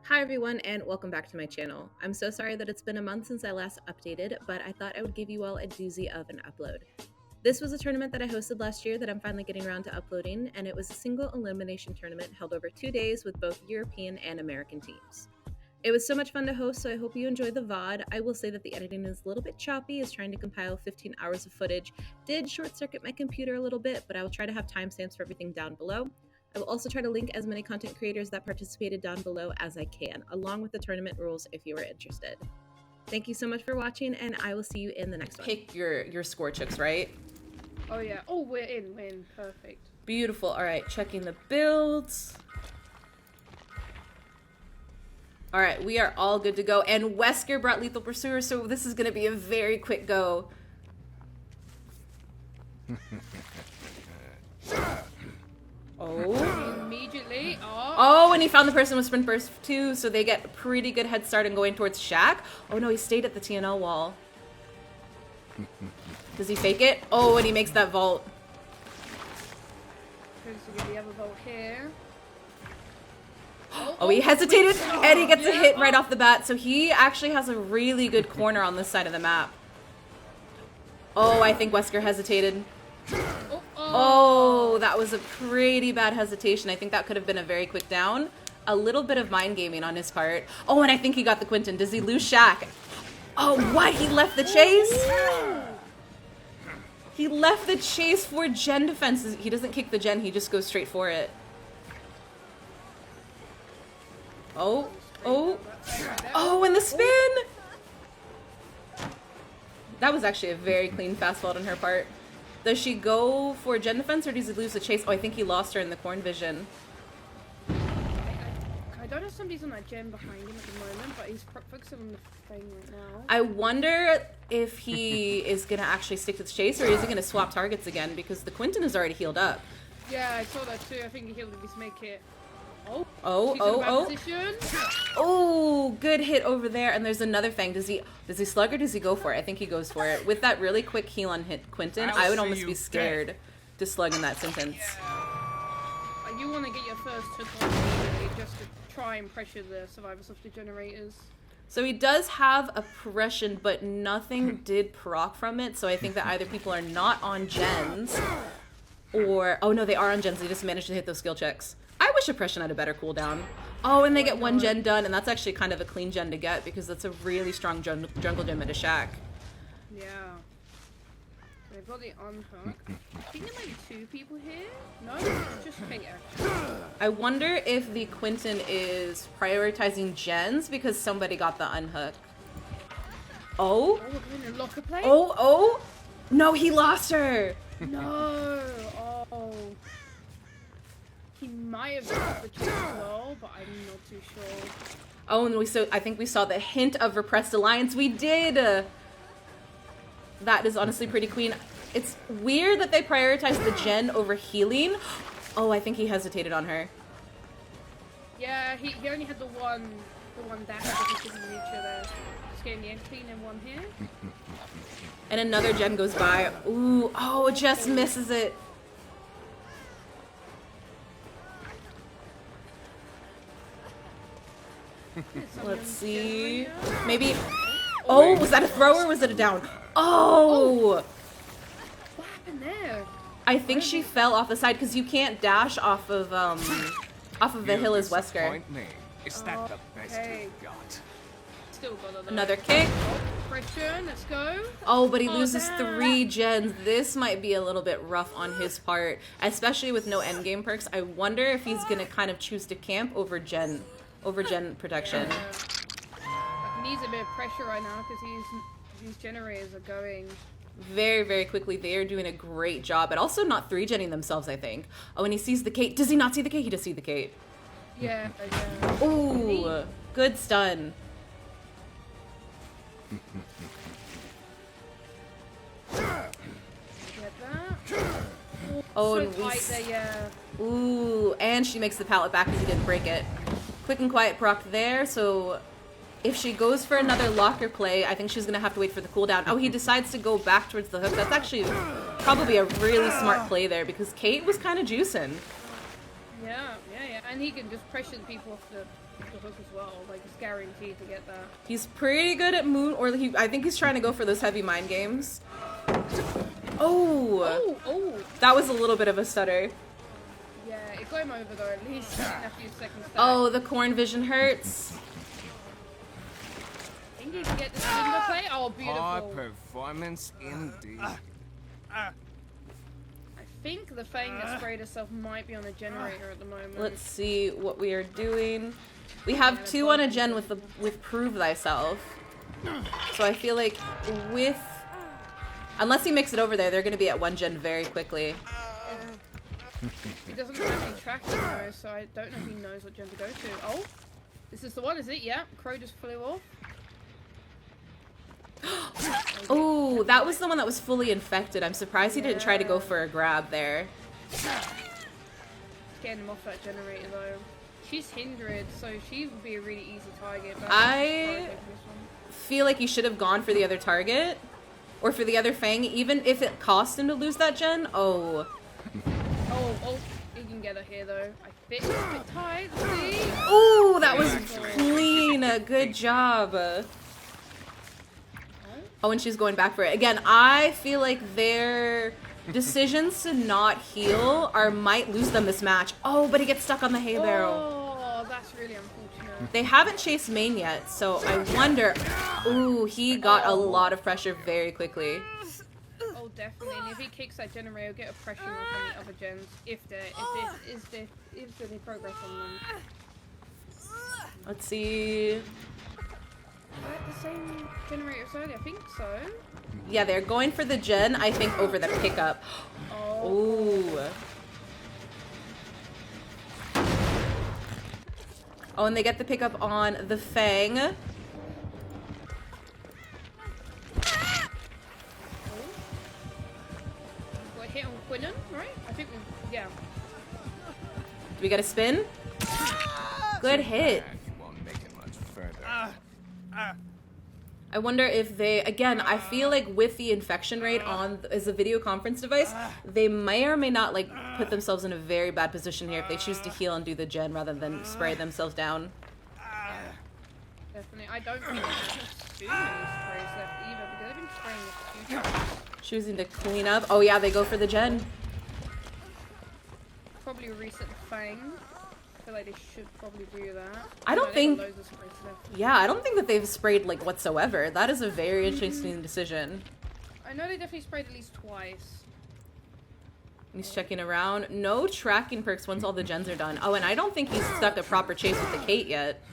Hi everyone and welcome back to my channel. I'm so sorry that it's been a month since I last updated, but I thought I would give you all a doozy of an upload. This was a tournament that I hosted last year that I'm finally getting around to uploading, and it was a single elimination tournament held over 2 days with both European and American teams. It was so much fun to host, so I hope you enjoy the VOD. I will say that the editing is a little bit choppy, as trying to compile 15 hours of footage did short circuit my computer a little bit, but I will try to have timestamps for everything down below. I will also try to link as many content creators that participated down below as I can, along with the tournament rules if you are interested. Thank you so much for watching, and I will see you in the next one. Pick your score checks, right? Oh yeah. Oh, we're in. Perfect. Beautiful. All right, checking the builds. All right, we are all good to go. And Wesker brought Lethal Pursuer, so this is going to be a very quick go. Oh. Immediately. Oh, and he found the person with Sprint Burst too, so they get a pretty good head start in going towards Shaq. Oh no, he stayed at the TNL wall. Does he fake it? Oh, and he makes that vault. Who's to get the other vault here? Oh, he hesitated, and he gets a hit right off the bat, so he actually has a really good corner on this side of the map. Oh, I think Wesker hesitated. Oh, that was a pretty bad hesitation. I think that could have been a very quick down. A little bit of mind gaming on his part. Oh, and I think he got the Quinton. Does he lose Shaq? Oh, what? He left the chase? He left the chase for gen defenses. He doesn't kick the gen, he just goes straight for it. Oh, and the spin! That was actually a very clean fast fault on her part. Does she go for gen defense or does he lose the chase? Oh, I think he lost her in the corn vision. I don't know if somebody's on that gen behind him at the moment, but he's focusing on the thing right now. I wonder if he is going to actually stick to the chase or is he going to swap targets again because the Quinton is already healed up. Yeah, I saw that too. I think he healed his make it. Position. Oh, good hit over there. And there's another thing. Does he slug or does he go for it? I think he goes for it. With that really quick heal on hit Quinton, I would almost be scared to slug in that sentence. Yeah. You want to get your first hook on immediately just to try and pressure the survivors of the generators. So he does have oppression, but nothing did proc from it. So I think that either people are not on gens or... Oh no, they are on gens. They just managed to hit those skill checks. I wish oppression had a better cooldown. Oh, and they get one gen done, and that's actually kind of a clean gen to get because that's a really strong jungle gem at a Shaq. Yeah. They've got the unhook. I think there might be 2 people here. No, it's just Kate actually. I wonder if the Quinton is prioritizing gens because somebody got the unhook. Oh? Oh, we're going to locker play? Oh! No, he lost her! No! Oh. He might have got the chase as well, but I'm not too sure. Oh, and I think we saw the hint of repressed alliance. We did! That is honestly pretty clean. It's weird that they prioritized the gen over healing. Oh, I think he hesitated on her. Yeah, he only had the one dash that he couldn't reach her there. Just getting the end clean in one here. And another gen goes by. Ooh, oh, just misses it. Let's see. Maybe. Oh, was that a throw or was it a down? Oh! What happened there? I think she fell off the side because you can't dash off of the hill as Wesker. Is that the best you've got? Still got Another kick. Pressure, let's go. Oh, but he loses 3 gens. This might be a little bit rough on his part, especially with no endgame perks. I wonder if he's gonna kind of choose to camp over gen protection. He needs a bit of pressure right now because these generators are going very, very quickly. They are doing a great job, and also not 3-genning themselves, I think. Oh, and he sees the Kate. Does he not see the Kate? He does see the Kate. Yeah. Ooh, good stun. Get that. Oh, so and we... there, yeah. Ooh, and she makes the pallet back because he didn't break it. Quick and quiet proc there, so if she goes for another locker play, I think she's going to have to wait for the cooldown. Oh, he decides to go back towards the hook. That's actually probably a really smart play there because Kate was kind of juicing. Yeah. And he can just pressure the people off the the hook as well. Like, it's guaranteed to get that. He's pretty good at moon, or I think he's trying to go for those heavy mind games. Oh! Oh! That was a little bit of a stutter. Yeah, it got him over though, at least in a few seconds. Oh, the corn vision hurts. I think he can get this into play. Oh, beautiful. High performance indeed. I think the Fang that sprayed herself might be on a generator at the moment. Let's see what we are doing. We have 2 on a gen with Prove Thyself. So I feel like with... Unless he makes it over there, they're going to be at 1 gen very quickly. He doesn't have any tracking though, so I don't know if he knows what gen to go to. Oh, this is the one, is it? Yeah, Crow just flew off. Oh, that was the one that was fully infected. I'm surprised he didn't try to go for a grab there. Getting him off that generator though. She's hindered, so she would be a really easy target. But I feel like he should have gone for the other target. Or for the other Fang, even if it cost him to lose that gen. Oh. Oh, he can get her here though. I fit a bit tight, see? Ooh, that was clean. Good job. Oh, and she's going back for it. Again, I feel like their decisions to not heal might lose them this match. Oh, but he gets stuck on the hay barrel. Oh, that's really unfortunate. They haven't chased main yet, so I wonder... Ooh, he got a lot of pressure very quickly. Oh, definitely. And if he kicks that generator, he'll get a pressure off on the other gens if there's any progress on them. Let's see... The same generator as earlier? I think so. Yeah, they're going for the gen, I think, over the pickup. Ooh. Oh, and they get the pickup on the Fang. Got hit on Quinnen, right? I think yeah. Do we get a spin? Good hit. Won't make it much further. I wonder if they, again, I feel like with the infection rate on as a video conference device, they may or may not like put themselves in a very bad position here if they choose to heal and do the gen rather than spray themselves down. Definitely. I don't think there's too many sprays left either because they've been spraying a few times. Choosing to clean up. Oh yeah, they go for the gen. Probably reset the Fang. I feel like they should probably do that. I don't think... Loads of sprays left. Yeah, I don't think that they've sprayed like whatsoever. That is a very interesting decision. I know they definitely sprayed at least twice. He's checking around. No tracking perks once all the gens are done. Oh, and I don't think he's stuck a proper chase with the Kate yet.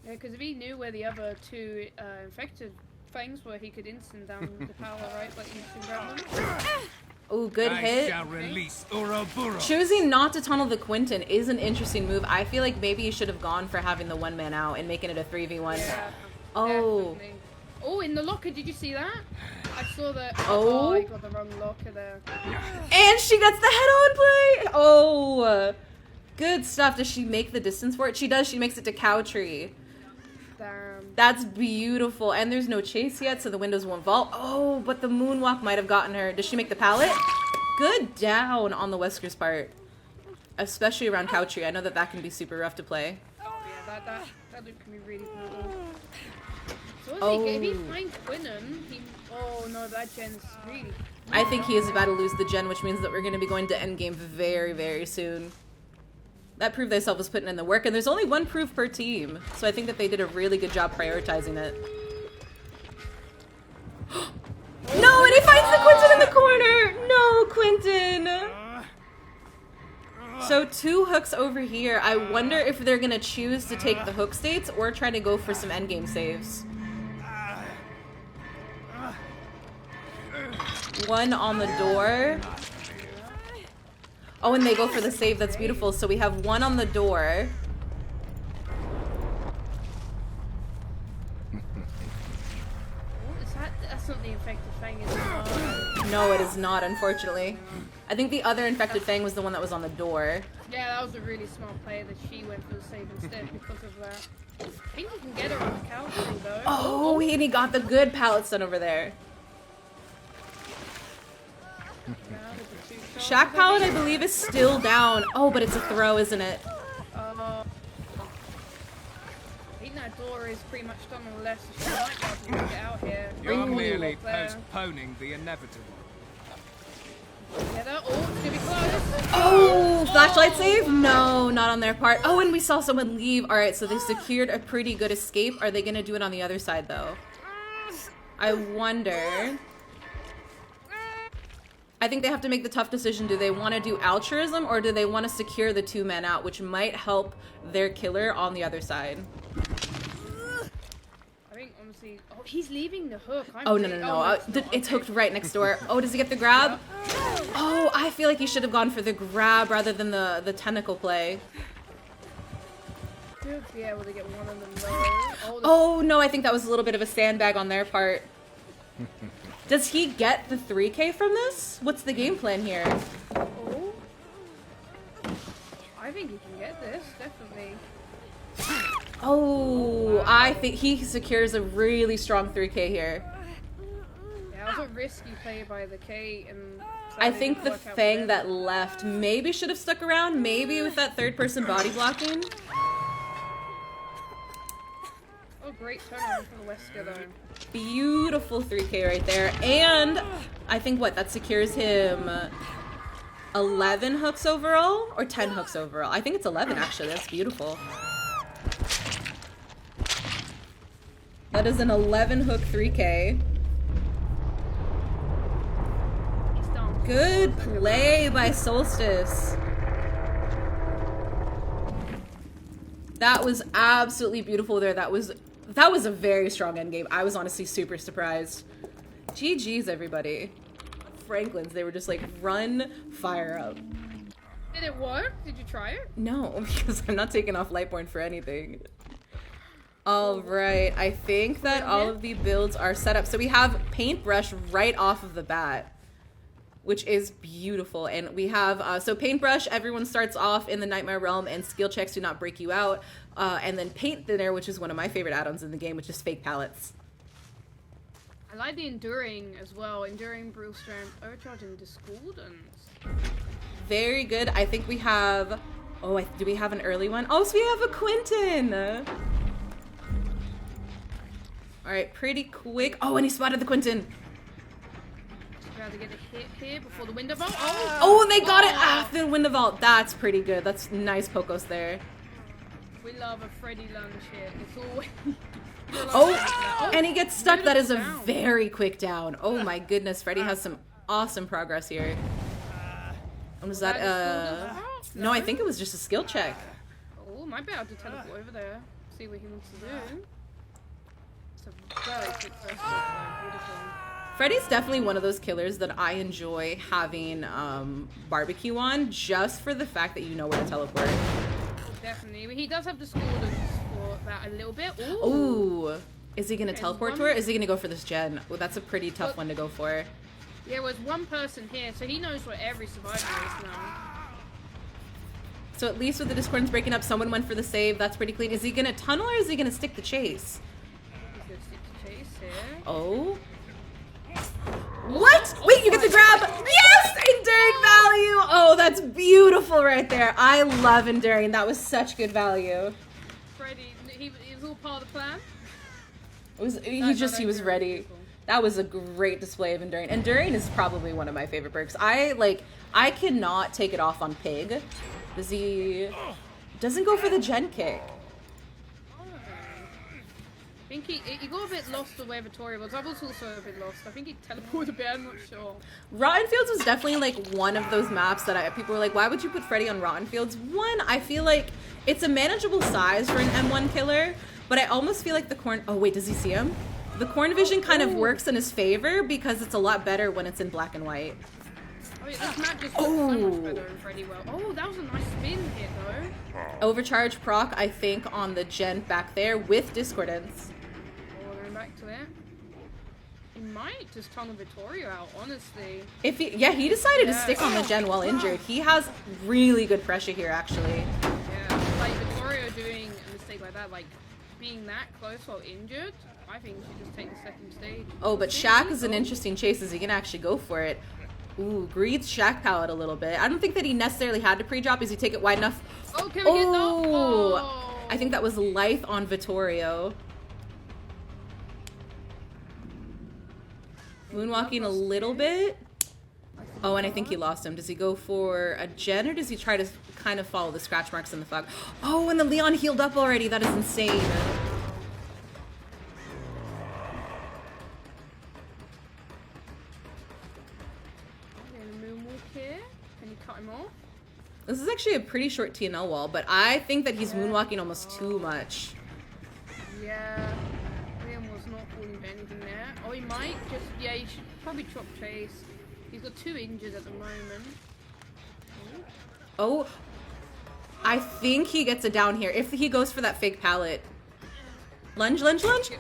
Yeah, because if he knew where the other 2 infected Fangs were, he could instant down the power, right? Like instant grab them. Oh, good hit. I shall release Ouroboros. Choosing not to tunnel the Quinton is an interesting move. I feel like maybe you should have gone for having the 1-man out and making it a 3v1. Yeah, oh. definitely. Oh, in the locker, did you see that? I saw that. Oh. I got the wrong locker there. And she gets the head-on play! Oh. Good stuff. Does she make the distance for it? She does. She makes it to Cowtree. Damn. That's beautiful. And there's no chase yet, so the windows won't vault. Oh, but the moonwalk might have gotten her. Does she make the pallet? Good down on the Wesker's part. Especially around Cowtree. I know that that can be super rough to play. Yeah, that loop can be really brutal. So if he finds Quinnen, oh no, that gen's really... I think he is about to lose the gen, which means that we're going to be going to endgame very, very soon. That Prove Thyself was putting in the work, and there's only 1 proof per team, so I think that they did a really good job prioritizing it. No, and he finds the Quinton in the corner! No, Quinton! So 2 hooks over here. I wonder if they're going to choose to take the hook states or try to go for some endgame saves. 1 on the door. Oh, and they go for the save. That's beautiful. So we have 1 on the door. That's not the infected Fang, is it? No, it is not, unfortunately. I think the other infected Fang was the one that was on the door. Yeah, that was a really smart play that she went for the save instead because of that. I think you can get her on the Cowtree though. Oh, and he got the good pallet stun over there. Yeah, Shack pallet, I believe, is still down. Oh, but it's a throw, isn't it? think that door is pretty much done on the left, so she might be able to get out here. You're Ooh, merely up there. postponing the inevitable. Get her. Oh, it's gonna be close. Oh, flashlight save? No, not on their part. Oh, and we saw someone leave. All right, so they secured a pretty good escape. Are they gonna do it on the other side though? I wonder. I think they have to make the tough decision. Do they want to do altruism or do they want to secure the 2 men out, which might help their killer on the other side? I think honestly, oh, he's leaving the hook. Oh, no. It's hooked right next door. Oh, does he get the grab? Oh, I feel like he should have gone for the grab rather than the tentacle play. Should be able to get one of them though. Oh, no, I think that was a little bit of a sandbag on their part. Does he get the 3K from this? What's the game plan here? Oh. I think he can get this, definitely. Oh, I think he secures a really strong 3K here. Yeah, that was a risky play by the K, and I think the thing that left maybe should have stuck around, maybe with that third person body blocking. Oh, great turnaround for the Wesker though. Beautiful 3K right there. And I think that secures him 11 hooks overall or 10 hooks overall. I think it's 11 actually. That's beautiful. That is an 11 hook 3K. Good play by Solstice. That was absolutely beautiful there. That was a very strong endgame. I was honestly super surprised. GG's, everybody. Franklin's, they were just like, run, fire up. Did it work? Did you try it? No, because I'm not taking off Lightborn for anything. All right, I think that all of the builds are set up. So we have Paintbrush right off of the bat, which is beautiful. And we have, so Paintbrush, everyone starts off in the Nightmare Realm and skill checks do not break you out. And then Paint Thinner, which is one of my favorite add-ons in the game, which is Fake Palettes. I like the Enduring as well. Enduring, Brutal Strength, Overcharge, and Discordance. Very good. I think we have, do we have an early one? Oh, so we have a Quentin. All right, pretty quick. Oh, and he spotted the Quentin. Try to get a hit here before the window vault. Oh, and they got it after the window vault. That's pretty good. That's nice Pocos there. We love a Freddy lunge hit. It's always... Oh, and he gets stuck. That is a very quick down. Oh my goodness, Freddy has some awesome progress here. And was that, no, I think it was just a skill check. Oh, might be able to teleport over there. See what he wants to do. It's a very quick first shot, beautiful. Freddy's definitely one of those killers that I enjoy having barbecue on, just for the fact that you know where to teleport. Definitely. He does have the Discordance for that a little bit. Ooh. Is he going to teleport to her? Or is he going to go for this gen? Well, that's a pretty tough one to go for. Yeah, well, there's one person here, so he knows where every survivor is now. So at least with the Discordance breaking up, someone went for the save. That's pretty clean. Is he going to tunnel or is he going to stick the chase? He's going to stick the chase here. Oh. What? Wait, you get the grab. Yes! Enduring value. Oh, that's beautiful right there. I love Enduring. That was such good value. Freddy, it was all part of the plan. He was ready. Beautiful. That was a great display of Enduring. Enduring is probably one of my favorite perks. I cannot take it off on Pig. Doesn't go for the gen kick. I think he got a bit lost the way Vittoria was. I was also a bit lost. I think he teleported a bit, I'm not sure. Rotten Fields was definitely like one of those maps that people were like, why would you put Freddy on Rotten Fields? One, I feel like it's a manageable size for an M1 killer, but I almost feel like the corn... Oh wait, does he see him? The corn vision kind of works in his favor because it's a lot better when it's in black and white. Oh yeah, this map just looks so much better in Freddy well. Oh, that was a nice spin hit though. Overcharge proc, I think, on the gen back there with Discordance. Back to it. He might just tunnel Vittoria out, honestly. He decided to stick on the gen while injured. He has really good pressure here, actually. Yeah, like Vittoria doing a mistake like that, like being that close while injured, I think he should just take the second stage. Oh, but Shaq is an interesting chase as he can actually go for it. Ooh, greeds Shaq palette a little bit. I don't think that he necessarily had to pre-drop. Is he take it wide enough? Oh, can we get the... I think that was Lith on Vittorio. Moonwalking a little bit. Oh, and I think he lost him. Does he go for a gen or does he try to kind of follow the scratch marks in the fog? Oh, and the Leon healed up already. That is insane. Moonwalk here. Can you cut him off? This is actually a pretty short TNL wall, but I think that he's moonwalking almost too much. Yeah. Liam was not falling for anything there. Oh, he might just... Yeah, he should probably chop chase. He's got 2 injured at the moment. Oh, I think he gets it down here. If he goes for that fake pallet. Lunge, lunge, lunge.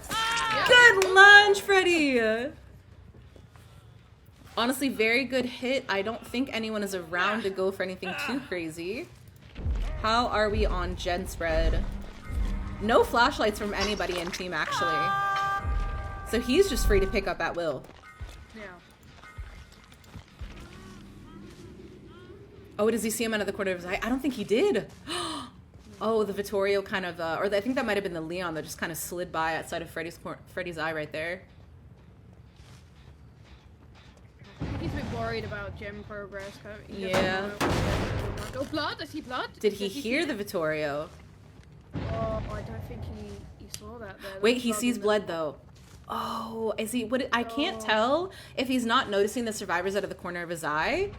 Good lunge, Freddy. Honestly, very good hit. I don't think anyone is around to go for anything too crazy. How are we on gen spread? No flashlights from anybody in team, actually. So he's just free to pick up at will. Yeah. Oh, does he see him out of the corner of his eye? I don't think he did. Oh, the Vittorio kind of, or I think that might have been the Leon that just kind of slid by outside of Freddy's eye right there. I think he's a bit worried about gem progress. Yeah. Oh, blood! I see blood! Did he hear the Vittorio? Oh, I don't think he saw that there. Wait, he sees blood though. Oh, is he, I can't tell if he's not noticing the survivors out of the corner of his eye,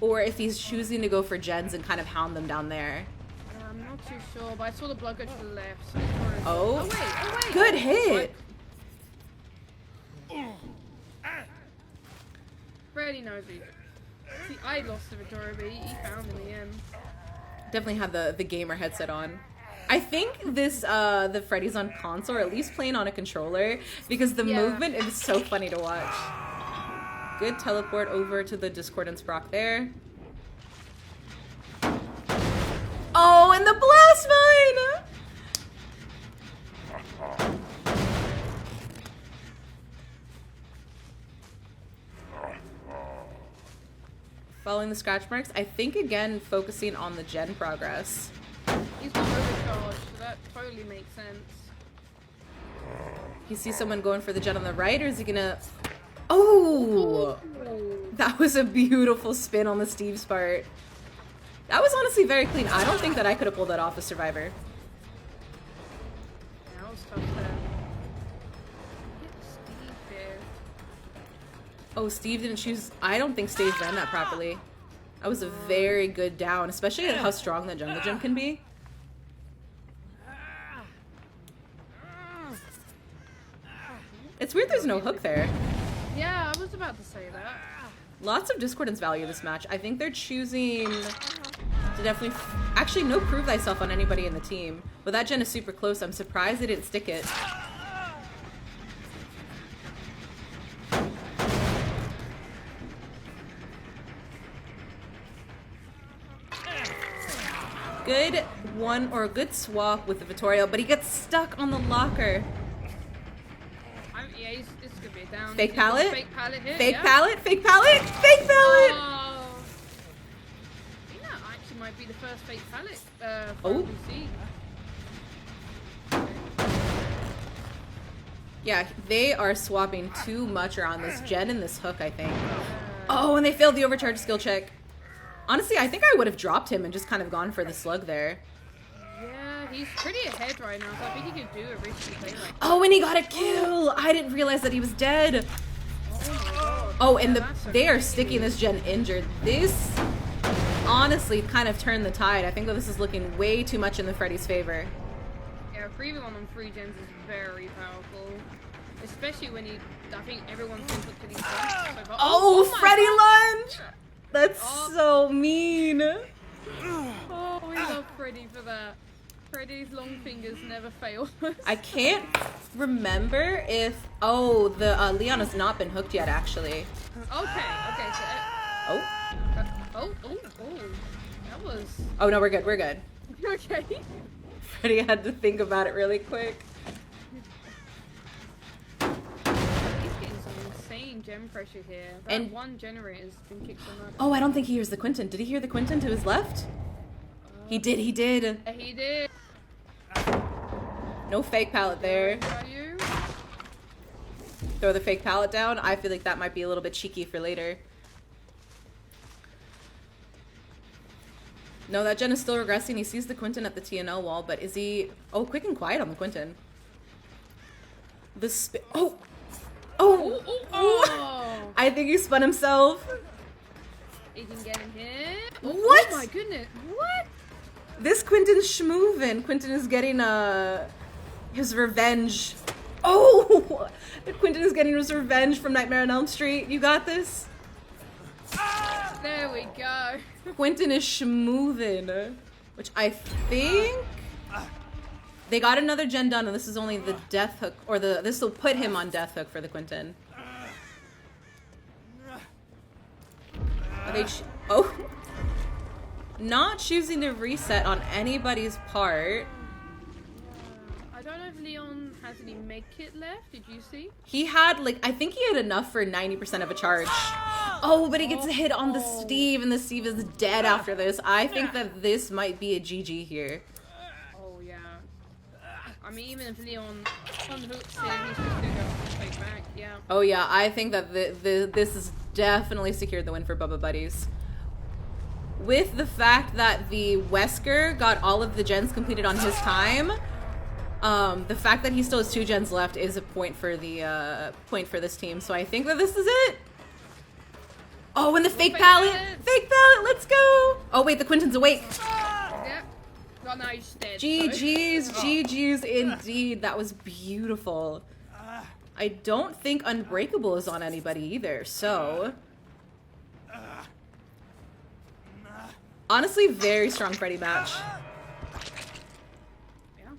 or if he's choosing to go for gens and kind of hound them down there. I'm not too sure, but I saw the blood go to the left. So Oh, wait. Good hit. Freddy knows it. See, I lost the Vittorio, but he found in the end. Definitely have the gamer headset on. I think this the Freddy's on console, or at least playing on a controller, because the movement is so funny to watch. Good teleport over to the Discordance Brock there. Oh, and the blast mine! Following the scratch marks, I think again focusing on the gen progress. He's got overcharge, so that totally makes sense. He sees someone going for the gen on the right, or is he gonna... Oh! That was a beautiful spin on the Steve's part. That was honestly very clean. I don't think that I could have pulled that off as Survivor. Yeah, that was tough there. Steve there. Oh, Steve didn't choose... I don't think Steve ran that properly. That was a very good down, especially at how strong the jungle gym can be. It's weird there's no hook there. Yeah, I was about to say that. Lots of discordance value this match. I think they're choosing to definitely... Actually, no prove thyself on anybody in the team. But that gen is super close. I'm surprised they didn't stick it. Good one, or a good swap with the Vittorio, but he gets stuck on the locker. Yeah, it's gonna be a down. Fake pallet? Fake pallet here. Fake pallet? Fake pallet? Fake pallet! Oh. I think that actually might be the first fake pallet Oh. see. Yeah, they are swapping too much around this gen and this hook, I think. Oh, and they failed the overcharge skill check. Honestly, I think I would have dropped him and just kind of gone for the slug there. Yeah, he's pretty ahead right now, so I think he could do a risky play like that. Oh, and he got a kill! I didn't realize that he was dead. Oh my god. Oh, and Yeah, they are sticking this gen injured. This honestly kind of turned the tide. I think that this is looking way too much in the Freddy's favor. Yeah, 3v1 on 3 gens is very powerful. Especially when I think everyone's been put to these gens so far. Oh, my Freddy god. lunge! That's so mean. Oh, we love Freddy for that. Freddy's long fingers never fail us. I can't remember if... Oh, the Leon has not been hooked yet, actually. Okay, so... Oh? That was... Oh, no, we're good, we're good. Okay. Freddy had to think about it really quick. He's getting some insane gem pressure here. That And- one generator's been kicked so much. Oh, I don't think he hears the Quinton. Did he hear the Quinton to his left? He did, he did. He did. No fake pallet there. Are you? Throw the fake pallet down. I feel like that might be a little bit cheeky for later. No, that gen is still regressing. He sees the Quinton at the TNL wall, but is he... Oh, quick and quiet on the Quinton. The Oh! Oh! Oh! I think he spun himself. He can get in here. What? Oh my goodness. What? This Quinton's schmoovin'. Quinton is getting his revenge. Oh! Quinton is getting his revenge from Nightmare on Elm Street. You got this? There we go. Quinton is schmoovin'. Which I think... They got another gen done, and this is only the death hook, or this will put him on death hook for the Quinton. Are they oh! Not choosing to reset on anybody's part. I don't know if Leon has any med kit left. Did you see? He had, like, I think he had enough for 90% of a charge. Oh, but he gets a hit on the Steve, and the Steve is dead after this. I think that this might be a GG here. Oh, yeah. I mean, even if Leon unhooks him, he's just gonna go straight back. Yeah. Oh, yeah, I think that this is definitely secured the win for Bubba Buddies. With the fact that the Wesker got all of the gens completed on his time, the fact that he still has 2 gens left is a point for the point for this team. So I think that this is it. Oh, and the fake pallet! Fake pallet, let's go! Oh wait, the Quinton's awake. Yeah. Well, now he's dead. GG's, GG's indeed. That was beautiful. I don't think Unbreakable is on anybody either, so... Honestly, very strong Freddy match. Yeah.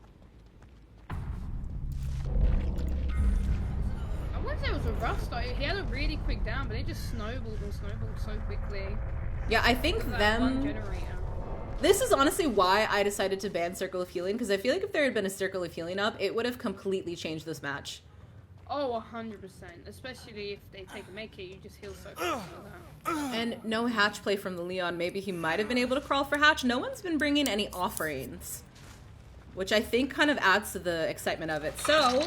I wouldn't say it was a rough start. He had a really quick down, but it just snowballed and snowballed so quickly. Yeah, I think That one them... generator. This is honestly why I decided to ban Circle of Healing, because I feel like if there had been a Circle of Healing up, it would have completely changed this match. Oh, 100%. Especially if they take a med kit, you just heal so fast with that. And no hatch play from the Leon. Maybe he might have been able to crawl for hatch. No one's been bringing any offerings, which I think kind of adds to the excitement of it. So,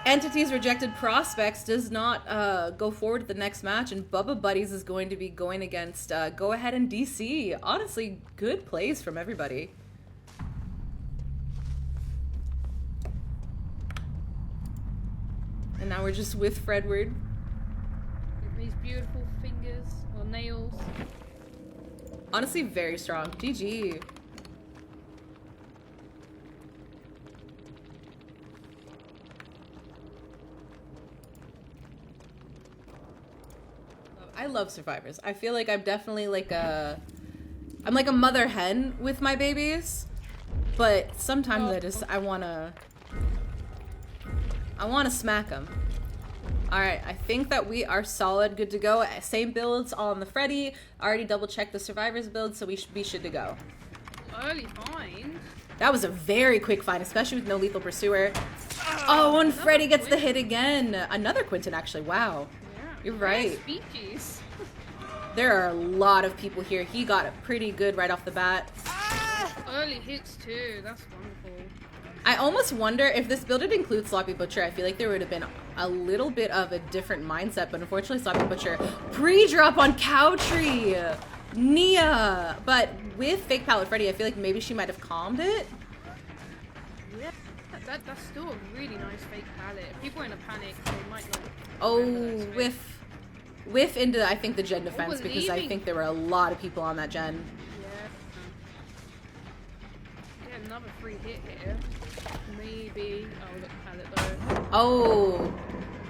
Entity's Rejected Prospects does not go forward to the next match, and Bubba Buddies is going to be going against Go Ahead and DC. Honestly, good plays from everybody. And now we're just with Fredward. These beautiful fingers or nails. Honestly, very strong. GG. I love survivors. I feel like I'm definitely like I'm like a mother hen with my babies, but sometimes I wanna smack them. All right, I think that we are solid, good to go. Same builds on the Freddy. Already double checked the survivors build, so we should be good to go. Early find. That was a very quick find, especially with no lethal pursuer. Oh, and Freddy gets the hit again. Another Quinton, actually. Wow. Yeah. You're right. Speeches. There are a lot of people here. He got it pretty good right off the bat. Early hits too. That's wonderful. I almost wonder if this build did include Sloppy Butcher. I feel like there would have been a little bit of a different mindset, but unfortunately Sloppy Butcher pre-drop on Cowtree. Nia. But with Fake Palette Freddy, I feel like maybe she might have calmed it. Yeah. That's still a really nice fake palette. If people are in a panic, they might not. Oh, whiff into, I think, the gen defense, because I think there were a lot of people on that gen. Yeah. Yeah, another free hit here. Maybe. Oh, we got the palette though. Oh,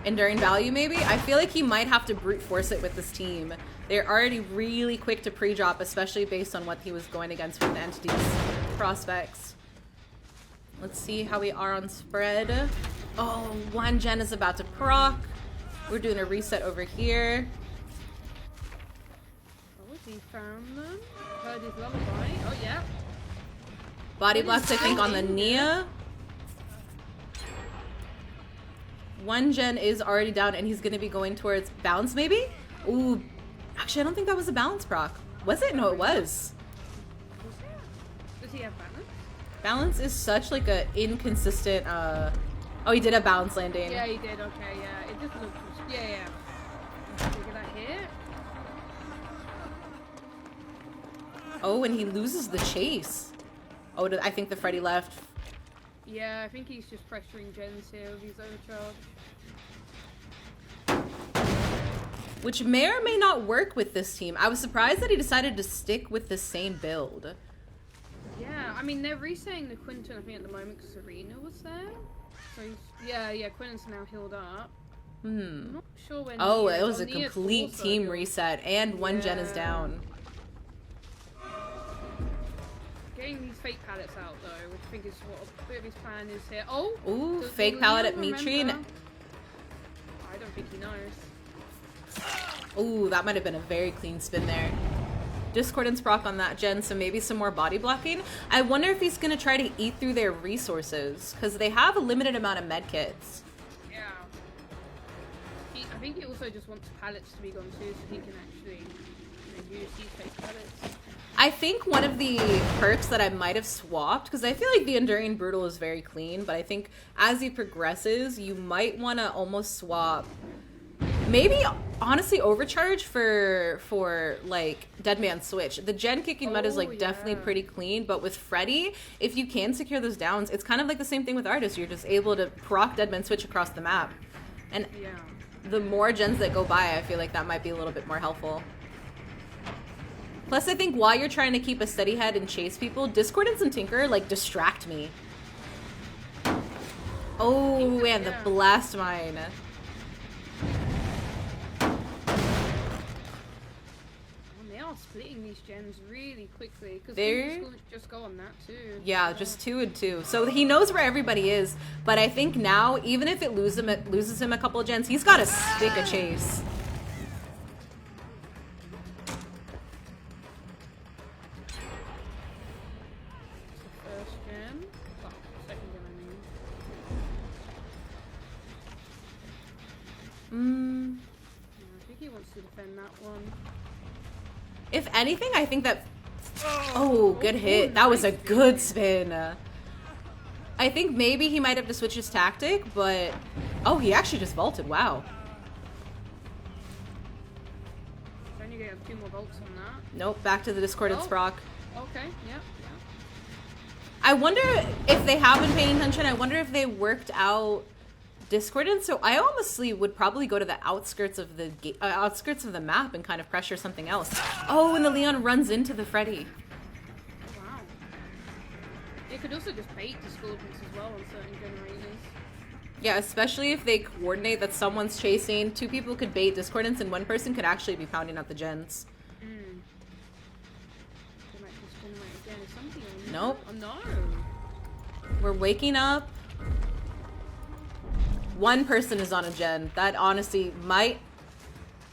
enduring value maybe? I feel like he might have to brute force it with this team. They're already really quick to pre-drop, especially based on what he was going against with the Entity's prospects. Let's see how we are on spread. Oh, one gen is about to proc. We're doing a reset over here. Oh, he found them. Heard his lullaby. Oh, yeah. Body blocks, I think, on the Nia. One gen is already down, and he's going to be going towards bounce, maybe? Ooh, actually, I don't think that was a balance proc. Was it? No, it was. Does he have balance? Balance is such like a inconsistent. Oh, he did a balance landing. Yeah, he did. Okay, yeah. It just looks. Yeah. Look at that hit. Oh, and he loses the chase. Oh, I think the Freddy left. Yeah, I think he's just pressuring Gens here with his overcharge. Which may or may not work with this team. I was surprised that he decided to stick with the same build. Yeah, I mean, they're resetting the Quinton, I think, at the moment because Serena was there. So, yeah, Quinton's now healed up. I'm not sure when. Oh, it was a complete team reset, and one gen is down. Getting these fake pallets out, though, which I think is what a bit of his plan is here. Oh! Ooh, fake pallet at Mitri. I don't think he knows. Ooh, that might have been a very clean spin there. Discordance proc on that gen, so maybe some more body blocking. I wonder if he's going to try to eat through their resources, because they have a limited amount of medkits. Yeah. I think he also just wants pallets to be gone too, so he can actually use these fake pallets. I think one of the perks that I might have swapped, because I feel like the Enduring Brutal is very clean, but I think as he progresses, you might want to almost swap. Maybe, honestly, overcharge for like Dead Man Switch. The gen kicking mud is like definitely pretty clean, but with Freddy, if you can secure those downs, it's kind of like the same thing with Artist. You're just able to proc Dead Man Switch across the map. And the more gens that go by, I feel like that might be a little bit more helpful. Plus, I think while you're trying to keep a steady head and chase people, Discordance and Tinker, like, distract me. Oh, and the Blast Mine. They are splitting these gens really quickly, because They're just go on that too. Yeah, just 2 and 2. So he knows where everybody is, but I think now, even if it loses him a couple of gens, he's got to stick a chase. I think he wants to defend that one. If anything, I think that... Oh, good hit. That was a good spin. I think maybe he might have to switch his tactic, but... Oh, he actually just vaulted. Wow. Then you get 2 more volts on that. Nope, back to the Discordance proc. Okay, yeah. I wonder if they have been paying attention. I wonder if they worked out Discordance. So I honestly would probably go to the outskirts of the map and kind of pressure something else. Oh, and the Leon runs into the Freddy. Oh, wow. It could also just bait Discordance as well on certain generators. Yeah, especially if they coordinate that someone's chasing. 2 people could bait Discordance and 1 person could actually be pounding out the gens. Nope. Oh, no. We're waking up. 1 person is on a gen. That honestly might...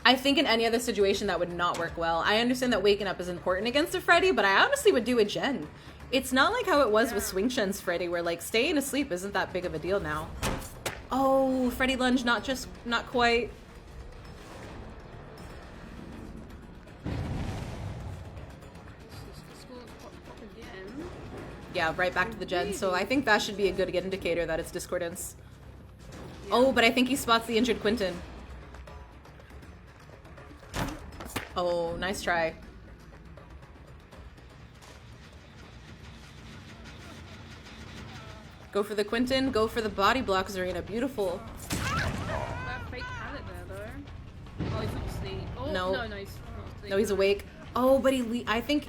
I think in any other situation that would not work well. I understand that waking up is important against a Freddy, but I honestly would do a gen. It's not like how it was with Swing Shen's Freddy, where like staying asleep isn't that big of a deal now. Oh, Freddy lunge, not quite. Yeah, right back to the gen. So I think that should be a good indicator that it's Discordance. Oh, but I think he spots the injured Quinton. Oh, nice try. Go for the Quinton, go for the body block, Zarina. Beautiful. That fake pallet there, though. Oh, he's not asleep. Oh, no. No, he's not asleep. No, he's awake. Oh, but I think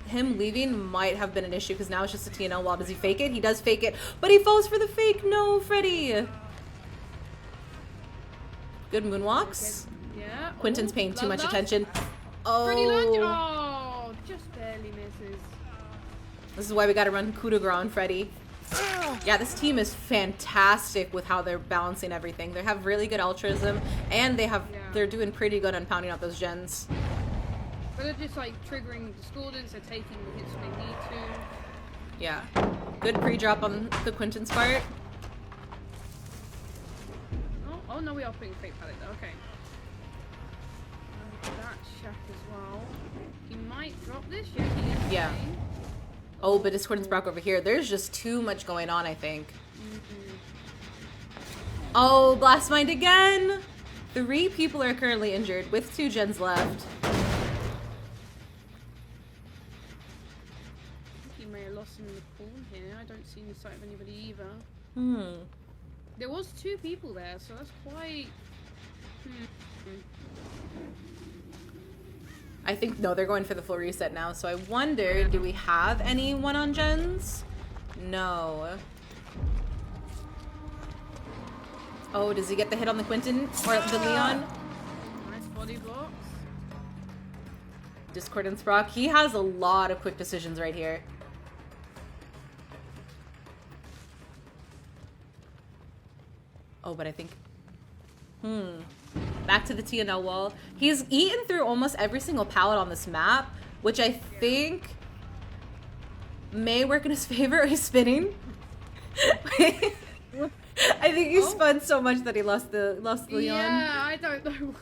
him leaving might have been an issue because now it's just a TNL wall. Does he fake it? He does fake it, but he falls for the fake. No, Freddy. Good moonwalks. Yeah. Quinton's paying too much attention. Freddy lunge. Oh. Oh, just barely misses. This is why we got to run coup de grace on Freddy. Yeah, this team is fantastic with how they're balancing everything. They have really good altruism, and they're doing pretty good on pounding out those gens. But they're just like triggering discordance. They're taking the hits when they need to. Yeah, good pre-drop on the Quinton's part. Oh no, we are putting fake pallet there. Okay. That shack as well. He might drop this. Yeah, he is. Yeah. Oh, but Discordance Brock over here. There's just too much going on, I think. Oh, Blast Mind again! 3 people are currently injured with 2 gens left. He may have lost him in the corn here. I don't see any sight of anybody either. Hmm. There was 2 people there, so that's quite... I think, no, they're going for the full reset now, so I wonder, do we have anyone on gens? No. Oh, does he get the hit on the Quentin or the Leon? Nice body blocks. Discordance Brock. He has a lot of quick decisions right here. Oh, but I think... Back to the TNL wall. He's eaten through almost every single pallet on this map, which I think may work in his favor. He's spinning. I think he spun so much that he lost the Leon. Yeah, I don't know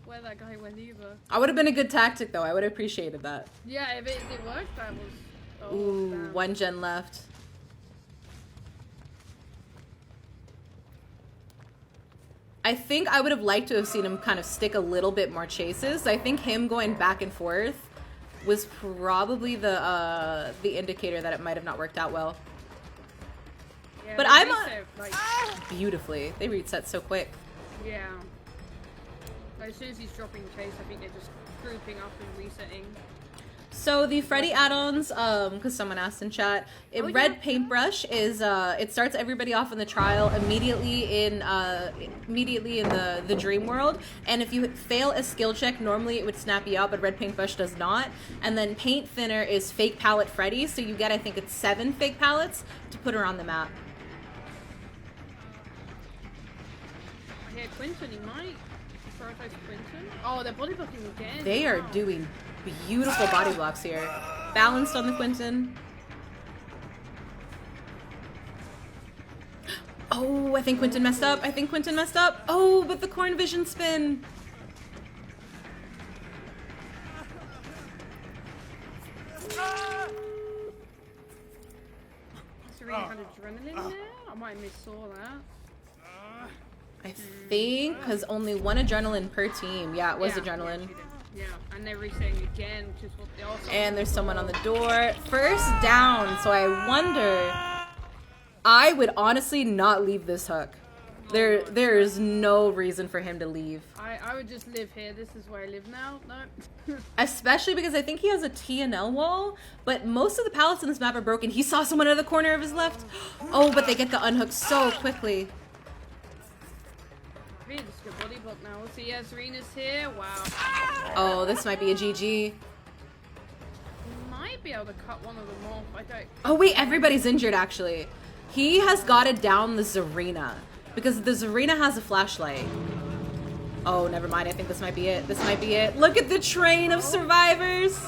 where that guy went either. I would have been a good tactic though. I would have appreciated that. Yeah, if it worked, that was... Oh, Ooh, damn. 1 gen left. I think I would have liked to have seen him kind of stick a little bit more chases. I think him going back and forth was probably the indicator that it might have not worked out well. Yeah, But they I'm reset, like, beautifully. They reset so quick. yeah. Like, as soon as he's dropping chase, I think they're just grouping up and resetting. So the Freddy add-ons, because someone asked in chat, red paintbrush is it starts everybody off in the trial immediately in the dream world, and if you fail a skill check, normally it would snap you out, but red paintbrush does not. And then paint thinner is fake palette Freddy, so you get, I think it's 7 fake palettes to put her on the map. I hear Quinton, he might prioritize Quinton. Oh, they're body blocking again. They are doing beautiful body blocks here. Balanced on the Quinton. Oh, I think Quinton messed up. Oh, but the corn vision spin. Serena had adrenaline there? I might have missed all that. I think, because only 1 adrenaline per team. Yeah, it was Yeah, adrenaline. Yeah, and they're resetting again, which is what they also... And there's someone on the door. First down, so I wonder... I would honestly not leave this hook. There is no reason for him to leave. I would just live here. This is where I live now. No. Especially because I think he has a TNL wall, but most of the pallets in this map are broken. He saw someone in the corner of his left. Oh, but they get the unhook so quickly. Really just good body block now. So yeah, Serena's here. Wow. Oh, this might be a GG. Might be able to cut one of them off. I don't... Oh wait, everybody's injured actually. He has got it down the Zarina because the Zarina has a flashlight. Oh, never mind. I think this might be it. Look at the train of survivors.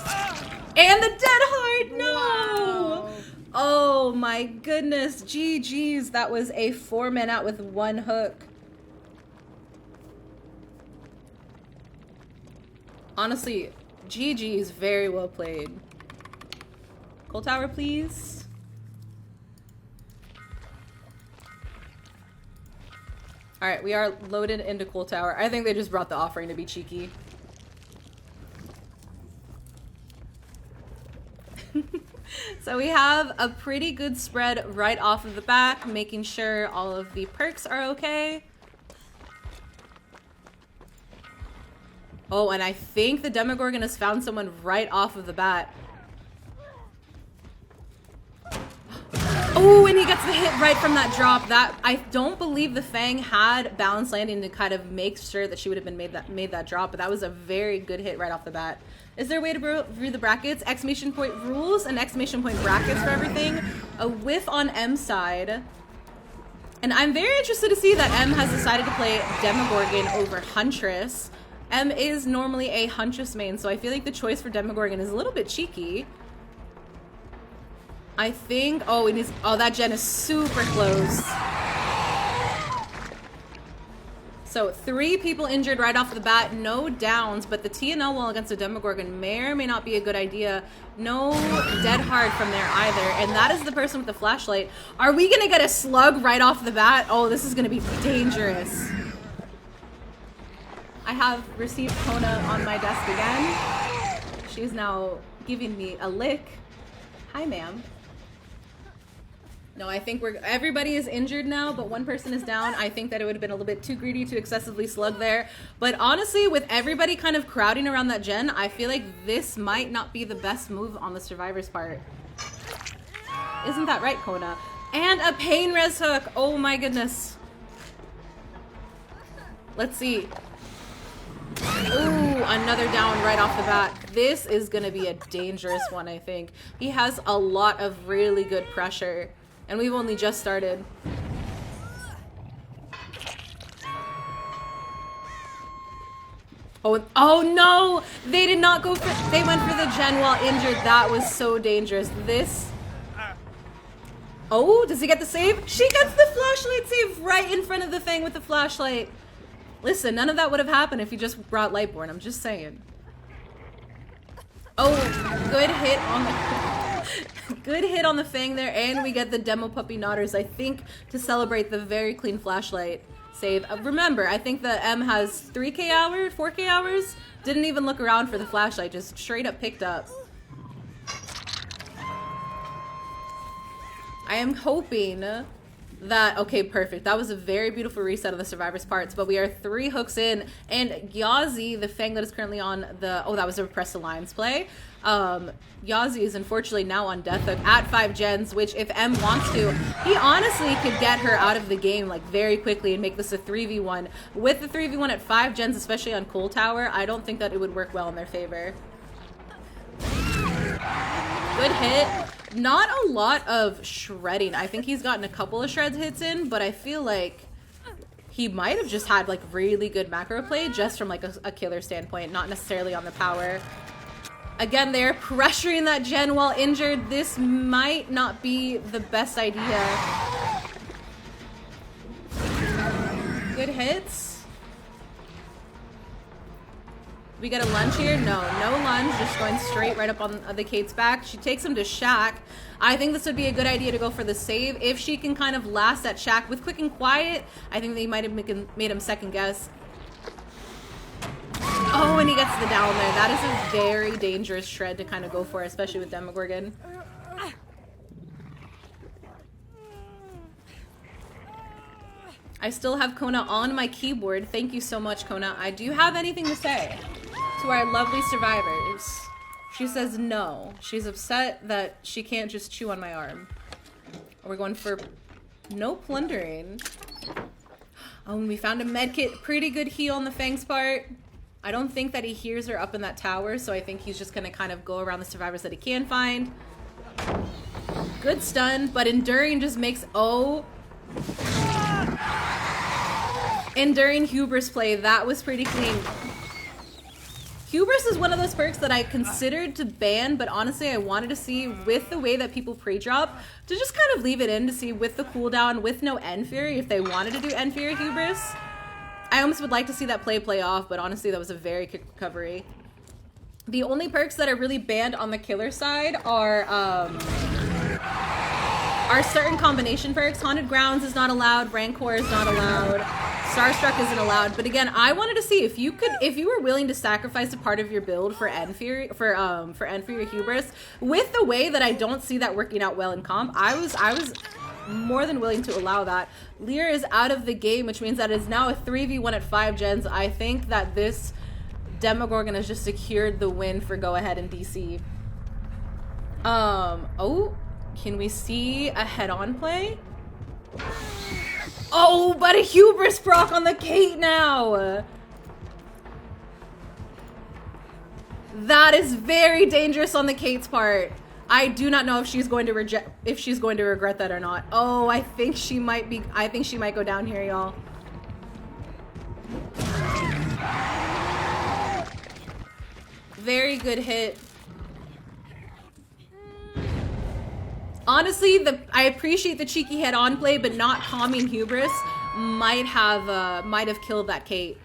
And the dead heart. No. Wow. Oh my goodness. GG's. That was a 4-man out with 1 hook. Honestly, GG's very well played. Coal tower, please. Alright, we are loaded into Coal Tower. I think they just brought the offering to be cheeky. So we have a pretty good spread right off of the back, making sure all of the perks are okay. Oh, and I think the Demogorgon has found someone right off of the bat. Oh, and he gets the hit right from that drop. That I don't believe the Fang had balance landing to kind of make sure that she would have been made that drop, but that was a very good hit right off the bat. Is there a way to review the brackets? Exclamation point rules and exclamation point brackets for everything. A whiff on M side. And I'm very interested to see that M has decided to play Demogorgon over Huntress. M is normally a Huntress main, so I feel like the choice for Demogorgon is a little bit cheeky. I think, oh, it is, oh, that gen is super close. So 3 people injured right off the bat, no downs, but the TNL wall against a Demogorgon may or may not be a good idea. No dead hard from there either, and that is the person with the flashlight. Are we gonna get a slug right off the bat? Oh, this is gonna be dangerous. I have received Kona on my desk again. She's now giving me a lick. Hi, ma'am. No, I think everybody is injured now, but 1 person is down. I think that it would have been a little bit too greedy to excessively slug there. But honestly, with everybody kind of crowding around that gen, I feel like this might not be the best move on the survivor's part. Isn't that right, Kona? And a pain res hook. Oh my goodness. Let's see. Ooh, another down right off the bat. This is gonna be a dangerous one, I think. He has a lot of really good pressure. And we've only just started. Oh no! They did not go for, they went for the gen while injured. That was so dangerous. This. Oh, does he get the save? She gets the flashlight save right in front of the thing with the flashlight. Listen, none of that would have happened if you just brought Lightborn. I'm just saying. Oh, good hit on the good hit on the fang there, and we get the demo puppy nodders, I think, to celebrate the very clean flashlight save. Remember, I think the M has 3K hours, 4K hours. Didn't even look around for the flashlight, just straight up picked up. I am hoping that, okay, perfect. That was a very beautiful reset of the survivor's parts, but we are 3 hooks in, and Yazi, the Fang that is currently on the, oh, that was a repressed alliance play. Yazi is unfortunately now on death hook at 5 gens, which if M wants to, he honestly could get her out of the game like very quickly and make this a 3v1. With the 3v1 at 5 gens, especially on Coal Tower, I don't think that it would work well in their favor. Good hit. Not a lot of shredding. I think he's gotten a couple of shreds hits in, but I feel like he might have just had like really good macro play just from like a killer standpoint, not necessarily on the power. Again, they're pressuring that gen while injured. This might not be the best idea. Good hits. We get a lunge here? No, no lunge, just going straight right up on the Kate's back. She takes him to Shack. I think this would be a good idea to go for the save. If she can kind of last at Shack with quick and quiet, I think they might have made him second guess. Oh, and he gets the down there. That is a very dangerous shred to kind of go for, especially with Demogorgon. I still have Kona on my keyboard. Thank you so much, Kona. I do have anything to say to our lovely survivors. She says no. She's upset that she can't just chew on my arm. We're going for no plundering. Oh, and we found a medkit. Pretty good heal on the Fang's part. I don't think that he hears her up in that tower, so I think he's just gonna kind of go around the survivors that he can find. Good stun, but Enduring just makes, oh. Enduring Hubris play, that was pretty clean. Hubris is one of those perks that I considered to ban, but honestly I wanted to see with the way that people pre-drop, to just kind of leave it in to see with the cooldown, with no End Fury, if they wanted to do End Fury Hubris. I almost would like to see that play off, but honestly that was a very quick recovery. The only perks that are really banned on the killer side are certain combination perks. Haunted Grounds is not allowed, Rancor is not allowed, Starstruck isn't allowed. But again, I wanted to see if you were willing to sacrifice a part of your build for End Fury, for End Fury Hubris. With the way that I don't see that working out well in comp, I was more than willing to allow that. Lear is out of the game, which means that it's now a 3v1 at 5 gens. I think that this Demogorgon has just secured the win for go ahead in DC. Oh, can we see a head-on play? Oh, but a Hubris proc on the Kate now! That is very dangerous on the Kate's part. I do not know if she's going to regret that or not. Oh, I think she might go down here, y'all. Very good hit. Honestly, I appreciate the cheeky head-on play, but not calming Hubris. might have killed that Kate.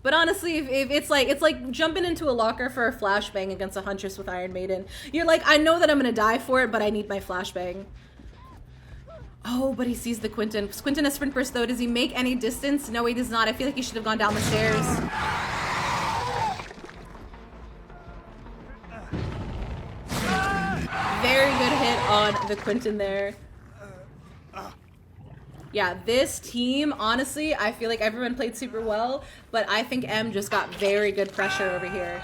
But honestly, if it's like jumping into a locker for a flashbang against a Huntress with Iron Maiden. You're like, I know that I'm gonna die for it, but I need my flashbang. Oh, but he sees the Quentin. Quentin has sprint burst though. Does he make any distance? No, he does not. I feel like he should have gone down the stairs. Very good hit on the Quentin there. Yeah, this team, honestly, I feel like everyone played super well, but I think M just got very good pressure over here.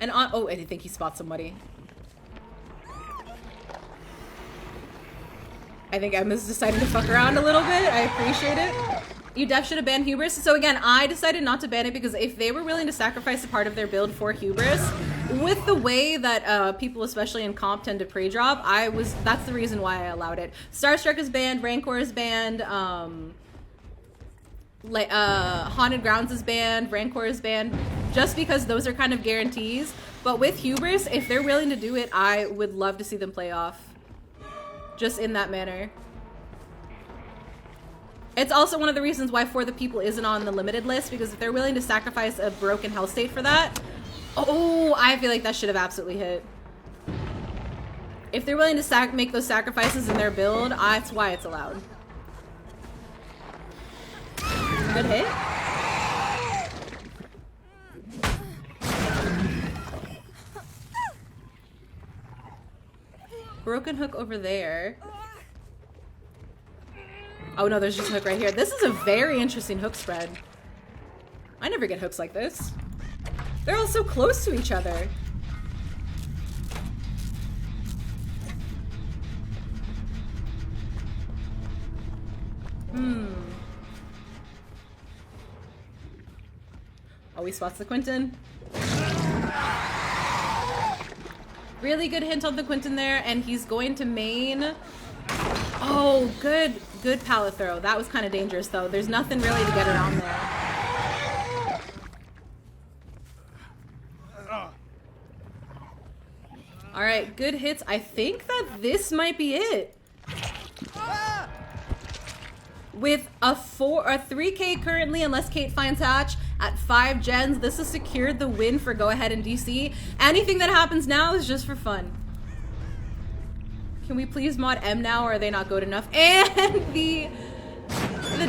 And on, oh, I think he spots somebody. I think M is deciding to fuck around a little bit. I appreciate it. You def should have banned Hubris. So again, I decided not to ban it because if they were willing to sacrifice a part of their build for Hubris, with the way that people, especially in comp, tend to pre-drop, that's the reason why I allowed it. Starstruck is banned, Rancor is banned, Haunted Grounds is banned, Rancor is banned, just because those are kind of guarantees. But with Hubris, if they're willing to do it, I would love to see them play off. Just in that manner. It's also one of the reasons why For the People isn't on the limited list, because if they're willing to sacrifice a broken health state for that, oh, I feel like that should have absolutely hit. If they're willing to make those sacrifices in their build, that's why it's allowed. Good hit. Broken hook over there. Oh no, there's just a hook right here. This is a very interesting hook spread. I never get hooks like this. They're all so close to each other. Oh, he spots the Quentin. Really good hint on the Quentin there, and he's going to main. Oh, good pallet throw. That was kind of dangerous, though. There's nothing really to get around there. All right, good hits. I think that this might be it. With a 3K currently, unless Kate finds Hatch, at 5 gens, this has secured the win for Go Ahead in DC. Anything that happens now is just for fun. Can we please mod M now, or are they not good enough? And the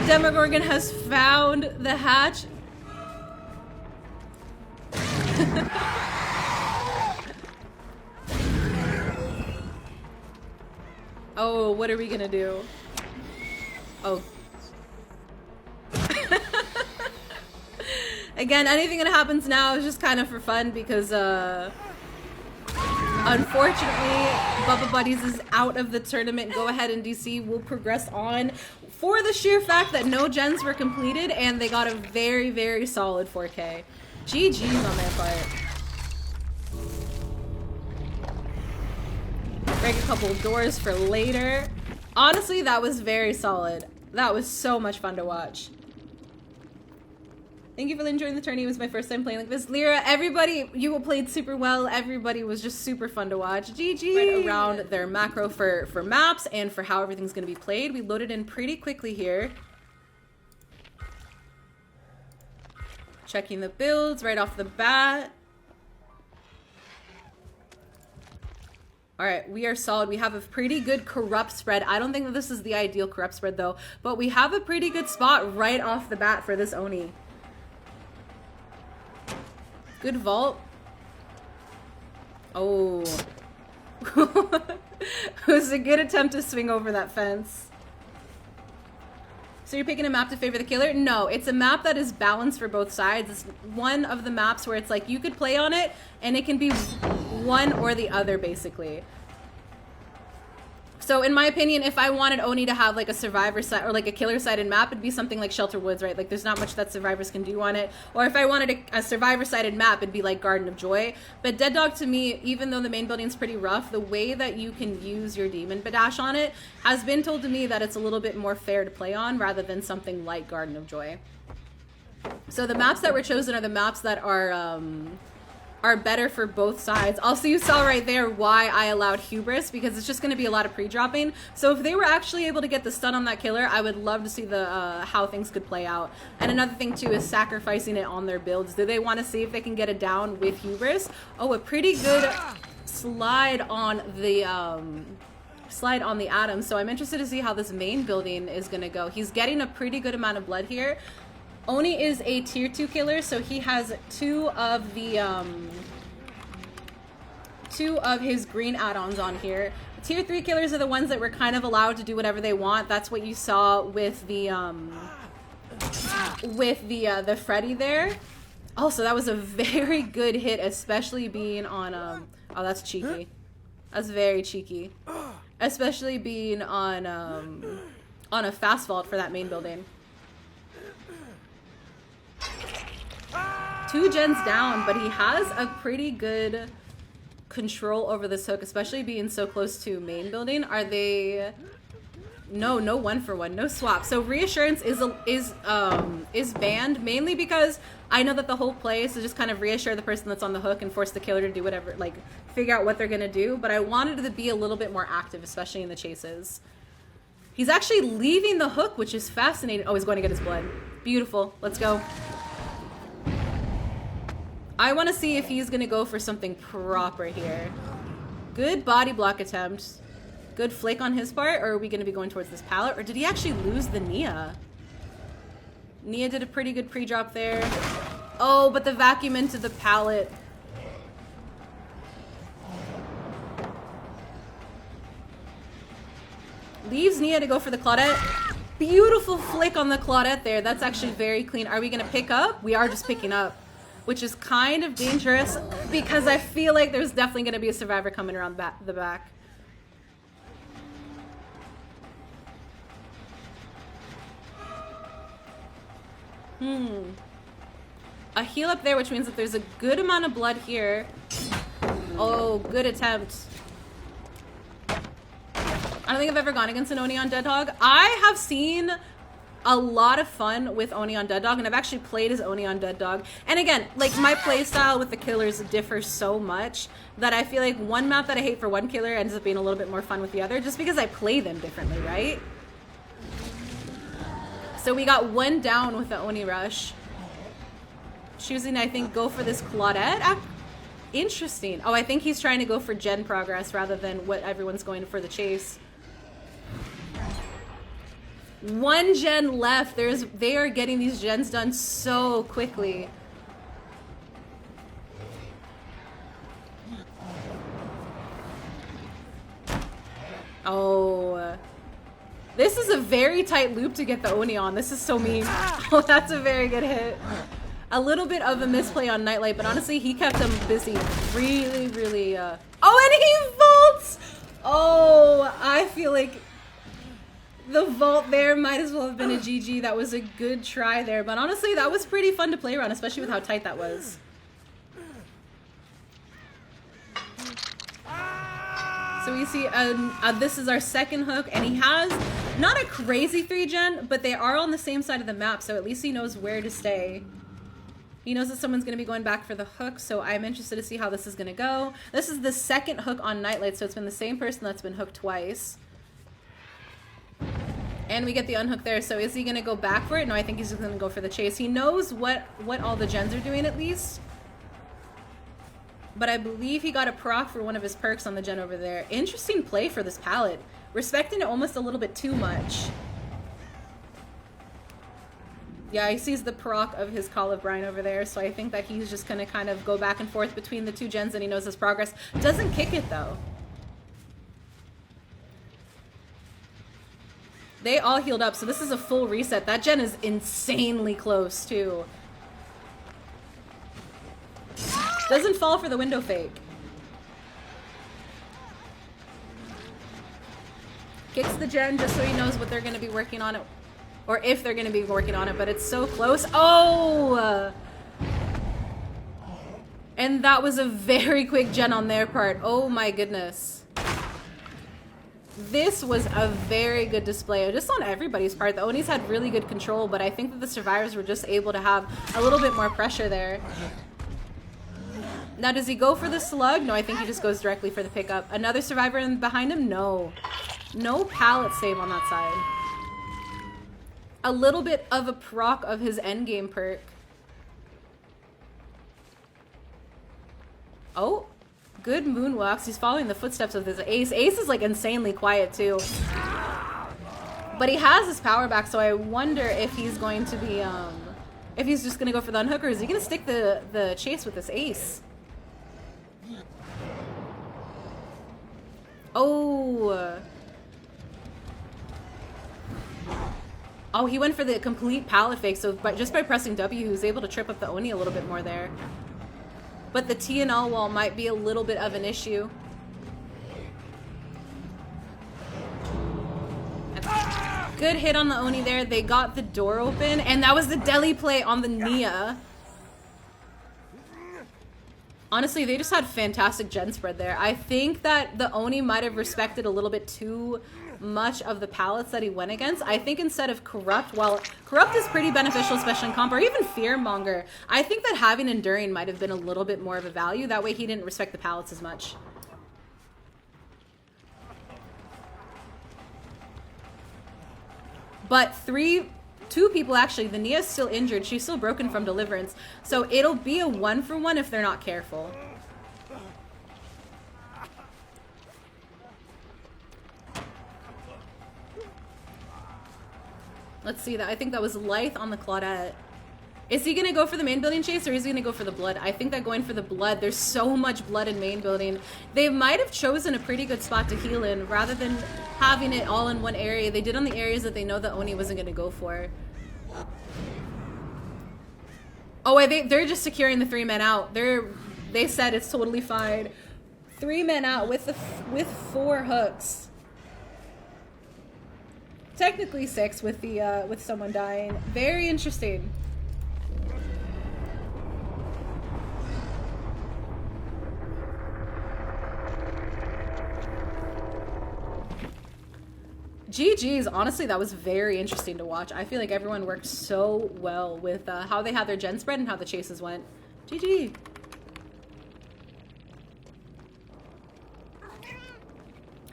Demogorgon has found the hatch. Oh, what are we gonna do? Oh. Again, anything that happens now is just kind of for fun because, unfortunately, Bubba Buddies is out of the tournament. Go Ahead in DC will progress on for the sheer fact that no gens were completed and they got a very, very solid 4K. GG's on their part. Break a couple of doors for later. Honestly, that was very solid. That was so much fun to watch. Thank you for enjoying the tourney. It was my first time playing like this. Lyra, everybody, you played super well. Everybody was just super fun to watch. GG! Right around their macro for maps and for how everything's going to be played. We loaded in pretty quickly here. Checking the builds right off the bat. Alright, we are solid. We have a pretty good corrupt spread. I don't think that this is the ideal corrupt spread though, but we have a pretty good spot right off the bat for this Oni. Good vault. Oh. It was a good attempt to swing over that fence. So you're picking a map to favor the killer? No, it's a map that is balanced for both sides. It's one of the maps where it's like you could play on it and it can be one or the other basically. So in my opinion, if I wanted Oni to have like a survivor side or like a killer sided map, it'd be something like Shelter Woods, right? Like there's not much that survivors can do on it. Or if I wanted a survivor sided map, it'd be like Garden of Joy. But Dead Dog to me, even though the main building's pretty rough, the way that you can use your Demon Badash on it has been told to me that it's a little bit more fair to play on rather than something like Garden of Joy. So the maps that were chosen are the maps that are are better for both sides. Also, you saw right there why I allowed Hubris, because it's just going to be a lot of pre-dropping. So if they were actually able to get the stun on that killer, I would love to see the how things could play out. And another thing too is sacrificing it on their builds. Do they want to see if they can get it down with Hubris? Oh, a pretty good slide on the Atom. So I'm interested to see how this main building is going to go. He's getting a pretty good amount of blood here. Oni is a tier 2 killer, so he has two of his green add-ons on here. Tier 3 killers are the ones that were kind of allowed to do whatever they want. That's what you saw with the Freddy there. Also, that was a very good hit, especially being on oh, that's cheeky. That's very cheeky. Especially being on a fast vault for that main building. 2 gens down, but he has a pretty good control over this hook, especially being so close to main building. Are they... No 1-for-1, no swap. So reassurance is banned, mainly because I know that the whole play is to just kind of reassure the person that's on the hook and force the killer to do whatever, like figure out what they're gonna do. But I wanted to be a little bit more active, especially in the chases. He's actually leaving the hook, which is fascinating. Oh, he's going to get his blood. Beautiful. Let's go. I want to see if he's going to go for something proper here. Good body block attempt. Good flick on his part, or are we going to be going towards this pallet? Or did he actually lose the Nia? Nia did a pretty good pre-drop there. Oh, but the vacuum into the pallet. Leaves Nia to go for the Claudette. Beautiful flick on the Claudette there. That's actually very clean. Are we going to pick up? We are just picking up, which is kind of dangerous because I feel like there's definitely going to be a survivor coming around the back. A heal up there, which means that there's a good amount of blood here. Oh, good attempt. I don't think I've ever gone against an Oni on Dead Dog. I have seen a lot of fun with Oni on Dead Dog, and I've actually played as Oni on Dead Dog. And again, like, my playstyle with the killers differs so much that I feel like one map that I hate for one killer ends up being a little bit more fun with the other, just because I play them differently, right? So we got 1 down with the Oni rush. Choosing, I think, go for this Claudette. Interesting. Oh, I think he's trying to go for gen progress rather than what everyone's going for the chase. 1 gen left. They are getting these gens done so quickly. Oh. This is a very tight loop to get the Oni on. This is so mean. Oh, that's a very good hit. A little bit of a misplay on Nightlight, but honestly, he kept them busy. Really, really, Oh, and he vaults! Oh, I feel like the vault there might as well have been a GG. That was a good try there, but honestly, that was pretty fun to play around, especially with how tight that was. So we see, this is our second hook, and he has not a crazy 3-gen, but they are on the same side of the map, so at least he knows where to stay. He knows that someone's going to be going back for the hook, so I'm interested to see how this is going to go. This is the second hook on Nightlight, so it's been the same person that's been hooked twice. And we get the unhook there, so is he going to go back for it? No, I think he's just going to go for the chase. He knows what all the gens are doing, at least. But I believe he got a proc for one of his perks on the gen over there. Interesting play for this palette. Respecting it almost a little bit too much. Yeah, he sees the proc of his Call of Brine over there, so I think that he's just going to kind of go back and forth between the 2 gens, and he knows his progress. Doesn't kick it, though. They all healed up, so this is a full reset. That gen is insanely close, too. Doesn't fall for the window fake. Kicks the gen just so he knows what they're going to be working on it. Or if they're going to be working on it, but it's so close. Oh! And that was a very quick gen on their part. Oh my goodness. This was a very good display, just on everybody's part. The Onis had really good control, but I think that the survivors were just able to have a little bit more pressure there. Now, does he go for the slug? No, I think he just goes directly for the pickup. Another survivor behind him? No. No pallet save on that side. A little bit of a proc of his endgame perk. Oh, good moonwalks. He's following the footsteps of his ace. Ace is like insanely quiet too. But he has his power back, so I wonder if he's going to be, if he's just gonna go for the unhook, or is he gonna stick the chase with this ace? Oh. Oh, he went for the complete pallet fake, so just by pressing W, he was able to trip up the Oni a little bit more there. But the T&L wall might be a little bit of an issue. Good hit on the Oni there. They got the door open, and that was the deli play on the Nia. Honestly, they just had fantastic gen spread there. I think that the Oni might have respected a little bit too much of the pallets that he went against. I think instead of Corrupt, while Corrupt is pretty beneficial, especially in comp, or even Fearmonger, I think that having Enduring might have been a little bit more of a value. That way he didn't respect the pallets as much. But two people actually, the Nia's still injured. She's still broken from Deliverance. So it'll be a 1-for-1 if they're not careful. Let's see that. I think that was Lyth on the Claudette. Is he gonna go for the main building chase, or is he gonna go for the blood? I think that going for the blood, there's so much blood in main building. They might have chosen a pretty good spot to heal in rather than having it all in one area. They did on the areas that they know that Oni wasn't gonna go for. Oh, they're just securing the 3 men out. They said it's totally fine. 3 men out with 4 hooks. Technically 6 with the with someone dying. Very interesting. GG's, honestly, that was very interesting to watch. I feel like everyone worked so well with how they had their gen spread and how the chases went. GG.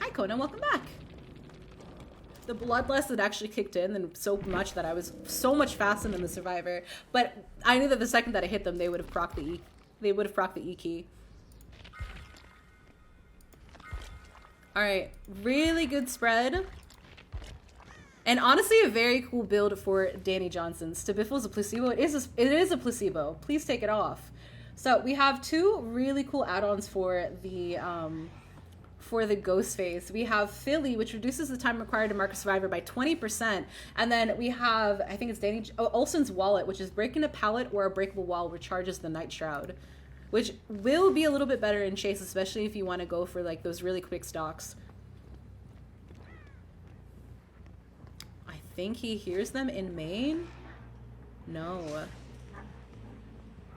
Hi, Conan, welcome back. The bloodlust had actually kicked in and so much that I was so much faster than the survivor. But I knew that the second that I hit them, they would have procced the E key. All right, really good spread. And honestly, a very cool build for Danny Johnson's. To Biffle's a placebo. It is a placebo. Please take it off. So we have 2 really cool add-ons for the ghost phase. We have Philly, which reduces the time required to mark a survivor by 20%. And then we have, I think it's Olsen's Wallet, which is breaking a pallet or a breakable wall recharges the Night Shroud, which will be a little bit better in chase, especially if you want to go for like those really quick stocks. I think he hears them in main. No.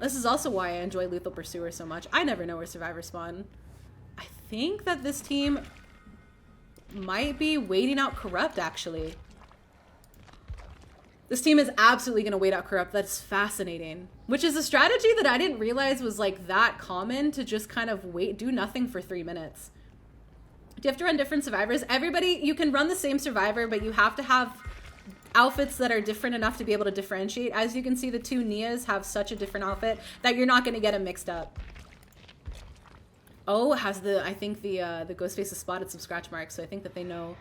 This is also why I enjoy Lethal Pursuer so much. I never know where survivors spawn. I think that this team might be waiting out Corrupt, actually. This team is absolutely going to wait out Corrupt. That's fascinating. Which is a strategy that I didn't realize was like that common, to just kind of do nothing for 3 minutes. Do you have to run different survivors? Everybody, you can run the same survivor, but you have to have outfits that are different enough to be able to differentiate. As you can see, the 2 Nias have such a different outfit that you're not going to get them mixed up. Oh, I think the Ghostface has spotted some scratch marks, so I think that they know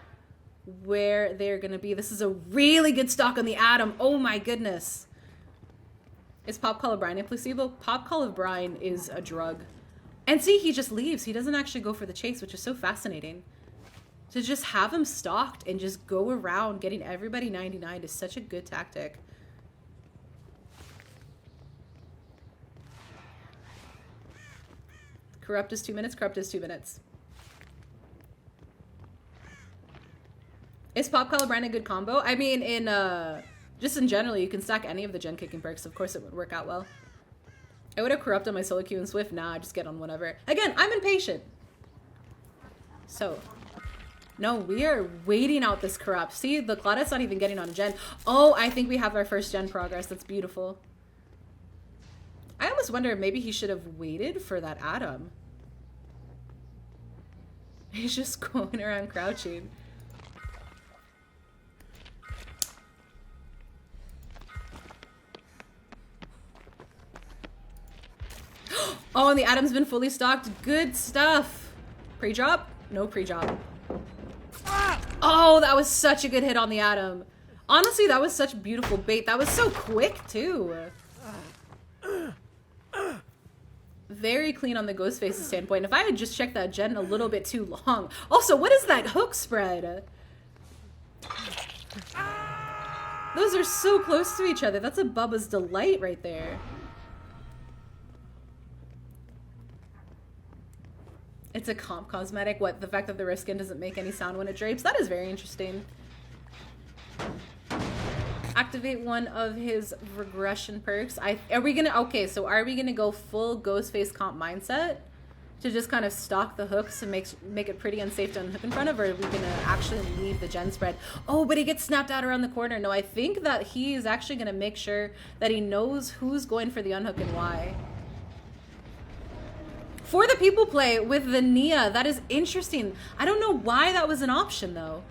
where they're gonna be. This is a really good stock on the Atom. Oh my goodness. Is Pop Colubrine a placebo? Pop Colubrine is a drug. And see, he just leaves. He doesn't actually go for the chase, which is so fascinating. To just have him stalked and just go around getting everybody 99 is such a good tactic. Corrupt is 2 minutes. Corrupt is 2 minutes. Is Pop Colubrine a good combo? I mean, just in general, you can stack any of the gen kicking perks. Of course, it would work out well. I would have Corrupt on my solo queue and Swift. Nah, I just get on whatever. Again, I'm impatient. So, no, we are waiting out this Corrupt. See, the Claudette's not even getting on a gen. Oh, I think we have our first gen progress. That's beautiful. I almost wonder if maybe he should have waited for that Adam. He's just going around crouching. Oh, and the Adam's been fully stocked. Good stuff. Pre-drop? No pre-drop. Oh, that was such a good hit on the Adam. Honestly, that was such beautiful bait. That was so quick, too. Very clean on the Ghostface's standpoint. If I had just checked that gen a little bit too long. Also, what is that hook spread? Those are so close to each other. That's a Bubba's Delight right there. It's a comp cosmetic. What, the fact that the wrist skin doesn't make any sound when it drapes? That is very interesting. Activate one of his regression perks. Are we gonna go full Ghostface comp mindset to just kind of stock the hooks and make it pretty unsafe to unhook in front of, or are we gonna actually leave the gen spread? Oh, but he gets snapped out around the corner. No, I think that he is actually gonna make sure that he knows who's going for the unhook and why. For the people play with the Nia, that is interesting. I don't know why that was an option though.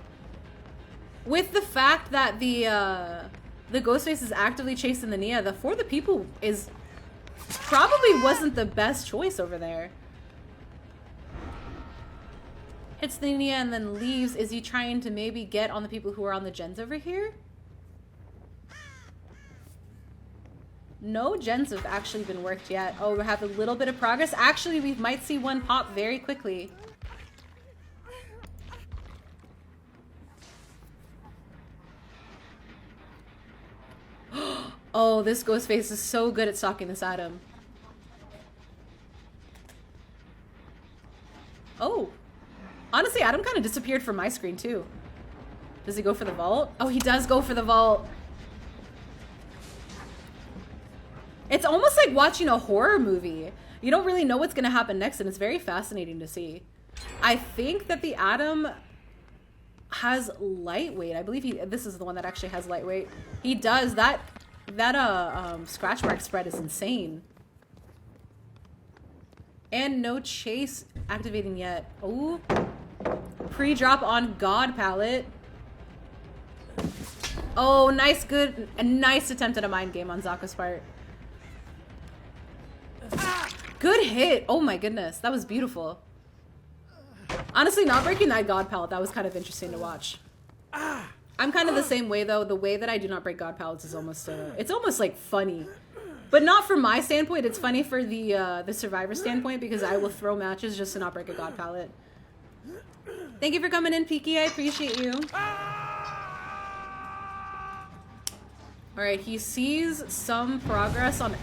With the fact that the Ghostface is actively chasing the Nia, the For the People is probably wasn't the best choice over there. Hits the Nia and then leaves. Is he trying to maybe get on the people who are on the gens over here? No gens have actually been worked yet. Oh, we have a little bit of progress. Actually, we might see one pop very quickly. Oh, this Ghostface is so good at stalking this Adam. Oh. Honestly, Adam kind of disappeared from my screen, too. Does he go for the vault? Oh, he does go for the vault. It's almost like watching a horror movie. You don't really know what's going to happen next, and it's very fascinating to see. I think that the Adam has lightweight. I believe this is the one that actually has lightweight. He does. That scratch mark spread is insane. And no chase activating yet. Oh, pre-drop on God palette. Oh, nice, good, a nice attempt at a mind game on Zaka's part. Good hit. Oh my goodness, that was beautiful. Honestly, not breaking that God palette, that was kind of interesting to watch. I'm kind of the same way though. The way that I do not break God palettes is almost it's almost like funny, but not from my standpoint. It's funny for the survivor standpoint, because I will throw matches just to not break a God palette. Thank you for coming in, Peaky. I appreciate you. All right, he sees some progress on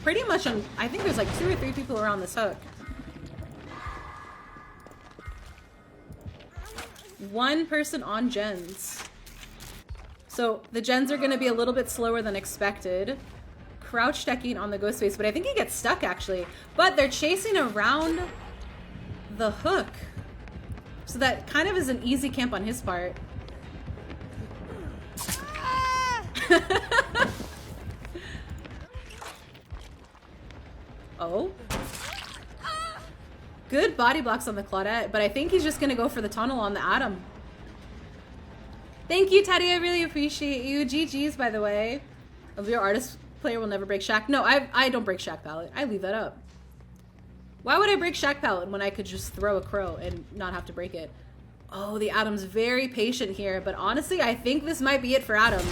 pretty much on, I think there's like 2 or 3 people around this hook. One person on gens. So the gens are going to be a little bit slower than expected. Crouch stacking on the Ghostface, but I think he gets stuck actually. But they're chasing around the hook. So that kind of is an easy camp on his part. Oh. Good body blocks on the Claudette, but I think he's just going to go for the tunnel on the Adam. Thank you, Teddy. I really appreciate you. GG's, by the way. Of your artist player will never break Shack. No, I don't break Shack palette. I leave that up. Why would I break Shack palette when I could just throw a crow and not have to break it? Oh, the Adam's very patient here, but honestly, I think this might be it for Adam.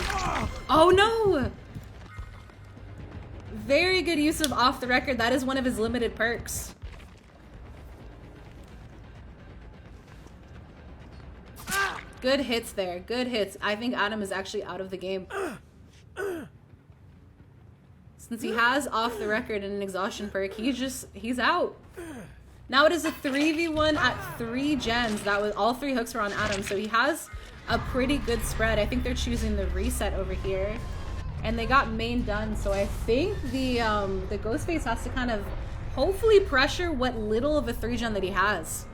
Oh, no! Very good use of off the record. That is one of his limited perks. Good hits there. Good hits. I think Adam is actually out of the game. Since he has off the record and an exhaustion perk, he's out. Now it is a 3v1 at 3 gens. That was all 3 hooks were on Adam, so he has a pretty good spread. I think they're choosing the reset over here. And they got main done, so I think the Ghostface has to kind of hopefully pressure what little of a 3 gen that he has.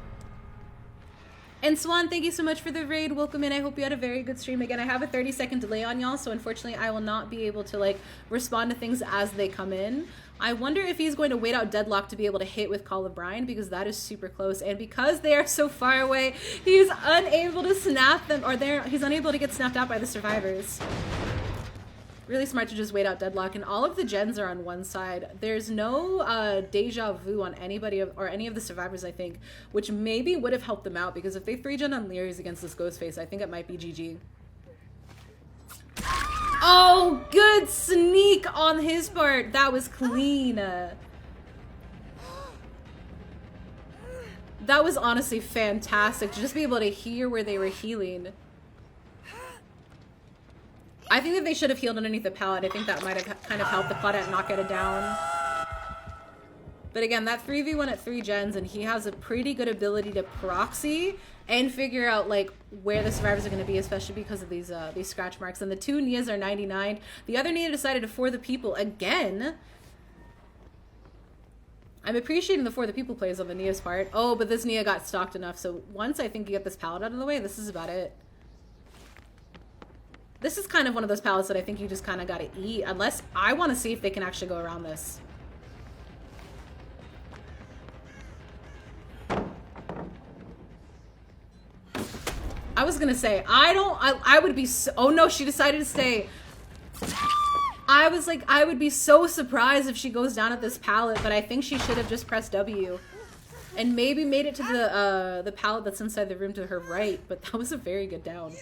And Swan, thank you so much for the raid. Welcome in. I hope you had a very good stream. Again, I have a 30-second delay on y'all, so unfortunately I will not be able to like respond to things as they come in. I wonder if he's going to wait out Deadlock to be able to hit with Call of Brine, because that is super close. And because they are so far away, he's unable to snap them, or he's unable to get snapped out by the survivors. Really smart to just wait out Deadlock, and all of the gens are on one side. There's no deja vu on anybody or any of the survivors, I think, which maybe would have helped them out, because if they 3-gen on Lyris against this Ghostface, I think it might be GG. Oh, good sneak on his part. That was clean. That was honestly fantastic to just be able to hear where they were healing. I think that they should have healed underneath the pallet. I think that might have kind of helped the Claudette not get it down. But again, that 3v1 at 3 gens, and he has a pretty good ability to proxy and figure out like where the survivors are going to be, especially because of these scratch marks. And the 2 Nias are 99. The other Nia decided to For the People again. I'm appreciating the For the People plays on the Nia's part. Oh, but this Nia got stalked enough. So once I think you get this pallet out of the way, this is about it. This is kind of one of those pallets that I think you just kind of got to eat, unless I want to see if they can actually go around this. I was gonna say, I would be so, oh no, she decided to stay. I was like, I would be so surprised if she goes down at this pallet, but I think she should have just pressed W. And maybe made it to the pallet that's inside the room to her right, but that was a very good down.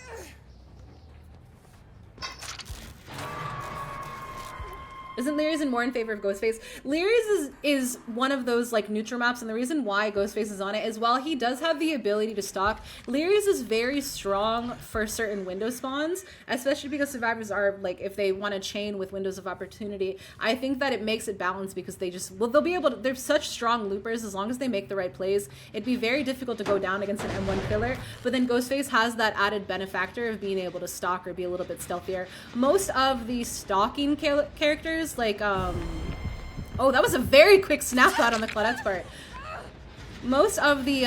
Isn't Lyris more in favor of Ghostface? Lyris is one of those like neutral maps, and the reason why Ghostface is on it is while he does have the ability to stalk, Lyris is very strong for certain window spawns, especially because survivors are like, if they want to chain with windows of opportunity, I think that it makes it balanced because they just, well, they'll be able to, they're such strong loopers as long as they make the right plays. It'd be very difficult to go down against an M1 killer, but then Ghostface has that added benefactor of being able to stalk or be a little bit stealthier. Most of the stalking characters, like oh, that was a very quick snap out on the Claudette's part. Most of the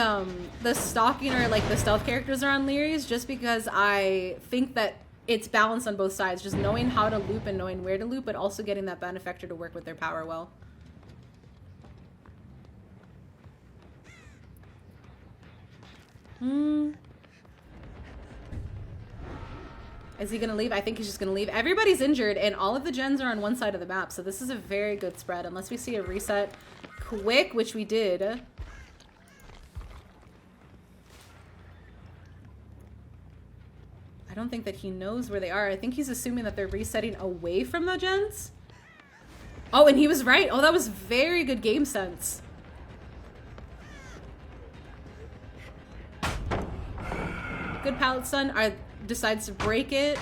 stalking or like the stealth characters are on Lyris, just because I think that it's balanced on both sides, just knowing how to loop and knowing where to loop, but also getting that benefactor to work with their power well. Is he gonna leave? I think he's just gonna leave. Everybody's injured and all of the gens are on one side of the map, so this is a very good spread, unless we see a reset quick, which we did. I don't think that he knows where they are. I think he's assuming that they're resetting away from the gens. Oh, and he was right. Oh, that was very good game sense. Good pallet stun. Decides to break it,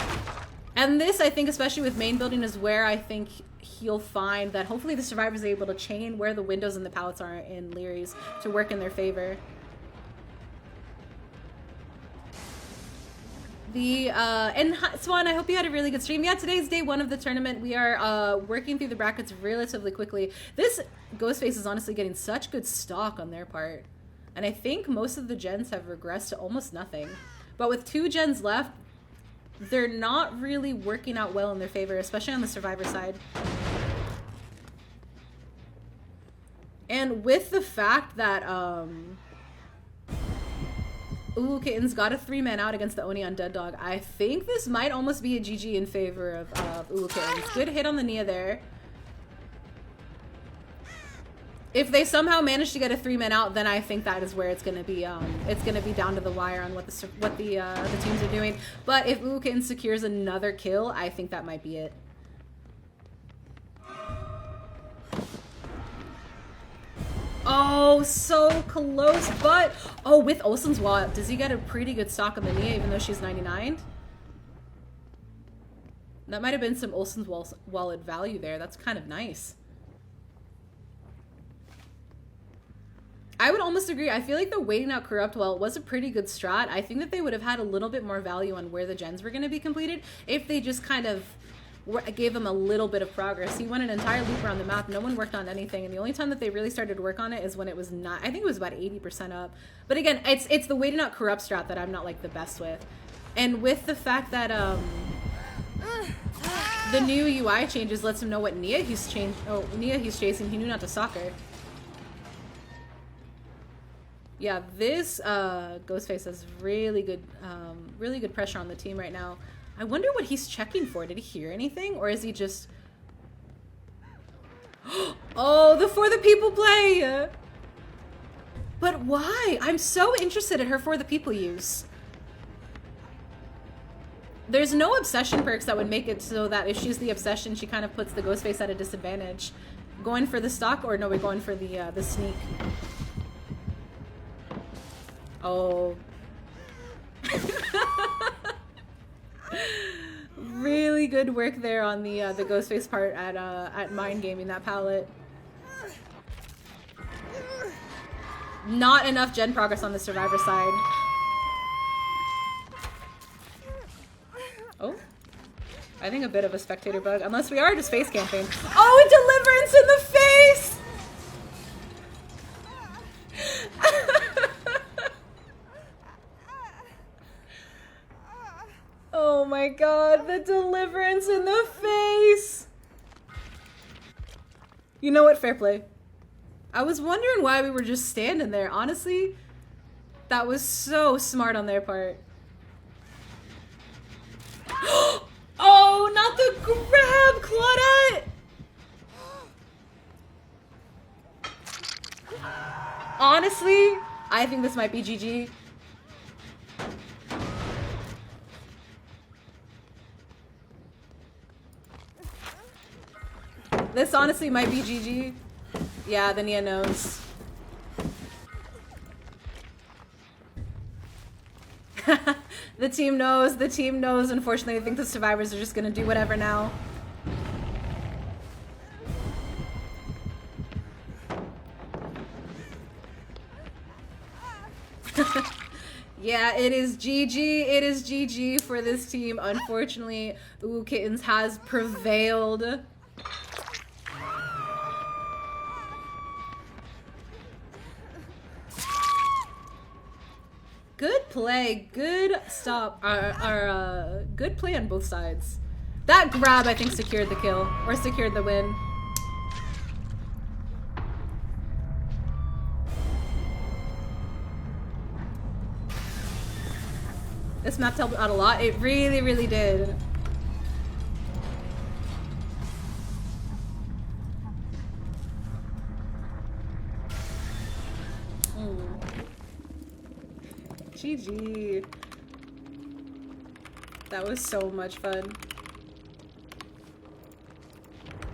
and this, I think, especially with main building, is where I think he'll find that hopefully the survivors are able to chain where the windows and the pallets are in Lyris to work in their favor. And Swan, I hope you had a really good stream. Yeah, today's day 1 of the tournament. We are working through the brackets relatively quickly. This Ghostface is honestly getting such good stock on their part, and I think most of the gens have regressed to almost nothing. But with 2 gens left, they're not really working out well in their favor, especially on the survivor side. And with the fact that, Ooh, Kitten's got a 3-man out against the Oni on Dead Dog, I think this might almost be a GG in favor of Ooh, Kittens. Good hit on the Nia there. If they somehow manage to get a 3-man out, then I think that is where it's gonna be. It's gonna be down to the wire on what the teams are doing. But if Ukin secures another kill, I think that might be it. Oh, so close, but oh, with Olsen's Wall, does he get a pretty good stock on the Nia, even though she's 99? That might have been some Olsen's Wallet value there. That's kind of nice. I would almost agree. I feel like the waiting out Corrupt, while it was a pretty good strat, I think that they would have had a little bit more value on where the gens were going to be completed if they just kind of gave him a little bit of progress. He went an entire loop around the map. No one worked on anything, and the only time that they really started to work on it is when it was not. I think it was about 80% up. But again, it's the way to not corrupt strat that I'm not like the best with, and with the fact that the new UI changes lets him know what Nia he's chasing. He knew not to sock her. Yeah, this Ghostface has really good pressure on the team right now. I wonder what he's checking for. Did he hear anything, or is he just? Oh, the For the People play. But why? I'm so interested in her For the People use. There's no obsession perks that would make it so that if she's the obsession, she kind of puts the Ghostface at a disadvantage. Going for the stock, or no, we're going for the sneak. Oh. Really good work there on the Ghostface part at mind gaming that palette. Not enough gen progress on the survivor side. Oh. I think a bit of a spectator bug, unless we are just face camping. Oh, deliverance in the face! Oh my god, the deliverance in the face! You know what? Fair play. I was wondering why we were just standing there. Honestly, that was so smart on their part. Oh, not the grab, Claudette! Honestly, I think this might be GG. This honestly might be GG. Yeah, the Nia knows. The team knows. The team knows. Unfortunately, I think the survivors are just gonna do whatever now. Yeah, it is GG. It is GG for this team. Unfortunately, Ooh Kittens has prevailed. Good play, good stop, good play on both sides. That grab, I think, secured the kill, or secured the win. This map helped out a lot. It really, really did. GG. That was so much fun.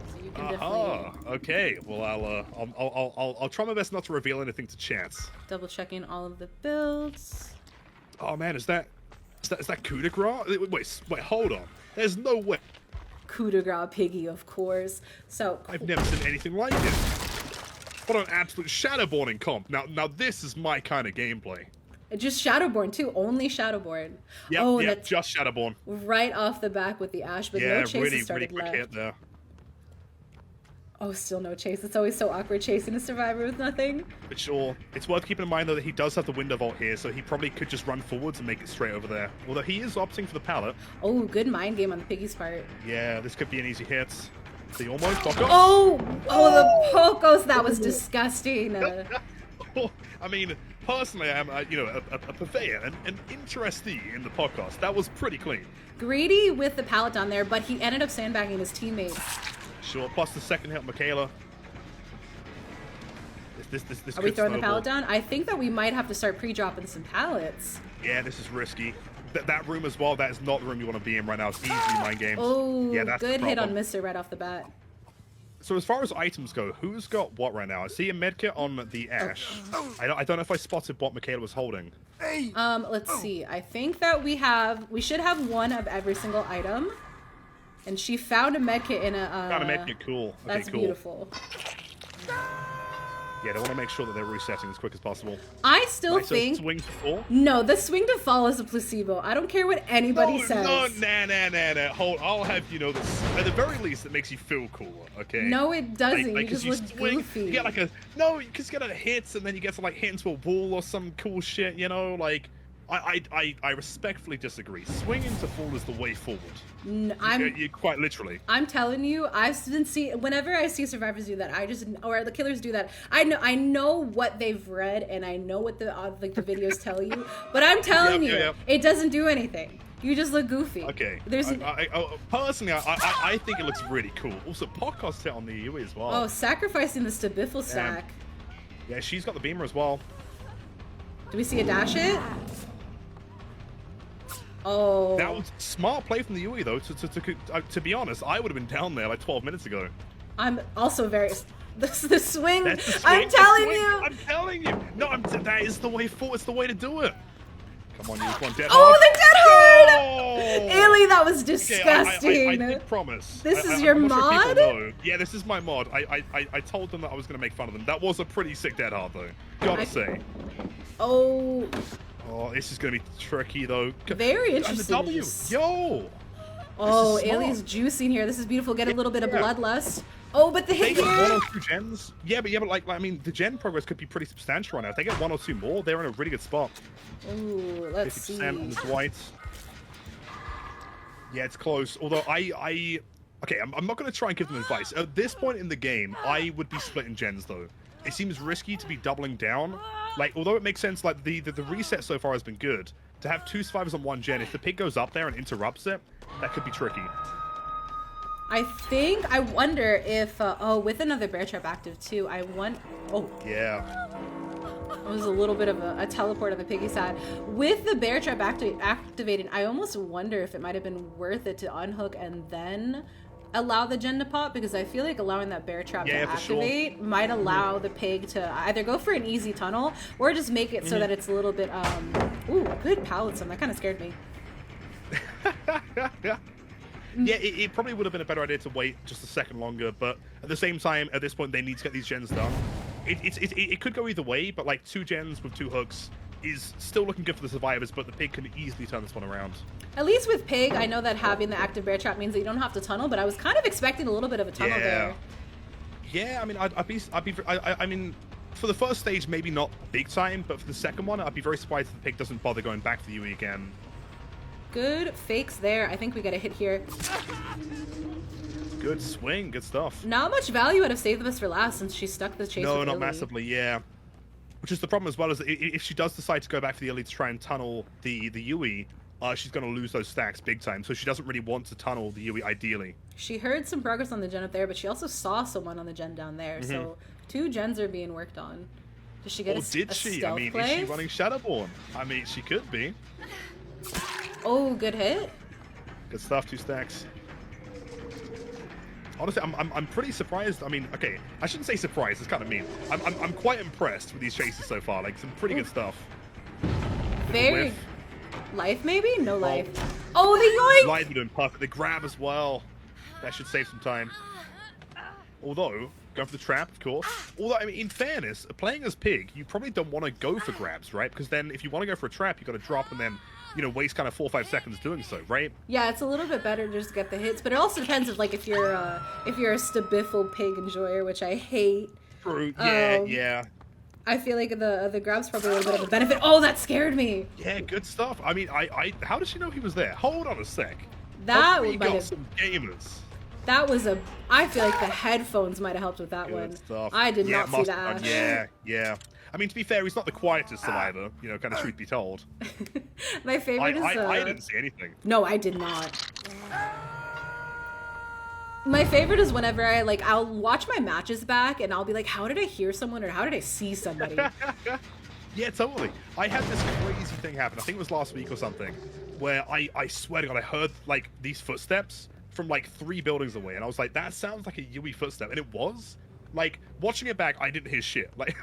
So you can definitely... Okay. Well, I'll try my best not to reveal anything to chance. Double checking all of the builds. Oh man, is that coup de grace? Wait, hold on. There's no way. Coup de grace piggy, of course. So I've never seen anything like it. What an absolute Shadowborn comp. Now this is my kind of gameplay. Just Shadowborn too, only Shadowborn. Yep, oh, yep, that's just Shadowborn. Right off the back with the Ash, but yeah, no chases started quick left. hit there. Oh, still no chase. It's always so awkward chasing a survivor with nothing. But sure, it's worth keeping in mind though that he does have the window vault here, so he probably could just run forwards and make it straight over there. Although he is opting for the pallet. Oh, good mind game on the piggy's part. Yeah, this could be an easy hit. The almost Poco. Oh, the Pocos. That was disgusting. I mean, personally, I'm a purveyor and interestee in the podcast. That was pretty clean. Greedy with the pallet down there, but he ended up sandbagging his teammates. Sure, plus the second hit on Michaela. This Are we throwing snowball. the pallet down? I think that we might have to start pre-dropping some pallets. Yeah, this is risky. That room as well, that is not the room you want to be in right now. It's easily mind games. Oh, yeah, that's good the hit on problem. Mr. right off the bat. So as far as items go, who's got what right now? I see a medkit on the Ash. I don't know if I spotted what Michaela was holding. Let's see. I think that we should have one of every single item. And she found a medkit in a... Found a medkit, cool. Okay, That's cool. beautiful. Yeah, they want to make sure that they're resetting as quick as possible. I still Right, so think... swing to fall? No, the swing to fall is a placebo. I don't care what anybody says. No, nah. Hold, I'll have you know this. At the very least, it makes you feel cooler, okay? No, it doesn't. Like, you just look swing, goofy. You get like a... No, because you get a hit, and then you get to like hit into a wall or some cool shit, you know? Like, I respectfully disagree. Swinging to fall is the way forward. You quite literally. I'm telling you, I've been seeing. Whenever I see survivors do that, or the killers do that, I know what they've read and I know what the videos tell you. But I'm telling you, it doesn't do anything. You just look goofy. Okay. There's personally, I think it looks really cool. Also, podcast hit on the Yui as well. Oh, sacrificing the Stabiffle stack. Yeah, she's got the beamer as well. Do we see a dash hit? Oh. That was smart play from the Yui, though. To be honest, I would have been down there like 12 minutes ago. I'm also very... This is the swing. That's the swing. I'm telling you. I'm telling you. No, that is the way forward. It's the way to do it. Come on, you just want dead Oh, hard. the dead hard! Oh! Ailey, that was disgusting. Okay, I did promise. This is your I'm not sure mod? people know. Yeah, this is my mod. I told them that I was going to make fun of them. That was a pretty sick dead hard, though. Gotta say. Oh... Oh, this is going to be tricky, though. Very And the interesting. W. Yo! Oh, This is Ailey's smart. juicing here. This is beautiful. Get a little bit of Yeah. bloodlust. Oh, but the They hit get one here. or two gens. Yeah, but like I mean, the gen progress could be pretty substantial right now. If they get one or two more, they're in a really good spot. Ooh, let's 50% see. on the Dwight. Yeah, it's close. Although okay, I'm not going to try and give them advice. At this point in the game, I would be splitting gens though. It seems risky to be doubling down. Like, although it makes sense, like the reset so far has been good. To have two survivors on one gen, if the pig goes up there and interrupts it, that could be tricky. I wonder if, with another bear trap active too, oh. Yeah. It was a little bit of a teleport of a piggy side. With the bear trap activated, I almost wonder if it might have been worth it to unhook and then allow the gen to pop, because I feel like allowing that bear trap to activate might allow the pig to either go for an easy tunnel or just make it so that it's a little bit, ooh, good palism. That kind of scared me. Yeah, it probably would have been a better idea to wait just a second longer, but at the same time, at this point, they need to get these gens done. It could go either way, but like 2 gens with 2 hooks is still looking good for the survivors, but the pig can easily turn this one around. At least with pig, I know that having the active bear trap means that you don't have to tunnel, but I was kind of expecting a little bit of a tunnel there. Yeah, I mean, I mean, for the first stage, maybe not big time, but for the second one, I'd be very surprised if the pig doesn't bother going back to the UE again. Good fakes there. I think we got a hit here. Good swing, good stuff. Not much value out of Save the Best for Last since she stuck the chase No, with not Lily. massively, yeah. Which is the problem as well, is that if she does decide to go back to the elite to try and tunnel the UE, she's going to lose those stacks big time, so she doesn't really want to tunnel the UE ideally. She heard some progress on the gen up there, but she also saw someone on the gen down there, so 2 gens are being worked on. Does she get a did she? I stealth mean, play? is she running Shadowborn? I mean, she could be. Oh, good hit. Good stuff, 2 stacks. Honestly, I'm pretty surprised. I mean, okay, I shouldn't say surprised. It's kind of mean. I'm quite impressed with these chases so far. Like some pretty good stuff. Very life, maybe? No life. Oh, the yoink! Blight doing perfect. The grab as well. That should save some time. Although, going for the trap, of course. Although, I mean, in fairness, playing as pig, you probably don't want to go for grabs, right? Because then, if you want to go for a trap, you got to drop and then, you know, waste kind of 4 or 5 seconds doing so, right? Yeah, it's a little bit better to just get the hits, but it also depends if you're a stabiffle pig enjoyer, which I hate. True. Yeah, yeah. I feel like the grab's probably a little bit of a benefit. Oh, that scared me. Yeah, good stuff. I mean, how did she know he was there? Hold on a sec. That we might got have, some gamers. that was a. I feel like the headphones might have helped with that Good one. stuff. I did Yeah, not see must have that. done. Yeah, yeah. I mean, to be fair, he's not the quietest survivor, you know, kind of truth be told. My favorite is. I didn't see anything. No, I did not. My favorite is whenever I'll watch my matches back and I'll be like, how did I hear someone or how did I see somebody? Yeah, totally. I had this crazy thing happen. I think it was last week or something, where I swear to God, I heard like these footsteps from like 3 buildings away, and I was like, that sounds like a Yui footstep, and it was. Like, watching it back, I didn't hear shit. Like,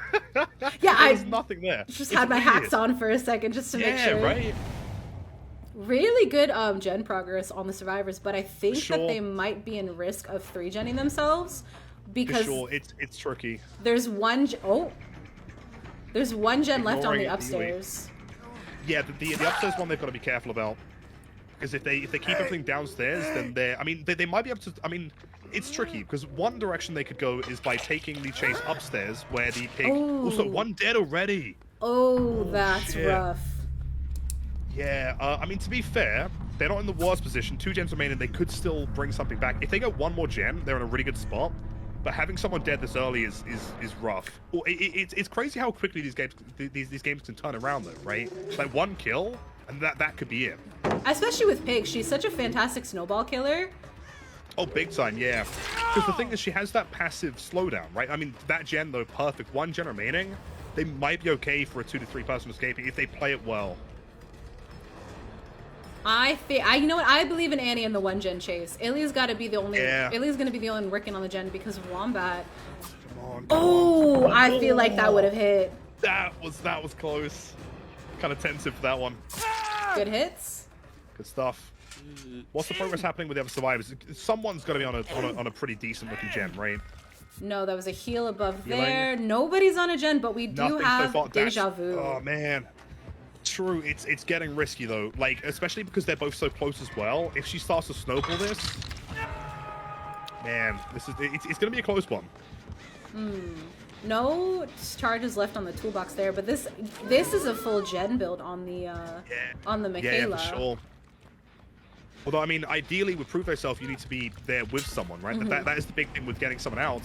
Yeah, there was nothing there. Just It's had my weird. hacks on for a second just to make sure. Yeah, right. Really good gen progress on the survivors, but I think Sure. that they might be in risk of 3-genning themselves Because For sure, it's tricky. there's one there's one gen left on Ignoring the it upstairs. Yeah, the upstairs one they've got to be careful about. Because if they keep everything downstairs, then they might be able to. I mean, it's tricky because one direction they could go is by taking the chase upstairs, where the pig. Also, one dead already. Oh, that's shit. rough. Yeah, I mean, to be fair, they're not in the worst position. 2 gens remaining, they could still bring something back. If they get one more gen, they're in a really good spot. But having someone dead this early is rough. Well, it's crazy how quickly these games can turn around, though, right? Like one kill, and that could be it. Especially with Pig, she's such a fantastic snowball killer. Oh, big time, yeah. Because the thing is, she has that passive slowdown, right? I mean, that gen, though, perfect. 1 gen remaining, they might be okay for a 2 to 3 person escaping if they play it well. You know what? I believe in Annie in the 1 gen chase. Illy's got to be the only. Yeah. Illy's gonna be the only one working on the gen because Wombat. Come on, Oh, I feel like that would have hit. That was close. Kind of tensive for that one. Good hits. Good stuff. What's the progress happening with the other survivors? Someone's got to be on a pretty decent looking gen, right? No, that was a heal above Healing. there. Nobody's on a gen, but we do Nothing so have far. Deja Vu. Oh man. True, it's getting risky though. Like, especially because they're both so close as well. If she starts to snowball this, man, it's gonna be a close one. No charges left on the toolbox there, but this is a full gen build on the Michaela. Yeah, for sure. Although, I mean, ideally, with Prove Thyself, you need to be there with someone, right? That is the big thing with getting someone out.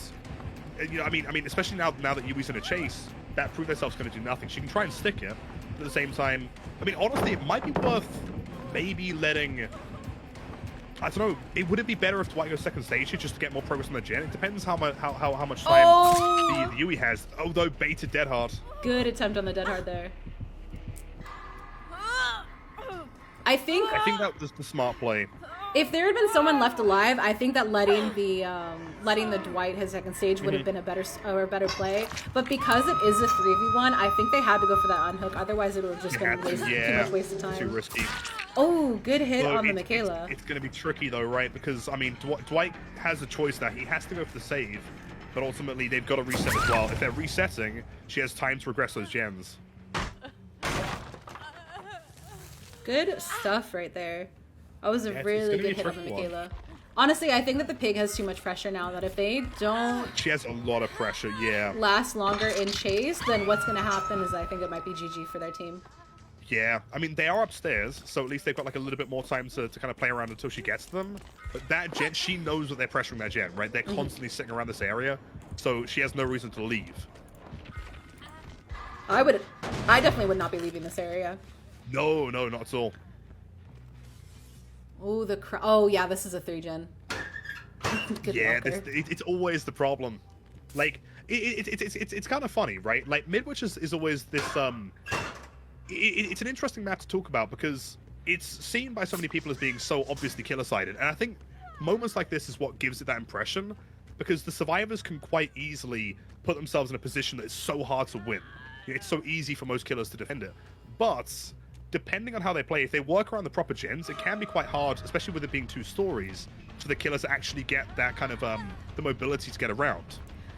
You know, I mean, especially now that Yui's in a chase, that Prove Thyself's going to do nothing. She can try and stick it, but at the same time, I mean, honestly, it might be worth maybe letting. I don't know. Would it be better if Dwight goes second stage just to get more progress on the gen? It depends how much time the Yui has. Although baited Dead Hard. Good attempt on the Dead Hard there. I think that was the smart play. if there had been someone left alive, I think that letting the Dwight his second stage would have been a better play. But because it is a 3v1, I think they had to go for that unhook. Otherwise, it would have just been too much waste of time. Too risky. Oh, good hit on the Michaela. It's going to be tricky though, right? Because I mean, Dwight has a choice now. He has to go for the save, but ultimately they've got to reset as well. If they're resetting, she has time to regress those gens. Good stuff right there. That was a really good hit on the Michaela. Honestly, I think that the pig has too much pressure now, that if they don't... She has a lot of pressure, yeah. ...last longer in chase, then what's going to happen is I think it might be GG for their team. Yeah, I mean, they are upstairs, so at least they've got like a little bit more time to kind of play around until she gets to them. But that gen, she knows that they're pressuring that gen, right? They're constantly sitting around this area, so she has no reason to leave. I definitely would not be leaving this area. No, not at all. Oh, oh yeah, this is a 3-gen. Yeah, it's always the problem. Like, it's kind of funny, right? Like, Midwich is always this, it's an interesting map to talk about because it's seen by so many people as being so obviously killer-sided. And I think moments like this is what gives it that impression, because the survivors can quite easily put themselves in a position that is so hard to win. It's so easy for most killers to defend it. But depending on how they play, if they work around the proper gens, it can be quite hard, especially with it being 2 stories, for the killers to actually get that kind of the mobility to get around.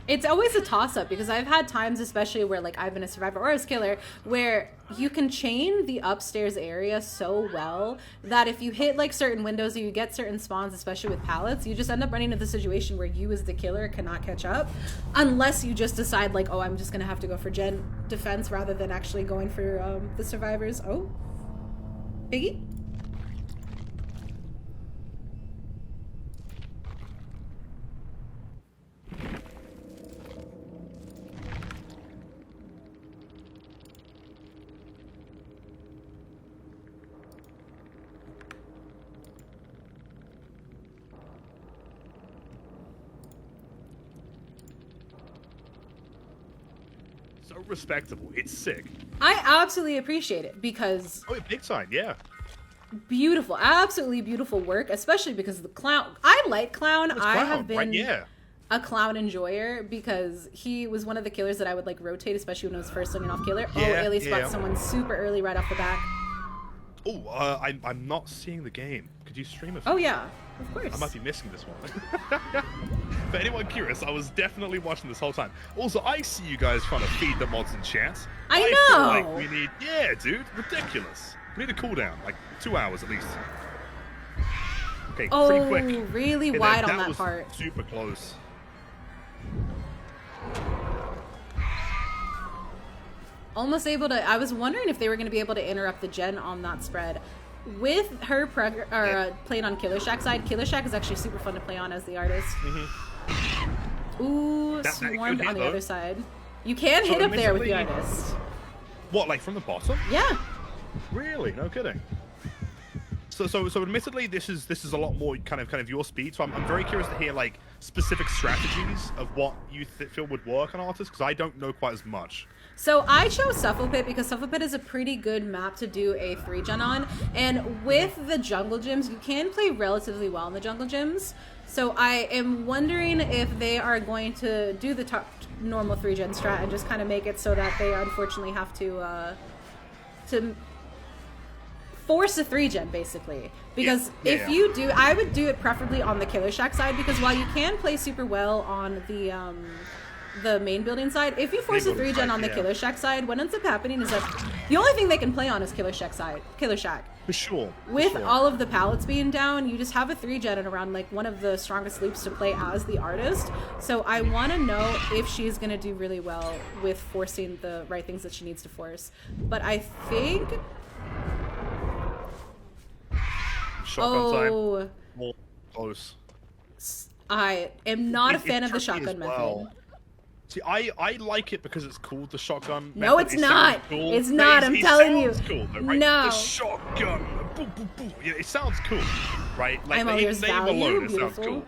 It's always a toss-up because I've had times, especially where like I've been a survivor or a killer, where you can chain the upstairs area so well that if you hit like certain windows or you get certain spawns, especially with pallets, you just end up running into the situation where you as the killer cannot catch up unless you just decide like, oh, I'm just gonna have to go for gen defense rather than actually going for the survivors. Oh, Biggie? So respectable. It's sick. I absolutely appreciate it because... Oh, big time, yeah. Beautiful, absolutely beautiful work, especially because of the clown. I like clown. I have been right? Yeah. a clown enjoyer because he was one of the killers that I would like rotate, especially when I was first swinging off killer. Yeah, Illy spot someone super early right off the back. Oh, I'm not seeing the game. Could you stream it? Oh yeah, of course. I might be missing this one. For anyone curious, I was definitely watching this whole time. Also, I see you guys trying to feed the mods in chat. I feel know! like we need... Yeah, dude. Ridiculous. We need a cooldown. Like, 2 hours at least. Okay, pretty quick. Oh, really Okay, wide on that was part. super close. Almost able to... I was wondering if they were going to be able to interrupt the gen on that spread. With her playing on Killer Shack side, Killer Shack is actually super fun to play on as the artist. Ooh, swarmed on the other side. You can hit up there with the artist. What, like from the bottom? Yeah. Really? No kidding. So admittedly, this is a lot more kind of your speed. So I'm very curious to hear like specific strategies of what you feel would work on artists, because I don't know quite as much. So I chose Sufflepit because Sufflepit is a pretty good map to do a 3-gen on, and with the jungle gyms, you can play relatively well in the jungle gyms. So I am wondering if they are going to do the normal 3-gen strat and just kind of make it so that they unfortunately have to force a 3-gen basically. Because if you do, I would do it preferably on the Killer Shack side, because while you can play super well on the main building side, if you force a 3-gen on the Killer Shack side, what ends up happening is that the only thing they can play on is Killer Shack. For sure. With all of the pallets being down, you just have a 3-gen and around like one of the strongest loops to play as the artist. So I want to know if she's going to do really well with forcing the right things that she needs to force. But I think... Shotgun time. More close. I am not a fan of the shotgun method. See, I like it because it's called the shotgun. No, method. it's not. Cool. It's not. I'm telling you. Cool, though, right? No. The shotgun. Boom, boom, boom. Yeah, it sounds cool, right? Like I'm the all yours name value. alone, it sounds Beautiful. cool.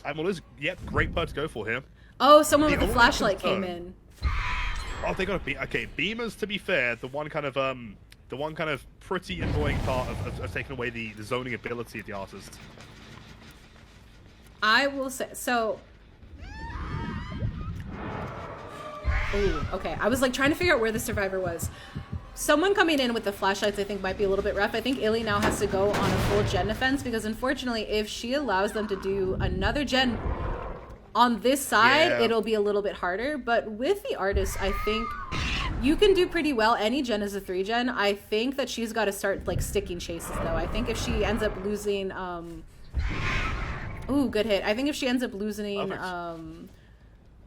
I'm all yours. Yep, great bird to go for here. Oh, someone with a only flashlight concern- came in. Oh, they got a beam. Okay, beamers. To be fair, the one kind of pretty annoying part of taking away the zoning ability of the artist. I will say so. Ooh, okay. I was like trying to figure out where the survivor was. Someone coming in with the flashlights I think might be a little bit rough. I think Illy now has to go on a full gen defense, because unfortunately if she allows them to do another gen on this side, it'll be a little bit harder. But with the artist, I think you can do pretty well. Any gen is a 3-gen. I think that she's got to start like sticking chases though. I think if she ends up losing ooh, good hit. I think if she ends up losing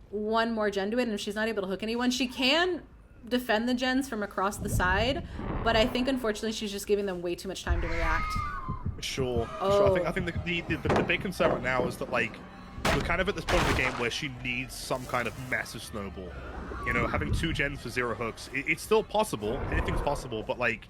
one more gen to it, and if she's not able to hook anyone, she can defend the gens from across the side, but I think unfortunately she's just giving them way too much time to react. Sure. Oh. Sure. I think the big concern right now is that like we're kind of at this point in the game where she needs some kind of massive snowball. You know, having 2 gens for 0 hooks, it's still possible. Anything's possible, but like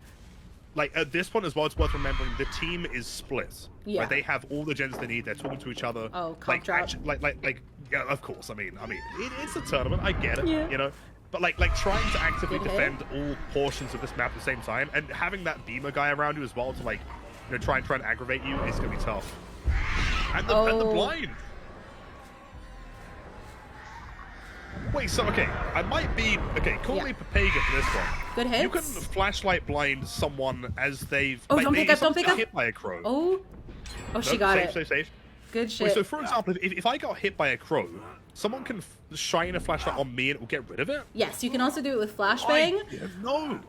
at this point as well, it's worth remembering the team is split. Yeah. Right? They have all the gens they need. They're talking to each other. Oh, comp drop. Like yeah, of course. I mean, it's a tournament. I get it. Yeah. You know, but like trying to actively Good defend all portions of this map at the same time, and having that beamer guy around you as well to like, you know, try and aggravate you is gonna be tough. And the blind. Wait, so okay, I might be call me Papega for this one. Good hits. You can flashlight blind someone as they've don't pick up, don't pick up. hit by a crow. Oh, she got it. Safe. Good shit. Wait, so for example, if I got hit by a crow, someone can shine a flashlight on me and it will get rid of it? Yes, you can also do it with flashbang. No.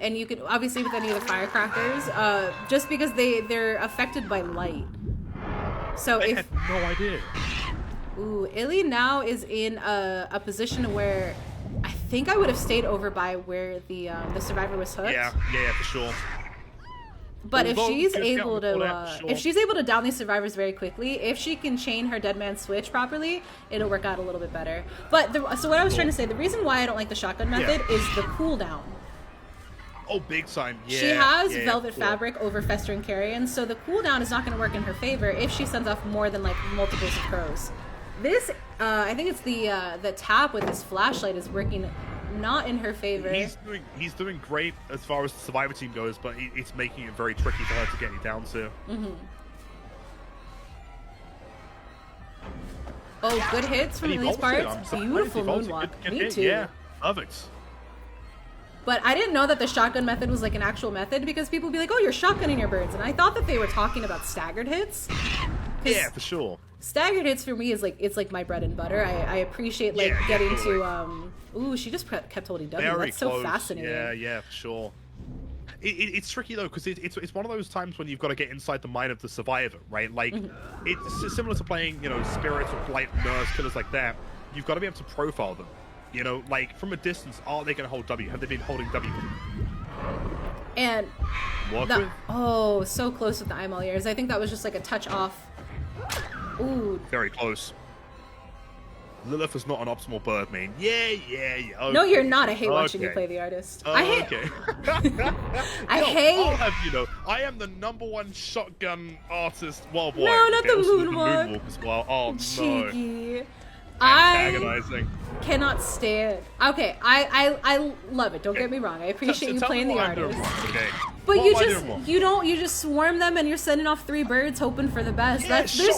And you can obviously with any of the firecrackers, just because they're affected by light. So I had no idea. Ooh, Illy now is in a position where I think I would have stayed over by where the survivor was hooked. Yeah, for sure. But Although, if she's good able count, to, sure. if she's able to down these survivors very quickly, if she can chain her dead man switch properly, it'll work out a little bit better. But so what I was trying to say, the reason why I don't like the shotgun method is the cooldown. Oh, big time. Yeah. She has Velvet Fabric over Festering Carrion, so the cooldown is not going to work in her favor if she sends off more than like multiples of crows. This, I think it's the tap with this flashlight is working not in her favor. He's doing great as far as the survivor team goes, but it's making it very tricky for her to get you down to. Oh, good hits from Illy's parts. Beautiful moonwalk. Me too. Yeah, perfect. But I didn't know that the shotgun method was like an actual method, because people be like, oh, you're shotgunning your birds. And I thought that they were talking about staggered hits. Yeah, for sure. Staggered hits for me is like, it's like my bread and butter. I appreciate like Yeah, getting totally. to ooh, she just kept holding W. Very That's so close. fascinating. Yeah, for sure. It's tricky though, because it's one of those times when you've got to get inside the mind of the survivor, right? Like, it's similar to playing, you know, spirits or blight, nurse, killers like that. You've got to be able to profile them. You know, like from a distance, are they going to hold W? Have they been holding W? And Work with? oh, so close with the eye ears. I think that was just like a touch off. Ooh. Very close. Lilith is not an optimal bird main. Yeah. Okay. No, you're not. I hate watching you Okay. play the artist. Oh, I hate. okay. I No, hate. I'll have you know, I am the #1 shotgun artist worldwide. No, not the also with moonwalk. moonwalk as well. Oh no. Cheeky. I Antagonizing. cannot stand. Okay, I love it. Don't get me wrong. I appreciate you Tell me playing the what I'm doing artist. wrong, okay? But What you am I just doing wrong? you just swarm them and you're sending off 3 birds hoping for the best. Yeah, That's there's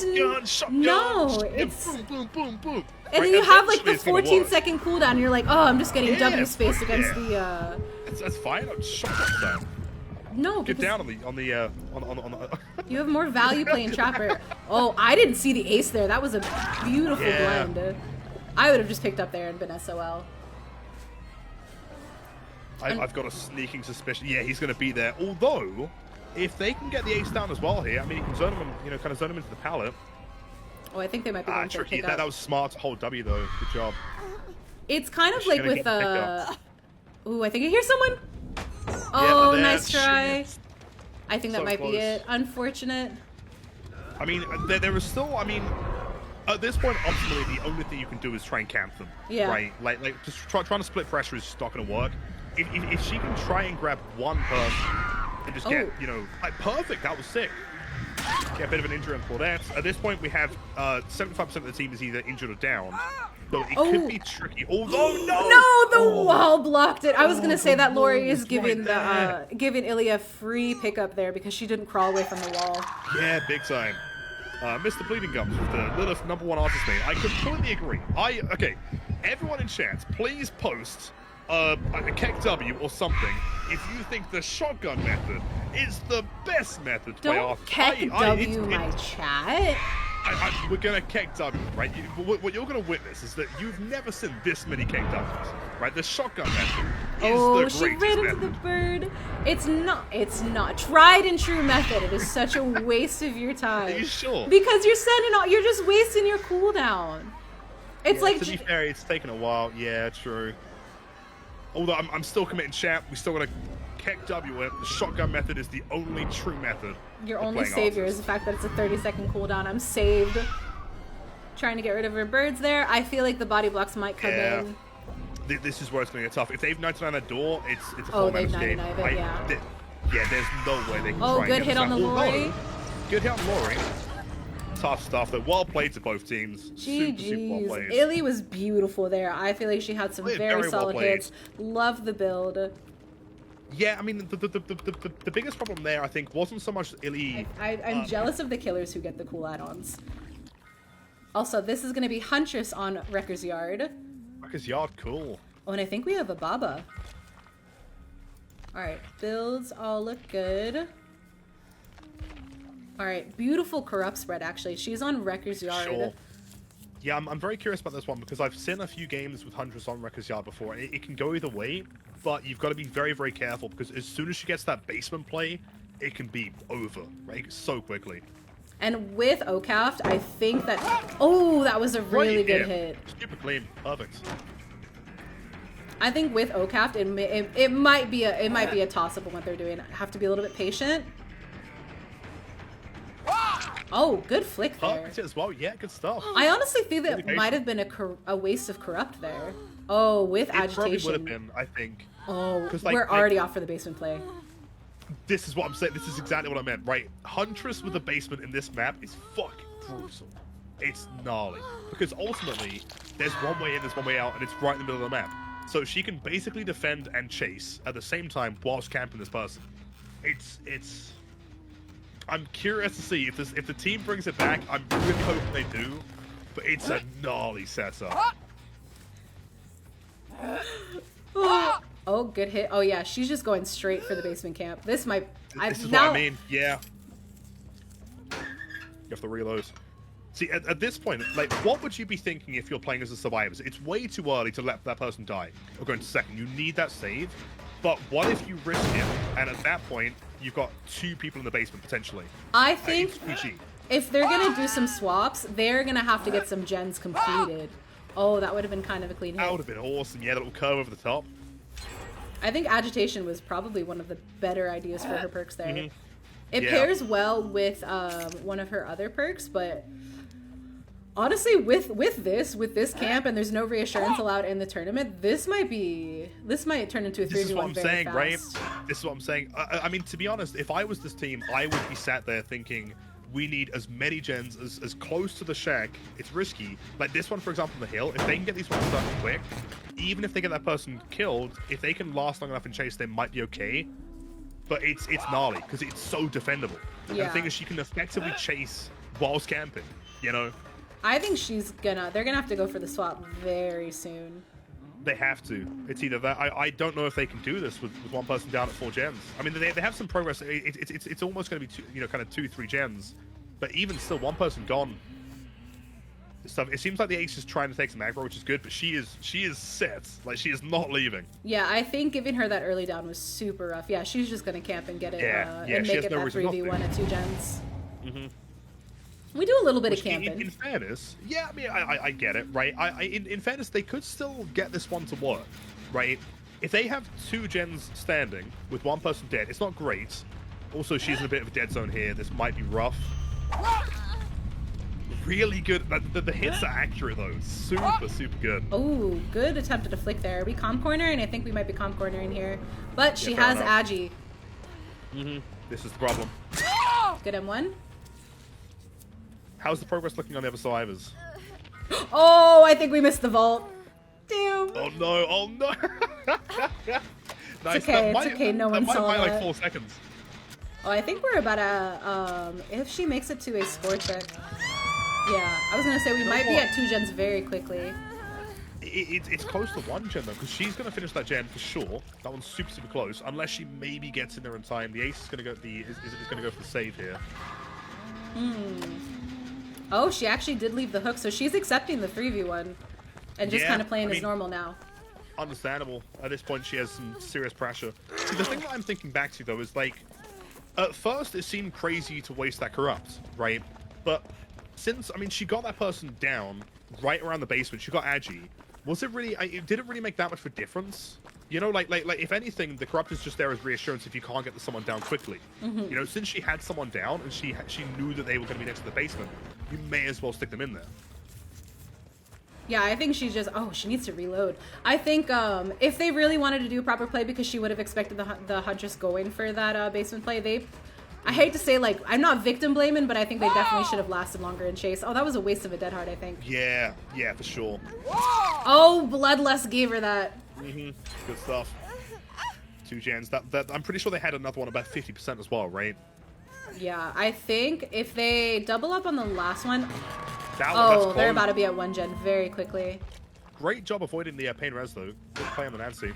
shotgun. no. shotgun, It's boom, boom, boom. and then Right, you have like the eventually it's gonna 14-second cooldown. And you're like, oh, I'm just getting Yeah, W space fuck against yeah. the. That's fine. I'm shotgun down. No, Get because down on the. you have more value playing Trapper. Oh, I didn't see the ace there. That was a beautiful Yeah. blend. I would have just picked up there and been SOL. I've got a sneaking suspicion. Yeah, he's going to be there. Although, if they can get the ace down as well here, I mean, you can zone him, you know, kind of zone him into the pallet. Oh, I think they might be going for a Tricky. pick up. That was smart to hold W though. Good job. It's kind of She's like gonna with get the pick ooh, I think I hear someone. Yeah, Oh, but nice try. shit. I think that So might close. be it. Unfortunate. I mean, there is still. I mean, at this point, ultimately, the only thing you can do is try and camp them. Yeah. Right. Like just trying to split pressure is just not going to work. If she can try and grab one person and just get, Oh. you know, like perfect. That was sick. Get a bit of an injury on Claudette. At this point, we have 75% of the team is either injured or down. So it Oh. could be tricky. Although, no! No, the Oh. wall blocked it. I was gonna say that Lori is it's giving right the giving Ilya a free pickup there because she didn't crawl away from the wall. Yeah, big time. Mr. Bleeding Gums with the Lilith #1 artist name. I completely agree. Okay, everyone in chat, please post a Keck W or something if you think the shotgun method is the best method to play Don't artist. Keck W my chat. we're gonna Keck W, right? What you're gonna witness is that you've never seen this many Keck W's, right? The shotgun method is Oh, the she greatest ran into method. the bird. It's not tried and true method. It is such a waste of your time. Are you sure? Because you're just wasting your cooldown. It's like To be fair, it's taken a while. Yeah, true. Although I'm still committing chat, we still gotta Keck W it. The shotgun method is the only true method. your of only playing savior artists. is the fact that it's a 30-second cooldown. I'm saved. Trying to get rid of her birds there. I feel like the body blocks might come Yeah. in. This is where it's gonna get tough. If they've 99 that door, it's a Oh, full they've escape. 99 it, yeah. Yeah, there's no way they can Oh, try and good get hit this on out. the Although, Lori. Good hit on Lori. Tough stuff though. Well played to both teams. Super well GG's. played. Illy was beautiful there. I feel like she had some Played very very well solid played. hits. Love the build. Yeah, I mean the biggest problem there I think wasn't so much Illy. I'm jealous of the killers who get the cool add-ons. Also, this is going to be Huntress on Wrecker's Yard. Wrecker's Yard, cool. Oh, and I think we have a Baba. Alright, builds all look good. Alright, beautiful corrupt spread actually. She's on Wrecker's Yard. Sure. Yeah, I'm very curious about this one because I've seen a few games with Huntress on Wrecker's Yard before, and it can go either way, but you've got to be very, very careful because as soon as she gets that basement play, it can be over, right? So quickly. And with Okaft, I think that... Oh, that was a really Right, good yeah. hit. Stupid clean. Perfect. I think with Okaft, it might be a toss-up on what they're doing. Have to be a little bit patient. Oh, good flick there. Perfect as well. Yeah, good stuff. I honestly think that Really might have been a waste of corrupt there. Oh, with It probably would agitation. have been, I think. Oh, 'Cause, we're already off for the basement play. This is what I'm saying. This is exactly what I meant, right? Huntress with a basement in this map is fucking gruesome. It's gnarly. Because ultimately, there's one way in, there's one way out, and it's right in the middle of the map. So she can basically defend and chase at the same time whilst camping this person. It's... I'm curious to see if the team brings it back. I'm really hoping they do. But it's a gnarly setup. Oh, good hit. Oh yeah, she's just going straight for the basement camp. This might. This is what I mean. Yeah. You have to reload. See, at this point, like, what would you be thinking if you're playing as a survivor? It's way too early to let that person die or go into second. You need that save. But what if you risk it, and at that point, you've got 2 people in the basement, potentially? I think It's PG. if they're going to do some swaps, they're going to have to get some gens completed. Oh, that would have been kind of a clean hit. That would have been awesome. Yeah, that little curve over the top. I think Agitation was probably one of the better ideas for her perks there. Mhm. It Yeah. pairs well with one of her other perks, but honestly, with this camp, and there's no reassurance allowed in the tournament, this might turn into a 3v1 This is what I'm very saying, fast. right? This is what I'm saying. I mean, to be honest, if I was this team, I would be sat there thinking, we need as many gens as close to the shack. It's risky. Like this one, for example, on the hill, if they can get these ones done quick, even if they get that person killed, if they can last long enough in chase, they might be okay. But it's gnarly, because it's so defendable. And the Yeah. thing is, she can effectively chase whilst camping, you know? I think they're gonna have to go for the swap very soon. They have to. It's either that. I don't know if they can do this with one person down at 4 gens. I mean, they have some progress. It's almost going to be kind of 2-3 gens, but even still, one person gone. Stuff. It seems like the ace is trying to take some aggro, which is good, but she is set. Like she is not leaving. Yeah, I think giving her that early down was super rough. Yeah, she's just gonna camp and get it and she make has it no that reason not 3v1 to. at 2 gens. Mm-hmm. We do a little bit Which, of camping. in fairness, yeah, I mean, I get it, right? In fairness, they could still get this one to work, right? If they have 2 gens standing with one person dead, it's not great. Also, she's in a bit of a dead zone here. This might be rough. Really good. The hits are accurate, though. Super good. Oh, good attempt at a flick there. Are we comp cornering? I think we might be comp cornering here. But she fair has enough. Agi. Mm-hmm. This is the problem. Good M1. How's the progress looking on the other survivors? Oh, I think we missed the vault. Damn. Oh no! Oh no! Nice. It's okay, That it's might- okay, no that one might saw buy, like that. 4 seconds. Oh, I think we're about to, if she makes it to a score check. Yeah, I was gonna say we might be at 2 gens very quickly. It's close to 1 gen though, because she's gonna finish that gen for sure. That one's super close, unless she maybe gets in there in time. The ace is gonna go is gonna go for the save here. Oh, she actually did leave the hook, so she's accepting the 3v1 and just Yeah, kind of playing I as mean- normal now. Understandable. At this point, she has some serious pressure. See, the thing that I'm thinking back to though is like, at first it seemed crazy to waste that corrupt, right? But since she got that person down right around the basement, she got Agi. Was it really? Did it really make that much of a difference? You know, like if anything, the corrupt is just there as reassurance if you can't get someone down quickly. You know, since she had someone down and she knew that they were going to be next to the basement, you may as well stick them in there. Yeah, I think she's just, she needs to reload. I think if they really wanted to do a proper play, because she would have expected the Huntress going for that basement play, I hate to say, like, I'm not victim blaming, but I think they definitely should have lasted longer in chase. Oh, that was a waste of a dead heart, I think. Yeah, for sure. Oh, Bloodlust gave her that. Good stuff. 2 gens. That I'm pretty sure they had another one about 50% as well, right? Yeah, I think if they double up on the last one, That's they're close. about to be at 1 gen very quickly. Great job avoiding the pain res though. Good play on the Nancy.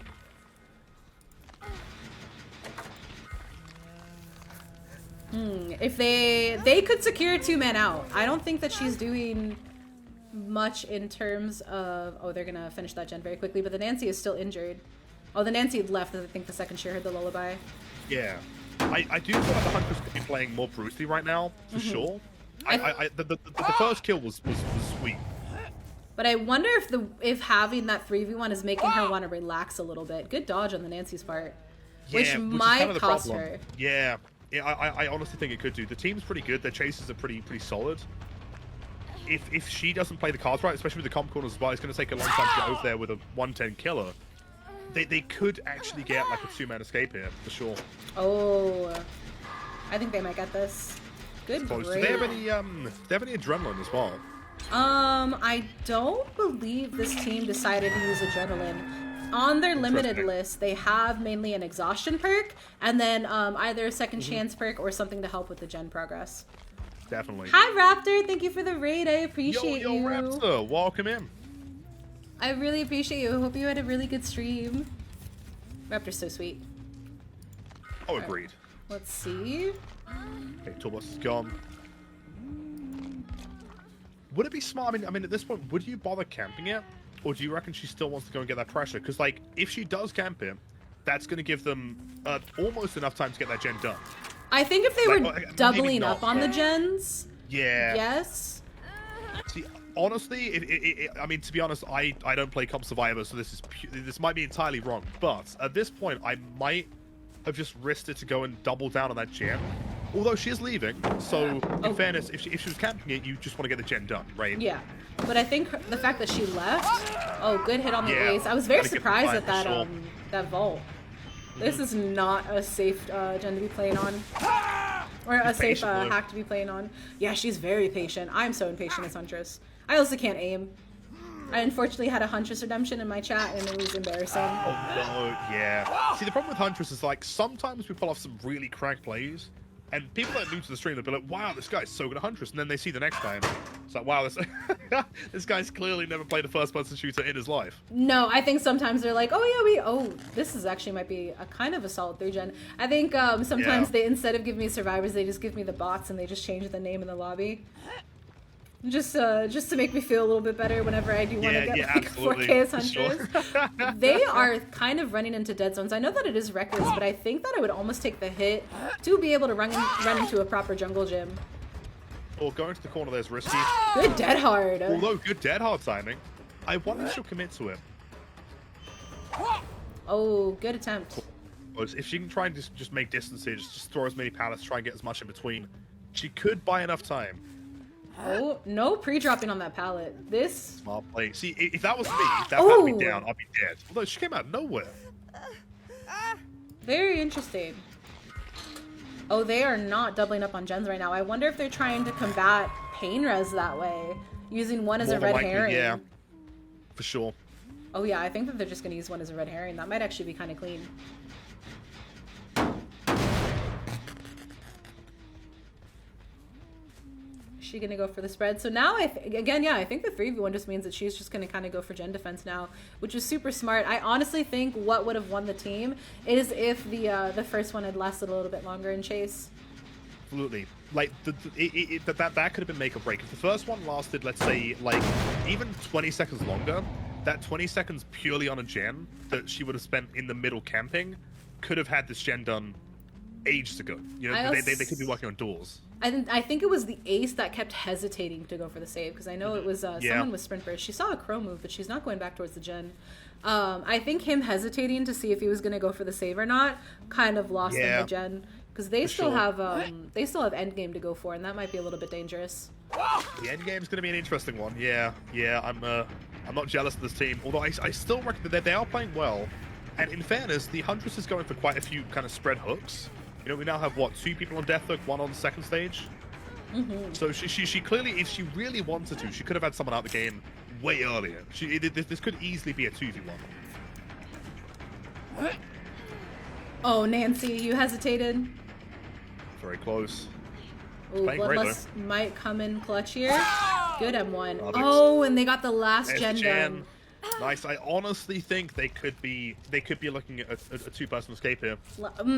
If they could secure 2-man out. I don't think that she's doing much in terms of, they're gonna finish that gen very quickly, but the Nancy is still injured. Oh, the Nancy left, I think, the second she heard the lullaby. Yeah. I do feel like the Huntress could be playing more brutally right now, for sure. The first kill was sweet. But I wonder if having that 3v1 is making her want to relax a little bit. Good dodge on the Nancy's part. Which is might kind of the cost problem. her. Yeah. I honestly think it could do. The team's pretty good. Their chases are pretty solid. If she doesn't play the cards right, especially with the comp corners as well, it's going to take a long time to get over there with a 110 killer. They could actually get like a 2-man escape here, for sure. Oh, I think they might get this. Good Close. Do break. they have any adrenaline as well? I don't believe this team decided to use adrenaline. On their limited Interesting. list, they have mainly an exhaustion perk, and then either a second chance perk or something to help with the gen progress. Definitely. Hi, Raptor. Thank you for the raid. I appreciate Yo, you. Raptor, welcome in. I really appreciate you. I hope you had a really good stream. Raptor's so sweet. Oh, agreed. Let's see. Okay, Toolbox is gone. would it be smart? I mean, at this point, would you bother camping it, or do you reckon she still wants to go and get that pressure? Because like, if she does camp it, that's going to give them almost enough time to get that gen done. I think if they were Like, doubling up on the gens, yeah. yes. See, honestly, I mean, to be honest, I don't play Comp Survivor, so this might be entirely wrong. But at this point, I might have just risked it to go and double down on that gen. Although she is leaving, so in fairness, if she was camping it, you just want to get the gen done, right? Yeah. But I think the fact that she left, good hit on the Yeah, ace. I was very gotta get the surprised Blight at that for sure. that vault. This is not a safe gen to be playing on. Or a safe patient, hack to be playing on. Yeah, she's very patient. I'm so impatient as Huntress. I also can't aim. I unfortunately had a Huntress redemption in my chat and it was embarrassing. Oh no, yeah. See, the problem with Huntress is like sometimes we pull off some really cracked plays, and people that are new to the stream they'll be like, "Wow, this guy's so good at Huntress," and then they see the next time, it's like, "Wow, this guy's clearly never played a first-person shooter in his life." No, I think sometimes they're like, this is actually might be a kind of a solid 3-gen. I think sometimes they, instead of giving me survivors, they just give me the bots and they just change the name in the lobby. Just to make me feel a little bit better whenever I do want to get like 4K as Huntress. Sure. They are kind of running into dead zones. I know that it is reckless, but I think that I would almost take the hit to be able to run into a proper jungle gym. Or going to the corner there's risky. Good dead hard. Although good dead hard timing. I wonder if she'll commit to it. Oh, good attempt. If she can try and just make distance here, just throw as many pallets, try and get as much in between, she could buy enough time. Oh, no pre-dropping on that pallet. This... Smart play. See, if that was me, if that had me down, I'd be dead. Although she came out of nowhere. Very interesting. Oh, they are not doubling up on gens right now. I wonder if they're trying to combat pain res that way, using one as a red herring. Yeah, for sure. Oh yeah, I think that they're just going to use one as a red herring. That might actually be kind of clean. She gonna go for the spread. So now I think the 3v1 just means that she's just gonna kind of go for gen defense now, which is super smart. I honestly think what would have won the team is if the first one had lasted a little bit longer in chase. Absolutely. Like that could have been make or break. If the first one lasted, let's say, like even 20 seconds longer, that 20 seconds purely on a gen that she would have spent in the middle camping could have had this gen done ages ago. You know, they could be working on doors. I think it was the ace that kept hesitating to go for the save, because I know it was someone with sprint burst. She saw a crow move, but she's not going back towards the gen. I think him hesitating to see if he was going to go for the save or not kind of lost him the gen, because they still have endgame to go for, and that might be a little bit dangerous. The endgame's going to be an interesting one. Yeah, I'm not jealous of this team, although I still reckon that they are playing well. And in fairness, the Huntress is going for quite a few kind of spread hooks. You know, we now have, what, 2 people on Death Hook, 1 on second stage? Mm-hmm. So she clearly, if she really wanted to, she could have had someone out the game way earlier. This could easily be a 2v1. Oh, Nancy, you hesitated. Very close. Ooh, Bloodlust might come in clutch here. Good M1. Oh, and they got the last gen done. Nice. I honestly think they could be looking at a 2-person escape here.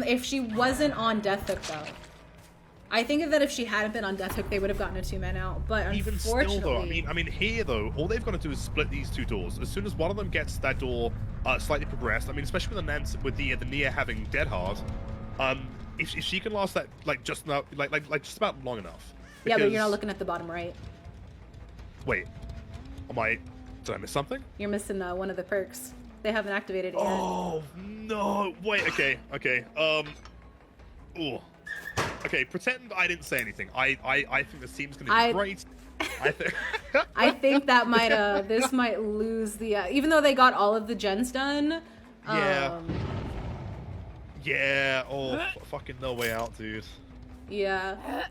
If she wasn't on Death Hook, though. I think that if she hadn't been on Death Hook, they would have gotten a 2-man out. But even unfortunately, still, though, I mean, here though, all they've got to do is split these 2 doors. As soon as one of them gets that door slightly progressed, I mean, especially with the Nia having dead hard, if she can last that just about long enough. Yeah, but you're not looking at the bottom right. Wait, did I miss something? You're missing one of the perks. They haven't activated it yet. Oh no! Wait. Okay. Ooh. Okay. Pretend I didn't say anything. I think this team's gonna be great. I think that might this might lose the even though they got all of the gens done. Yeah. Yeah. Oh, fucking no way out, dude. Yeah.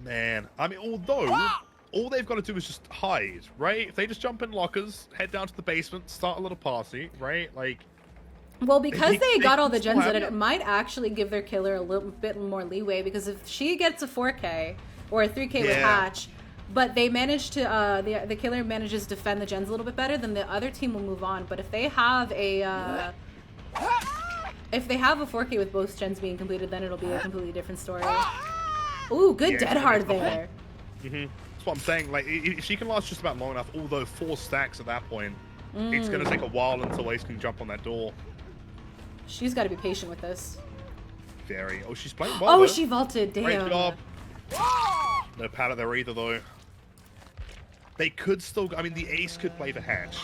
Man. I mean, although. All they've got to do is just hide, right? If they just jump in lockers, head down to the basement, start a little party, right? Like, well, because they got all the gens in it might actually give their killer a little bit more leeway, because if she gets a 4K or a 3K with Hatch, but they manage to the killer manages to defend the gens a little bit better, then the other team will move on. But if they have a 4K with both gens being completed, then it'll be a completely different story. Ooh, good dead hard there. Mm-hmm. what I'm saying. Like, if she can last just about long enough, although 4 stacks at that point, it's going to take a while until Ace can jump on that door. She's got to be patient with this. Very. Oh, she's playing well. Oh, though. she vaulted. Damn. Great job. No pallet there either, though. They could still... I mean, the Ace could play the hatch.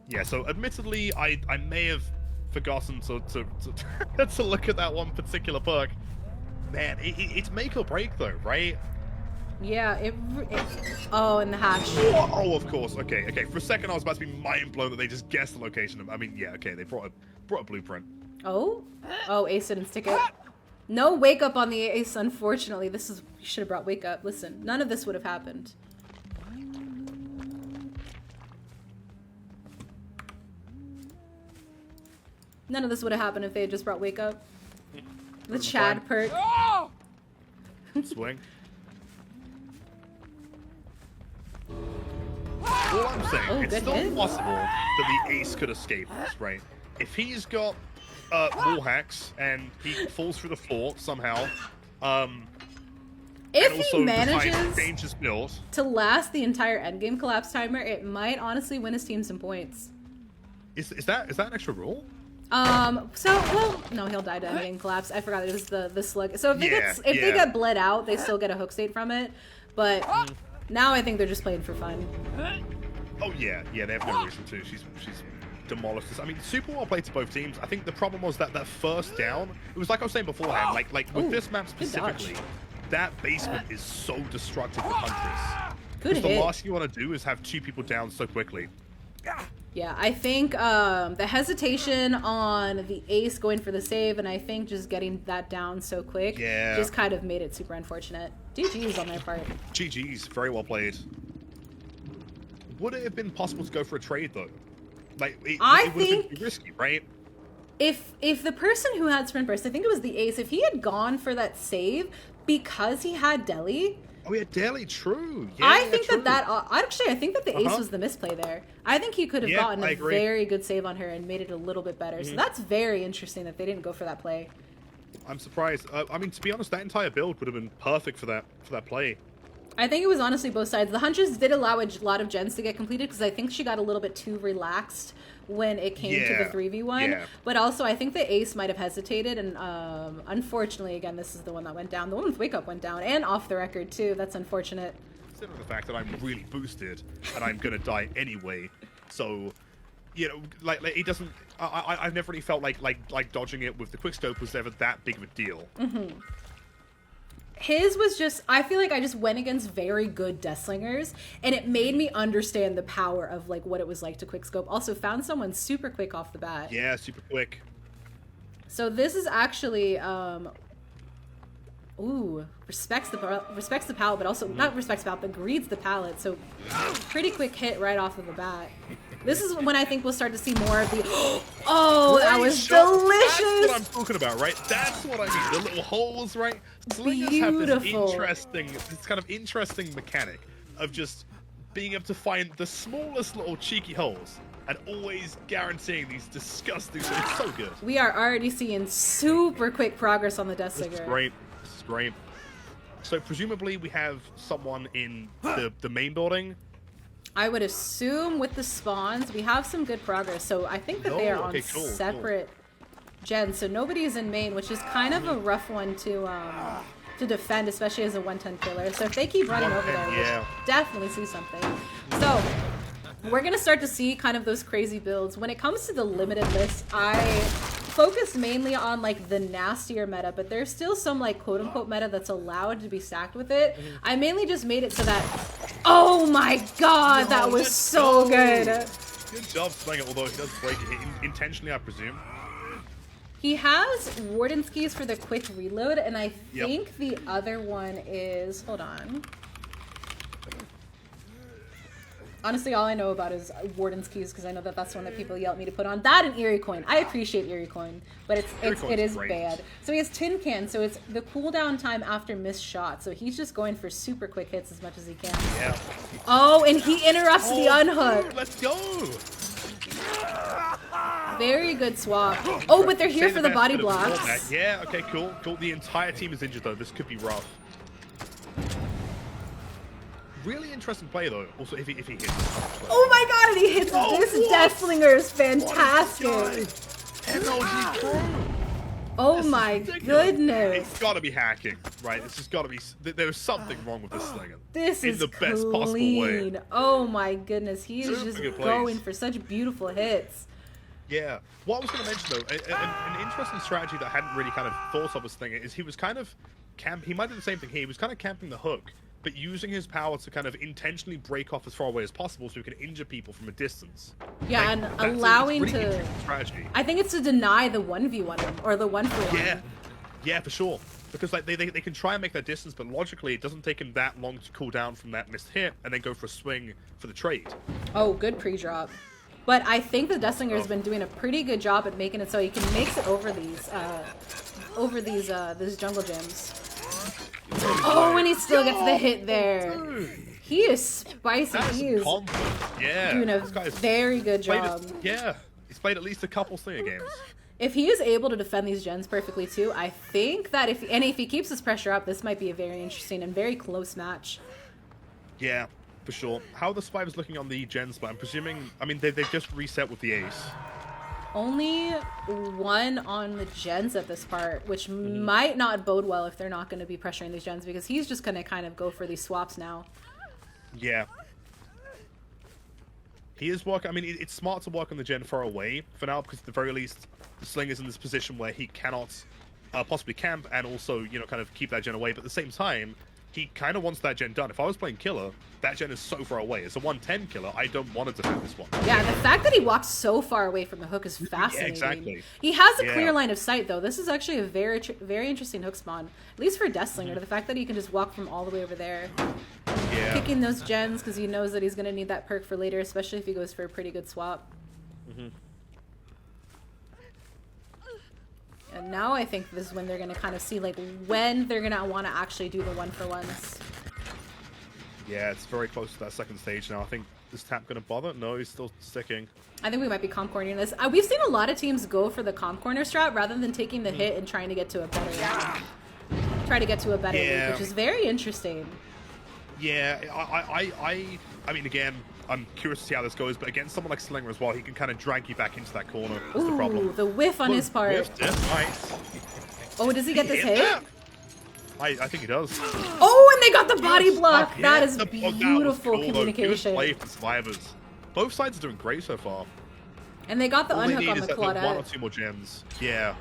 Yeah, so admittedly, I may have forgotten to to look at that one particular perk. Man, it's make or break though, right? Yeah, oh, and the hatch. Oh, of course. Okay. For a second, I was about to be mind blown that they just guessed the location. I mean, yeah, okay, they brought a blueprint. Oh, Ace didn't stick it. No wake up on the Ace, unfortunately. You should have brought wake up. Listen, none of this would have happened. None of this would have happened if they had just brought wake up. The Chad perk. Swing. All I'm saying, it's still possible that the Ace could escape this, right? If he's got wall hacks and he falls through the floor somehow, if and also he manages dangerous build to last the entire endgame collapse timer, it might honestly win his team some points. Is that an extra rule? Well, no, he'll die to endgame collapse. I forgot it was the slug. So if they they get bled out, they still get a hook state from it. But now I think they're just playing for fun. Oh yeah, they have no reason to. She's demolished this. I mean, super well played to both teams. I think the problem was that first down, it was like I was saying beforehand, like with this map specifically, that basement is so destructive for Huntress. Good hit. The last thing you want to do is have 2 people down so quickly. Yeah, I think the hesitation on the Ace going for the save, and I think just getting that down so quick just kind of made it super unfortunate. GG's on their part. GG's, very well played. Would it have been possible to go for a trade though? Like, it would have been risky, right? If the person who had sprint burst, I think it was the Ace, if he had gone for that save because he had Deli. Oh yeah, Deli, true. Yeah, I think true. I think that the Ace was the misplay there. I think he could have gotten a very good save on her and made it a little bit better. So that's very interesting that they didn't go for that play. I'm surprised. I mean, to be honest, that entire build would have been perfect for that play. I think it was honestly both sides. The Huntress did allow a lot of gens to get completed because I think she got a little bit too relaxed when it came to the 3v1. Yeah. But also, I think the Ace might have hesitated, and unfortunately, again, this is the one that went down. The one with Wake Up went down, and off the record, too. That's unfortunate. Considering the fact that I'm really boosted, and I'm going to die anyway, so, you know, like it doesn't... I've never really felt like dodging it with the quickscope was ever that big of a deal. His was just, I feel like I just went against very good Deathslingers, and it made me understand the power of like what it was like to quickscope. Also found someone super quick off the bat. Yeah, super quick. So this is actually, respects the pallet, but also, not respects the pallet, but greets the pallet. So pretty quick hit right off of the bat. This is when I think we'll start to see more of the, that was delicious! That's what I'm talking about, right? That's what I mean. The little holes, right? Slingers have this kind of interesting mechanic of just being able to find the smallest little cheeky holes and always guaranteeing these disgusting, it's so good. We are already seeing super quick progress on the Deathslinger. This is great. So presumably we have someone in the main building. I would assume with the spawns, we have some good progress. So I think that they are on separate gens. So nobody's in main, which is kind of a rough one to defend, especially as a 110 killer. So if they keep running over there, we'll definitely see something. So we're going to start to see kind of those crazy builds. When it comes to the limited list, I focused mainly on like the nastier meta, but there's still some like quote unquote meta that's allowed to be stacked with it. I mainly just made it so that, oh my god, that was so good. Good job playing it, although he does break it intentionally, I presume. He has Warden's keys for the quick reload, and I think the other one is, hold on. Honestly, all I know about is Warden's keys because I know that that's one that people yell at me to put on. That and Eerie Coin. I appreciate Eerie Coin, but it is bad. So he has Tin Can, so it's the cooldown time after missed shot. So he's just going for super quick hits as much as he can. Yeah. Oh, and he interrupts the unhook. Let's go. Very good swap. Oh, but they're here for the body blocks. Yeah, okay, cool. The entire team is injured, though. This could be rough. Really interesting play, though. Also, if he hits. Oh my god, and he hits this Deathslinger is fantastic. MLG Pro. Oh my goodness. It's gotta be hacking, right? It's just gotta be. There's something wrong with this slinger. This in is the best possible way. Oh my goodness, he is just good going plays. for such beautiful hits. Yeah. What I was going to mention, though, an interesting strategy that I hadn't really kind of thought of as Slinger is he was kind of he might do the same thing here. He was kind of camping the hook, but using his power to kind of intentionally break off as far away as possible so he can injure people from a distance. Yeah, like, and that's allowing a really to... interesting strategy. I think it's to deny the 1v1 or the 1-for-1. Yeah, for sure. Because like they can try and make that distance, but logically it doesn't take him that long to cool down from that missed hit and then go for a swing for the trade. Oh, good pre-drop. But I think the Deathslinger has been doing a pretty good job at making it so he can make it over these jungle gyms. Oh, and he still gets the hit there. He is spicy. He is doing a very good job. He's played at least a couple Slinger games. If he is able to defend these gens perfectly too, I think that if he keeps his pressure up, this might be a very interesting and very close match. Yeah, for sure. How are the survivors looking on the gens? But I'm presuming, I mean, they've just reset with the ace. Only one on the gens at this part, which might not bode well if they're not going to be pressuring these gens, because he's just going to kind of go for these swaps now. Yeah. He is working. I mean, it's smart to work on the gen far away for now, because at the very least, the Slinger's in this position where he cannot possibly camp and also, you know, kind of keep that gen away. But at the same time, he kind of wants that gen done. If I was playing killer, that gen is so far away. It's a 110 killer. I don't want to defend this one. Yeah, the fact that he walks so far away from the hook is fascinating. Yeah, exactly. He has a clear line of sight, though. This is actually a very, very interesting hook spawn, at least for Deathslinger. The fact that he can just walk from all the way over there, picking those gens because he knows that he's going to need that perk for later, especially if he goes for a pretty good swap. And now I think this is when they're going to kind of see, like, when they're going to want to actually do the 1-for-1s. Yeah, it's very close to that second stage now. I think, is Tap going to bother? No, he's still sticking. I think we might be comp cornering this. We've seen a lot of teams go for the comp corner strat rather than taking the hit and trying to get to a better lead, which is very interesting. Yeah, I mean, again, I'm curious to see how this goes, but against someone like Slinger as well, he can kind of drag you back into that corner. That's the problem. The whiff on his part. Nice. Oh, does he get this hit? I think he does. Oh, and they got the body block. That is beautiful cool, communication. Good play for survivors. Both sides are doing great so far. And they got the All unhook on the Claudette. One or two more gens. Yeah.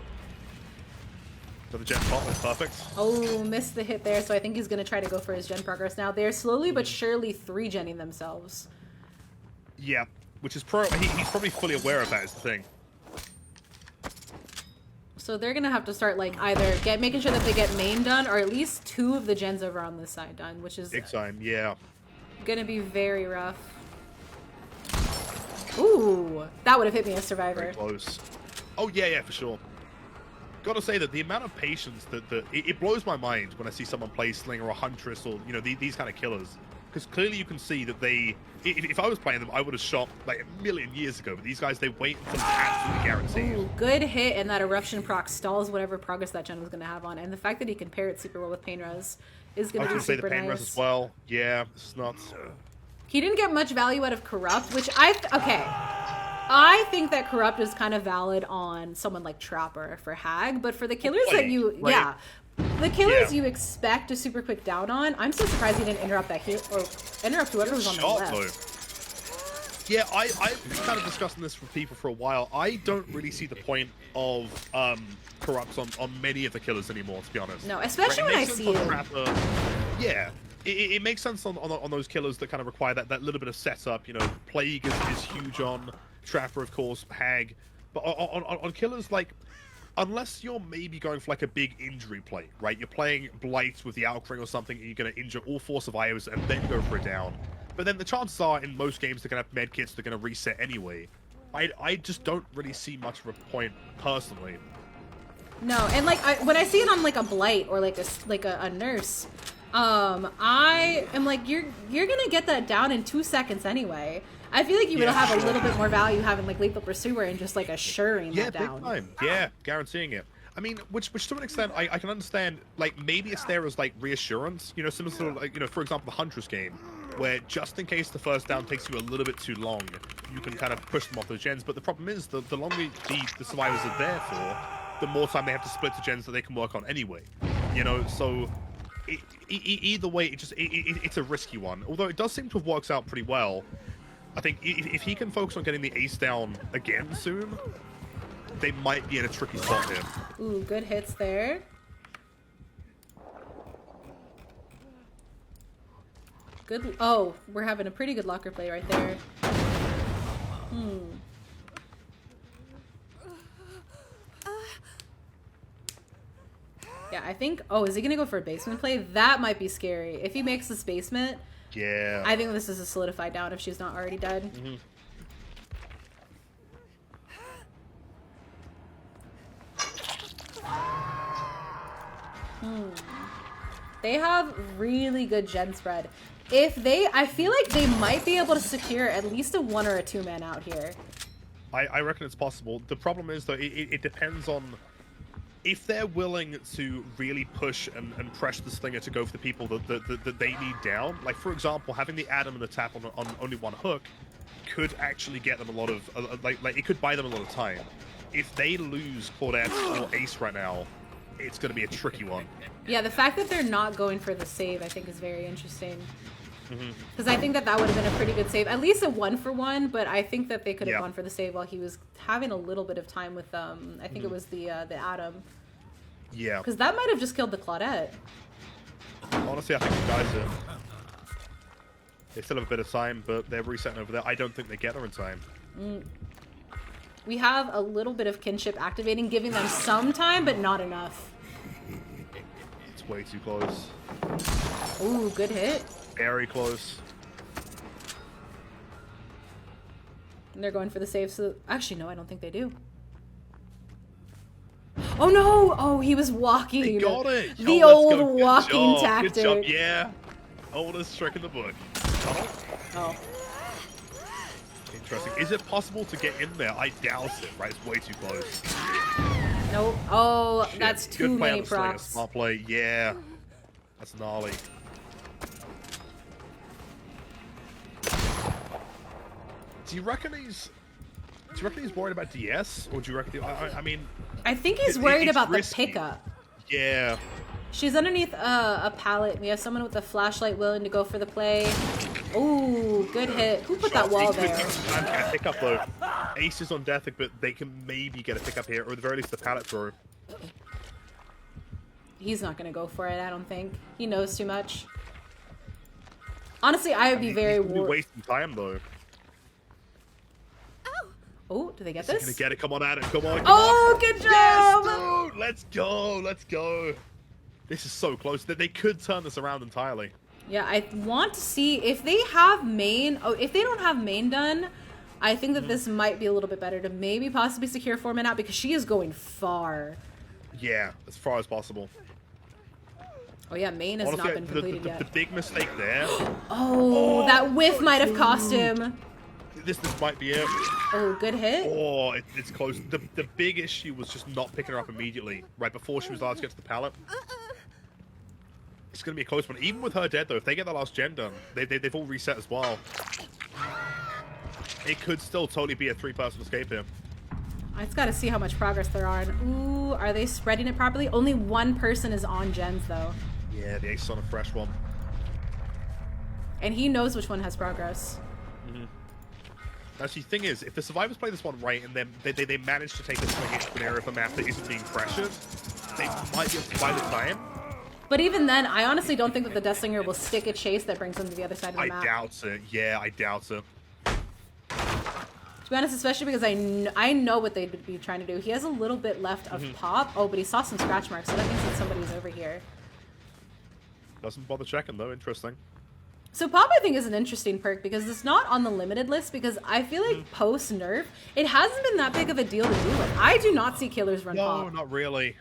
So the gen pop is perfect. Oh, missed the hit there, so I think he's going to try to go for his gen progress now. They're slowly but surely 3-genning themselves. Yeah, which is he's probably fully aware of that is the thing. So they're going to have to start, like, either making sure that they get main done, or at least 2 of the gens over on this side done, which is big time, yeah. Going to be very rough. Ooh, that would have hit me as Survivor. Very close. Oh, yeah, for sure. Gotta say that the amount of patience it blows my mind when I see someone play Slinger or Huntress or, you know, these kind of killers. Because clearly you can see that if I was playing them, I would have shot like a million years ago. But these guys, they wait until it's absolutely guaranteed. Ooh, good hit, and that Eruption proc stalls whatever progress that gen was going to have on. And the fact that he can pair it super well with Pain Res is going to be super nice. I was going to say the Pain Res as well. Yeah, this is nuts. He didn't get much value out of Corrupt, which I think that Corrupt is kind of valid on someone like Trapper for Hag, but for the killers the killers you expect a super quick down on, I'm so surprised he didn't interrupt that heal or interrupt whoever was on the left. Though. Yeah, I've been kind of discussing this with people for a while. I don't really see the point of Corrupts on many of the killers anymore, to be honest. No, especially when I see it. Trapper, yeah. It makes sense on those killers that kind of require that little bit of setup. You know, Plague is huge on Trapper, of course, Hag. But on killers, like, unless you're maybe going for, like, a big injury play, right? You're playing Blight with the Outring or something, and you're going to injure all 4 survivors and then go for a down. But then the chances are, in most games, they're going to have medkits, they're going to reset anyway. I just don't really see much of a point, personally. No, and, like, when I see it on, like, a Blight or, like, a nurse, I am like, you're gonna get that down in 2 seconds anyway. I feel like you would have a little bit more value having like Lethal Pursuer and just like assuring that down. Big time. Yeah, guaranteeing it. I mean, which to an extent I can understand. Like maybe it's there as like reassurance, you know, similar to like, you know, for example, the Huntress game, where just in case the first down takes you a little bit too long, you can kind of push them off those gens. But the problem is, the longer the survivors are there for, the more time they have to split to gens that they can work on anyway. You know, so either way, it's a risky one. Although it does seem to have worked out pretty well. I think if he can focus on getting the ace down again soon, they might be in a tricky spot here. Ooh, good hits there. Good. Oh, we're having a pretty good locker play right there. Yeah, I think... Oh, is he going to go for a basement play? That might be scary. If he makes this basement... Yeah. I think this is a solidified down if she's not already dead. They have really good gen spread. If they... I feel like they might be able to secure at least a 1 or a 2-man out here. I reckon it's possible. The problem is, though, it depends on... If they're willing to really push and press the Slinger to go for the people that they need down, like, for example, having the Adam and the tap on only one hook could actually get them a lot of... like, it could buy them a lot of time. If they lose Claudette or Ace right now, it's going to be a tricky one. Yeah, the fact that they're not going for the save, I think, is very interesting. Because I think that would have been a pretty good save. At least a 1-for-1, but I think that they could have gone for the save while he was having a little bit of time with, I think it was the Adam. Yeah. Because that might have just killed the Claudette. Honestly, I think the guys are... They still have a bit of time, but they're resetting over there. I don't think they get there in time. We have a little bit of kinship activating, giving them some time, but not enough. It's way too close. Ooh, good hit. Very close. And they're going for the save, so... Actually, no, I don't think they do. Oh, no! Oh, he was walking. They got it! The old old walking tactic. Good job, yeah. Oldest trick in the book. Oh. Interesting. Is it possible to get in there? I doubt it, right? It's way too close. Nope. Oh, Shit. that's too many procs. Smart play, yeah. That's gnarly. Do you reckon he's worried about DS, or do you reckon? I mean, I think he's worried about risky. the pickup. Yeah. She's underneath a pallet. We have someone with a flashlight willing to go for the play. Ooh, good hit. Who put that wall there? Get a pickup though. Ace is on death, but they can maybe get a pickup here, or at the very least the pallet throw. He's not gonna go for it. I don't think he knows too much. Honestly, I would be very worried. Wasting time though. Oh, do they get Is he this? gonna get it? Come on, Adam. Come on. Oh, good job! Yes, dude! Let's go. Let's go. This is so close that they could turn this around entirely. Yeah, I want to see if they have main. Oh, if they don't have main done, I think that this might be a little bit better to maybe possibly secure 4-man out because she is going far. Yeah, as far as possible. Oh yeah, main has Honestly, not been completed yet. The big mistake there. Oh, that whiff might have cost him. This might be it. Oh, good hit. Oh, it's close. The big issue was just not picking her up immediately, right before she was allowed to get to the pallet. It's going to be a close one. Even with her dead, though, if they get the last gen done, they've all reset as well. It could still totally be a 3-person escape here. I just got to see how much progress they're on. Ooh, are they spreading it properly? Only one person is on gens, though. Yeah, the ace is on a fresh one. And he knows which one has progress. Actually, the thing is, if the survivors play this one right and then they manage to take this swing into an area of a map that isn't being pressured, they might be able to buy the time. But even then, I honestly don't think that the Deathslinger will stick a chase that brings them to the other side of the map. I doubt it. Yeah, I doubt it. To be honest, especially because I know what they'd be trying to do. He has a little bit left of pop. Oh, but he saw some scratch marks, so that means that somebody's over here. Doesn't bother checking, though. Interesting. So pop, I think, is an interesting perk because it's not on the limited list because I feel like post-nerf, it hasn't been that big of a deal to do it. I do not see killers run pop. No, not really.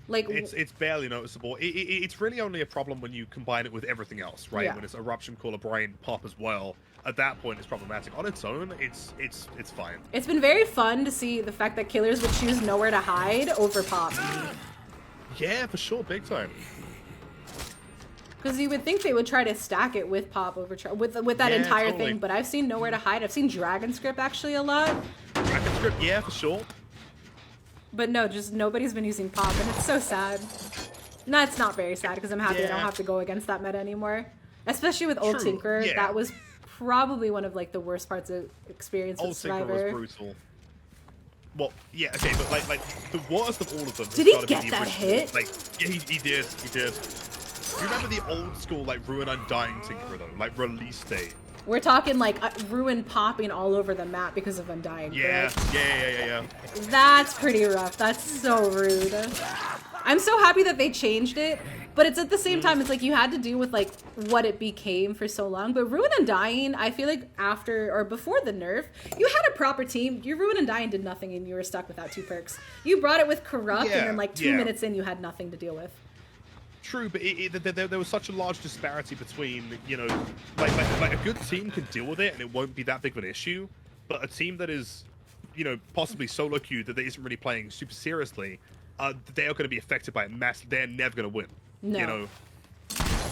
Like it's barely noticeable. It's really only a problem when you combine it with everything else, right? Yeah. When it's Eruption, Cooler Brain, Pop as well. At that point, it's problematic. On its own, it's fine. it's been very fun to see the fact that killers would choose Nowhere to Hide over Pop. Yeah, for sure, big time. Because you would think they would try to stack it with Pop over with that Yeah, entire totally. thing, but I've seen Nowhere to Hide. I've seen Dragon Script actually a lot. Dragon Script, yeah, for sure. But no, just nobody's been using Pop, and it's so sad. No, it's not very sad, because I'm happy I don't Yeah. have to go against that meta anymore. Especially with Old True, Tinker, yeah. that was probably one of like the worst parts of experience with Old Tinker was Survivor. brutal. Well, yeah, okay, but like the worst of all of them. has Did he gotta be get the that original- hit? Like, yeah, he did. You remember the old school like Ruin Undying Tinker though, like release date? We're talking like Ruin popping all over the map because of Undying. Yeah, correct? yeah. That's pretty rough. That's so rude. I'm so happy that they changed it, but it's at the same time, it's like you had to deal with like what it became for so long. But Ruin Undying, I feel like after or before the nerf, you had a proper team. Your Ruin Undying did nothing and you were stuck without 2 perks. You brought it with Corrupt Yeah, and then like 2 yeah. minutes in you had nothing to deal with. True, but there was such a large disparity between, you know, like a good team can deal with it and it won't be that big of an issue, but a team that is, you know, possibly solo queued that isn't really playing super seriously, they are going to be affected by it massively. They're never going to win. No. You know,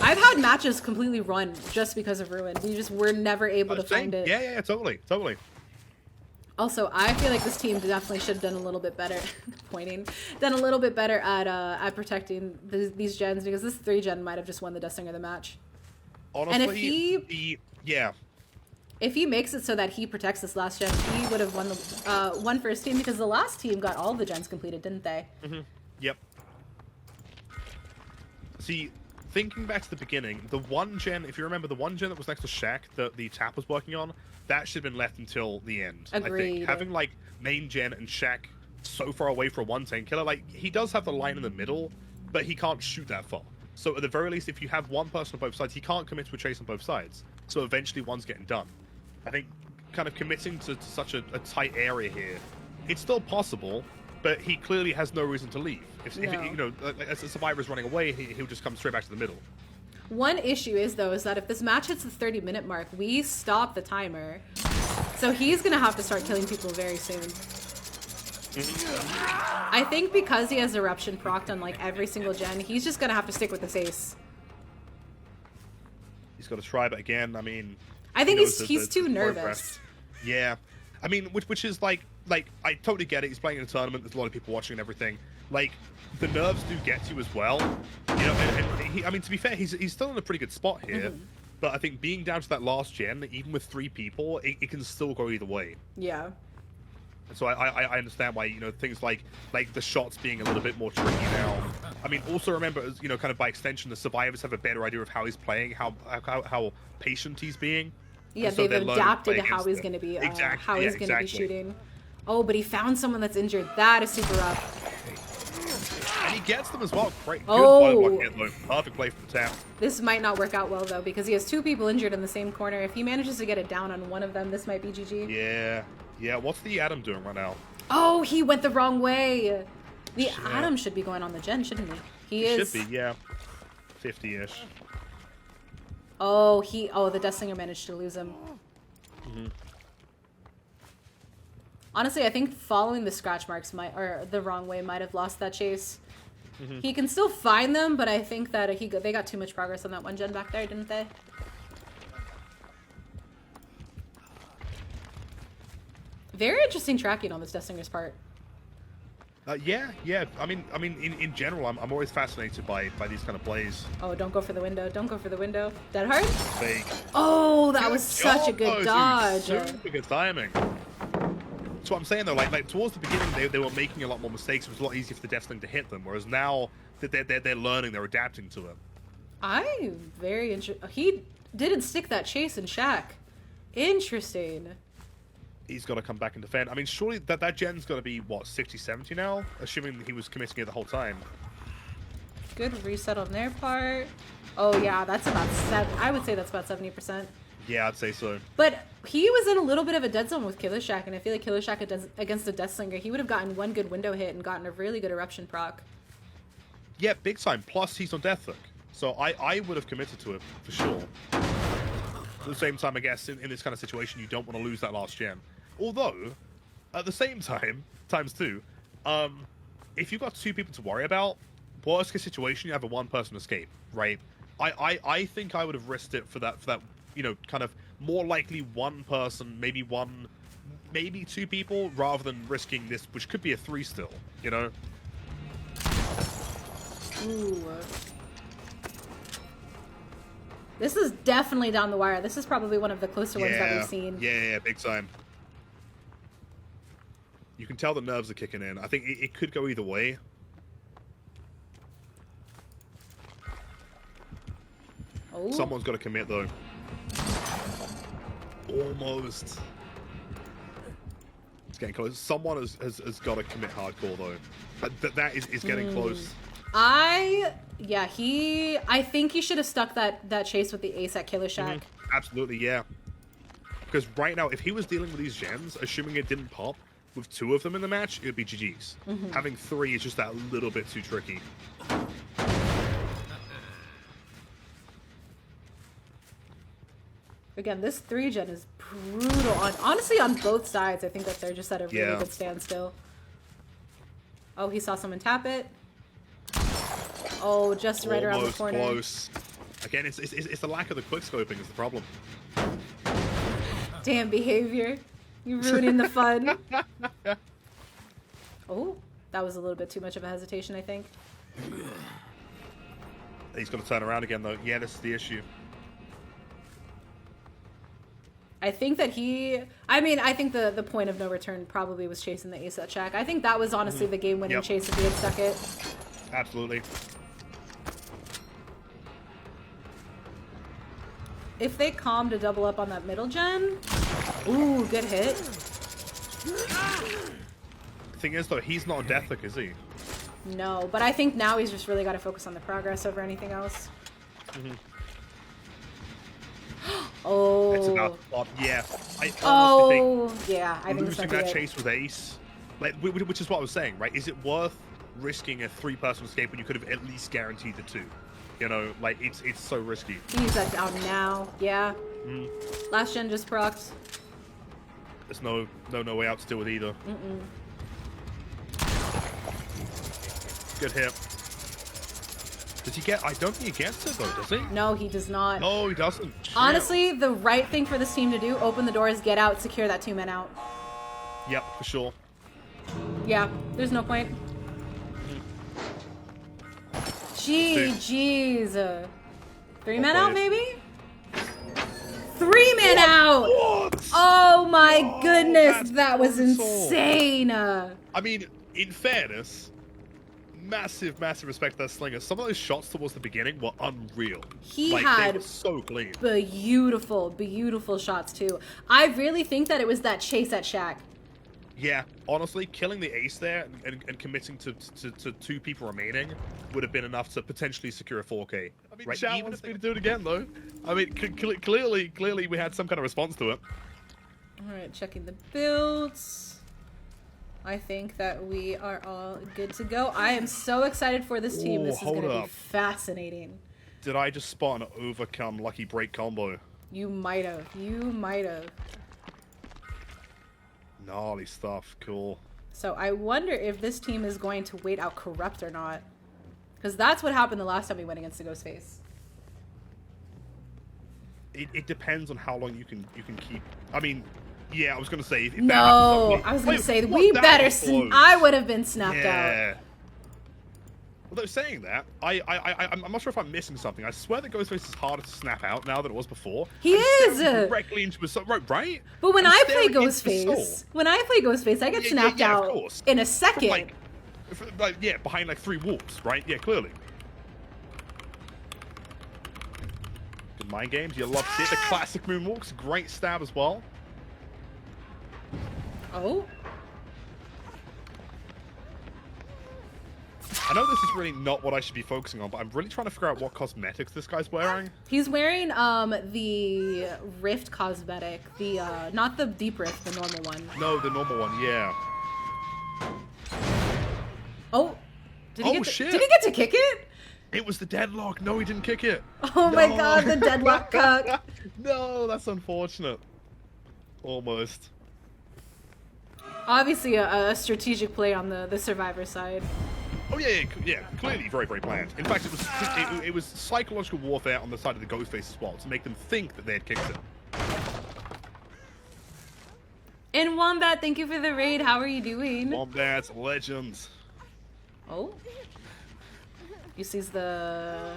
I've had matches completely run just because of Ruin. We just were never able to find it. Yeah, totally. Also, I feel like this team definitely should have done a little bit better, done a little bit better at protecting these gens, because this 3-gen might have just won the Deathslinger the match. Honestly, And if he yeah. If he makes it so that he protects this last gen, he would have won the won first team, because the last team got all the gens completed, didn't they? Yep. See, thinking back to the beginning, the 1-gen, if you remember, the 1-gen that was next to Shaq that the Tap was working on, that should have been left until the end. I Agreed. think having like main gen and Shaq so far away for a 110 killer, like he does have the line in the middle, but he can't shoot that far. So at the very least, if you have one person on both sides, he can't commit to a chase on both sides. So eventually one's getting done. I think kind of committing to such a tight area here, it's still possible, but he clearly has no reason to leave. If No. you know, as the survivor is running away, he'll just come straight back to the middle. One issue is, though, is that if this match hits the 30-minute mark, we stop the timer. So he's going to have to start killing people very soon. I think because he has Eruption procced on like every single gen, he's just going to have to stick with this ace. He's got to try, but again, I mean, I think knows he's too nervous. progress. Yeah, I mean, which is like I totally get it. He's playing in a tournament. There's a lot of people watching and everything. Like the nerves do get you as well. You know, and he, I mean, to be fair, he's still in a pretty good spot here. But I think being down to that last gen, even with 3 people, it can still go either way. Yeah. So I understand why, you know, things like the shots being a little bit more tricky now. I mean, also remember, as you know, kind of by extension, the survivors have a better idea of how he's playing, how patient he's being. Yeah, And so they've they're learning to adapted play to how against he's it. going to be, Exactly. how he's going to be shooting. Oh, but he found someone that's injured. That is super rough. And he gets them as well. Great. Oh. Good block hit, though. Perfect play from the tap. This might not work out well, though, because he has 2 people injured in the same corner. If he manages to get it down on one of them, this might be GG. Yeah. What's the Atom doing right now? Oh, he went the wrong way. The Shit. Atom should be going on the gen, shouldn't he? He It is. should be, yeah. 50-ish. Oh, the Deathslinger managed to lose him. Honestly, I think following the scratch marks or the wrong way might have lost that chase. He can still find them, but I think that they got too much progress on that 1 gen back there, didn't they? Very interesting tracking on this Deathslinger's part. Yeah. I mean, in general, I'm always fascinated by these kind of plays. Oh, don't go for the window. Don't go for the window. Dead hard? Fake. Oh, that was such a job, good though, dude. dodge. Super good timing. That's what I'm saying though. Like towards the beginning, they were making a lot more mistakes. It was a lot easier for the Deathslinger to hit them. Whereas now that they're learning, they're adapting to it. I'm very interested. He didn't stick that chase in Shaq. Interesting. He's got to come back and defend. I mean, surely that gen's got to be what 60-70 now, assuming he was committing it the whole time. Good reset on their part. Oh yeah, that's about I would say that's about 70%. Yeah, I'd say so. But he was in a little bit of a dead zone with Killer Shack, and I feel like Killer Shack against the Deathslinger, he would have gotten 1 good window hit and gotten a really good eruption proc. Yeah, big time. Plus, he's on Deathhook. So I would have committed to it, for sure. At the same time, I guess, in this kind of situation, you don't want to lose that last gem. Although, at the same time, times two, if you've got 2 people to worry about, worst case situation, you have a 1-person escape, right? I think I would have risked it for that, you know, kind of more likely 1 person, maybe 2 people, rather than risking this, which could be a 3 still, you know? Ooh. This is definitely down the wire. This is probably one of the closer ones that we've seen. Yeah, big time. You can tell the nerves are kicking in. I think it could go either way. Oh. Someone's got to commit, though. Almost. It's getting close. Someone has got to commit hardcore, though. That is getting close. I think he should have stuck that chase with the ace at Killer Shack. Absolutely, yeah. Because right now, if he was dealing with these gens, assuming it didn't pop, with 2 of them in the match, it would be GG's. Having 3 is just that little bit too tricky. Again, this 3-gen is brutal. Honestly, on both sides, I think that they're just at a really good standstill. Oh, he saw someone tap it. Oh, just right around the corner. Close. Again, it's the lack of the quick scoping is the problem. Damn behavior. You're ruining the fun. Oh, that was a little bit too much of a hesitation, I think. He's got to turn around again, though. Yeah, this is the issue. I think that I think the point of no return probably was chasing the ace at Shack. I think that was honestly the game-winning chase if he had stuck it. Absolutely. If they calm to double up on that middle gen, ooh, good hit. The thing is, though, he's not a Deathhook, is he? No, but I think now he's just really got to focus on the progress over anything else. Oh. It's about yeah. I honestly think I think losing that chase with ace, like, which is what I was saying, right? Is it worth risking a 3-person escape when you could have at least guaranteed the 2? You know, like, it's so risky. He needs that down now. Yeah. Last gen just procs. There's no way out to deal with either. Good hit. Does he get? I don't think he gets it though, does he? No, he does not. No, he doesn't. Shit. Honestly, the right thing for this team to do: open the doors, get out, secure that 2-man out. Yep, for sure. Yeah, there's no point. Jeez. 3-man out, maybe? 3-man out! What? Oh my goodness, that was insane! I mean, in fairness, massive respect to that Slinger. Some of those shots towards the beginning were unreal. He they had were so clean. Beautiful shots too. I really think that it was that chase at Shack. Yeah, honestly, killing the ace there and committing to 2 people remaining would have been enough to potentially secure a 4K. I mean, chat wants me to do it again, though. I mean, clearly we had some kind of response to it. Alright, checking the builds. I think that we are all good to go. I am so excited for this team. This is going to be fascinating. Did I just spot an overcome lucky break combo? You might have. Gnarly stuff. Cool. So I wonder if this team is going to wait out Corrupt or not. Because that's what happened the last time we went against the Ghostface. It depends on how long you can keep. I mean, yeah, I was gonna say. I was gonna say we better. I would have been snapped out. Although saying that, I'm not sure if I'm missing something. I swear that Ghostface is harder to snap out now than it was before. He is directly into his soul, right? But when I play Ghostface, I get snapped out in a second. Behind like 3 walls, right? Yeah, clearly. Good mind games. You love to see it. The classic moonwalks, great stab as well. Oh. I know this is really not what I should be focusing on, but I'm really trying to figure out what cosmetics this guy's wearing. He's wearing the Rift cosmetic, the not the Deep Rift, the normal one. No, the normal one, yeah. Oh, Did he Oh, get to, shit. Did he get to kick it? It was the deadlock. No, he didn't kick it. Oh my No. god, the deadlock cuck. No, that's unfortunate. Almost. Obviously a strategic play on the survivor side. Oh yeah, clearly very, very planned. In fact, it was psychological warfare on the side of the Ghostface as well to make them think that they had kicked it. And Wombat, thank you for the raid. How are you doing? Wombats, legends. Oh. You sees the...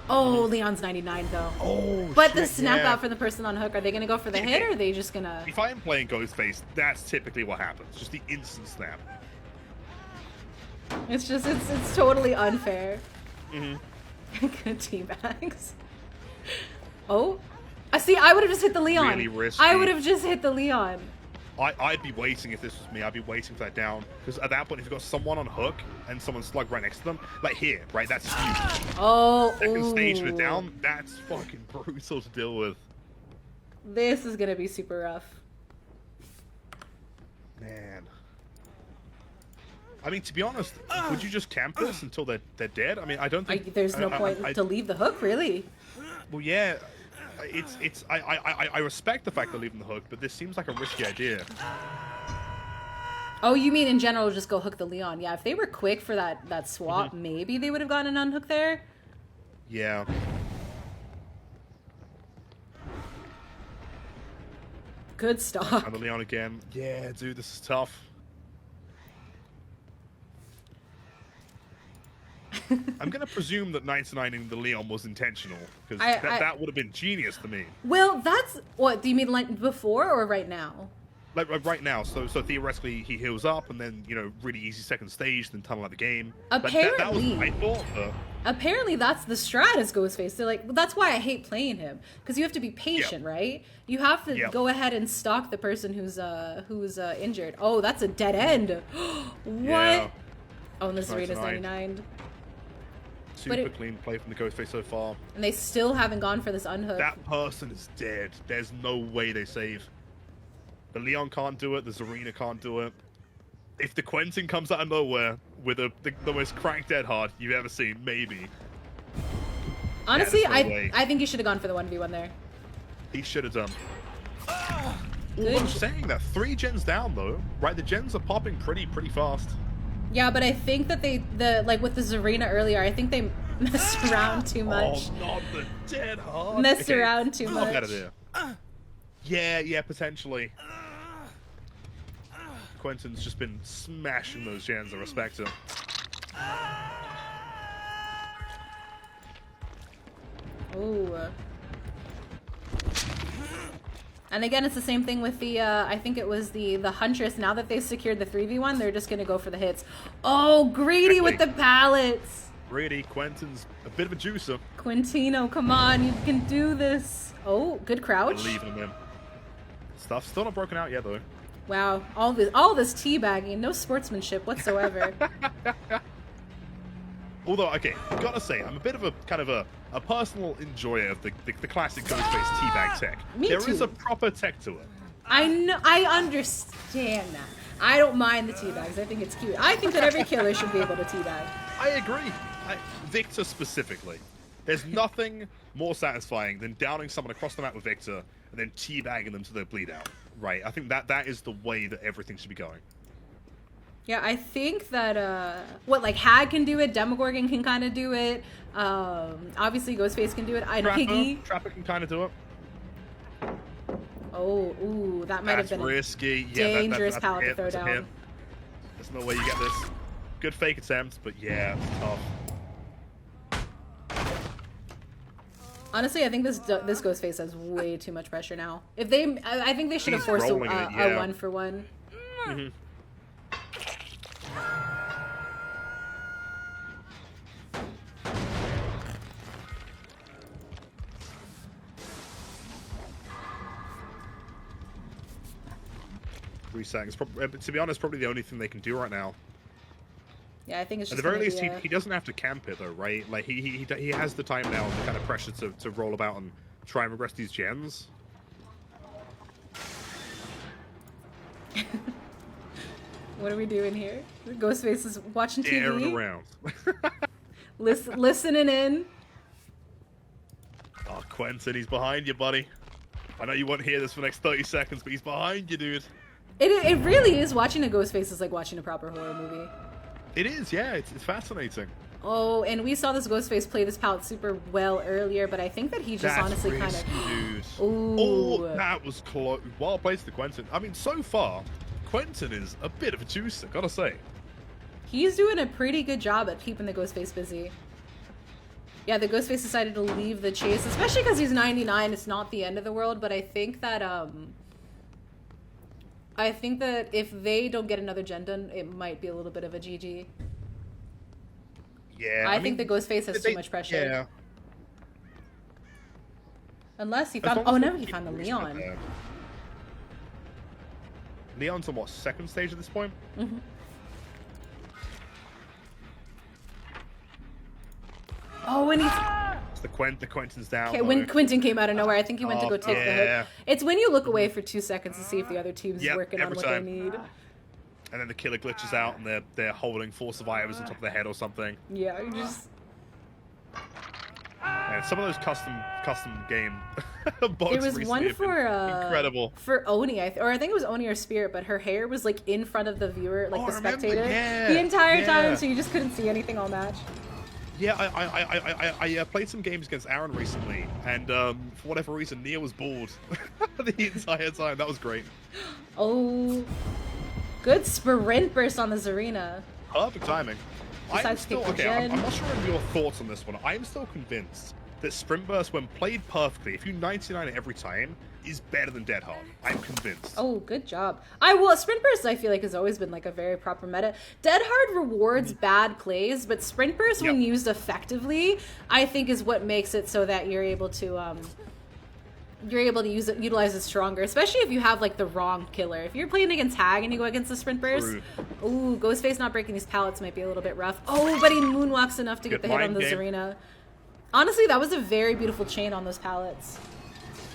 Oh, Leon's 99 though. Oh, But shit, the snap yeah. out for the person on hook, are they gonna go for the hit or are they just gonna... If I am playing Ghostface, that's typically what happens. Just the instant snap. It's just, it's totally unfair. Mm-hmm. Good teabags. Oh. I see, I would have just hit the Leon. Really risky. I would have just hit the Leon. I'd be waiting if this was me. I'd be waiting for that down. Because at that point, if you've got someone on hook and someone slug right next to them, like here, right, that's huge. Oh, Second stage with ooh. it down, that's fucking brutal to deal with. This is gonna be super rough. Man. I mean, to be honest, would you just camp this until they're dead? I mean, I don't think... There's no point to leave the hook, really. Well, yeah. I respect the fact they're leaving the hook, but this seems like a risky idea. Oh, you mean in general just go hook the Leon? Yeah, if they were quick for that swap, maybe they would have gotten an unhook there. Yeah. Good stock. And the Leon again. Yeah, dude, this is tough. I'm gonna presume that 99ing the Leon was intentional, because that would have been genius to me. Well, that's what do you mean, like before or right now? Like right now, so theoretically he heals up, and then really easy second stage, then tunnel out the game. Apparently, that was my thought. Apparently that's the strat as Ghostface. They're like, well, that's why I hate playing him, because you have to be patient, right? You have to go ahead and stalk the person who's injured. Oh, that's a dead end. What? Yeah. Oh, and this arena's 99. Super clean play from the Ghostface so far. And they still haven't gone for this unhook. That person is dead. There's no way they save. The Leon can't do it. The Zarina can't do it. If the Quentin comes out of nowhere with the most cracked dead hard you've ever seen, maybe. Honestly, I I think you should have gone for the 1v1 there. He should have done. Well, I'm saying that 3 gens down though, right? The gens are popping pretty fast. Yeah, but I think that like with the Zarina earlier, I think they messed around too much. Oh, not the dead hard. Messed around too much. Not bad idea. Yeah, potentially. Quentin's just been smashing those gens, I respect it. Ooh. And again, it's the same thing with the, I think it was the Huntress. Now that they've secured the 3v1, they're just going to go for the hits. Oh, greedy with the pallets. Greedy. Quentin's a bit of a juicer. Quintino, come on. You can do this. Oh, good crouch. Leaving him in. Stuff's still not broken out yet, though. Wow. All this teabagging. No sportsmanship whatsoever. Although, okay, gotta say, I'm a bit of a kind of a personal enjoyer of the classic Ghostface teabag tech. Me There too. is a proper tech to it. I know. I understand that. I don't mind the teabags. I think it's cute. I think that every killer should be able to teabag. I agree. Victor specifically. There's nothing more satisfying than downing someone across the map with Victor and then teabagging them to their bleed out. Right? I think that is the way that everything should be going. Yeah, I think that, like Hag can do it, Demogorgon can kind of do it, obviously Ghostface can do it, Piggy. Trapper can kind of do it. Oh, ooh, that might have been risky. a dangerous that's pallet to throw that's a hit. down. There's no way you get this. Good fake attempt, but yeah, it's tough. Honestly, I think this Ghostface has way too much pressure now. If they, I think they should have He's forced a rolling it, yeah. 1-for-1. Mm-hmm. Seconds. To be honest, probably the only thing they can do right now. Yeah, I think it's At just the very gonna least, be he doesn't have to camp it though, right? Like he has the time now and the kind of pressure to roll about and try and regress these gens. What are we doing here? Ghostface is watching TV. Airing around. Listening in. Oh, Quentin, he's behind you, buddy. I know you won't hear this for the next 30 seconds, but he's behind you, dude. It really is. Watching a Ghostface is like watching a proper horror movie. It is, yeah. It's fascinating. Oh, and we saw this Ghostface play this palette super well earlier, but I think that he just That's honestly risky, kind of... dude. Ooh. Oh, that was close. Well played to Quentin. I mean, so far, Quentin is a bit of a juicer, gotta say. He's doing a pretty good job at keeping the Ghostface busy. Yeah, the Ghostface decided to leave the chase, especially because he's 99. It's not the end of the world, but I think that if they don't get another gen done, it might be a little bit of a GG. Yeah, I think the Ghostface has too much pressure. Yeah. Unless he found... Oh, no, he found the Leon. Leon's on what, second stage at this point? Mm-hmm. Oh, and he's... It's the Quentin's down. Okay, when Quentin came out of nowhere, I think he went to go take the yeah. hook. It's when you look away for 2 seconds to see if the other team's working on what they need. And then the killer glitches out, and they're holding 4 survivors on top of their head or something. Yeah, you just... And some of those custom game bugs There was recently one have been for incredible. For Oni, I think it was Oni or Spirit, but her hair was like in front of the viewer, like the spectator, yeah, the entire time, so you just couldn't see anything all match. Yeah, I played some games against Aaron recently, and for whatever reason, Nia was bored the entire time. That was great. Oh, good sprint burst on the Zarina. Perfect timing. I'm still, okay, I'm not sure of your thoughts on this one. I'm still convinced that Sprint Burst, when played perfectly, if you 99 it every time, is better than Dead Hard. I'm convinced. Oh, good job. Sprint Burst, I feel like, has always been like a very proper meta. Dead Hard rewards bad plays, but Sprint Burst, when used effectively, I think is what makes it so that you're able to utilize it stronger, especially if you have like the wrong killer. If you're playing against Hag and you go against the Sprint Burst, ooh, Ghostface not breaking these pallets might be a little bit rough. Oh, but he moonwalks enough to get the hit on the Zarina. Honestly, that was a very beautiful chain on those pallets.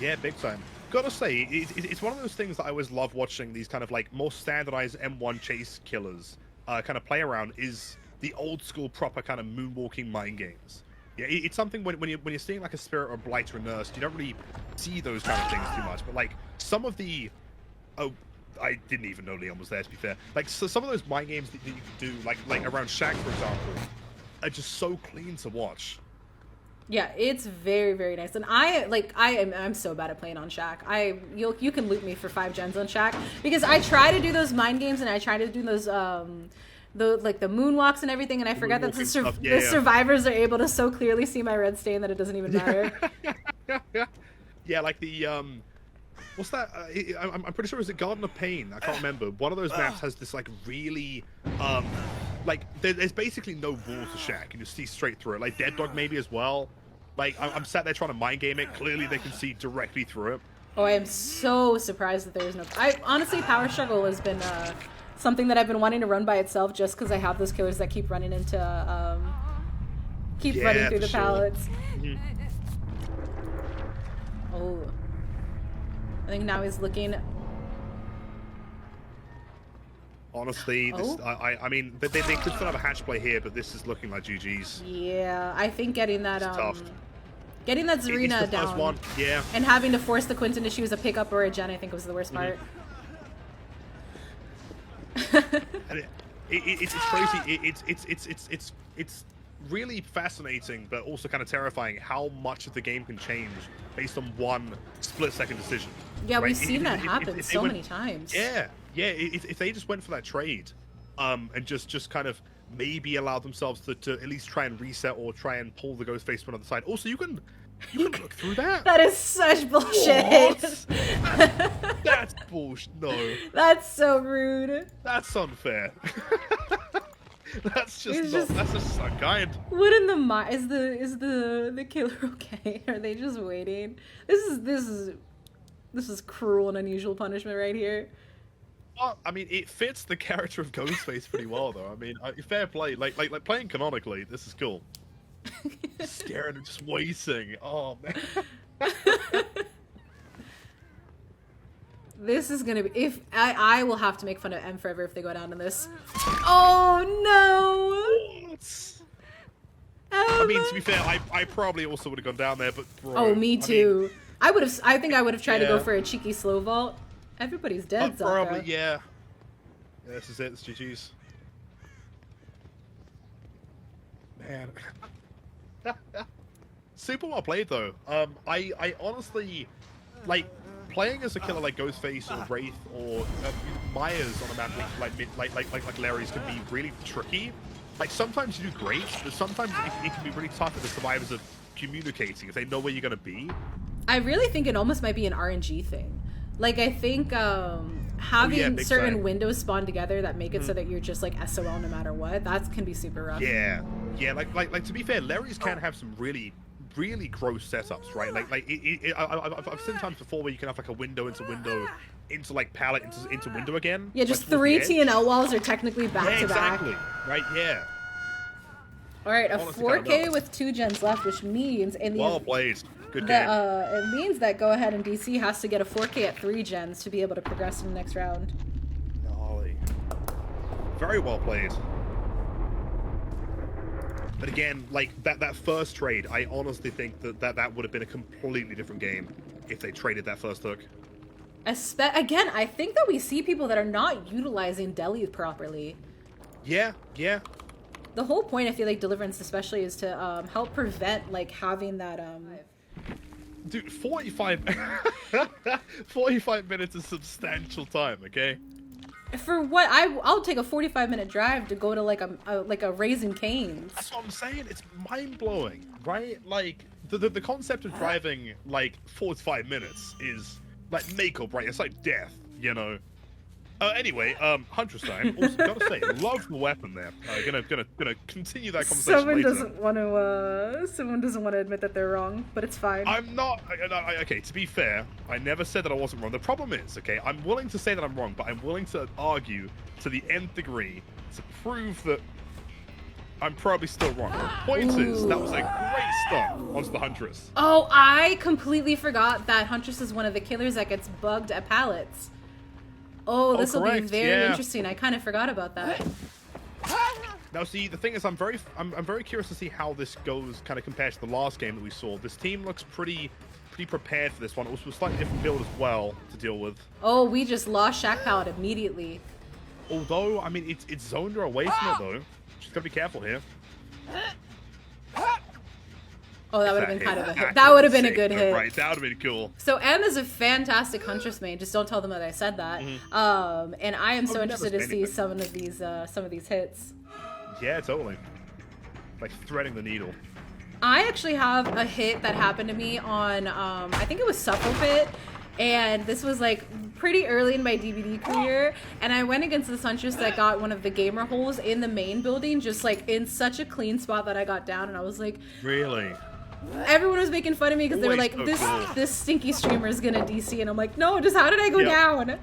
Yeah, big time. Gotta say, it's one of those things that I always love watching, these kind of like more standardized M1 chase killers kind of play around, is the old school proper kind of moonwalking mind games. Yeah, it's something when you're seeing like a Spirit or Blight or a Nurse, you don't really see those kind of things too much. But like some of the, I didn't even know Leon was there, to be fair. Like so some of those mind games that you can do, like around Shaq, for example, are just so clean to watch. Yeah, it's very, very nice. And I'm so bad at playing on Shaq. You can loot me for 5 gens on Shaq because I try to do those mind games and I try to do those the moonwalks and everything, and I forgot that the survivors are able to so clearly see my red stain that it doesn't even matter. Yeah, like the what's that? I'm pretty sure it was the Garden of Pain. I can't remember. One of those maps has this like really like there's basically no wall to Shaq, and you see straight through it. Like Dead Dog maybe as well. Like I'm sat there trying to mind game it. Clearly they can see directly through it. Oh, I am so surprised that there is no. I honestly, Power Struggle has been something that I've been wanting to run by itself, just because I have those killers that keep running into running through the pallets. Mm-hmm. Oh, I think now he's looking. Honestly, this, I mean, they could still have a hatch play here, but this is looking like GG's. Yeah, I think getting that Zarina down, first one. Yeah, and having to force the Quentin to choose a pickup or a gen, I think was the worst part. And it's crazy. It's really fascinating, but also kind of terrifying how much of the game can change based on one split-second decision. Yeah, right? We've seen that happen so many times. Yeah. If they just went for that trade, and just kind of maybe allow themselves to at least try and reset or try and pull the Ghostface from the other side. Also, you can look through that. That is such bullshit. That's bullshit. No. That's so rude. That's unfair. That's just unkind. What in the is the killer okay? Are they just waiting? This is cruel and unusual punishment right here. Well, I mean, it fits the character of Ghostface pretty well, though. I mean, fair play. Like playing canonically, this is cool. Scared and just waiting. Oh man. This is gonna be, if I will have to make fun of M forever if they go down to this. Oh no! What? I mean, to be fair, I probably also would have gone down there, but bro, Oh, me too. I think I would have tried to go Yeah. for a cheeky slow vault. Everybody's dead, probably, Zaka. yeah. This is it. It's GG's. Man. Super well played though. I honestly like playing as a killer like Ghostface or Wraith or Myers on a map like Larry's can be really tricky. Like sometimes you do great, but sometimes it can be really tough if the survivors are communicating if they know where you're gonna be. I really think it almost might be an RNG thing. Like I think having big certain time. windows spawn together that make it so that you're just like SOL no matter what, that can be super rough. Yeah, like to be fair, Larry's can have some really gross setups, right? I've seen times before where you can have like a window into like pallet into window again. Yeah, just like, towards three the edge. TNL walls are technically back Yeah, to back. exactly. Right, yeah. All right, a Honestly, kinda 4K nuts. with 2 gens left, which means in the Well played. Good game. it means that Go Ahead and DC has to get a 4K at 3 gens to be able to progress in the next round. Gnarly. Very well played. But again, like that first trade, I honestly think that would have been a completely different game if they traded that first hook. Again, I think that we see people that are not utilizing Deli properly. Yeah. The whole point, I feel like, Deliverance especially is to help prevent like having that Dude, 45 minutes is substantial time, okay? for what I'll take a 45-minute drive to go to like a Raising Cane's. That's what I'm saying. It's mind-blowing, right? Like the concept of driving like 45 minutes is like make or break. It's like death, you know. Anyway, Huntress time. Also, gotta say, love the weapon there. Gonna continue that conversation Someone later. doesn't want to admit that they're wrong, but it's fine. I'm not. Okay, to be fair, I never said that I wasn't wrong. The problem is, okay, I'm willing to say that I'm wrong, but I'm willing to argue to the nth degree to prove that I'm probably still wrong. The point is, that was a great start onto the Huntress. Oh, I completely forgot that Huntress is one of the killers that gets bugged at pallets. Oh, this will be correct, very yeah. interesting. I kind of forgot about that. Now, see, the thing is, I'm very curious to see how this goes, kind of compared to the last game that we saw. This team looks pretty prepared for this one. It was a slightly different build as well to deal with. Oh, we just lost Shack Pallet immediately. Although, I mean, it's zoned her away from it though. She's gotta be careful here. Oh, that would have been kind of a hit. Accurate, That would have been a sick, good though, hit. Right, that would have been cool. So M is a fantastic Huntress main. Just don't tell them that I said that. And I am so we interested never to say see anything. some of these hits. Yeah, totally. Like threading the needle. I actually have a hit that happened to me on I think it was Pit, and this was like pretty early in my DVD career, and I went against this Huntress that got one of the gamer holes in the main building, just like in such a clean spot that I got down, and I was like, Really? everyone was making fun of me because they were Always like, so cool. this stinky streamer is gonna DC, and I'm like, no, just how did I go Yep. down?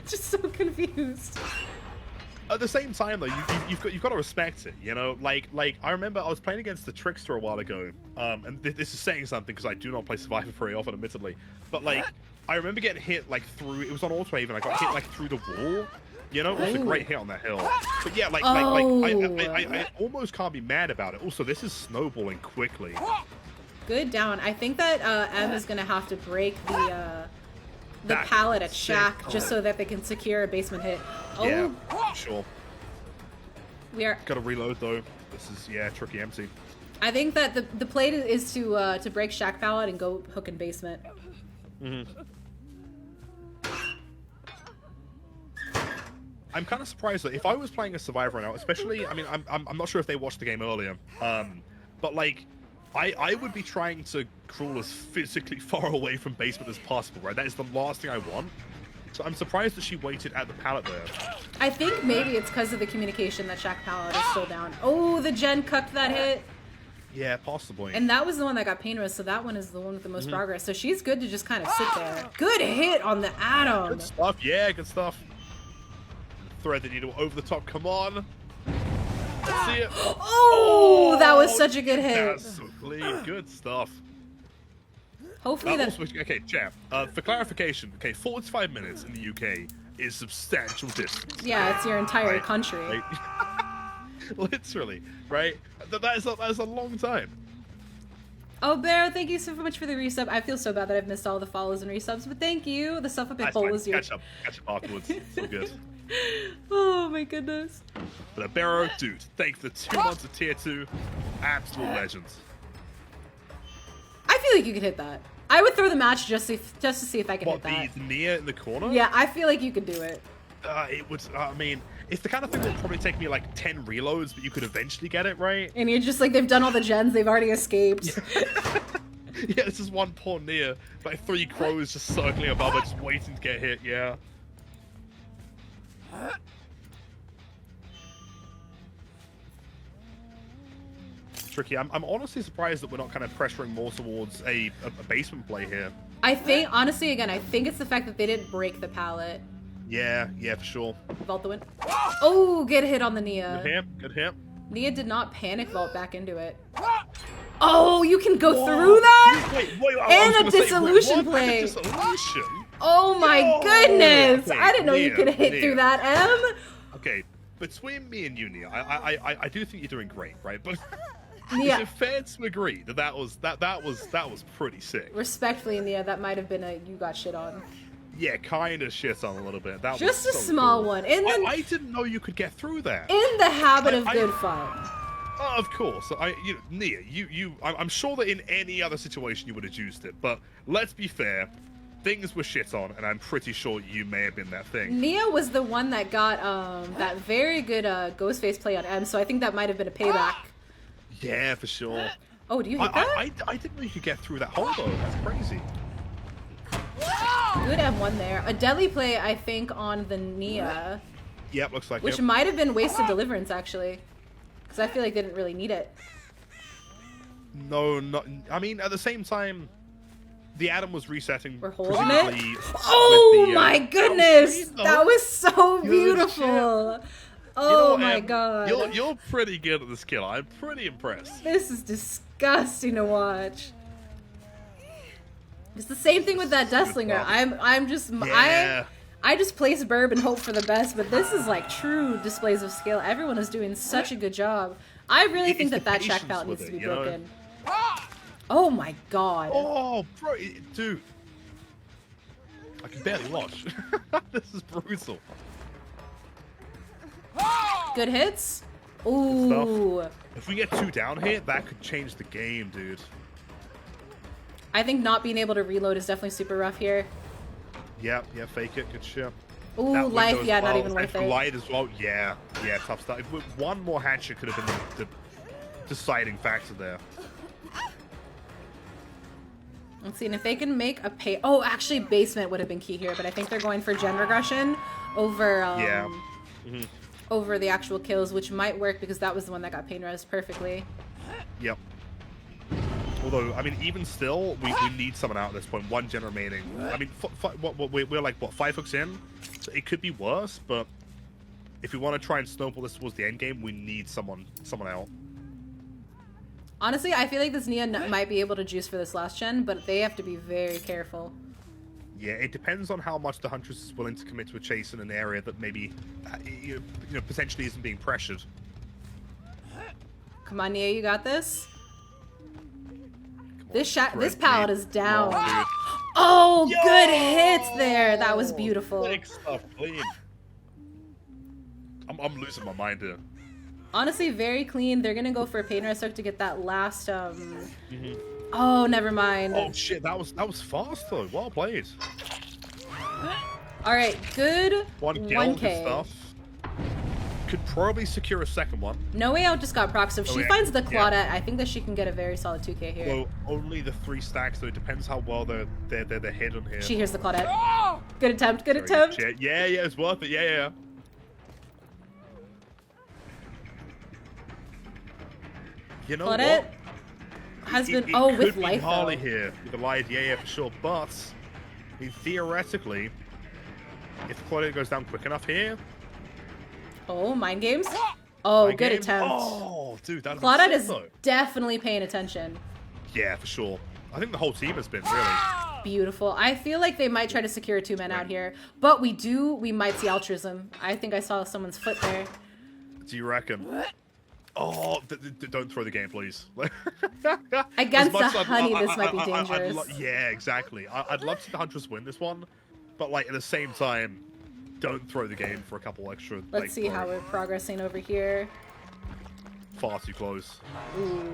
Just so confused. At the same time, though, you've got to respect it, you know. Like I remember I was playing against the Trickster a while ago, and this is saying something because I do not play Survivor very often, admittedly. But like, I remember getting hit like through. It was on auto even. I got hit like through the wall. You know, it was a great hit on that hill. But yeah, I almost can't be mad about it. Also, this is snowballing quickly. Good down. I think that M is gonna have to break the That pallet at sick. Shack just so that they can secure a basement hit. Oh, Yeah, sure. we are. Got to reload though. This is tricky empty. I think that the play is to break Shack pallet and go hook in basement. I'm kind of surprised that if I was playing a Survivor right now, especially, I mean, I'm not sure if they watched the game earlier, but like, I would be trying to crawl as physically far away from basement as possible, right? That is the last thing I want. So I'm surprised that she waited at the pallet there. I think maybe it's because of the communication that Shack pallet is still down. Oh, the Gen cucked that hit. Yeah, possibly. And that was the one that got pain risk, so that one is the one with the most progress. So she's good to just kind of sit there. Good hit on the Atom. Good stuff. Yeah, good stuff. Thread the needle over the top. Come on. Let's see it. Oh, that was such a good hit. That's so clean. Good stuff. Hopefully that. Also, okay, chat. For clarification, okay, 45 minutes in the UK is substantial distance. Yeah, it's your entire Right, country. right? Literally, right? That is a long time. Oh, Bear, thank you so much for the resub. I feel so bad that I've missed all the follows and resubs, but thank you. The stuff up in That's poll fine. is your... Catch up afterwards. It's all good. Oh my goodness. But a Barrow, dude, thank you for the 2 months of tier 2. Absolute legends. I feel like you could hit that. I would throw the match just to see if I can What, hit that. the Nia in the corner? Yeah, I feel like you could do it. It would, I mean, it's the kind of thing that would probably take me like 10 reloads, but you could eventually get it, right? And you're just like, they've done all the gens, they've already escaped. Yeah, this is one poor Nia. Like 3 crows just circling above it, just waiting to get hit, yeah. Tricky. I'm honestly surprised that we're not kind of pressuring more towards a basement play here. I think, honestly, again, I think it's the fact that they didn't break the pallet. Yeah, for sure. Vault the win. Oh, get hit on the Nia. Good hit. Nia did not panic vault back into it. Oh, you can go through that? Wait, And a dissolution play. Dissolution? Oh my goodness! Okay, I didn't know you Nia, could hit Nia. through that, M. Okay, between me and you, Nia, I do think you're doing great, right? But Nia. is it fair to agree that was pretty sick? Respectfully, Nia, that might have been a you got shit on. Yeah, kind of shit on a little bit. That Just was a so small cool. one. I didn't know you could get through that. In the habit of I- good fun. Of course, Nia, I'm sure that in any other situation you would have used it, but let's be fair, things were shit on, and I'm pretty sure you may have been that thing. Nia was the one that got that very good Ghostface play on M, so I think that might have been a payback. Yeah, for sure. Oh, do you hit that? I didn't know you could get through that hole though. That's crazy. Good M1 there. A deadly play, I think, on the Nia, Yep, looks like which it. might have been wasted deliverance, actually. Because I feel like they didn't really need it. No, not. I mean, at the same time, the Atom was resetting. We're holding presumably it? with Oh the, my that was goodness! sweet, though. That was so Good beautiful! shit. Oh You know, my Em, god. You're pretty good at this kill. I'm pretty impressed. This is disgusting to watch. It's the same thing with that Deathslinger. I'm just Yeah. I just place burb and hope for the best, but this is like true displays of skill. Everyone is doing such a good job. I really think It's that the shack patience pallet with needs to it, be you know? broken. Oh my god. Oh, bro, dude. I can barely watch. This is brutal. Good hits? Ooh. If we get 2 down here, that could change the game, dude. I think not being able to reload is definitely super rough here. Yeah, fake it. Good shit. Ooh, That life, window as yeah, not well. even worth And for it. Light as well. Yeah, tough stuff. One more hatchet could have been the deciding factor there. Let's see, and if they can make a pay... Oh, actually, basement would have been key here, but I think they're going for gen regression over over the actual kills, which might work because that was the one that got pain res perfectly. Yep. Although, I mean, even still, we need someone out at this point. 1 gen remaining. I mean, we're like, what, 5 hooks in? So it could be worse, but if we want to try and snowball this towards the end game, we need someone out. Honestly, I feel like this Nia might be able to juice for this last gen, but they have to be very careful. Yeah, it depends on how much the Huntress is willing to commit to a chase in an area that maybe, you know, potentially isn't being pressured. Come on, Nia, you got this? Come This on, this Fred, pallet mate. is down. Come on, dude. Oh, Yo! good hits there. That was beautiful. Sick stuff, clean. I'm losing my mind here. Honestly, very clean. They're gonna go for a pain res hook to get that last Oh, never mind. Oh shit, that was fast though. Well played. Alright, good 1K. 1K. Stuff. Could probably secure a second one. No Way Out just got proc, so if she yeah. finds the Yeah. Claudette, I think that she can get a very solid 2K here. Well, only the 3 stacks though. It depends how well they're hit on here. She hears the Claudette. Good attempt, good Very attempt. good shit. Yeah, it's worth it. Yeah. You know Claudette what? has It- been it oh could with be life Harley though. here with the light, yeah, for sure. But I mean, theoretically, if Claudia goes down quick enough here, Oh, mind games? Oh, my good game- attempt. Oh, dude, that's Claudette is definitely paying attention. Yeah, for sure. I think the whole team has been, really. Beautiful. I feel like they might try to secure a 2-man out here, but we might see altruism. I think I saw someone's foot there. Do you reckon? Oh, don't throw the game, please. Against the honey, this might be dangerous. Yeah, exactly. I'd love to see the Huntress win this one, but like at the same time, don't throw the game for a couple extra. Let's see how we're progressing over here. Far too close. Ooh.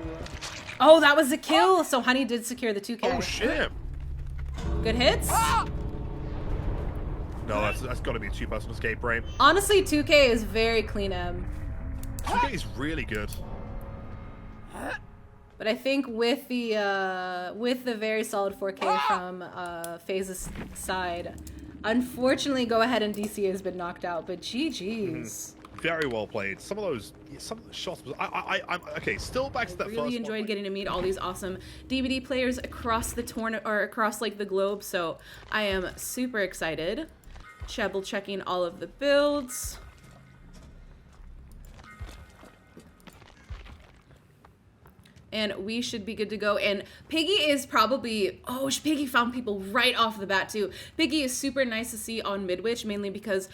Oh, that was a kill. So honey did secure the 2K. Oh shit. Good hits. No, that's got to be a 2-person escape frame. Honestly, 2K is very clean M. 2K is really good. But I think with the very solid 4K from FaZe's side, unfortunately, Go Ahead and DC has been knocked out. But GG's. Very well played. Some of those shots was. I'm okay. Still back to that. Really enjoyed getting to meet all these awesome DVD players across the tournament or across like the globe. So I am super excited. Double checking all of the builds. And we should be good to go. And Piggy is probably, oh, Piggy found people right off the bat too. Piggy is super nice to see on Midwich, mainly because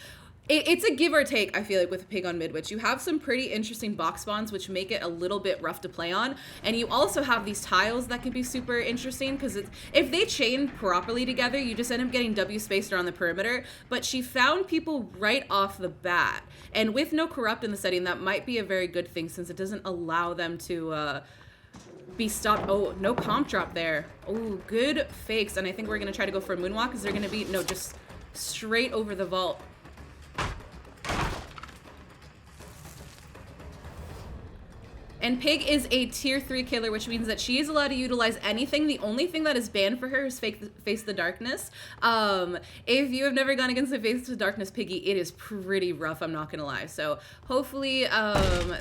it's a give or take, I feel like, with a Pig on Midwich. You have some pretty interesting box spawns, which make it a little bit rough to play on. And you also have these tiles that could be super interesting, because if they chain properly together, you just end up getting W spaced around the perimeter. But she found people right off the bat. And with no corrupt in the setting, that might be a very good thing, since it doesn't allow them to be stopped. Oh, no comp drop there. Oh, good fakes. And I think we're going to try to go for a moonwalk, because they're going to be, no, just straight over the vault. And Pig is a tier 3 killer, which means that she is allowed to utilize anything. The only thing that is banned for her is Face the Darkness. If you have never gone against the Face the Darkness Piggy, it is pretty rough, I'm not gonna lie. So hopefully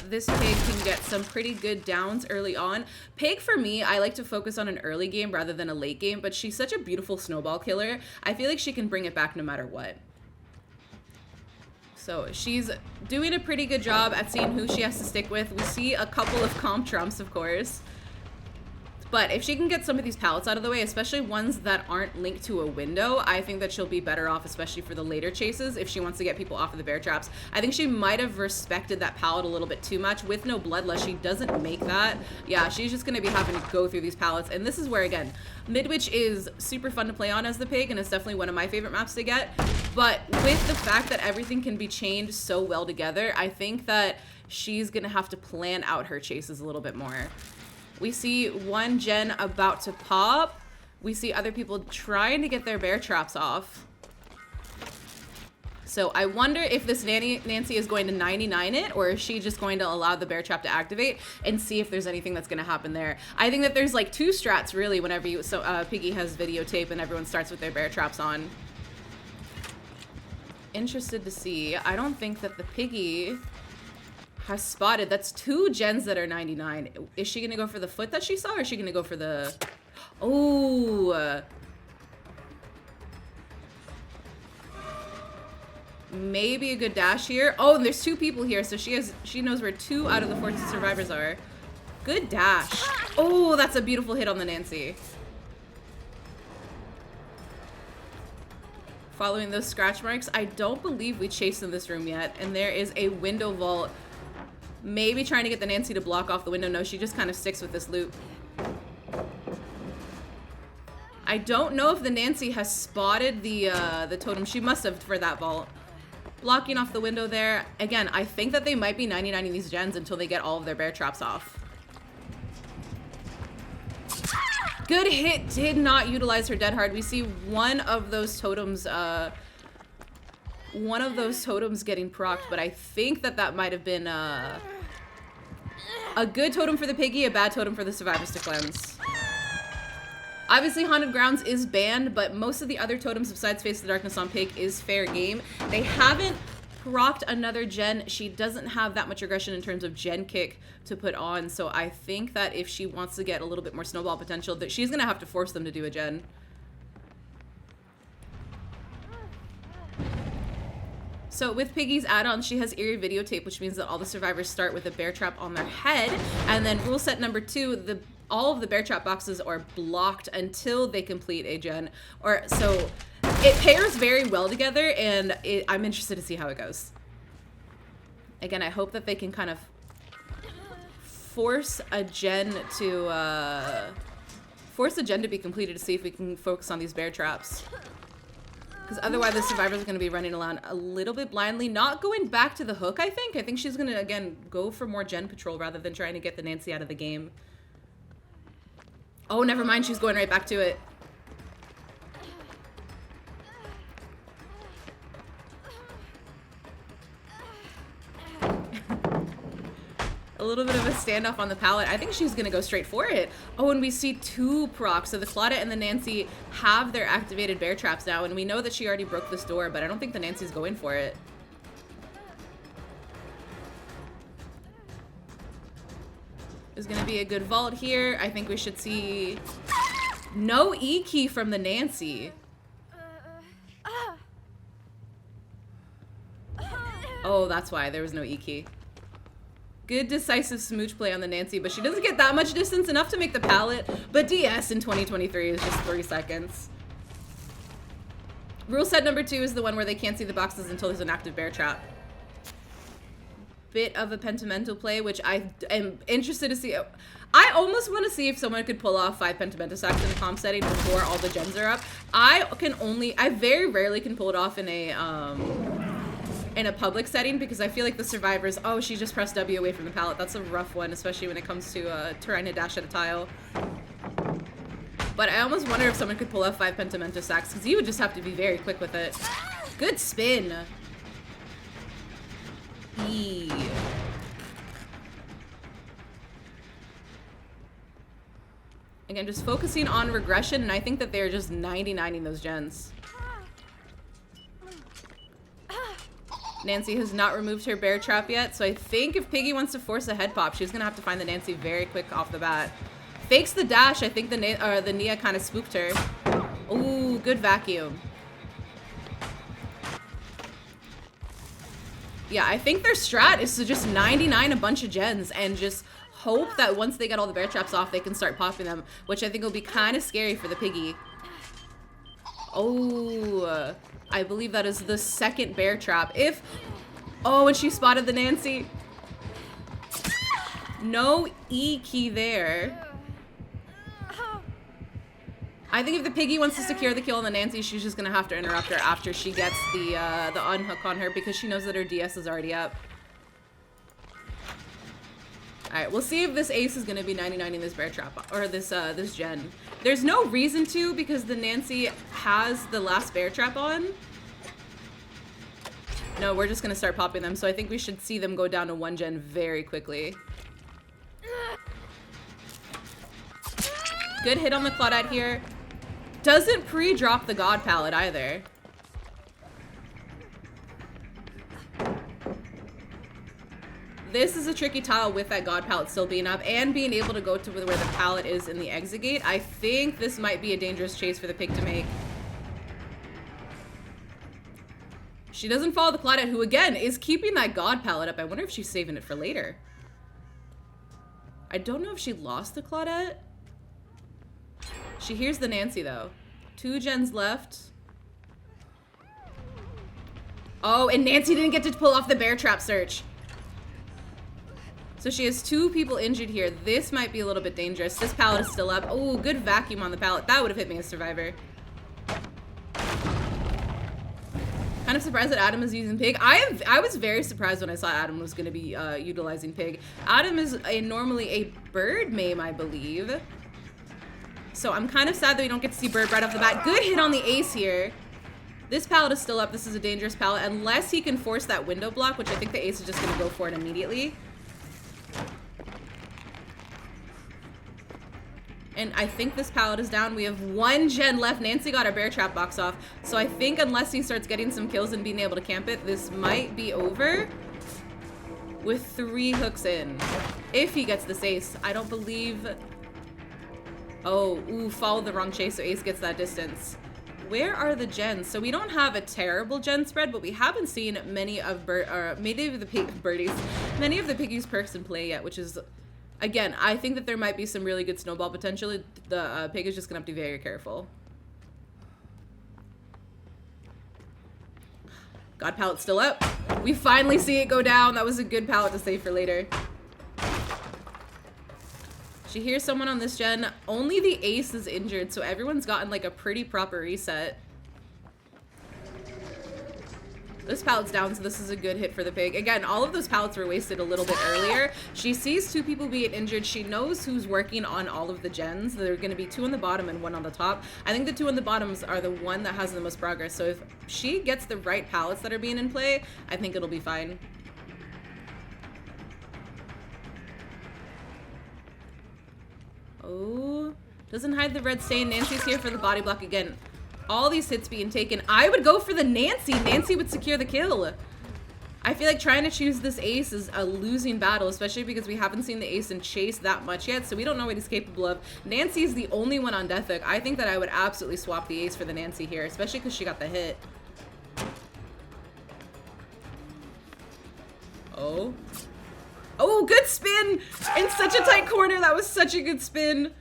this Pig can get some pretty good downs early on. Pig, for me, I like to focus on an early game rather than a late game, but she's such a beautiful snowball killer. I feel like she can bring it back no matter what. So she's doing a pretty good job at seeing who she has to stick with. We see a couple of comp trumps, of course. But if she can get some of these pallets out of the way, especially ones that aren't linked to a window, I think that she'll be better off, especially for the later chases, if she wants to get people off of the bear traps. I think she might have respected that pallet a little bit too much. With no bloodlust, she doesn't make that. Yeah, she's just going to be having to go through these pallets. And this is where, again, Midwich is super fun to play on as the Pig, and it's definitely one of my favorite maps to get. But with the fact that everything can be chained so well together, I think that she's going to have to plan out her chases a little bit more. We see one gen about to pop. We see other people trying to get their bear traps off. So I wonder if this Nancy is going to 99 it, or is she just going to allow the bear trap to activate and see if there's anything that's going to happen there. I think that there's like two strats really whenever you, Piggy has videotape and everyone starts with their bear traps on. Interested to see. I don't think that the Piggy has spotted. That's two gens that are 99. Is she gonna go for the foot that she saw, or is she gonna go for the... Oh, maybe a good dash here. Oh, and there's two people here, so she knows where 2 out of the 4 survivors are. Good dash. Oh, that's a beautiful hit on the Nancy. Following those scratch marks, I don't believe we chased in this room yet, and there is a window vault. Maybe trying to get the Nancy to block off the window. No, she just kind of sticks with this loop. I don't know if the Nancy has spotted the totem. She must have for that vault. Blocking off the window there. Again, I think that they might be 99ing these gens until they get all of their bear traps off. Good hit. Did not utilize her dead hard. We see one of those totems getting procced, but I think that might have been a good totem for the Piggy, a bad totem for the survivors to cleanse. Obviously, Haunted Grounds is banned, but most of the other totems besides Face the Darkness on Pig is fair game. They haven't procced another gen. She doesn't have that much aggression in terms of gen kick to put on, so I think that if she wants to get a little bit more snowball potential, that she's gonna have to force them to do a gen. So with Piggy's add-on, she has eerie videotape, which means that all the survivors start with a bear trap on their head. And then rule set number 2, all of the bear trap boxes are blocked until they complete a gen. Or so it pairs very well together, and I'm interested to see how it goes. Again, I hope that they can kind of force a gen to be completed to see if we can focus on these bear traps. Because otherwise the survivors are going to be running around a little bit blindly, not going back to the hook, I think. I think she's going to, again, go for more gen patrol rather than trying to get the Nancy out of the game. Oh, never mind. She's going right back to it. A little bit of a standoff on the pallet. I think she's gonna go straight for it. Oh, and we see 2 procs. So the Claudette and the Nancy have their activated bear traps now, and we know that she already broke this door, but I don't think the Nancy's going for it. There's gonna be a good vault here. I think we should see no E key from the Nancy. Oh, that's why there was no E key. Good decisive smooch play on the Nancy, but she doesn't get that much distance, enough to make the pallet. But DS in 2023 is just 3 seconds. Rule set number 2 is the one where they can't see the boxes until there's an active bear trap. Bit of a Pentamental play, which I am interested to see. I almost want to see if someone could pull off 5 Pentamental sacks in a comp setting before all the gens are up. I very rarely can pull it off in a public setting, because I feel like the survivors, oh, she just pressed W away from the pallet. That's a rough one, especially when it comes to trying to dash at a tile. But I almost wonder if someone could pull off 5 Pentamento sacks, because you would just have to be very quick with it. Good spin. E. Again, just focusing on regression, and I think that they're just 99ing those gens. Nancy has not removed her bear trap yet, so I think if Piggy wants to force a head pop, she's gonna have to find the Nancy very quick off the bat. Fakes the dash. I think the Nia kind of spooked her. Ooh, good vacuum. Yeah, I think their strat is to just 99 a bunch of gens and just hope that once they get all the bear traps off, they can start popping them, which I think will be kind of scary for the Piggy. Oh, I believe that is the 2nd bear trap. Oh, and she spotted the Nancy. No E key there. I think if the Piggy wants to secure the kill on the Nancy, she's just gonna have to interrupt her after she gets the unhook on her, because she knows that her DS is already up. Alright, we'll see if this ace is gonna be 99 in this bear trap, or this gen. There's no reason to, because the Nancy has the last bear trap on. No, we're just gonna start popping them, so I think we should see them go down to 1 gen very quickly. Good hit on the Claudette here. Doesn't pre-drop the God pallet either. This is a tricky tile with that God pallet still being up and being able to go to where the pallet is in the exit gate. I think this might be a dangerous chase for the Pig to make. She doesn't follow the Claudette, who again is keeping that God pallet up. I wonder if she's saving it for later. I don't know if she lost the Claudette. She hears the Nancy though. 2 gens left. Oh, and Nancy didn't get to pull off the bear trap search. So she has 2 people injured here. This might be a little bit dangerous. This pallet is still up. Oh, good vacuum on the pallet. That would have hit me as survivor. Kind of surprised that Adam is using Pig. I was very surprised when I saw Adam was going to be utilizing Pig. Adam is normally a bird mame, I believe. So I'm kind of sad that we don't get to see bird right off the bat. Good hit on the ace here. This pallet is still up. This is a dangerous pallet unless he can force that window block, which I think the ace is just going to go for it immediately. And I think this pallet is down. We have 1 gen left. Nancy got our bear trap box off. So I think unless he starts getting some kills and being able to camp it, this might be over with 3 hooks in. If he gets this ace. I don't believe... Oh, ooh, followed the wrong chase, so ace gets that distance. Where are the gens? So we don't have a terrible gen spread, but we haven't seen many of the Piggy's perks in play yet, which is... Again, I think that there might be some really good snowball potential. The pig is just gonna have to be very careful. God, pallet's still up. We finally see it go down. That was a good pallet to save for later. She hears someone on this gen. Only the ace is injured, so everyone's gotten like a pretty proper reset. This pallet's down, so this is a good hit for the pig. Again, all of those pallets were wasted a little bit earlier. She sees 2 people being injured. She knows who's working on all of the gens. There are going to be 2 on the bottom and 1 on the top. I think the 2 on the bottoms are the one that has the most progress. So if she gets the right pallets that are being in play, I think it'll be fine. Oh, doesn't hide the red stain. Nancy's here for the body block again. All these hits being taken. I would go for the Nancy. Nancy would secure the kill. I feel like trying to choose this ace is a losing battle, especially because we haven't seen the ace in chase that much yet, so we don't know what he's capable of. Nancy's the only one on death hook. I think that I would absolutely swap the ace for the Nancy here, especially because she got the hit. Oh. Oh, good spin! In such a tight corner. That was such a good spin.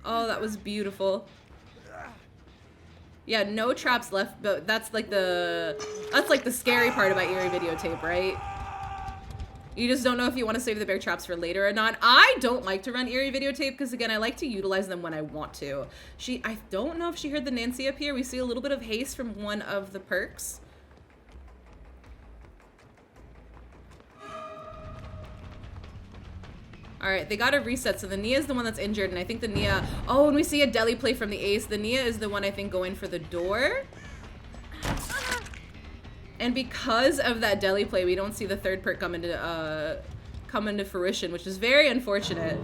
Oh, that was beautiful. Yeah, no traps left, but that's like the scary part about Eerie videotape, right? You just don't know if you want to save the bear traps for later or not. I don't like to run Eerie videotape because, again, I like to utilize them when I want to. I don't know if she heard the Nancy up here. We see a little bit of haste from one of the perks. Alright, they got a reset, so the Nia is the one that's injured, and I think the Nia... Oh, and we see a deli play from the ace. The Nia is the one, I think, going for the door. And because of that deli play, we don't see the third perk come into fruition, which is very unfortunate.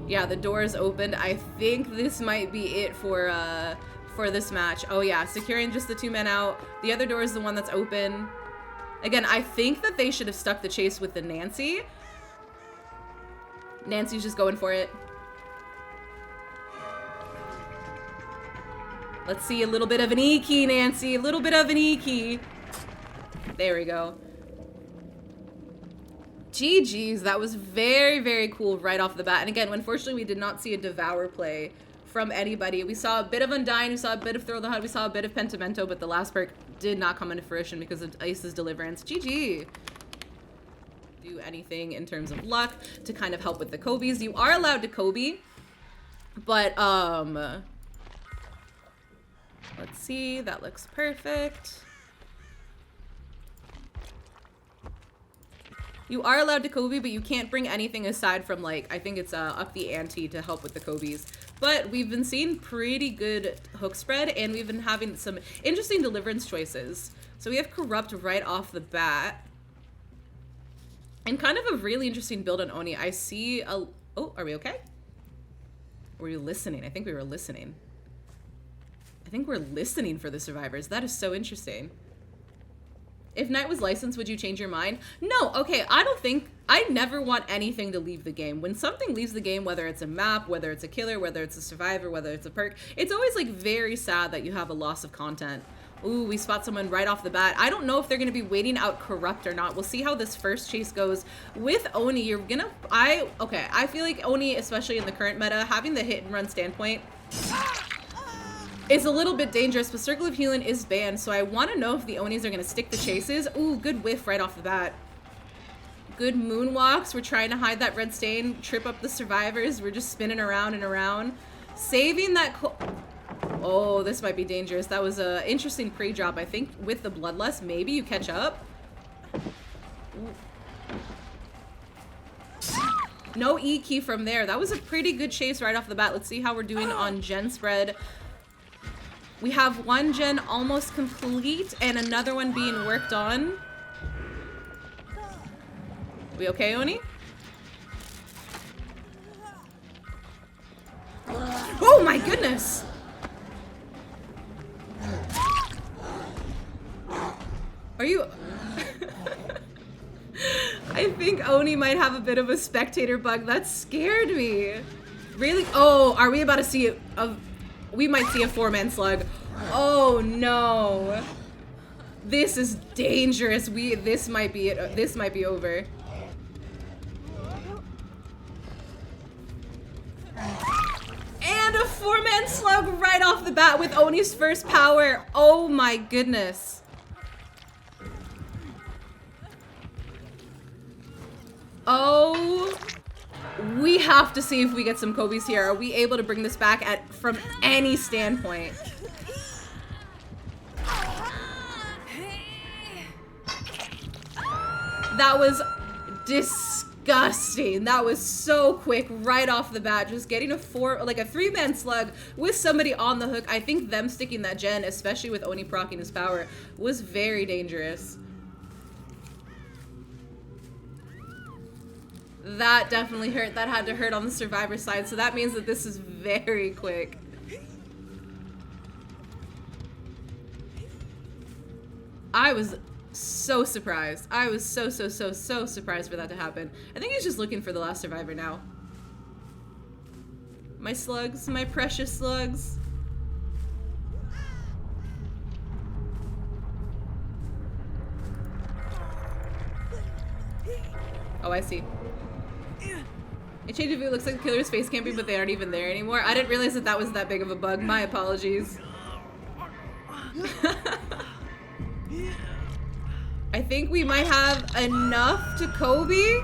Yeah, the door is opened. I think this might be it for this match. Oh yeah, securing just the 2 men out. The other door is the one that's open. Again, I think that they should have stuck the chase with the Nancy. Nancy's just going for it. Let's see a little bit of an E-key, Nancy. A little bit of an E-key. There we go. GG's. That was very, very cool right off the bat. And again, unfortunately, we did not see a Devour play from anybody. We saw a bit of Undyne. We saw a bit of Throw the HUD. We saw a bit of Pentimento, but the last perk did not come into fruition because of Ace's Deliverance. GG. Do anything in terms of luck to kind of help with the Kobe's. You are allowed to Kobe, but let's see, that looks perfect. You are allowed to Kobe, but you can't bring anything aside from, like, I think it's up the ante to help with the Kobe's. But we've been seeing pretty good hook spread, and we've been having some interesting deliverance choices. So we have Corrupt right off the bat. And kind of a really interesting build on Oni. I see a... Oh, are we okay? Were you listening? I think we were listening. I think we're listening for the survivors. That is so interesting. If Knight was licensed, would you change your mind? No, okay, I don't think... I never want anything to leave the game. When something leaves the game, whether it's a map, whether it's a killer, whether it's a survivor, whether it's a perk, it's always, like, very sad that you have a loss of content. Ooh, we spot someone right off the bat. I don't know if they're going to be waiting out Corrupt or not. We'll see how this first chase goes. With Oni, you're going to... Okay, I feel like Oni, especially in the current meta, having the hit and run standpoint is a little bit dangerous, but Circle of Healing is banned, so I want to know if the Onis are going to stick the chases. Ooh, good whiff right off the bat. Good moonwalks. We're trying to hide that red stain, trip up the survivors. We're just spinning around and around. Saving that... Oh, this might be dangerous. That was an interesting pre-drop. I think with the Bloodlust, maybe you catch up. No E-key from there. That was a pretty good chase right off the bat. Let's see how we're doing on gen spread. We have one gen almost complete and another one being worked on. We okay, Oni? Oh my goodness! Are you... I think Oni might have a bit of a spectator bug. That scared me. Really? Oh, are we about to see we might see a 4-man slug. Oh no. This is dangerous. This might be it. This might be over. And a 4-man slug right off the bat with Oni's first power. Oh my goodness. Oh, we have to see if we get some Kobe's here. Are we able to bring this back from any standpoint? That was disgusting. That was so quick right off the bat. Just getting a 3-man slug with somebody on the hook. I think them sticking that gen, especially with Oni proccing his power, was very dangerous. That definitely hurt. That had to hurt on the survivor side. So that means that this is very quick. I was so surprised. I was so surprised for that to happen. I think he's just looking for the last survivor now. My slugs, my precious slugs. Oh, I see. It changed if it looks like the killer's face camping, but they aren't even there anymore. I didn't realize that that was that big of a bug. My apologies. I think we might have enough to Kobe.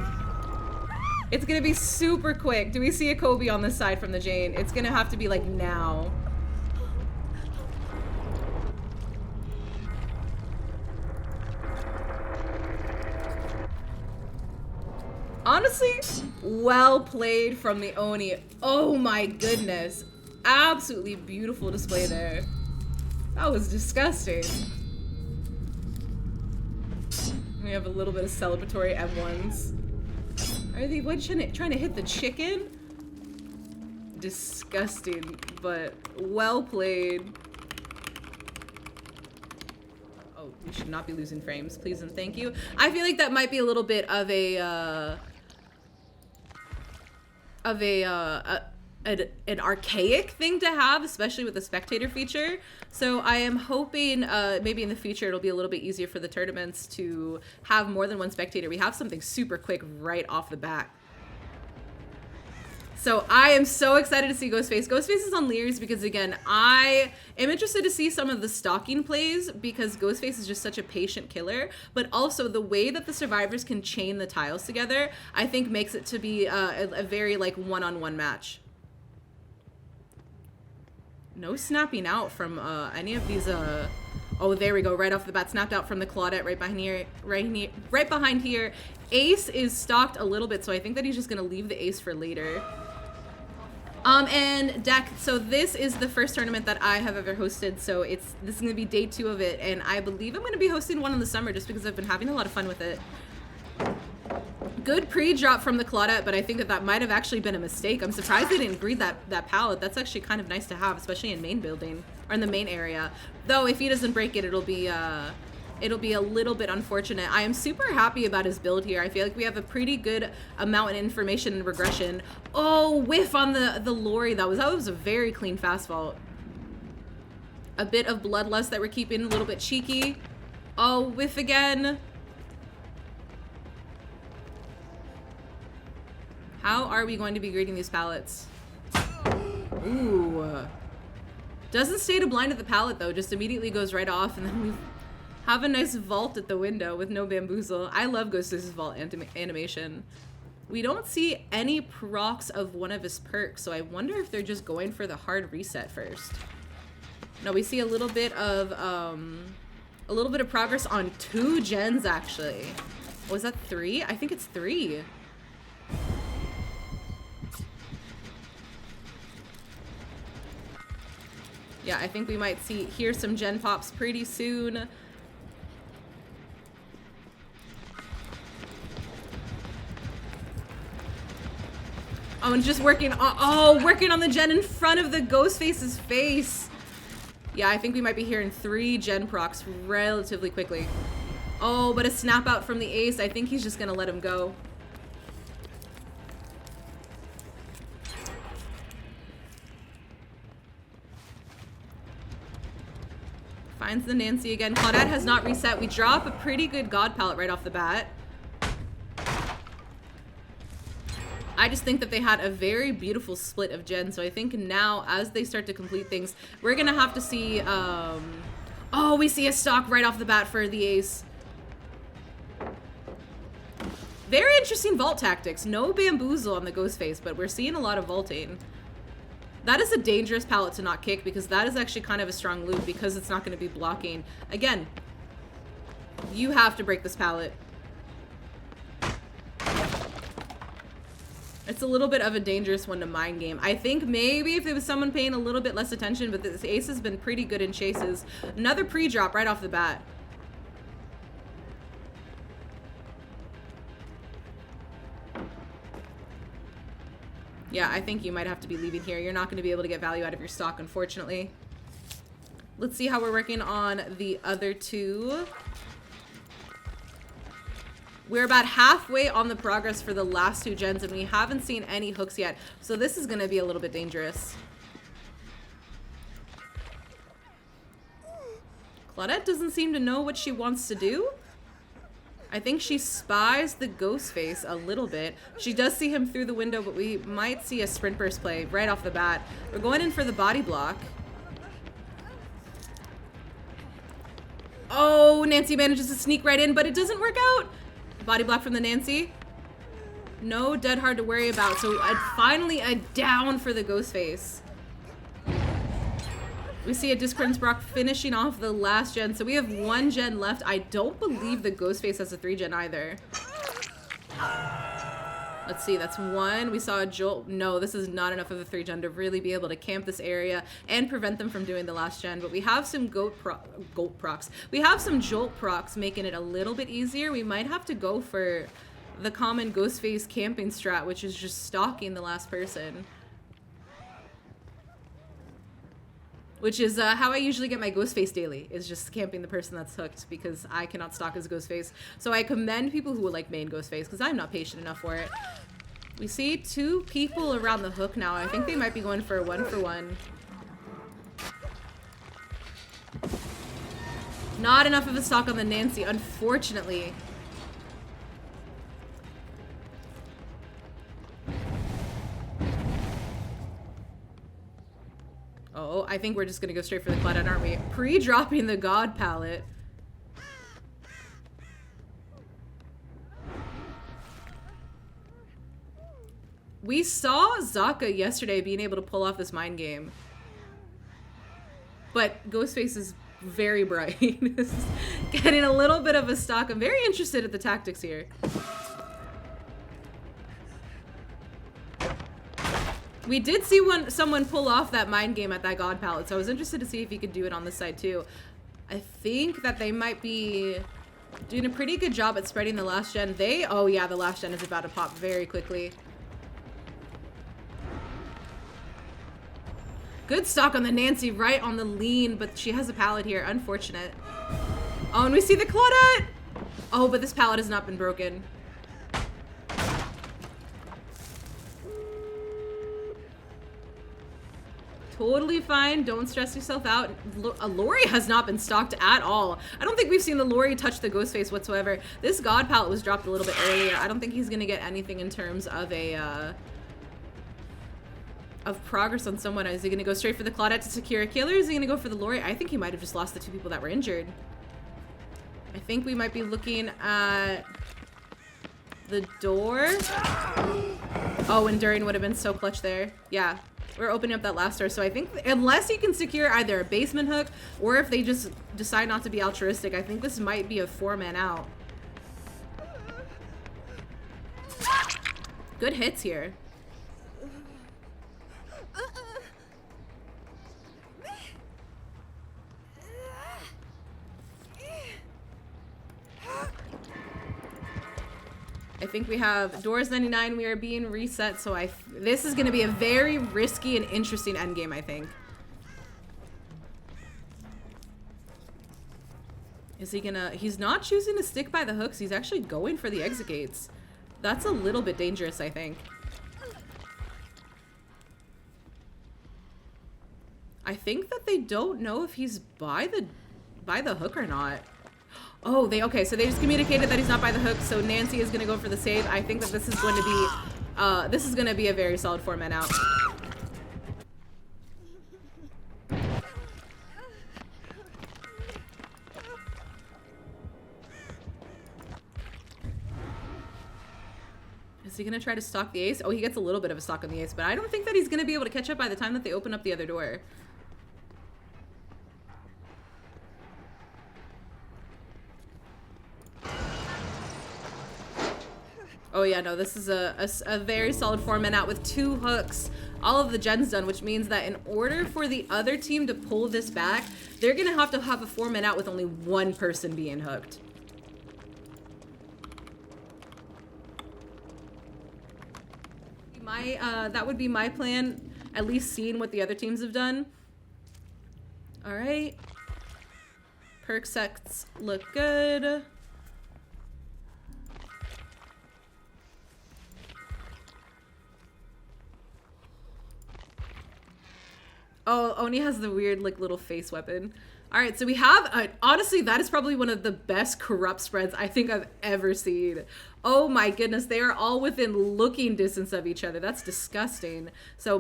It's gonna be super quick. Do we see a Kobe on this side from the Jane? It's gonna have to be like now. Honestly, well played from the Oni. Oh my goodness. Absolutely beautiful display there. That was disgusting. We have a little bit of celebratory M1s. Are they trying to hit the chicken? Disgusting, but well played. Oh, we should not be losing frames, please and thank you. I feel like that might be a little bit of an archaic thing to have, especially with the spectator feature. So I am hoping maybe in the future it'll be a little bit easier for the tournaments to have more than one spectator. We have something super quick right off the bat. So I am so excited to see Ghostface. Ghostface is on Lears because, again, I am interested to see some of the stalking plays because Ghostface is just such a patient killer. But also the way that the survivors can chain the tiles together, I think makes it to be a very, like, one-on-one match. No snapping out from any of these, oh, there we go, right off the bat, snapped out from the Claudette right behind here, right behind here. Ace is stocked a little bit, so I think that he's just gonna leave the Ace for later. And Deck, so this is the first tournament that I have ever hosted, so this is gonna be day 2 of it, and I believe I'm gonna be hosting one in the summer just because I've been having a lot of fun with it. Good pre-drop from the Claudette, but I think that might have actually been a mistake. I'm surprised they didn't breed that pallet. That's actually kind of nice to have, especially in main building, or in the main area. Though if he doesn't break it, it'll be a little bit unfortunate. I am super happy about his build here. I feel like we have a pretty good amount of information and regression. Oh, whiff on the Lori. That was a very clean fast vault. A bit of bloodlust that we're keeping a little bit cheeky. Oh, whiff again. How are we going to be grading these pallets? Ooh. Doesn't stay to blind at the pallet though, just immediately goes right off, and then we have a nice vault at the window with no bamboozle. I love Ghostface's vault animation. We don't see any procs of one of his perks, so I wonder if they're just going for the hard reset first. No, we see a little bit of progress on 2 gens actually. Was that 3? I think it's 3. Yeah, I think we might hear some gen pops pretty soon. Oh, and just working on the gen in front of the Ghostface's face. Yeah, I think we might be hearing 3 gen procs relatively quickly. Oh, but a snap out from the Ace. I think he's just gonna let him go. Finds the Nancy again. Claudette has not reset. We drop a pretty good God palette right off the bat. I just think that they had a very beautiful split of gens, so I think now as they start to complete things, we're gonna have to see, oh, we see a stock right off the bat for the ace. Very interesting vault tactics. No bamboozle on the Ghostface, but we're seeing a lot of vaulting. That is a dangerous palette to not kick because that is actually kind of a strong loop because it's not going to be blocking. Again, you have to break this palette. It's a little bit of a dangerous one to mind game. I think maybe if there was someone paying a little bit less attention, but this ace has been pretty good in chases. Another pre-drop right off the bat. Yeah, I think you might have to be leaving here. You're not going to be able to get value out of your stock, unfortunately. Let's see how we're working on the other two. We're about halfway on the progress for the last two gens, and we haven't seen any hooks yet. So this is going to be a little bit dangerous. Claudette doesn't seem to know what she wants to do. I think she spies the Ghostface a little bit. She does see him through the window, but we might see a sprint burst play right off the bat. We're going in for the body block. Oh, Nancy manages to sneak right in, but it doesn't work out. Body block from the Nancy. No dead hard to worry about. So finally a down for the Ghostface. We see a Discordance Brock finishing off the last gen. So we have one gen left. I don't believe the Ghostface has a 3 gen either. Let's see, that's one. We saw a Jolt. No, this is not enough of a 3 gen to really be able to camp this area and prevent them from doing the last gen. But we have some Goat procs. We have some Jolt procs making it a little bit easier. We might have to go for the common Ghostface camping strat, which is just stalking the last person. Which is how I usually get my Ghostface daily, is just camping the person that's hooked because I cannot stalk as Ghostface. So I commend people who will like main Ghostface because I'm not patient enough for it. We see 2 people around the hook now. I think they might be going for a 1-for-1. Not enough of a stalk on the Nancy, unfortunately. Oh, I think we're just gonna go straight for the Claudette, aren't we? Pre-dropping the God palette. We saw Zaka yesterday being able to pull off this mind game. But Ghostface is very bright. Getting a little bit of a stock. I'm very interested at the tactics here. We did see someone pull off that mind game at that God palette, so I was interested to see if he could do it on this side too. I think that they might be doing a pretty good job at spreading the last gen. Oh yeah, the last gen is about to pop very quickly. Good stock on the Nancy, right on the lean, but she has a palette here, unfortunate. Oh, and we see the Claudette! Oh, but this palette has not been broken. Totally fine. Don't stress yourself out. Lori has not been stalked at all. I don't think we've seen the Lori touch the Ghostface whatsoever. This God palette was dropped a little bit earlier. I don't think he's going to get anything in terms of of progress on someone. Is he going to go straight for the Claudette to secure a kill, or is he going to go for the Lori? I think he might have just lost the 2 people that were injured. I think we might be looking at the door. Oh, Enduring would have been so clutch there. Yeah. We're opening up that last door, so I think unless you can secure either a basement hook or if they just decide not to be altruistic, I think this might be a 4-man out. Good hits here. I think we have doors 99. We are being reset, so this is going to be a very risky and interesting endgame, I think. Is he gonna... He's not choosing to stick by the hooks. He's actually going for the exit gates. That's a little bit dangerous, I think. I think that they don't know if he's by the by the hook or not. Oh, okay, so they just communicated that he's not by the hook, so Nancy is gonna go for the save. I think that this is going to be a very solid 4-man out. Is he gonna try to stalk the ace? Oh, he gets a little bit of a stalk on the ace, but I don't think that he's gonna be able to catch up by the time that they open up the other door. Oh yeah, no, this is a very solid 4-man out with 2 hooks. All of the gens done, which means that in order for the other team to pull this back, they're gonna have to have a 4-man out with only 1 person being hooked. That would be my plan, at least seeing what the other teams have done. All right. Perk sets look good. Oh, Oni has the weird, like, little face weapon. All right, so we have, honestly, that is probably one of the best corrupt spreads I think I've ever seen. Oh my goodness, they are all within looking distance of each other. That's disgusting. So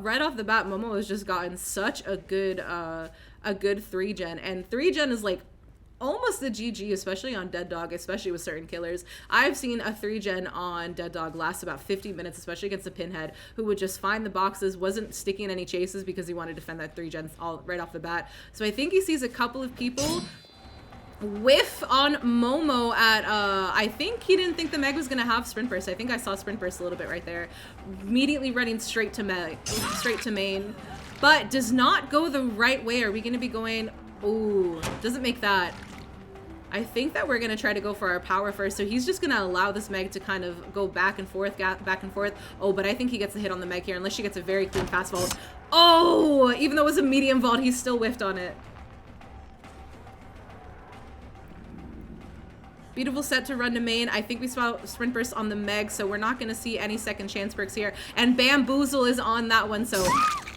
right off the bat, Momo has just gotten such a good 3-gen. And 3-gen is like almost a GG, especially on Dead Dog, especially with certain killers. I've seen a 3-gen on Dead Dog last about 50 minutes, especially against a Pinhead who would just find the boxes, wasn't sticking any chases because he wanted to defend that 3-gen all right off the bat. So I think he sees a couple of people whiff on Momo at, I think he didn't think the Meg was gonna have Sprint Burst. I think I saw Sprint Burst a little bit right there. Immediately running straight to main, but does not go the right way. Are we gonna be going, ooh, doesn't make that. I think that we're gonna try to go for our power first, so he's just gonna allow this Meg to kind of go back and forth. Oh, but I think he gets a hit on the Meg here, unless she gets a very clean fast vault. Oh, even though it was a medium vault, he still whiffed on it. Beautiful set to run to main. I think we saw Sprint Burst on the Meg, so we're not gonna see any second chance perks here. And Bamboozle is on that one, so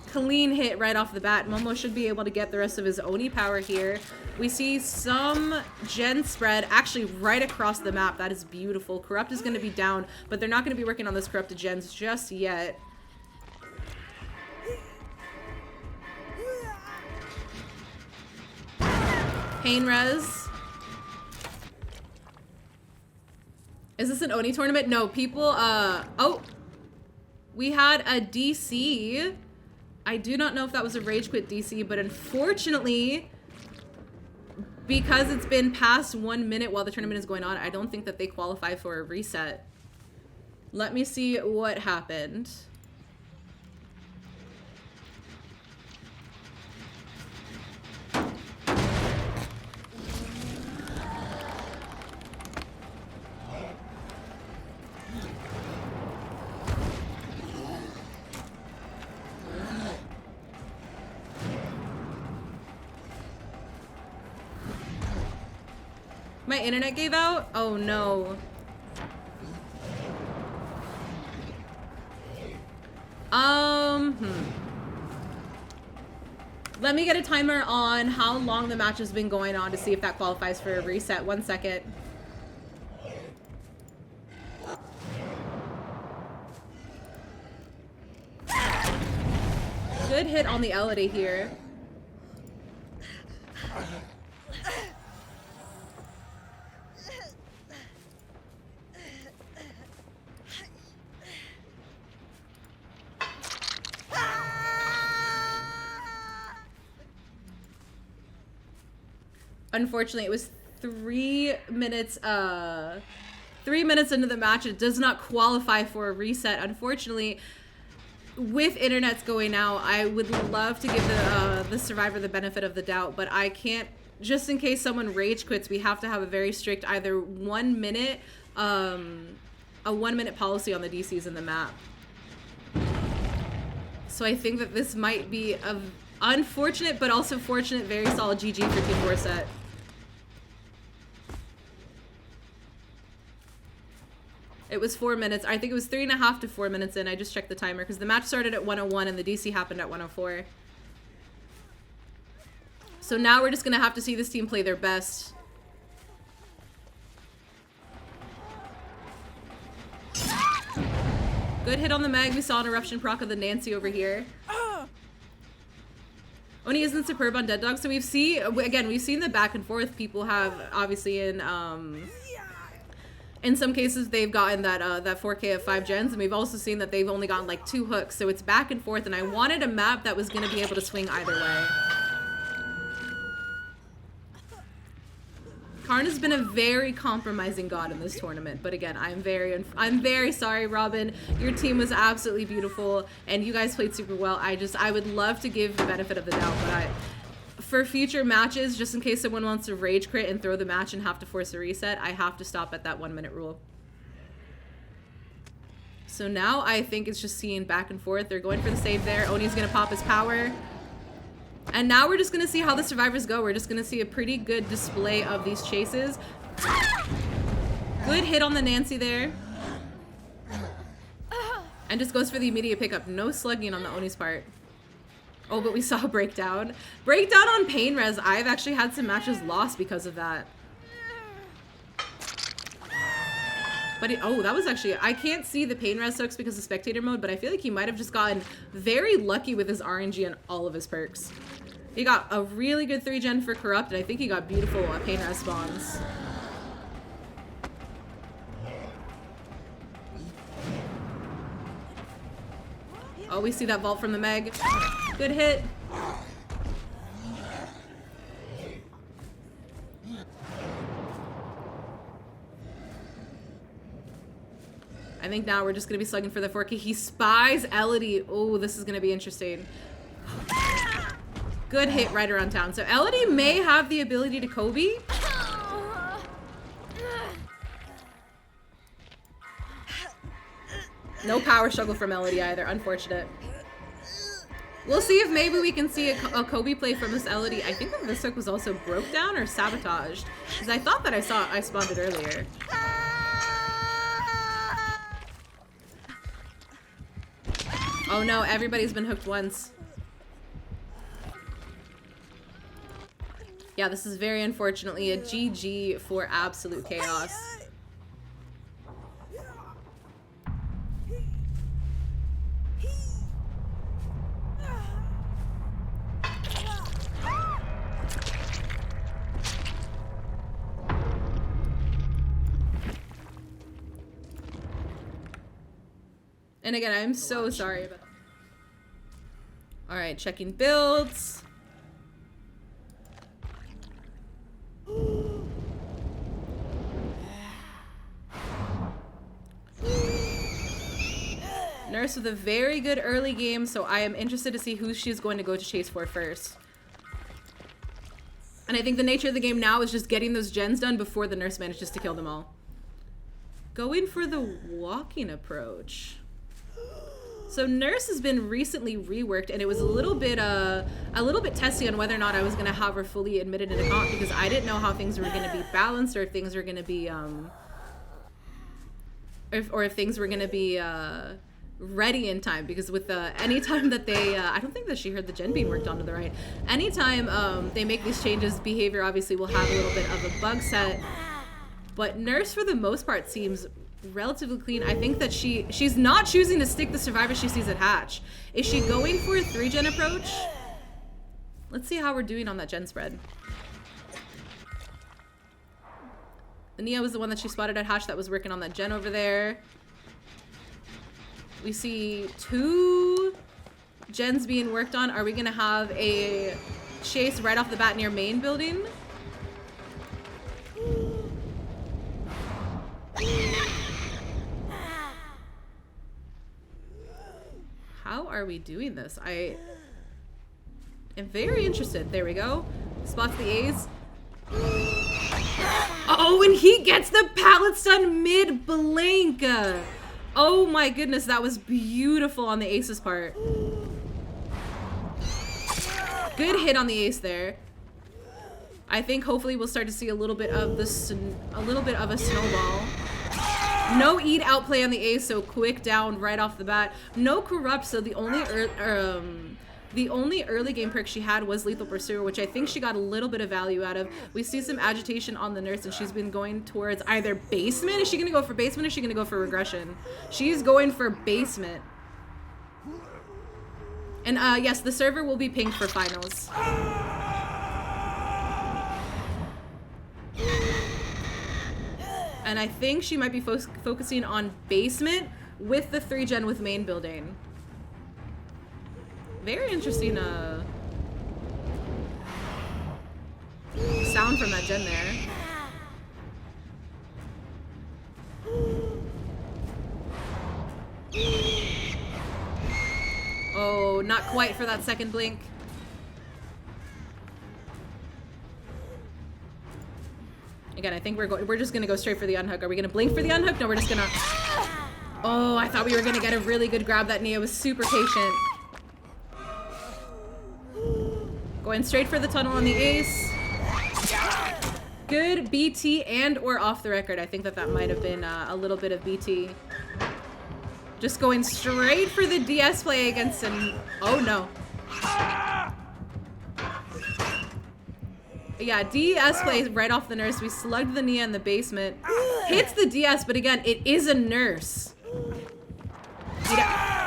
clean hit right off the bat. Momo should be able to get the rest of his Oni power here. We see some gen spread actually right across the map. That is beautiful. Corrupt is going to be down, but they're not going to be working on those corrupted gens just yet. Pain res. Is this an Oni tournament? No, people, oh, we had a DC. I do not know if that was a Rage Quit DC, but unfortunately, because it's been past 1 minute while the tournament is going on, I don't think that they qualify for a reset. Let me see what happened. My internet gave out? Oh no. Let me get a timer on how long the match has been going on to see if that qualifies for a reset. 1 second. Good hit on the Elodie here. Unfortunately, it was 3 minutes, 3 minutes into the match. It does not qualify for a reset. Unfortunately, with internets going out, I would love to give the survivor the benefit of the doubt, but I can't, just in case someone rage quits, we have to have a very strict either 1 minute, a 1 minute policy on the DCs in the map. So I think that this might be a unfortunate, but also fortunate, very solid GG for Team Gorset. It was 4 minutes. I think it was 3.5 to 4 minutes in. I just checked the timer because the match started at 101 and the DC happened at 104. So now we're just gonna have to see this team play their best. Good hit on the mag. We saw an eruption proc of the Nancy over here. Oni isn't superb on Dead Dog, so we've seen the back and forth. People have obviously in some cases they've gotten that 4K of 5 gens, and we've also seen that they've only gotten like 2 hooks. So it's back and forth, and I wanted a map that was going to be able to swing either way. Karn has been a very compromising god in this tournament, but again, I'm very sorry, Robin. Your team was absolutely beautiful, and you guys played super well. I would love to give the benefit of the doubt, but for future matches, just in case someone wants to rage crit and throw the match and have to force a reset, I have to stop at that 1-minute rule. So now I think it's just seeing back and forth. They're going for the save there. Oni's gonna pop his power. And now we're just going to see how the survivors go. We're just going to see a pretty good display of these chases. Good hit on the Nancy there. And just goes for the immediate pickup. No slugging on the Oni's part. Oh, but we saw a breakdown. Breakdown on pain res. I've actually had some matches lost because of that. But oh, that was actually, I can't see the pain res hooks because of spectator mode, but I feel like he might have just gotten very lucky with his RNG and all of his perks. He got a really good 3-gen for corrupt, and I think he got beautiful pain res spawns. Oh, we see that vault from the Meg. Good hit. I think now we're just going to be slugging for the 4K. He spies Elodie. Oh, this is going to be interesting. Good hit right around town. So Elodie may have the ability to Kobe. No power struggle from Elodie either. Unfortunate. We'll see if maybe we can see a Kobe play from this Elodie. I think that this hook was also broke down or sabotaged. Because I thought that I spawned it earlier. Oh no, everybody's been hooked once. Yeah, this is very unfortunately a GG for absolute chaos. And again, I'm so sorry about that. Alright, checking builds. Nurse with a very good early game, so I am interested to see who she's going to go to chase for first. And I think the nature of the game now is just getting those gens done before the Nurse manages to kill them all. Going for the walking approach. So Nurse has been recently reworked, and it was a little bit testy on whether or not I was gonna have her fully admitted in a comp because I didn't know how things were gonna be balanced or if things were gonna be if things were gonna be ready in time, because with anytime that they I don't think that she heard the gen being worked on to the right. Anytime they make these changes, behavior obviously will have a little bit of a bug set, but Nurse for the most part seems relatively clean. I think that she's not choosing to stick the survivor she sees at hatch. Is she going for a 3-gen approach? Let's see how we're doing on that gen spread. The Nia was the one that she spotted at hatch that was working on that gen over there. We see 2 gens being worked on. Are we gonna have a chase right off the bat near main building? How are we doing this? I am very interested. There we go. Spots the A's. Oh, and he gets the pallet stun mid-blink. Oh my goodness, that was beautiful on the Ace's part. Good hit on the Ace there. I think hopefully we'll start to see a little bit of a snowball. No eat outplay on the Ace, so quick down right off the bat. No corrupt, so the only The only early game perk she had was Lethal Pursuer, which I think she got a little bit of value out of. We see some agitation on the nurse, and she's been going towards either basement. Is she gonna go for basement, or is she gonna go for regression? She's going for basement. And yes, the server will be pinged for finals. And I think she might be focusing on basement with the 3-gen with main building. Very interesting sound from that gen there. Oh, not quite for that second blink. Again, I think we're just gonna go straight for the unhook. Are we gonna blink for the unhook? No, we're just gonna... Oh, I thought we were gonna get a really good grab. That Nia was super patient. Going straight for the tunnel on the ace. Good BT and or off the record. I think that might have been a little bit of BT. Just going straight for the DS play against an... Oh no. Yeah, DS plays right off the nurse. We slugged the Nia in the basement. Hits the DS, but again, it is a nurse.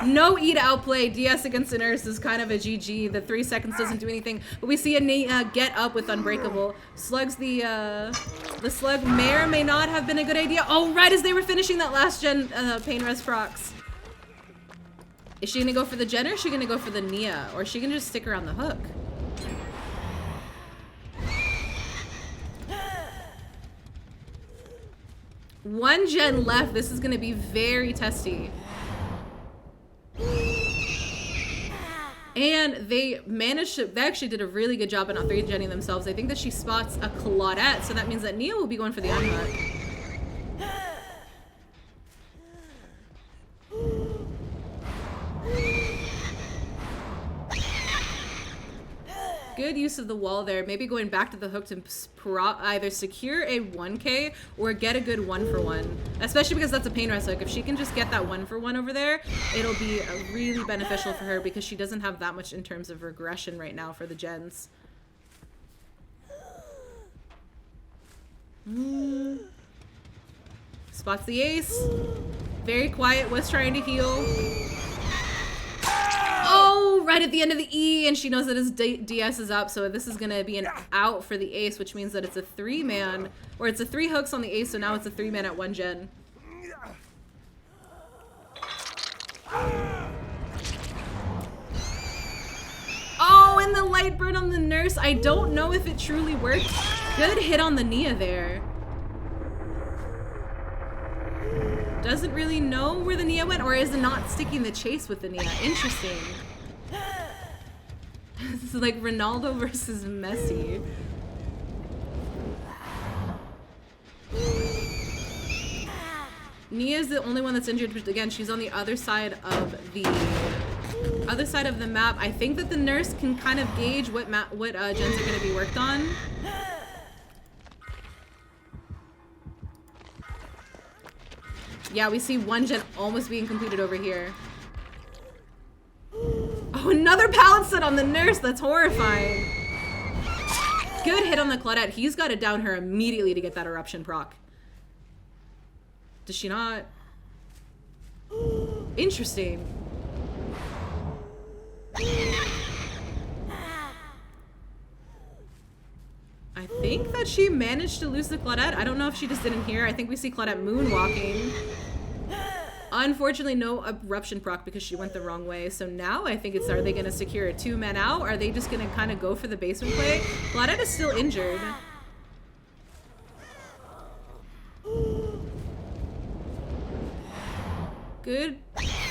No E to outplay. DS against a nurse is kind of a GG. The 3 seconds doesn't do anything. But we see a Nia get up with Unbreakable. Slugs the slug may or may not have been a good idea. Oh, right as they were finishing that last gen Pain Res procs. Is she gonna go for the gen, or is she gonna go for the Nia? Or is she gonna just stick around the hook? One gen left. This is gonna be very testy. And they managed to, they actually did a really good job at not 3-genning themselves. I think that she spots a Claudette, so that means that Nia will be going for the unhook. Good use of the wall there. Maybe going back to the hook to either secure a 1K or get a good 1-for-1. Especially because that's a Pain Res hook. If she can just get that 1-for-1 over there, it'll be really beneficial for her because she doesn't have that much in terms of regression right now for the gens. Spots the ace. Very quiet, was trying to heal. Oh, right at the end of the E, and she knows that his DS is up, so this is going to be an out for the ace, which means that it's a 3-man, or it's a 3 hooks on the ace, so now it's a 3-man at 1 gen. Oh, and the light burn on the nurse. I don't know if it truly worked. Good hit on the Nia there. Doesn't really know where the Nia went, or is it not sticking the chase with the Nia? Interesting. This is like Ronaldo versus Messi. Nia's the only one that's injured, but again, she's on the other side of the map. I think that the nurse can kind of gauge what gens are going to be worked on. Yeah, we see 1 gen almost being completed over here. Oh, another pallet set on the nurse. That's horrifying. Good hit on the Claudette. He's got to down her immediately to get that eruption proc. Does she not? Interesting. I think that she managed to lose the Claudette. I don't know if she just didn't hear. I think we see Claudette moonwalking. Unfortunately, no eruption proc because she went the wrong way. So now I think it's, are they going to secure a 2-man out? Are they just going to kind of go for the basement play? Claudette is still injured. Good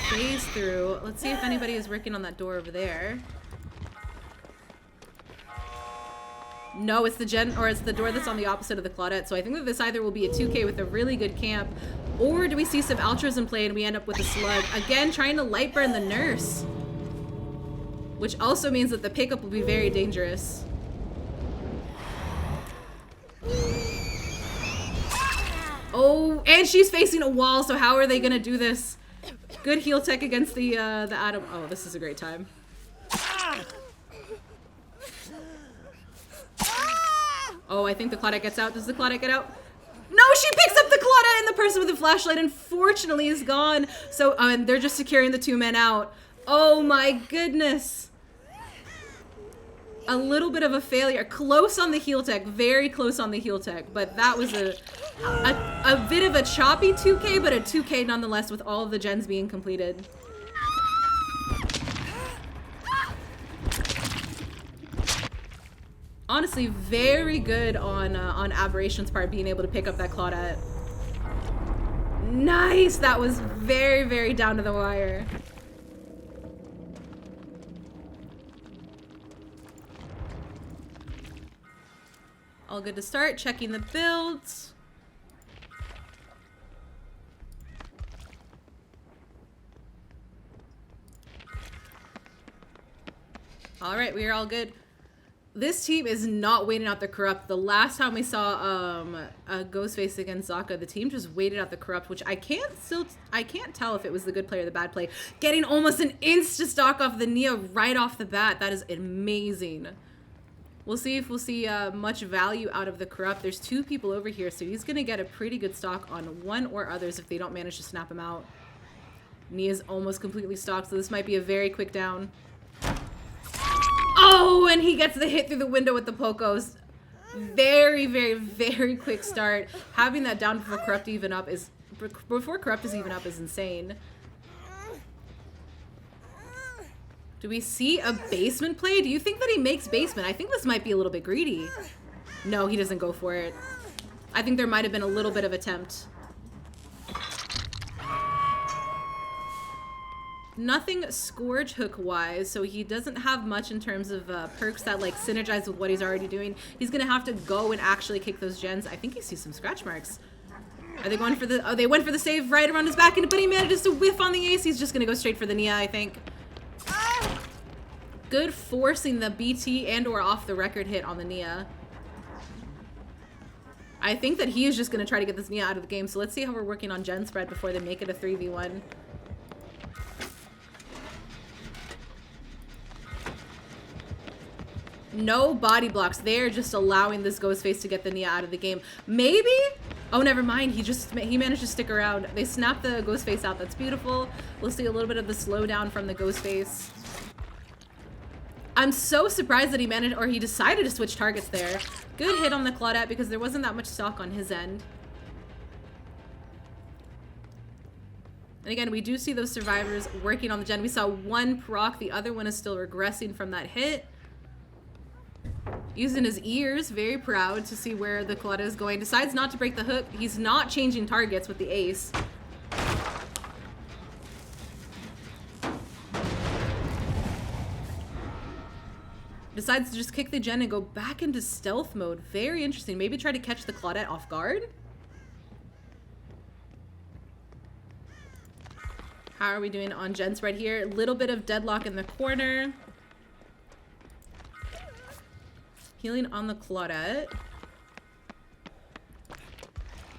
phase through. Let's see if anybody is working on that door over there. No, it's the gen, or it's the door that's on the opposite of the Claudette. So I think that this either will be a 2K with a really good camp, or do we see some altruism play and we end up with a slug? Again, trying to light burn the nurse. Which also means that the pickup will be very dangerous. Oh, and she's facing a wall, so how are they gonna do this? Good heal tech against the Atom. Oh, this is a great time. Oh, I think the Claudette gets out. Does the Claudette get out? No, she picks up the Claudette, and the person with the flashlight unfortunately is gone. So and they're just securing the 2 men out. Oh my goodness. A little bit of a failure. Close on the heel tech, very close on the heel tech, but that was a bit of a choppy 2K, but a 2K nonetheless with all of the gens being completed. Honestly, very good on Aberration's part, being able to pick up that Claudette. Nice! That was very, very down to the wire. All good to start. Checking the builds. All right, we are all good. This team is not waiting out the corrupt. The last time we saw a Ghostface against Zaka, the team just waited out the corrupt, which I can't tell if it was the good play or the bad play. Getting almost an insta stock off the Nia right off the bat. That is amazing. We'll see if we'll see much value out of the corrupt. There's 2 people over here, so he's gonna get a pretty good stock on one or others if they don't manage to snap him out. Nia's almost completely stocked, so this might be a very quick down. Oh, and he gets the hit through the window with the Pocos. Very, very, very quick start. Having that down before corrupt is even up is insane. Do we see a basement play? Do you think that he makes basement? I think this might be a little bit greedy. No, he doesn't go for it. I think there might have been a little bit of attempt. Nothing Scourge Hook wise, so he doesn't have much in terms of perks that like synergize with what he's already doing. He's gonna have to go and actually kick those gens. I think he sees some scratch marks. Are they going for the, oh, they went for the save right around his back, but he manages to whiff on the ace. He's just gonna go straight for the Nia, I think. Good forcing the BT and or off the record hit on the Nia. I think that he is just gonna try to get this Nia out of the game, so let's see how we're working on gen spread before they make it a 3v1. No body blocks. They're just allowing this Ghostface to get the Nia out of the game. Maybe? Oh, never mind. He managed to stick around. They snapped the Ghostface out. That's beautiful. We'll see a little bit of the slowdown from the Ghostface. I'm so surprised that he decided to switch targets there. Good hit on the Claudette because there wasn't that much stock on his end. And again, we do see those survivors working on the gen. We saw one proc. The other one is still regressing from that hit. Using his ears, very proud to see where the Claudette is going. Decides not to break the hook. He's not changing targets with the ace. Decides to just kick the gen and go back into stealth mode. Very interesting. Maybe try to catch the Claudette off guard. How are we doing on gen spread here? A little bit of deadlock in the corner. Healing on the Claudette.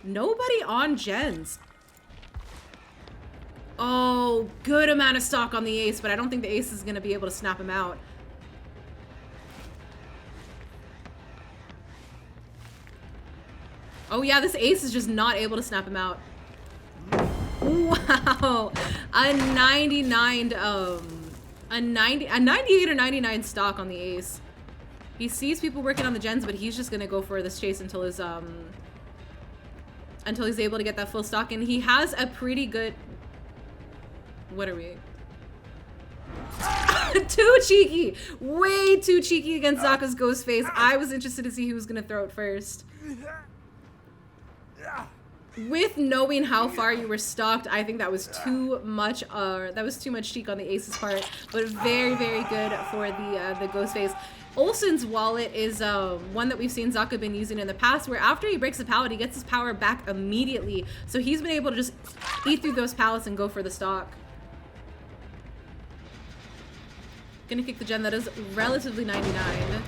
Nobody on gens. Oh, good amount of stock on the ace, but I don't think the ace is going to be able to snap him out. Oh yeah, this ace is just not able to snap him out. Wow. A 98 or 99 stock on the ace. He sees people working on the gens, but he's just gonna go for this chase until he's able to get that full stock. And he has a pretty good, what are we? Too cheeky, way too cheeky against Zaka's Ghostface. I was interested to see who was gonna throw it first. With knowing how far you were stocked, I think that was too much. That was too much cheek on the ace's part, but very, very good for the Ghostface. Olsen's wallet is one that we've seen Zaka been using in the past, where after he breaks a pallet, he gets his power back immediately. So he's been able to just eat through those pallets and go for the stock. Gonna kick the gen that is relatively 99.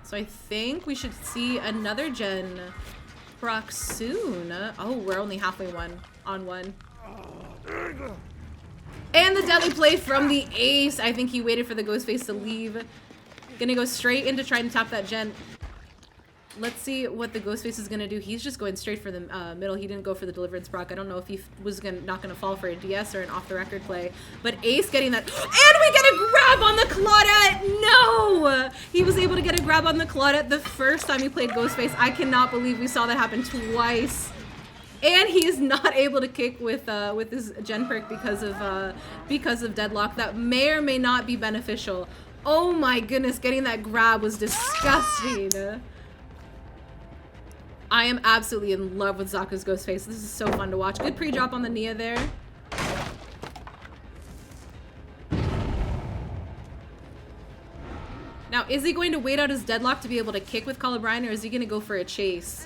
So I think we should see another gen proc soon. Oh, we're only halfway on one. And the deadly play from the ace. I think he waited for the Ghostface to leave. Gonna go straight into trying to tap that gen. Let's see what the Ghostface is gonna do. He's just going straight for the middle. He didn't go for the Deliverance proc. I don't know if he was not gonna fall for a DS or an off-the-record play. But Ace getting that, and we get a grab on the Claudette! No! He was able to get a grab on the Claudette the first time he played Ghostface. I cannot believe we saw that happen twice. And he is not able to kick with his gen perk because of Deadlock. That may or may not be beneficial. Oh my goodness, getting that grab was disgusting. I am absolutely in love with Zaka's Ghostface. This is so fun to watch. Good pre-drop on the Nia there. Now, is he going to wait out his Deadlock to be able to kick with Colubrine, or is he going to go for a chase?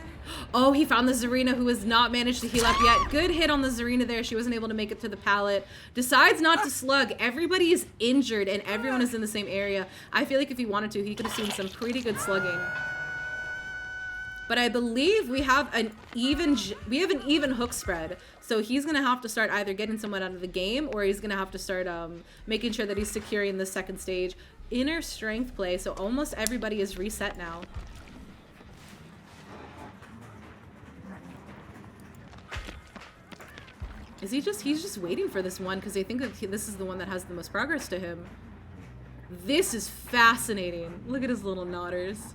Oh, he found the Zarina, who has not managed to heal up yet. Good hit on the Zarina there. She wasn't able to make it to the pallet. Decides not to slug. Everybody is injured, and everyone is in the same area. I feel like if he wanted to, he could have seen some pretty good slugging. But I believe we have an even hook spread. So he's gonna have to start either getting someone out of the game, or he's gonna have to start making sure that he's securing the second stage. Inner strength play, so almost everybody is reset now. He's just waiting for this one because they think that this is the one that has the most progress to him. This is fascinating. Look at his little nodders.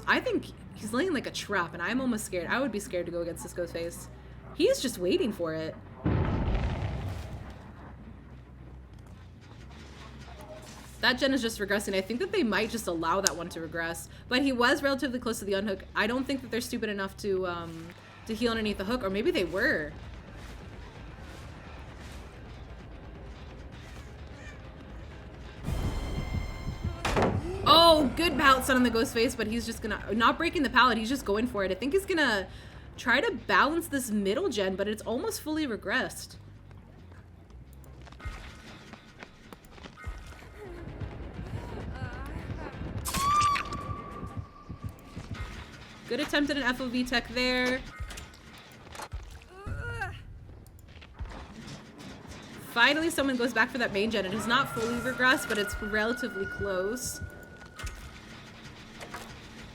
I think he's laying like a trap, and I'm almost scared. I would be scared to go against this Ghostface. He's just waiting for it. That gen is just regressing. I think that they might just allow that one to regress. But he was relatively close to the unhook. I don't think that they're stupid enough to heal underneath the hook, or maybe they were. Oh, good pallet stun on the Ghostface, but he's just gonna, not breaking the pallet, he's just going for it. I think he's gonna try to balance this middle gen, but it's almost fully regressed. Good attempt at an FOV tech there. Finally, someone goes back for that main gen. It is not fully regressed, but it's relatively close.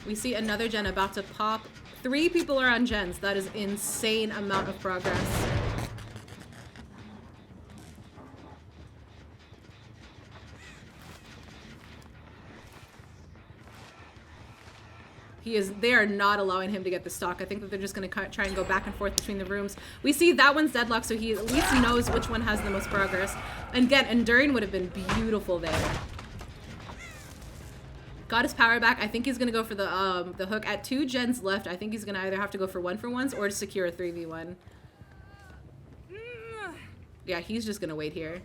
We see another gen about to pop. 3 people are on gens. That is insane amount of progress. They are not allowing him to get the stock. I think that they're just going to try and go back and forth between the rooms. We see that one's deadlocked, so he at least knows which one has the most progress. And again, enduring would have been beautiful there. Got his power back. I think he's going to go for the hook. At 2 gens left, I think he's going to either have to go for 1-for-1s or to secure a 3v1. Yeah, he's just going to wait here.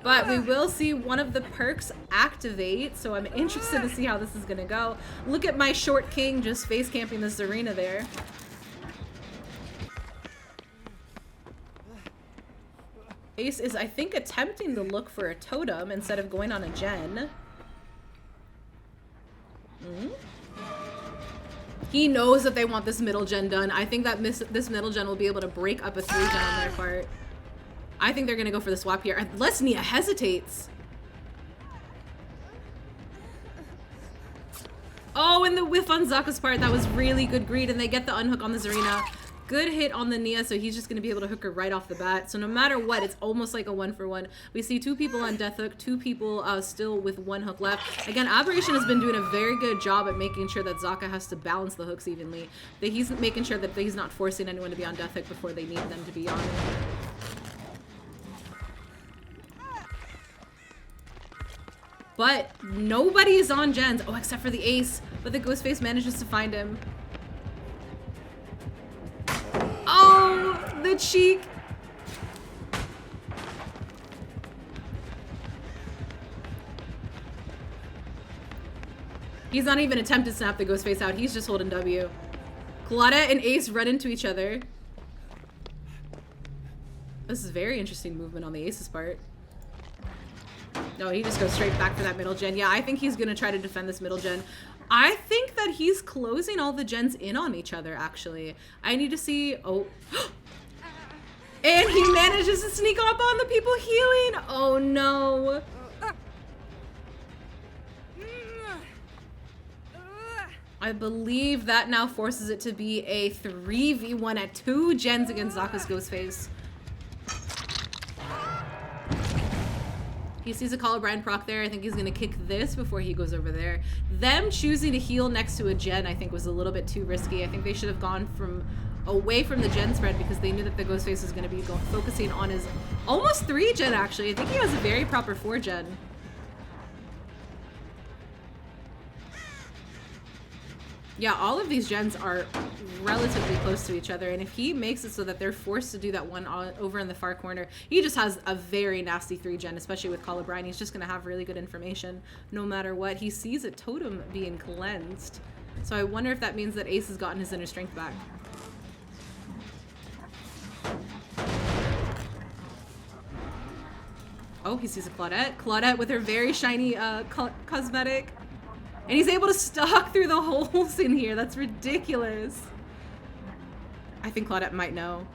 But we will see one of the perks activate, so I'm interested to see how this is going to go. Look at my short king just face camping this arena there. Ace is, I think, attempting to look for a totem instead of going on a gen. He knows that they want this middle gen done. I think that this middle gen will be able to break up a 3 gen on their part. I think they're going to go for the swap here, unless Nia hesitates. Oh, and the whiff on Zaka's part. That was really good greed, and they get the unhook on the Zarina. Good hit on the Nia, so he's just going to be able to hook her right off the bat. So no matter what, it's almost like a 1-for-1. We see 2 people on death hook, 2 people still with 1 hook left. Again, Aberration has been doing a very good job at making sure that Zaka has to balance the hooks evenly. That he's making sure that he's not forcing anyone to be on death hook before they need them to be on it. But nobody is on gens. Oh, except for the Ace. But the Ghostface manages to find him. Oh, the cheek. He's not even attempting to snap the Ghostface out. He's just holding W. Claudette and Ace run into each other. This is very interesting movement on the Ace's part. No, he just goes straight back for that middle gen. Yeah, I think he's going to try to defend this middle gen. I think that he's closing all the gens in on each other, actually. I need to see... Oh. And he manages to sneak up on the people healing. Oh no. I believe that now forces it to be a 3v1 at 2 gens against Zaka's Ghostface. He sees a Colubrine proc there. I think he's gonna kick this before he goes over there. Them choosing to heal next to a gen, I think, was a little bit too risky. I think they should have gone away from the gen spread because they knew that the Ghostface was gonna be focusing on his almost 3 gen actually. I think he has a very proper 4 gen. Yeah, all of these gens are relatively close to each other, and if he makes it so that they're forced to do that one over in the far corner, he just has a very nasty 3 gen, especially with Colubrine. He's just going to have really good information no matter what. He sees a totem being cleansed, so I wonder if that means that Ace has gotten his inner strength back. Oh, he sees a Claudette. Claudette with her very shiny cosmetic. And he's able to stalk through the holes in here. That's ridiculous. I think Claudette might know.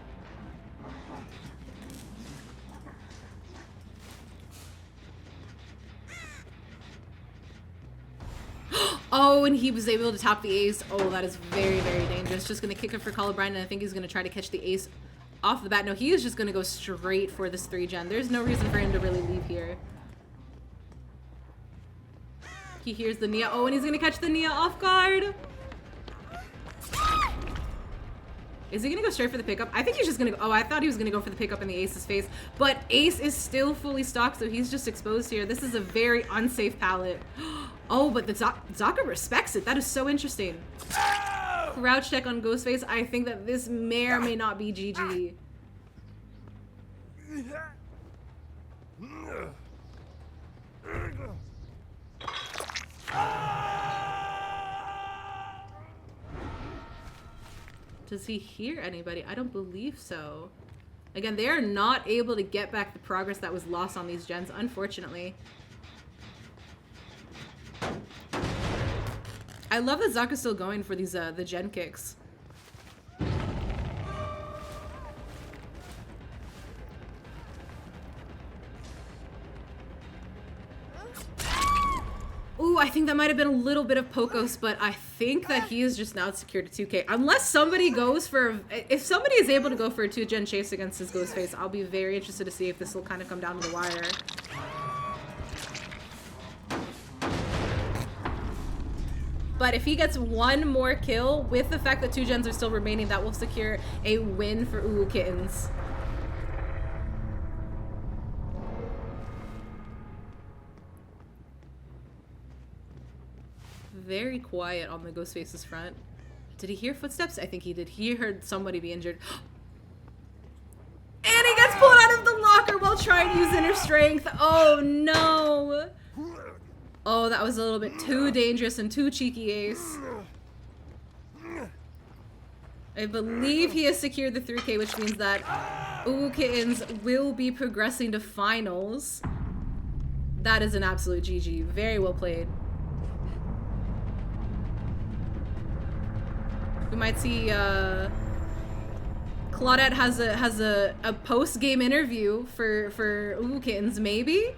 Oh, and he was able to tap the Ace. Oh, that is very, very dangerous. Just going to kick it for Colubrine, and I think he's going to try to catch the Ace off the bat. No, he is just going to go straight for this 3 gen. There's no reason for him to really leave here. He hears the Nia. Oh, and he's gonna catch the Nia off guard. Is he gonna go straight for the pickup? I think he's just gonna go. Oh, I thought he was gonna go for the pickup in the Ace's face. But Ace is still fully stocked, so he's just exposed here. This is a very unsafe pallet. Oh, but the Zaka respects it. That is so interesting. Crouch check on Ghostface. I think that this may or may not be GG. Does he hear anybody? I don't believe so. Again, they are not able to get back the progress that was lost on these gens, unfortunately. I love that Zaka's still going for these the gen kicks. Ooh, I think that might have been a little bit of Pokos, but I think that he is just now secured to 2K. Unless somebody goes for... If somebody is able to go for a 2-gen chase against his Ghostface, I'll be very interested to see if this will kind of come down to the wire. But if he gets one more kill, with the fact that 2 gens are still remaining, that will secure a win for Ooh Kittens. Very quiet on the Ghostface's front. Did he hear footsteps? I think he did. He heard somebody be injured. And he gets pulled out of the locker while trying to use inner strength. Oh no. Oh, that was a little bit too dangerous and too cheeky, Ace. I believe he has secured the 3K, which means that Ooh Kittens will be progressing to finals. That is an absolute GG. Very well played. We might see Claudette has a post-game interview for Ooh Kittens, maybe?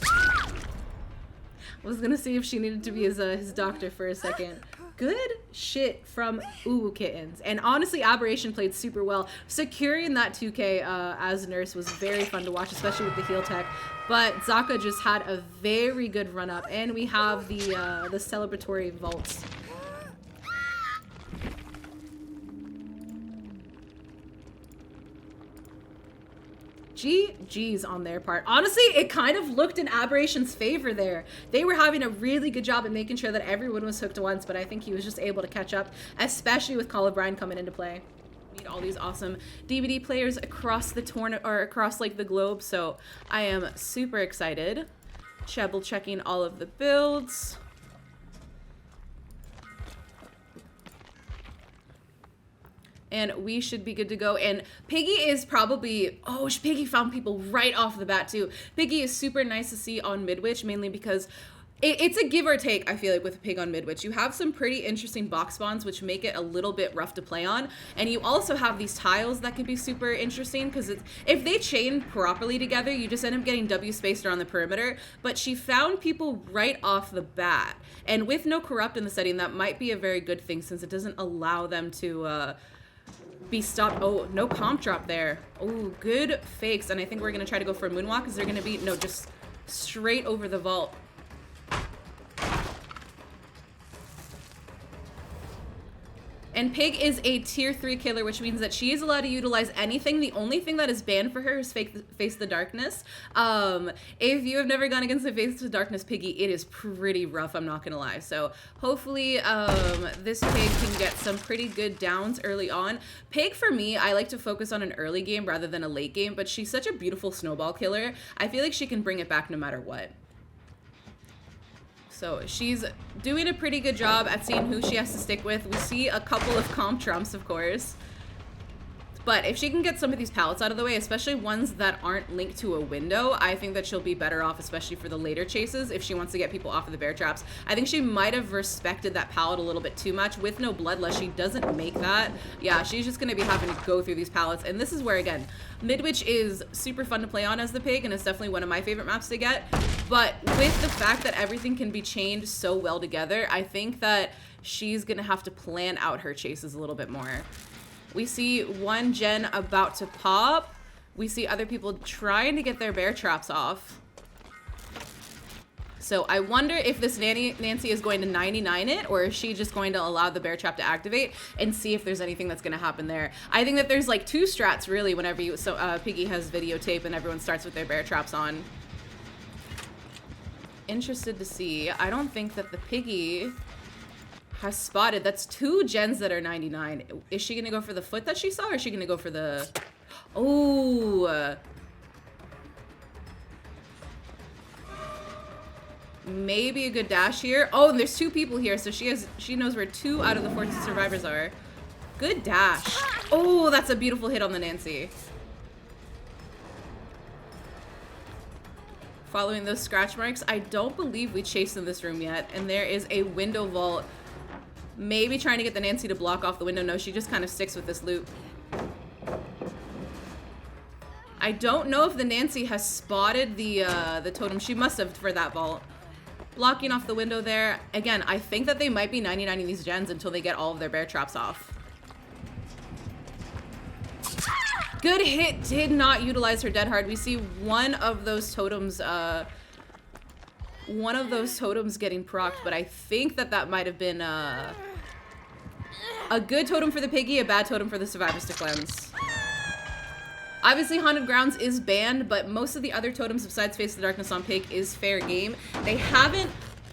I was gonna see if she needed to be his doctor for a second. Good shit from Ooh Kittens. And honestly, Aberration played super well. Securing that 2K as nurse was very fun to watch, especially with the heal tech. But Zaka just had a very good run up, and we have the celebratory vaults. GG's on their part. Honestly, it kind of looked in Aberration's favor there. They were having a really good job at making sure that everyone was hooked once, but I think he was just able to catch up, especially with Colubrine coming into play. Meet all these awesome DBD players across the tournament, or across like the globe, so I am super excited. Double checking all of the builds. And we should be good to go. And Piggy is probably... Oh, Piggy found people right off the bat, too. Piggy is super nice to see on Midwich, mainly because It's a give or take, I feel like, with Pig on Midwich. You have some pretty interesting box spawns, which make it a little bit rough to play on. And you also have these tiles that can be super interesting, because if they chain properly together, you just end up getting W spaced around the perimeter. But she found people right off the bat. And with no corrupt in the setting, that might be a very good thing, since it doesn't allow them to be stopped. Oh, no comp drop there. Oh, good fakes. And I think we're going to try to go for a moonwalk. Is there going to be... No, just straight over the vault. And Pig is a tier 3 killer, which means that she is allowed to utilize anything. The only thing that is banned for her is Face the Darkness. If you have never gone against the Face the Darkness Piggy, it is pretty rough, I'm not gonna lie. So hopefully this Pig can get some pretty good downs early on. Pig, for me, I like to focus on an early game rather than a late game, but she's such a beautiful snowball killer. I feel like she can bring it back no matter what. So she's doing a pretty good job at seeing who she has to stick with. We see a couple of comp trumps, of course. But if she can get some of these pallets out of the way, especially ones that aren't linked to a window, I think that she'll be better off, especially for the later chases, if she wants to get people off of the bear traps. I think she might have respected that pallet a little bit too much. With no bloodlust, she doesn't make that. Yeah, she's just going to be having to go through these pallets. And this is where, again, Midwich is super fun to play on as the Pig, and it's definitely one of my favorite maps to get. But with the fact that everything can be chained so well together, I think that she's going to have to plan out her chases a little bit more. We see one gen about to pop. We see other people trying to get their bear traps off. So I wonder if this Nancy is going to 99 it, or is she just going to allow the bear trap to activate and see if there's anything that's going to happen there. I think that there's like two strats really whenever you, Piggy has videotape and everyone starts with their bear traps on. Interested to see. I don't think that the Piggy has spotted. That's two gens that are 99. Is she gonna go for the foot that she saw, or is she gonna go for the... Oh! Maybe a good dash here. Oh, and there's two people here, so she knows where 2 out of the 4 survivors are. Good dash. Oh, that's a beautiful hit on the Nancy. Following those scratch marks, I don't believe we chased in this room yet, and there is a window vault. Maybe trying to get the Nancy to block off the window. No, she just kind of sticks with this loop. I don't know if the Nancy has spotted the totem. She must have for that vault. Blocking off the window there. Again, I think that they might be 99ing these gens until they get all of their bear traps off. Good hit. Did not utilize her dead hard. We see one of those totems getting procced, but I think that that might have been a good totem for the Piggy, a bad totem for the survivors to cleanse. Obviously, Haunted Grounds is banned, but most of the other totems besides Face the Darkness on Pig is fair game. They haven't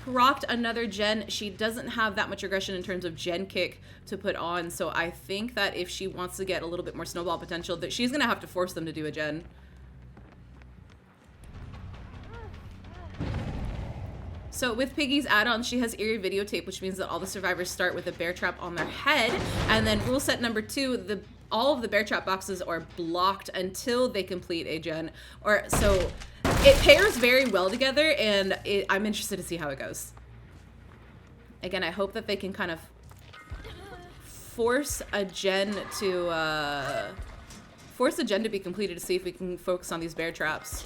procced another gen. She doesn't have that much aggression in terms of gen kick to put on, so I think that if she wants to get a little bit more snowball potential, that she's going to have to force them to do a gen. So with Piggy's add-on, she has eerie videotape, which means that all the survivors start with a bear trap on their head. And then rule set number 2, all of the bear trap boxes are blocked until they complete a gen. So it pairs very well together, and I'm interested to see how it goes. Again, I hope that they can kind of force a gen to be completed to see if we can focus on these bear traps.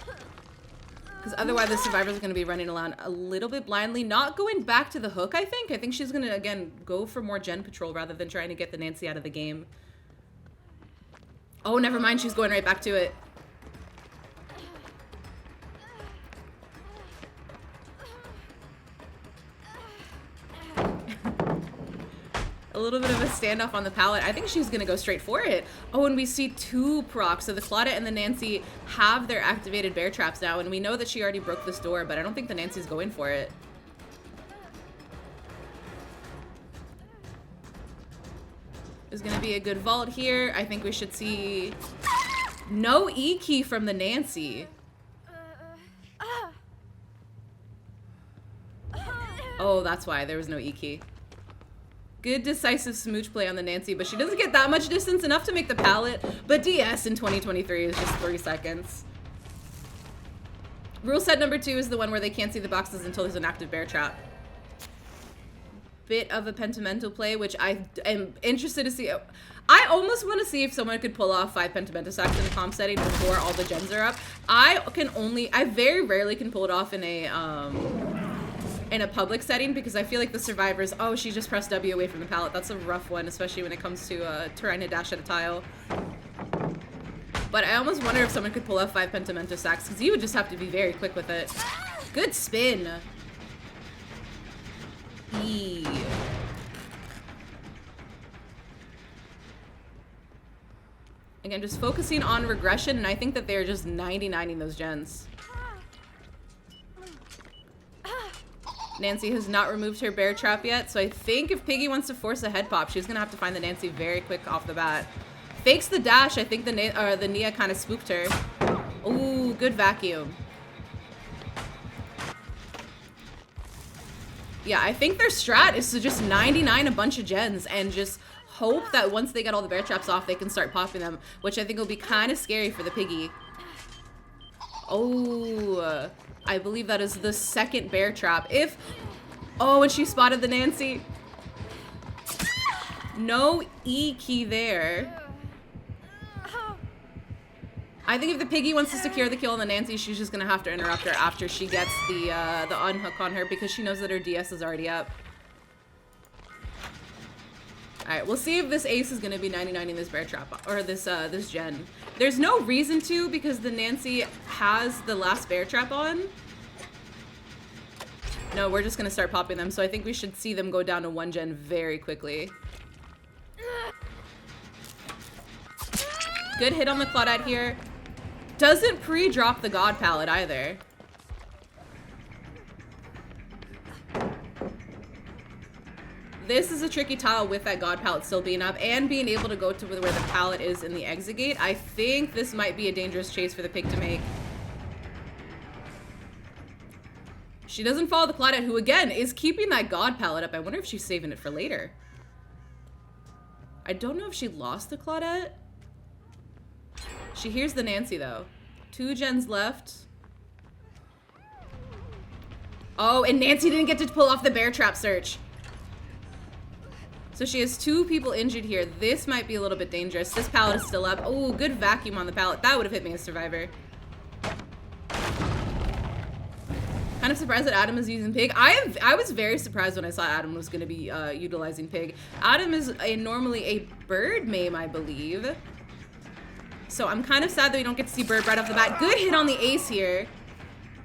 Because otherwise the survivors are going to be running around a little bit blindly, not going back to the hook, I think. I think she's going to, again, go for more gen patrol rather than trying to get the Nancy out of the game. Oh, never mind. She's going right back to it. A little bit of a standoff on the pallet. I think she's going to go straight for it. Oh, and we see 2 procs. So the Claudette and the Nancy have their activated bear traps now, and we know that she already broke this door, but I don't think the Nancy's going for it. There's going to be a good vault here. I think we should see no E key from the Nancy. Oh, that's why there was no E key. Good decisive smooch play on the Nancy, but she doesn't get that much distance, enough to make the pallet. But DS in 2023 is just 3 seconds. Rule set number 2 is the one where they can't see the boxes until there's an active bear trap. Bit of a Pentimento play, which I am interested to see. I almost want to see if someone could pull off 5 Pentimento sacks in a comp setting before all the gens are up. I very rarely can pull it off in a public setting because I feel like the survivors, oh, she just pressed W away from the pallet. That's a rough one, especially when it comes to trying to dash at a tile. But I almost wonder if someone could pull off 5 Pentimento sacks because you would just have to be very quick with it. Good spin. E. Again, just focusing on regression, and I think that they're just 99ing those gens. Nancy has not removed her bear trap yet, so I think if Piggy wants to force a head pop, she's gonna have to find the Nancy very quick off the bat. Fakes the dash. I think the Nia kind of spooked her. Ooh, good vacuum. Yeah, I think their strat is to just 99 a bunch of gens and just hope that once they get all the bear traps off, they can start popping them, which I think will be kind of scary for the Piggy. Oh, I believe that is the second bear trap. Oh, and she spotted the Nancy. No E key there. I think if the Piggy wants to secure the kill on the Nancy, she's just gonna have to interrupt her after she gets the unhook on her because she knows that her DS is already up. Alright, we'll see if this ace is gonna be 99ing this bear trap or this gen. There's no reason to because the Nancy has the last bear trap on. No, we're just gonna start popping them, so I think we should see them go down to 1 gen very quickly. Good hit on the Claudette here. Doesn't pre-drop the God palette either. This is a tricky tile with that God palette still being up and being able to go to where the palette is in the exit gate. I think this might be a dangerous chase for the Pig to make. She doesn't follow the Claudette, who again is keeping that God palette up. I wonder if she's saving it for later. I don't know if she lost the Claudette. She hears the Nancy though. 2 gens left. Oh, and Nancy didn't get to pull off the bear trap search. So she has 2 people injured here. This might be a little bit dangerous. This pallet is still up. Oh, good vacuum on the pallet. That would have hit me as survivor. Kind of surprised that Adam is using Pig. I was very surprised when I saw Adam was going to be utilizing Pig. Adam is normally a bird mame, I believe. So I'm kind of sad that we don't get to see Bird right off the bat. Good hit on the ace here.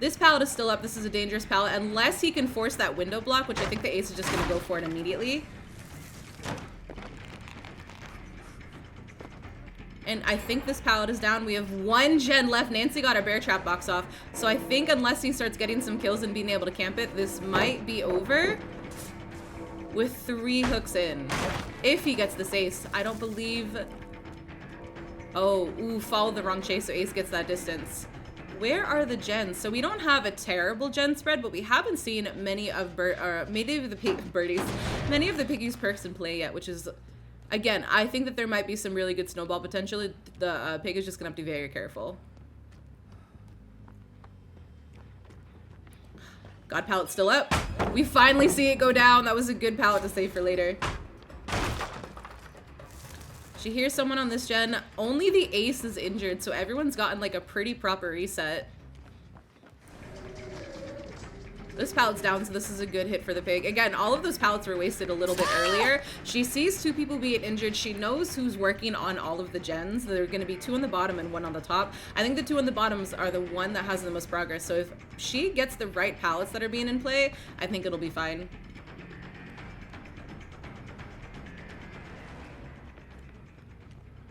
This pallet is still up. This is a dangerous pallet unless he can force that window block, which I think the ace is just going to go for it immediately. And I think this pallet is down. We have 1 gen left. Nancy got our bear trap box off. So I think unless he starts getting some kills and being able to camp it, this might be over with 3 hooks in. If he gets this ace, I don't believe... Oh, ooh, followed the wrong chase, so ace gets that distance. Where are the gens? So we don't have a terrible gen spread, but we haven't seen many of many of the Piggy's perks in play yet, which is... Again, I think that there might be some really good snowball potential. The Pig is just gonna have to be very careful. God pallet's still up. We finally see it go down. That was a good pallet to save for later. She hears someone on this gen. Only the ace is injured, so everyone's gotten like a pretty proper reset. This pallet's down, so this is a good hit for the Pig. Again, all of those pallets were wasted a little bit earlier. She sees 2 people being injured. She knows who's working on all of the gens. There are going to be 2 on the bottom and 1 on the top. I think the 2 on the bottoms are the one that has the most progress. So if she gets the right pallets that are being in play, I think it'll be fine.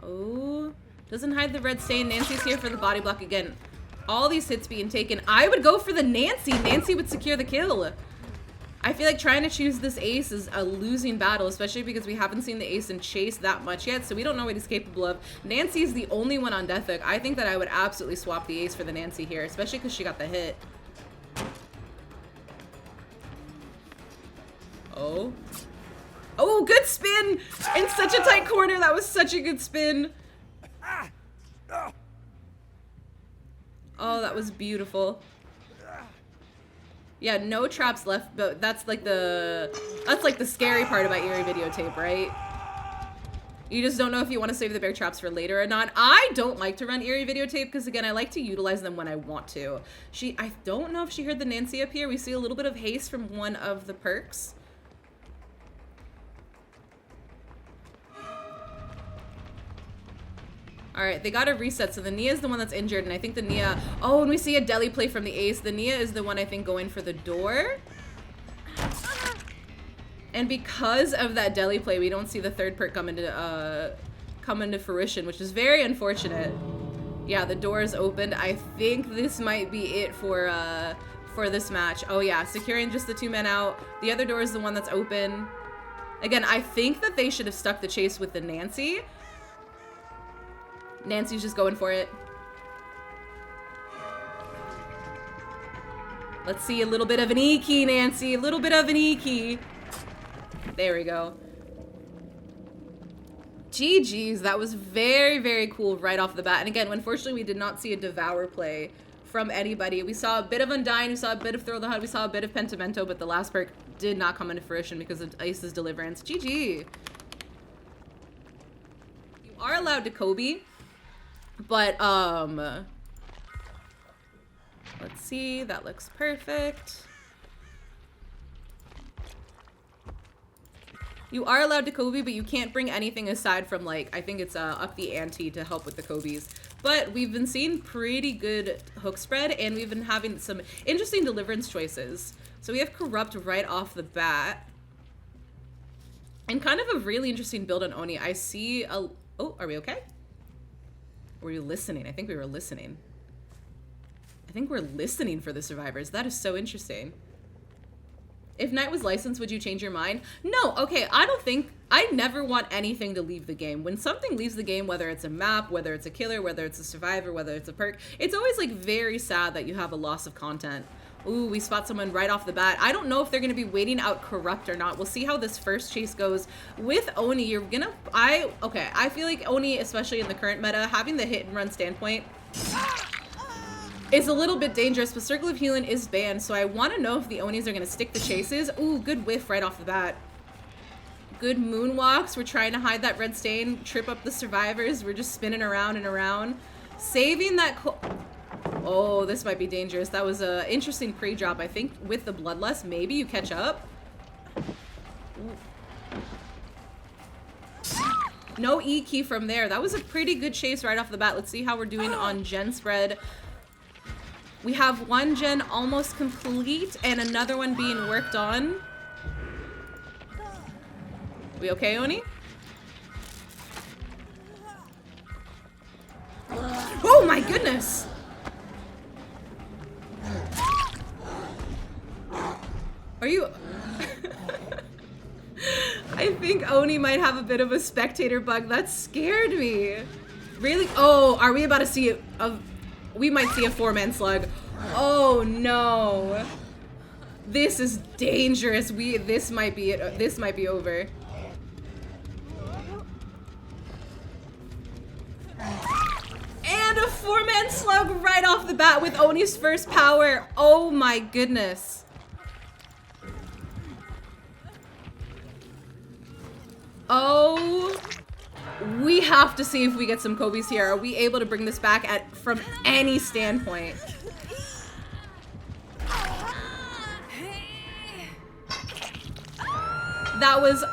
Oh, doesn't hide the red stain. Nancy's here for the body block again. All these hits being taken. I would go for the Nancy. Nancy would secure the kill. I feel like trying to choose this ace is a losing battle, especially because we haven't seen the ace in chase that much yet, so we don't know what he's capable of. Nancy is the only one on death hook. I think that I would absolutely swap the ace for the Nancy here, especially because she got the hit. Oh. Oh, good spin! In such a tight corner. That was such a good spin. Oh, that was beautiful. Yeah, no traps left, but that's like the scary part about Eerie videotape, right? You just don't know if you want to save the bear traps for later or not. I don't like to run Eerie videotape because, again, I like to utilize them when I want to. I don't know if she heard the Nancy up here. We see a little bit of haste from one of the perks. All right, they got a reset, so the Nia is the one that's injured, and I think the Nia... Oh, and we see a deli play from the Ace. The Nia is the one, I think, going for the door. And because of that deli play, we don't see the third perk come into fruition, which is very unfortunate. Yeah, the door is opened. I think this might be it for this match. Oh yeah, securing just the 2 men out. The other door is the one that's open. Again, I think that they should have stuck the chase with the Nancy. Nancy's just going for it. Let's see a little bit of an E-key, Nancy. A little bit of an E-key. There we go. GG's, that was very, very cool right off the bat. And again, unfortunately, we did not see a Devour play from anybody. We saw a bit of Undyne, we saw a bit of Throw the Hut, we saw a bit of Pentimento, but the last perk did not come into fruition because of Ice's Deliverance. GG. You are allowed to Kobe, but, let's see, that looks perfect. You are allowed to Kobe, but you can't bring anything aside from, like, I think it's up the ante to help with the Kobe's. But we've been seeing pretty good hook spread, and we've been having some interesting deliverance choices. So we have Corrupt right off the bat. And kind of a really interesting build on Oni. I see a... Oh, are we okay? Were you listening? I think we were listening. I think we're listening for the survivors. That is so interesting. If Knight was licensed, would you change your mind? No, okay, I never want anything to leave the game. When something leaves the game, whether it's a map, whether it's a killer, whether it's a survivor, whether it's a perk, it's always like very sad that you have a loss of content. Ooh, we spot someone right off the bat. I don't know if they're gonna be waiting out Corrupt or not. We'll see how this first chase goes. With Oni, you're gonna, I feel like Oni, especially in the current meta, having the hit and run standpoint, it's a little bit dangerous, but Circle of Healing is banned, so I want to know if the Onis are going to stick the chases. Ooh, good whiff right off the bat. Good moonwalks. We're trying to hide that red stain, trip up the survivors. We're just spinning around and around. Saving that... Oh, this might be dangerous. That was an interesting pre-drop. I think with the Bloodlust, maybe you catch up. No E-key from there. That was a pretty good chase right off the bat. Let's see how we're doing on gen spread. We have one gen almost complete and another one being worked on. We okay, Oni? Oh my goodness! Are you... I think Oni might have a bit of a spectator bug. That scared me. Really? Oh, are we about to see a... We might see a 4-man slug. Oh no. This is dangerous. This might be it. This might be over. And a 4-man slug right off the bat with Oni's first power. Oh my goodness. Oh, we have to see if we get some Kobe's here. Are we able to bring this back from any standpoint? That was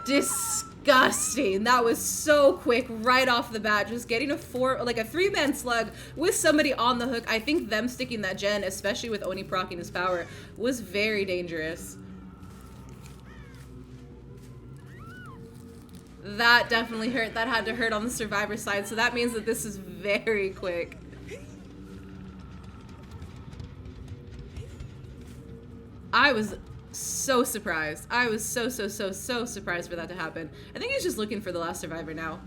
disgusting. That was so quick right off the bat. Just getting a 3-man slug with somebody on the hook. I think them sticking that gen, especially with Oni proccing his power, was very dangerous. That definitely hurt. That had to hurt on the survivor side, so that means that this is very quick. I was so surprised. I was so surprised for that to happen. I think he's just looking for the last survivor now.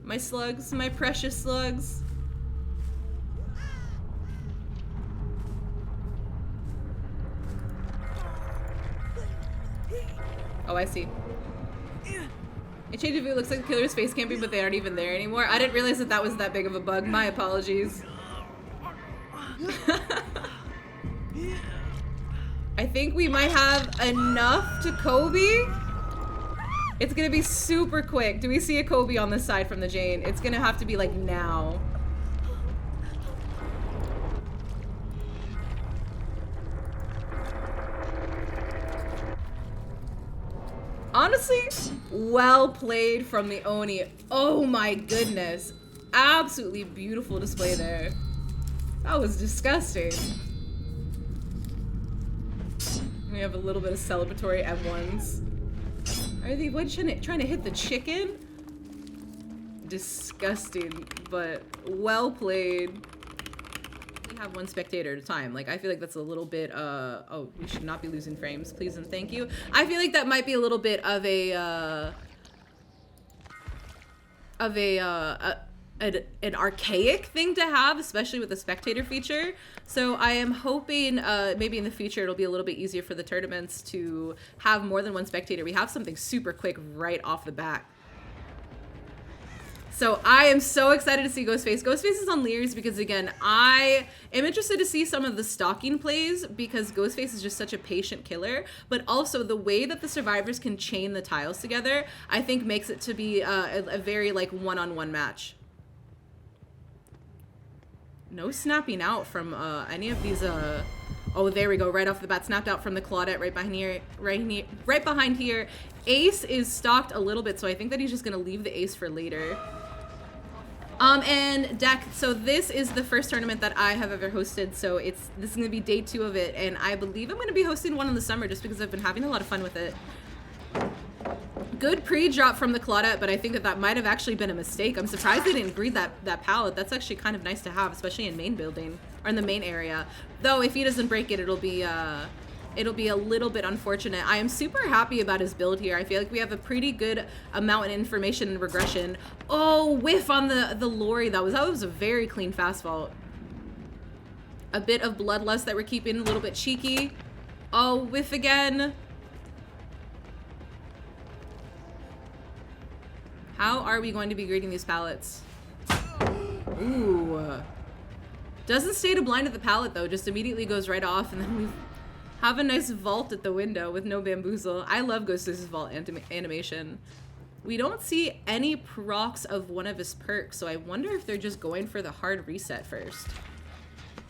My slugs, my precious slugs. Oh, I see. It changed view. Looks like the killer's face camping, but they aren't even there anymore. I didn't realize that that was that big of a bug. My apologies. I think we might have enough to Kobe. It's gonna be super quick. Do we see a Kobe on this side from the Jane? It's gonna have to be like now. Honestly, well played from the Oni. Oh my goodness. Absolutely beautiful display there. That was disgusting. We have a little bit of celebratory M1s. Are they trying to hit the chicken? Disgusting, but well played. We have one spectator at a time. Like, I feel like that's a little bit, oh, we should not be losing frames, please and thank you. I feel like that might be a little bit of an archaic thing to have, especially with the spectator feature. So I am hoping maybe in the future it'll be a little bit easier for the tournaments to have more than one spectator. We have something super quick right off the bat. So I am so excited to see Ghostface. Ghostface is on Leers because, again, I am interested to see some of the stalking plays because Ghostface is just such a patient killer. But also the way that the survivors can chain the tiles together, I think makes it to be a very, like, one-on-one match. No snapping out from any of these, oh, there we go, right off the bat, snapped out from the Claudette right behind here, right behind here. Ace is stalked a little bit, so I think that he's just gonna leave the Ace for later. And Deck, so this is the first tournament that I have ever hosted, so this is gonna be day 2 of it, and I believe I'm gonna be hosting one in the summer just because I've been having a lot of fun with it. Good pre-drop from the Claudette, but I think that might have actually been a mistake. I'm surprised they didn't greed that pallet. That's actually kind of nice to have, especially in main building, or in the main area. Though, if he doesn't break it, it'll be a little bit unfortunate. I am super happy about his build here. I feel like we have a pretty good amount of information and regression. Oh, whiff on the lorry. That was a very clean fast vault. A bit of bloodlust that we're keeping a little bit cheeky. Oh, whiff again. How are we going to be grading these pallets? Ooh. Doesn't stay to blind at the pallet though, just immediately goes right off, and then we have a nice vault at the window with no bamboozle. I love Ghostface's vault animation. We don't see any procs of one of his perks, so I wonder if they're just going for the hard reset first.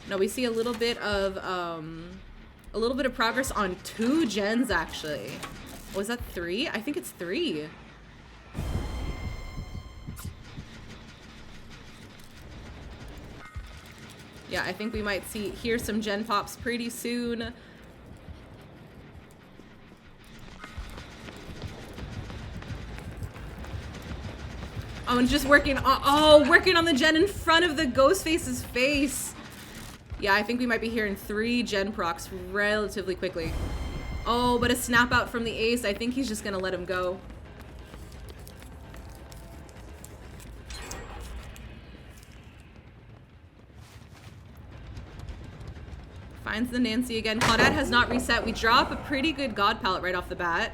No, we see a little bit of progress on 2 gens actually. Was that 3? I think it's 3. Yeah, I think we might hear some gen pops pretty soon. Oh, and just working on the gen in front of the Ghostface's face. Yeah, I think we might be hearing 3 gen procs relatively quickly. Oh, but a snap out from the Ace. I think he's just gonna let him go. Finds the Nancy again. Claudette has not reset. We drop a pretty good God palette right off the bat.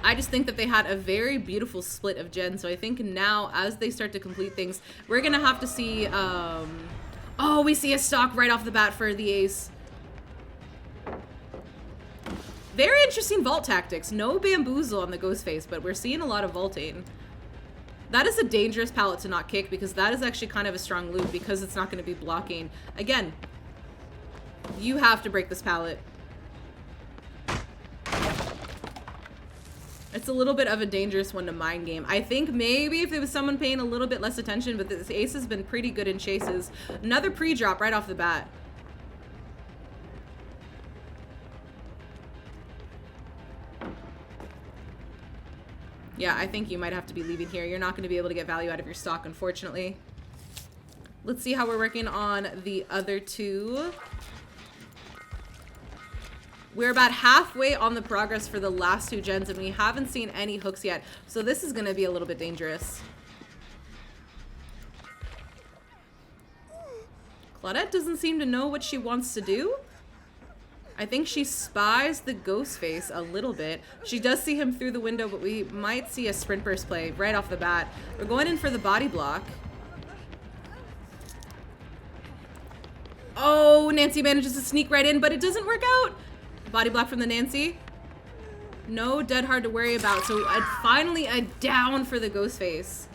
I just think that they had a very beautiful split of gens, so I think now as they start to complete things, we're gonna have to see, oh, we see a stock right off the bat for the Ace. Very interesting vault tactics. No bamboozle on the Ghostface, but we're seeing a lot of vaulting. That is a dangerous pallet to not kick because that is actually kind of a strong loop because it's not going to be blocking. Again, you have to break this pallet. It's a little bit of a dangerous one to mind game. I think maybe if there was someone paying a little bit less attention, but this Ace has been pretty good in chases. Another pre-drop right off the bat. Yeah, I think you might have to be leaving here. You're not going to be able to get value out of your stock, unfortunately. Let's see how we're working on the other 2. We're about halfway on the progress for the last 2 gens, and we haven't seen any hooks yet. So this is going to be a little bit dangerous. Claudette doesn't seem to know what she wants to do. I think she spies the Ghostface a little bit. She does see him through the window, but we might see a sprint burst play right off the bat. We're going in for the body block. Oh, Nancy manages to sneak right in, but it doesn't work out. Body block from the Nancy. No dead hard to worry about. So finally a down for the Ghostface.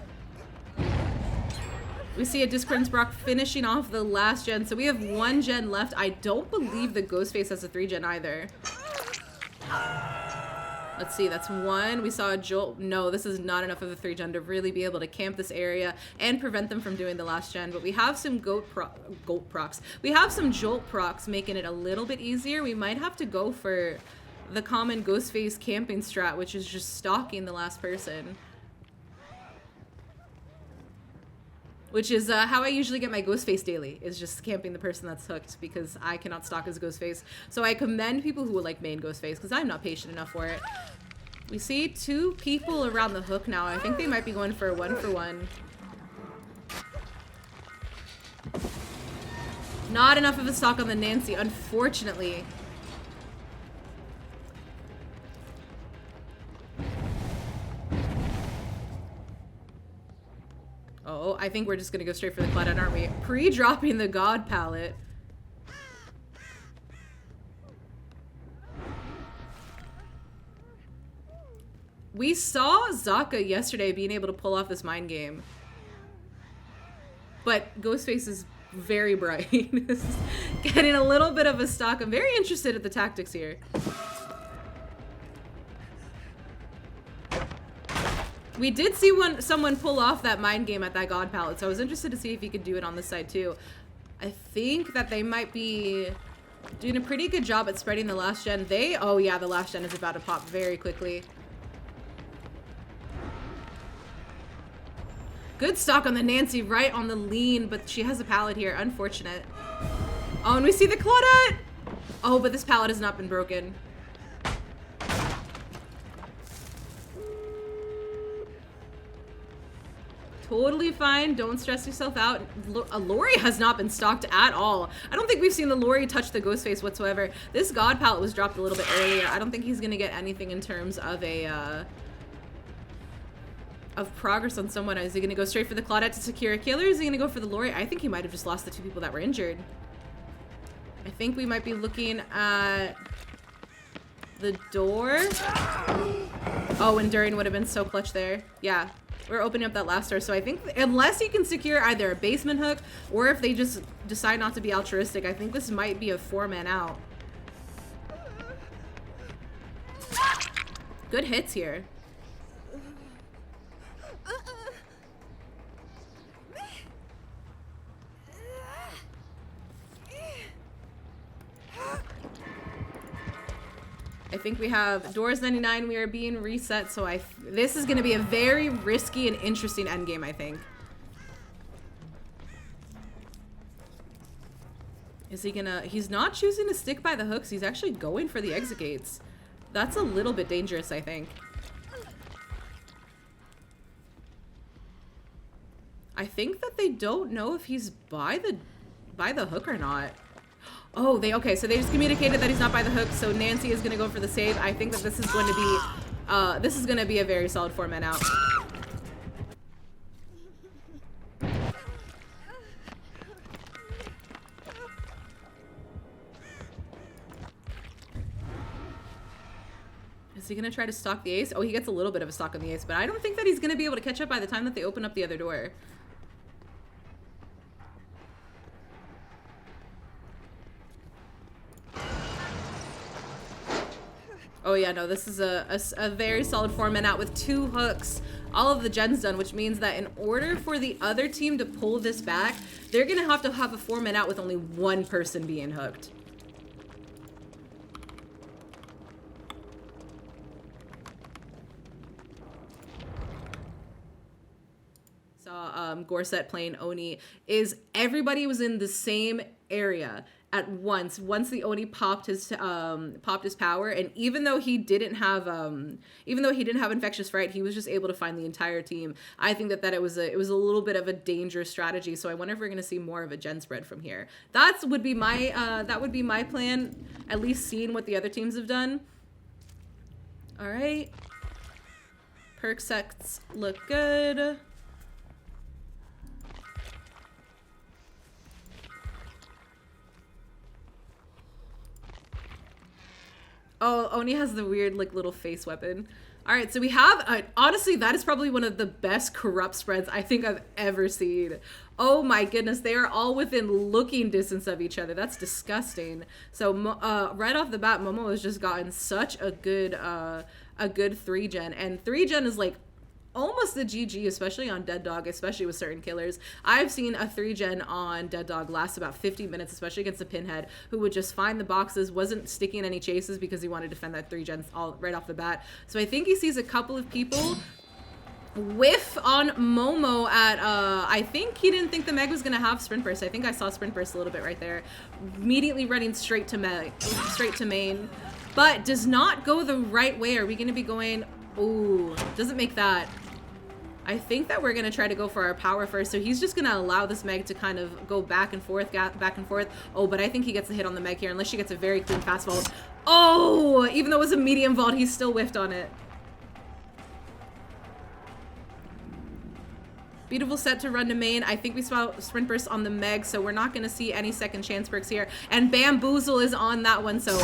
We see a Discordance Brock finishing off the last gen. So we have 1 gen left. I don't believe the Ghostface has a 3 gen either. Let's see, that's 1. We saw a Jolt. No, this is not enough of a 3 gen to really be able to camp this area and prevent them from doing the last gen. But we have some Goat procs. We have some Jolt procs making it a little bit easier. We might have to go for the common Ghostface camping strat, which is just stalking the last person. Which is how I usually get my Ghostface daily, is just camping the person that's hooked, because I cannot stalk as Ghostface. So I commend people who would like main Ghostface, because I'm not patient enough for it. We see 2 people around the hook now. I think they might be going for a 1-for-1. Not enough of a stalk on the Nancy, unfortunately. Oh, I think we're just gonna go straight for the Claudette, aren't we? Pre-dropping the God palette. We saw Zaka yesterday being able to pull off this mind game. But Ghostface is very bright. Getting a little bit of a stock. I'm very interested at the tactics here. We did see someone pull off that mind game at that God palette, so I was interested to see if he could do it on this side too. I think that they might be doing a pretty good job at spreading the last gen. Oh yeah, the last gen is about to pop very quickly. Good stock on the Nancy, right on the lean, but she has a pallet here. Unfortunate. Oh, and we see the Claudette! Oh, but this pallet has not been broken. Totally fine. Don't stress yourself out. Lori has not been stalked at all. I don't think we've seen the Lori touch the Ghostface whatsoever. This God palette was dropped a little bit earlier. I don't think he's gonna get anything in terms of of progress on someone. Is he gonna go straight for the Claudette to secure a kill, or is he gonna go for the Lori? I think he might have just lost the 2 people that were injured. I think we might be looking at the door. Oh, Enduring would have been so clutch there. Yeah. We're opening up that last door, so I think unless you can secure either a basement hook or if they just decide not to be altruistic, I think this might be a 4-man out. Good hits here. I think we have doors 99. We are being reset, so this is going to be a very risky and interesting endgame, I think. Is he gonna... He's not choosing to stick by the hooks. He's actually going for the exit gates. That's a little bit dangerous, I think. I think that they don't know if he's by the hook or not. Oh, okay, so they just communicated that he's not by the hook, so Nancy is gonna go for the save. I think that this is going to be a very solid 4-man out. Is he gonna try to stalk the ace? Oh, he gets a little bit of a stalk on the ace, but I don't think that he's gonna be able to catch up by the time that they open up the other door. Oh yeah, no, this is a very solid 4-man out with 2 hooks. All of the gens done, which means that in order for the other team to pull this back, they're gonna have a 4-man out with only 1 person being hooked. Saw Gorset playing Oni. Everybody was in the same area at once the Oni popped his power, and even though he didn't have infectious fright, he was just able to find the entire team. I think that it was a little bit of a dangerous strategy, so I wonder if we're going to see more of a gen spread from here. That would be my plan, at least seeing what the other teams have done. All right, perk sets look good. Oh, Oni has the weird, like, little face weapon. All right, so we have, honestly, that is probably one of the best corrupt spreads I think I've ever seen. Oh my goodness, they are all within looking distance of each other. That's disgusting. So right off the bat, Momo has just gotten such a good 3-gen. And 3-gen is like almost the GG, especially on Dead Dog, especially with certain killers. I've seen a 3-gen on Dead Dog last about 50 minutes, especially against a Pinhead who would just find the boxes, wasn't sticking any chases because he wanted to defend that 3-gen all right off the bat. So I think he sees a couple of people whiff on Momo at, I think he didn't think the Meg was going to have Sprint Burst. I think I saw Sprint Burst a little bit right there. Immediately running straight to main, but does not go the right way. Are we going to be going, ooh, doesn't make that. I think that we're going to try to go for our power first. So he's just going to allow this Meg to kind of go back and forth. Oh, but I think he gets a hit on the Meg here unless she gets a very clean fast vault. Oh, even though it was a medium vault, he still whiffed on it. Beautiful set to run to main. I think we saw Sprint Burst on the Meg, so we're not going to see any second chance perks here. And Bamboozle is on that one, so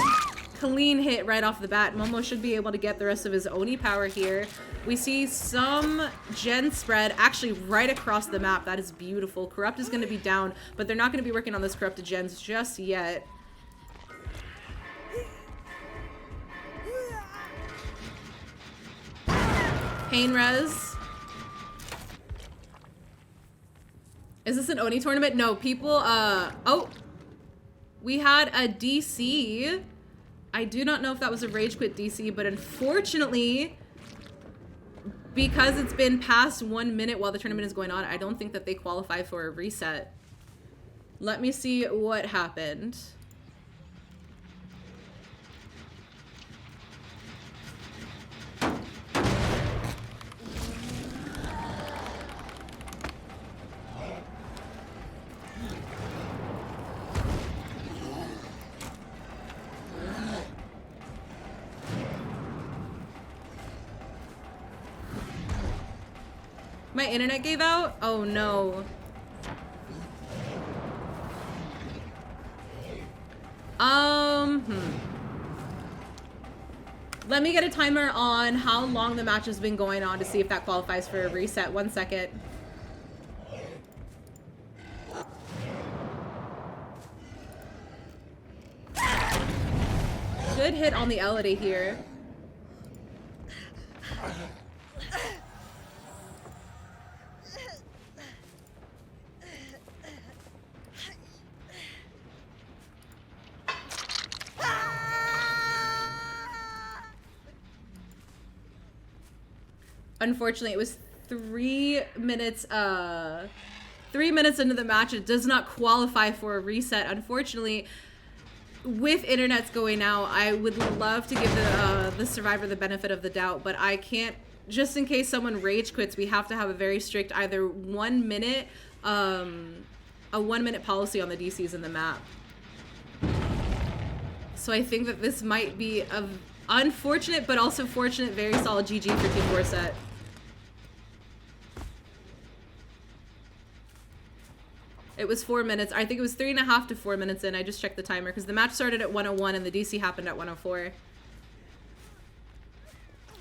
clean hit right off the bat. Momo should be able to get the rest of his Oni power here. We see some gen spread actually right across the map. That is beautiful. Corrupt is going to be down, but they're not going to be working on those corrupted gens just yet. Pain res. Is this an Oni tournament? No, people, oh, we had a DC. I do not know if that was a Rage Quit DC, but unfortunately, because it's been past 1 minute while the tournament is going on, I don't think that they qualify for a reset. Let me see what happened. My internet gave out? Oh no. Let me get a timer on how long the match has been going on to see if that qualifies for a reset. 1 second. Good hit on the Elodie here. Unfortunately, it was 3 minutes, 3 minutes into the match. It does not qualify for a reset. Unfortunately, with internets going out, I would love to give the survivor the benefit of the doubt, but I can't. Just in case someone rage quits, we have to have a very strict either 1 minute, a 1 minute policy on the DCs in the map. So I think that this might be a unfortunate, but also fortunate, very solid GG for Team Gorset. It was 4 minutes. I think it was 3.5 to 4 minutes in. I just checked the timer because the match started at 1:01 and the DC happened at 1:04.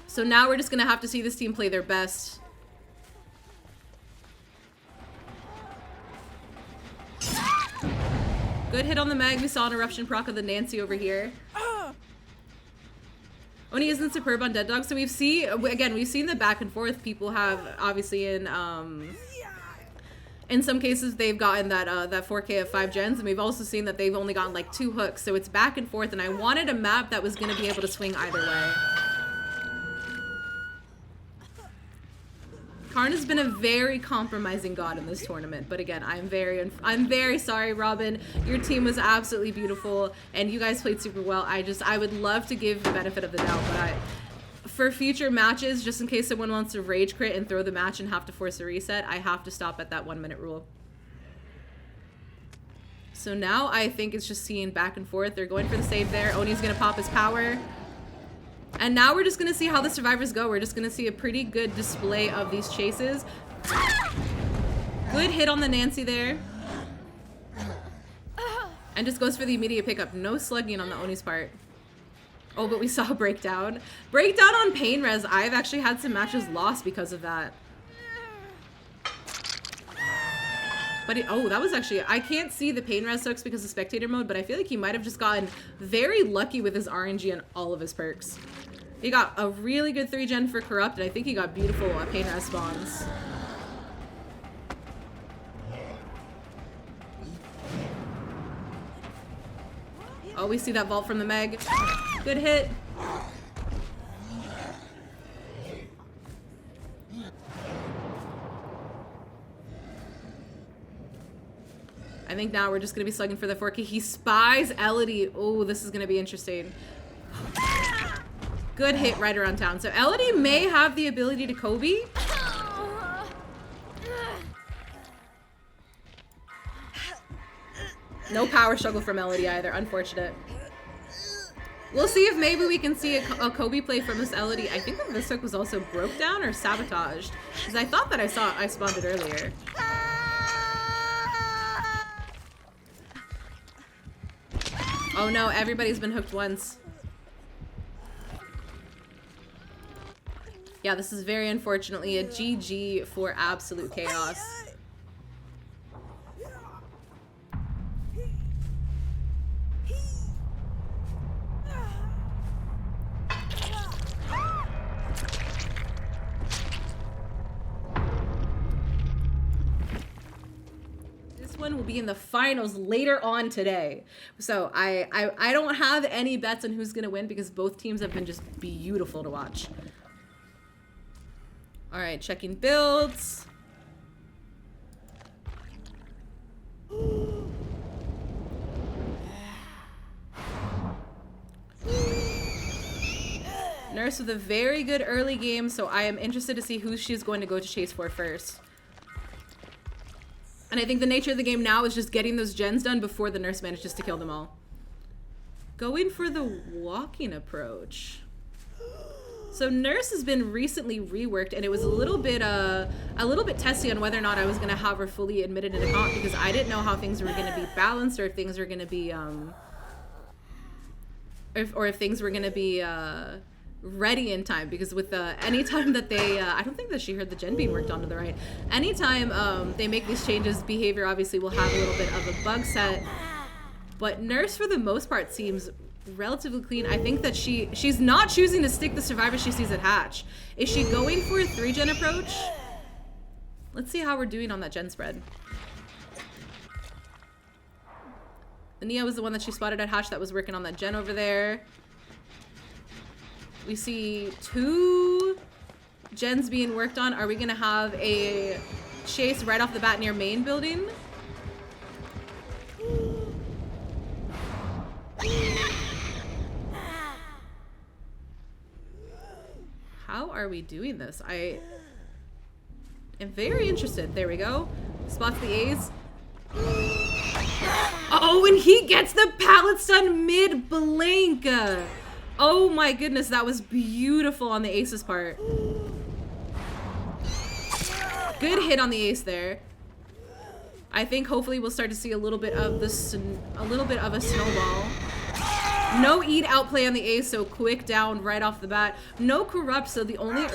So now we're just going to have to see this team play their best. Good hit on the Meg. We saw an eruption proc of the Nancy over here. Oni isn't superb on Dead Dog. So we've seen the back and forth. People have obviously in some cases they've gotten that 4K of 5 gens, and we've also seen that they've only gotten like 2 hooks. So it's back and forth, and I wanted a map that was going to be able to swing either way. Karn has been a very compromising god in this tournament, but again, I'm very sorry, Robin. Your team was absolutely beautiful, and you guys played super well. I would love to give the benefit of the doubt, but for future matches, just in case someone wants to rage crit and throw the match and have to force a reset, I have to stop at that 1 minute rule. So now I think it's just seeing back and forth. They're going for the save there. Oni's gonna pop his power. And now we're just going to see how the survivors go. We're just going to see a pretty good display of these chases. Good hit on the Nancy there. And just goes for the immediate pickup. No slugging on the Oni's part. Oh, but we saw Breakdown. Breakdown on Pain Res. I've actually had some matches lost because of that. But oh, that was actually, I can't see the Pain Res hooks because of spectator mode, but I feel like he might have just gotten very lucky with his RNG and all of his perks. He got a really good 3-gen for Corrupt, and I think he got beautiful Pain Res spawns. Oh, we see that vault from the Meg. Good hit. I think now we're just gonna be slugging for the 4K. He spies Elodie. Oh, this is gonna be interesting. Good hit right around town. So Elodie may have the ability to Kobe. No power struggle from Elodie either, unfortunate. We'll see if maybe we can see a Kobe play from this Elodie. I think that this hook was also broke down or sabotaged. Because I thought that I spawned it earlier. Oh no, everybody's been hooked once. Yeah, this is very unfortunately a GG for absolute chaos. One will be in the finals later on today. So I don't have any bets on who's gonna win because both teams have been just beautiful to watch. All right, checking builds. Nurse with a very good early game, so I am interested to see who she's going to go to chase for first. And I think the nature of the game now is just getting those gens done before the nurse manages to kill them all. Going for the walking approach. So nurse has been recently reworked, and it was a little bit testy on whether or not I was gonna have her fully admitted in a comp because I didn't know how things were gonna be balanced or if things were gonna be if things were gonna be ready in time, because with anytime that they I don't think that she heard the gen being worked on to the right. Anytime they make these changes, behavior obviously will have a little bit of a bug set, but nurse for the most part seems relatively clean. I think that she's not choosing to stick the survivor she sees at hatch. Is she going for a 3-gen approach? Let's see how we're doing on that gen spread. The Nia was the one that she spotted at hatch that was working on that gen over there. We see 2 gens being worked on. Are we gonna have a chase right off the bat near main building? How are we doing this? I am very interested. There we go. Spots the A's. Oh, and he gets the pallet stun mid-blink. Oh my goodness, that was beautiful on the Ace's part. Good hit on the Ace there. I think hopefully we'll start to see a little bit of a snowball. No eat outplay on the Ace, so quick down right off the bat. No corrupt, so the only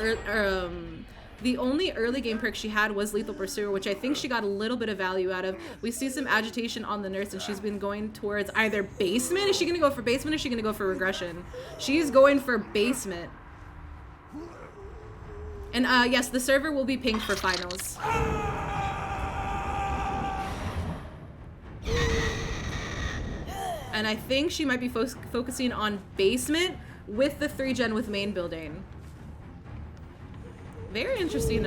early game perk she had was Lethal Pursuer, which I think she got a little bit of value out of. We see some agitation on the nurse, and she's been going towards either basement. Is she gonna go for basement, or is she gonna go for regression? She's going for basement. And yes, the server will be pinged for finals. And I think she might be focusing on basement with the 3-gen with main building. Very interesting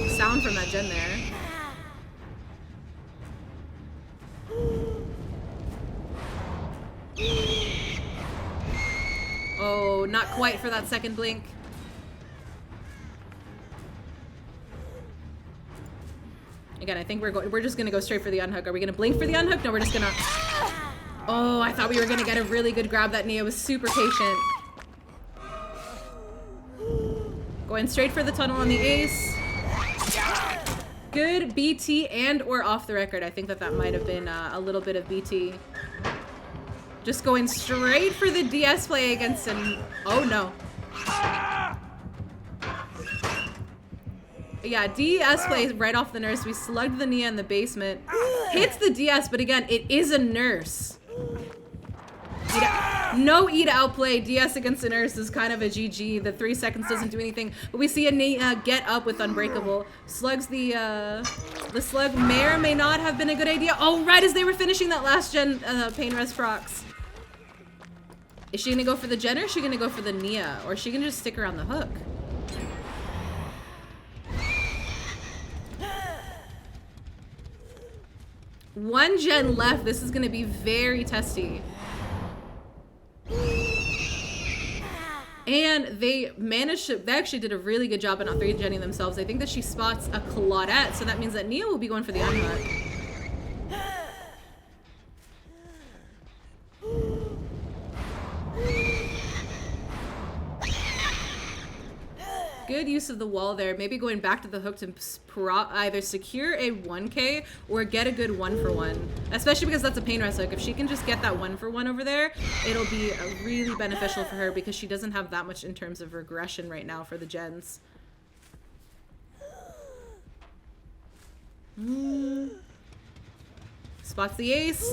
sound from that gen there. Oh, not quite for that second blink. Again, I think we're just gonna go straight for the unhook. Are we gonna blink for the unhook? No, we're just gonna... Oh, I thought we were gonna get a really good grab. That Nia was super patient. Going straight for the tunnel on the Ace. Good BT and or off the record. I think that might have been a little bit of BT. Just going straight for the DS play against an... Oh, no. Yeah, DS plays right off the nurse. We slugged the Nia in the basement. Hits the DS, but again, it is a nurse. No E to outplay. DS against a nurse is kind of a GG. The 3 seconds doesn't do anything. But we see a Nia get up with Unbreakable. Slugs the slug may or may not have been a good idea. Oh, right as they were finishing that last gen Pain Res procs. Is she gonna go for the gen or is she gonna go for the Nia? Or is she gonna just stick around the hook? One gen left. This is gonna be very testy. And they managed to, they actually did a really good job at not 3-genning themselves. I think that she spots a Claudette, so that means that Nia will be going for the unhook. Good use of the wall there. Maybe going back to the hook to either secure a 1K or get a good 1-for-1. Especially because that's a Pain Res hook. If she can just get that 1-for-1 over there, it'll be really beneficial for her because she doesn't have that much in terms of regression right now for the gens. Spots the ace.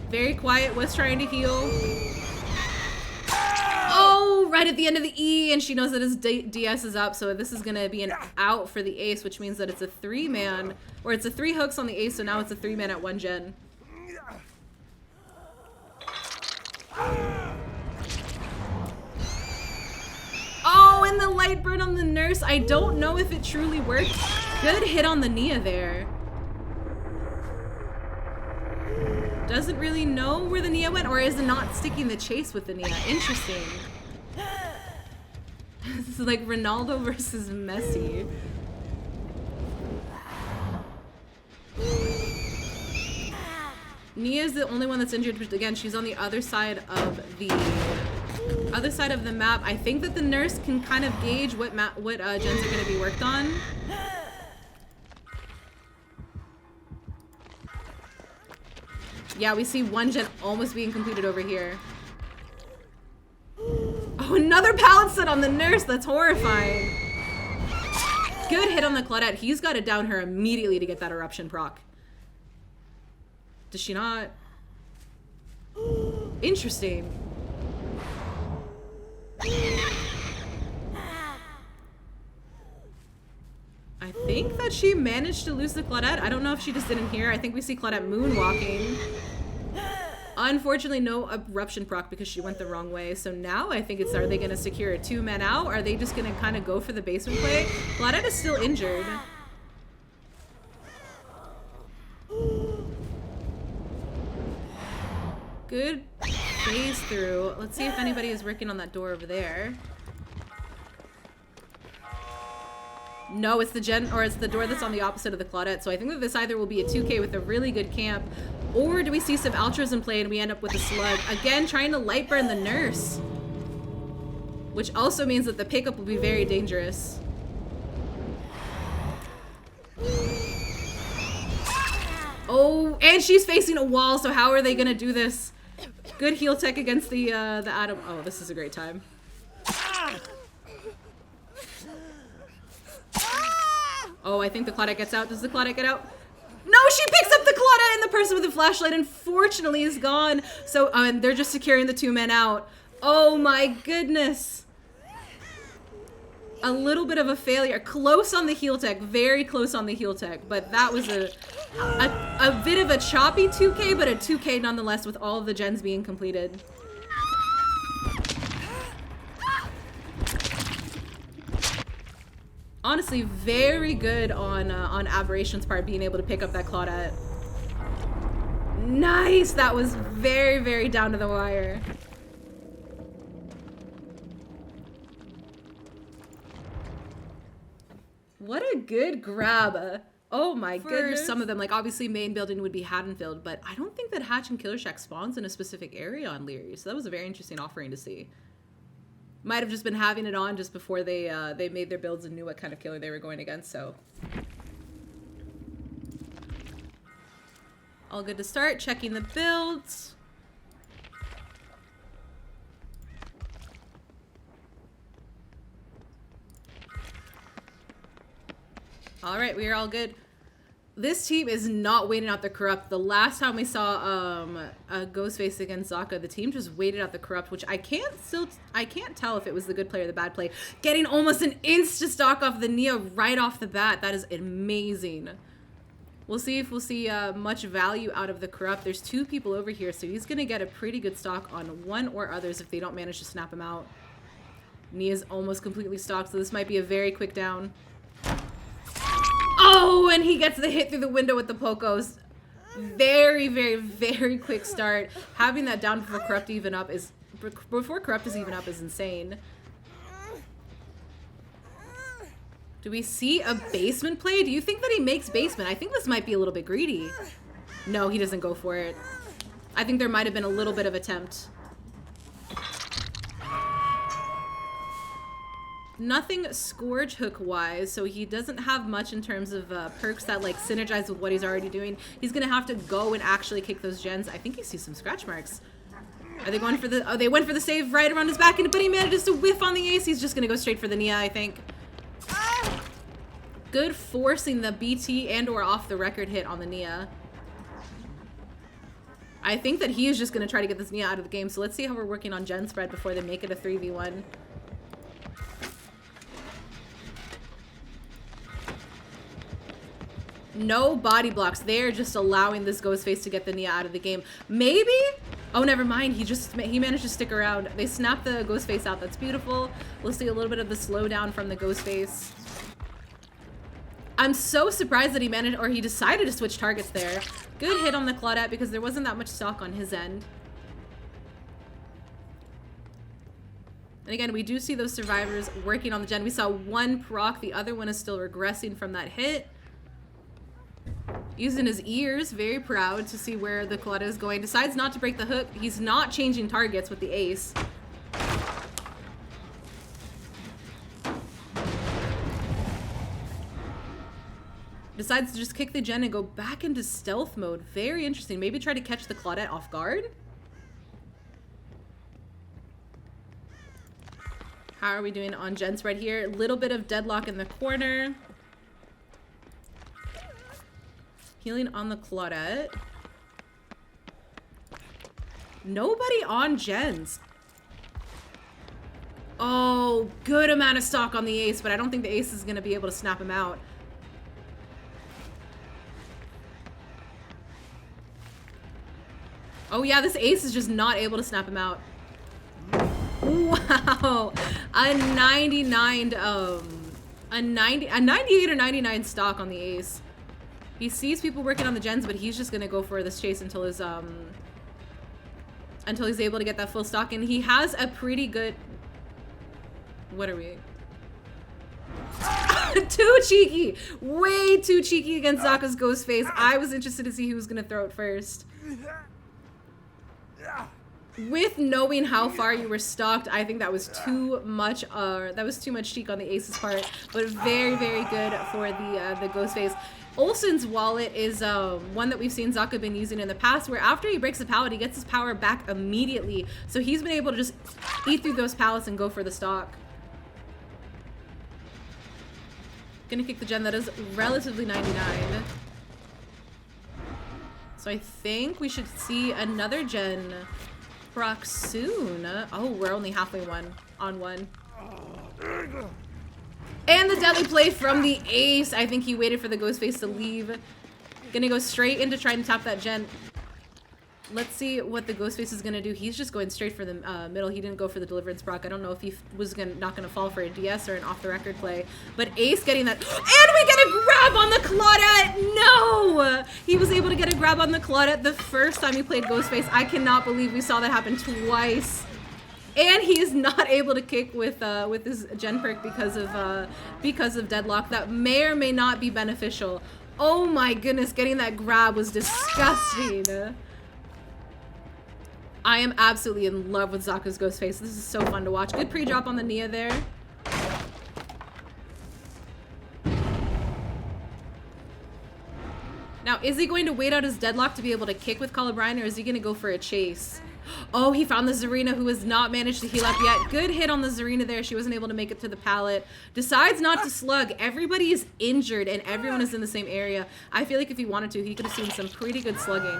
Very quiet, was trying to heal. Oh, right at the end of the E, and she knows that his DS is up, so this is going to be an out for the ace, which means that it's a 3-man, or it's a 3 hooks on the ace, so now it's a 3-man at 1 gen. Oh, and the light burn on the nurse. I don't know if it truly worked. Good hit on the Nia there. Doesn't really know where the Nia went, or is it not sticking the chase with the Nia? Interesting. This is like Ronaldo versus Messi. Nia's the only one that's injured, but again, she's on the other side of the map. I think that the nurse can kind of gauge what gens are going to be worked on. Yeah, we see 1 gen almost being completed over here. Oh, another pallet set on the nurse. That's horrifying. Good hit on the Claudette. He's got to down her immediately to get that eruption proc. Does she not? Interesting. I think that she managed to lose the Claudette. I don't know if she just didn't hear. I think we see Claudette moonwalking. Unfortunately, no eruption proc because she went the wrong way. So now I think it's, are they going to secure a 2-man out? Are they just going to kind of go for the basement play? Claudette is still injured. Good phase through. Let's see if anybody is working on that door over there. No, it's the gen, or it's the door that's on the opposite of the Claudette. So I think that this either will be a 2K with a really good camp, or do we see some Ultras in play and we end up with a slug? Again, trying to light burn the nurse. Which also means that the pickup will be very dangerous. Oh, and she's facing a wall, so how are they gonna do this? Good heal tech against the Atom. Oh, this is a great time. Oh, I think the Claudette gets out. Does the Claudette get out? No, she picks up the Claudette, and the person with the flashlight unfortunately is gone. So, and they're just securing the 2-men out. Oh my goodness. A little bit of a failure. Close on the heal tech, very close on the heal tech, but that was a bit of a choppy 2K, but a 2K nonetheless with all of the gens being completed. Honestly, very good on Aberration's part, being able to pick up that Claudette. Nice! That was very, very down to the wire. What a good grab. Oh my goodness. Some of them, like obviously main building would be Haddonfield, but I don't think that Hatch and Killer Shack spawns in a specific area on Leary, so that was a very interesting offering to see. Might have just been having it on just before they made their builds and knew what kind of killer they were going against, so. All good to start, checking the builds. All right, we are all good. This team is not waiting out the corrupt. The last time we saw a Ghostface against Zaka, the team just waited out the corrupt, which I can't tell if it was the good play or the bad play. Getting almost an insta stock off the Nia right off the bat. That is amazing. We'll see if we'll see much value out of the corrupt. There's 2 people over here, so he's gonna get a pretty good stock on one or others if they don't manage to snap him out. Nia's almost completely stocked, so this might be a very quick down. Oh, and he gets the hit through the window with the Pocos. Very, very, very quick start. Having that down before Corrupt is even up is insane. Do we see a basement play? Do you think that he makes basement? I think this might be a little bit greedy. No, he doesn't go for it. I think there might have been a little bit of attempt. Nothing Scourge Hook wise, so he doesn't have much in terms of perks that like synergize with what he's already doing. He's gonna have to go and actually kick those gens. I think he sees some scratch marks. Are they going for the, oh, they went for the save right around his back, but he manages to whiff on the ace. He's just gonna go straight for the Nia, I think. Good forcing the BT and or off the record hit on the Nia. I think that he is just gonna try to get this Nia out of the game, so let's see how we're working on gen spread before they make it a 3v1. No body blocks. They're just allowing this Ghostface to get the Nia out of the game. Maybe? Oh, never mind. He managed to stick around. They snapped the Ghostface out. That's beautiful. We'll see a little bit of the slowdown from the Ghostface. I'm so surprised that he decided to switch targets there. Good hit on the Claudette because there wasn't that much stock on his end. And again, we do see those survivors working on the gen. We saw one proc. The other one is still regressing from that hit. Using his ears, very proud to see where the Claudette is going. Decides not to break the hook. He's not changing targets with the ace. Decides to just kick the gen and go back into stealth mode. Very interesting. Maybe try to catch the Claudette off guard. How are we doing on gen spread here? A little bit of deadlock in the corner. Healing on the Claudette. Nobody on gens. Oh, good amount of stock on the ace, but I don't think the ace is going to be able to snap him out. Oh yeah, this ace is just not able to snap him out. Wow. A 98 or 99 stock on the ace. He sees people working on the gens, but he's just gonna go for this chase until he's able to get that full stock. And he has a pretty good, what are we? Too cheeky! Way too cheeky against Zaka's Ghostface. I was interested to see who was gonna throw it first. With knowing how far you were stocked, I think that was too much cheek on the ace's part, but very, very good for the Ghostface. Olsen's wallet is one that we've seen Zaka been using in the past, where after he breaks a pallet, he gets his power back immediately. So he's been able to just eat through those pallets and go for the stock. Gonna kick the gen that is relatively 99. So I think we should see another gen proc soon. Oh, we're only halfway on one. And the deadly play from the ace. I think he waited for the Ghostface to leave. Gonna go straight into trying to tap that gen. Let's see what the Ghostface is gonna do. He's just going straight for the middle. He didn't go for the deliverance proc. I don't know if he was not gonna fall for a DS or an off the record play. But ace getting that, and we get a grab on the Claudette. No, he was able to get a grab on the Claudette the first time he played Ghostface. I cannot believe we saw that happen twice. And he is not able to kick with his gen perk because of deadlock. That may or may not be beneficial. Oh my goodness, getting that grab was disgusting. I am absolutely in love with Zaka's Ghostface. This is so fun to watch. Good pre-drop on the Nia there. Now, is he going to wait out his deadlock to be able to kick with Colubrine, or is he going to go for a chase? Oh, he found the Zarina, who has not managed to heal up yet. Good hit on the Zarina there. She wasn't able to make it to the pallet. Decides not to slug. Everybody is injured and everyone is in the same area. I feel like if he wanted to, he could have seen some pretty good slugging.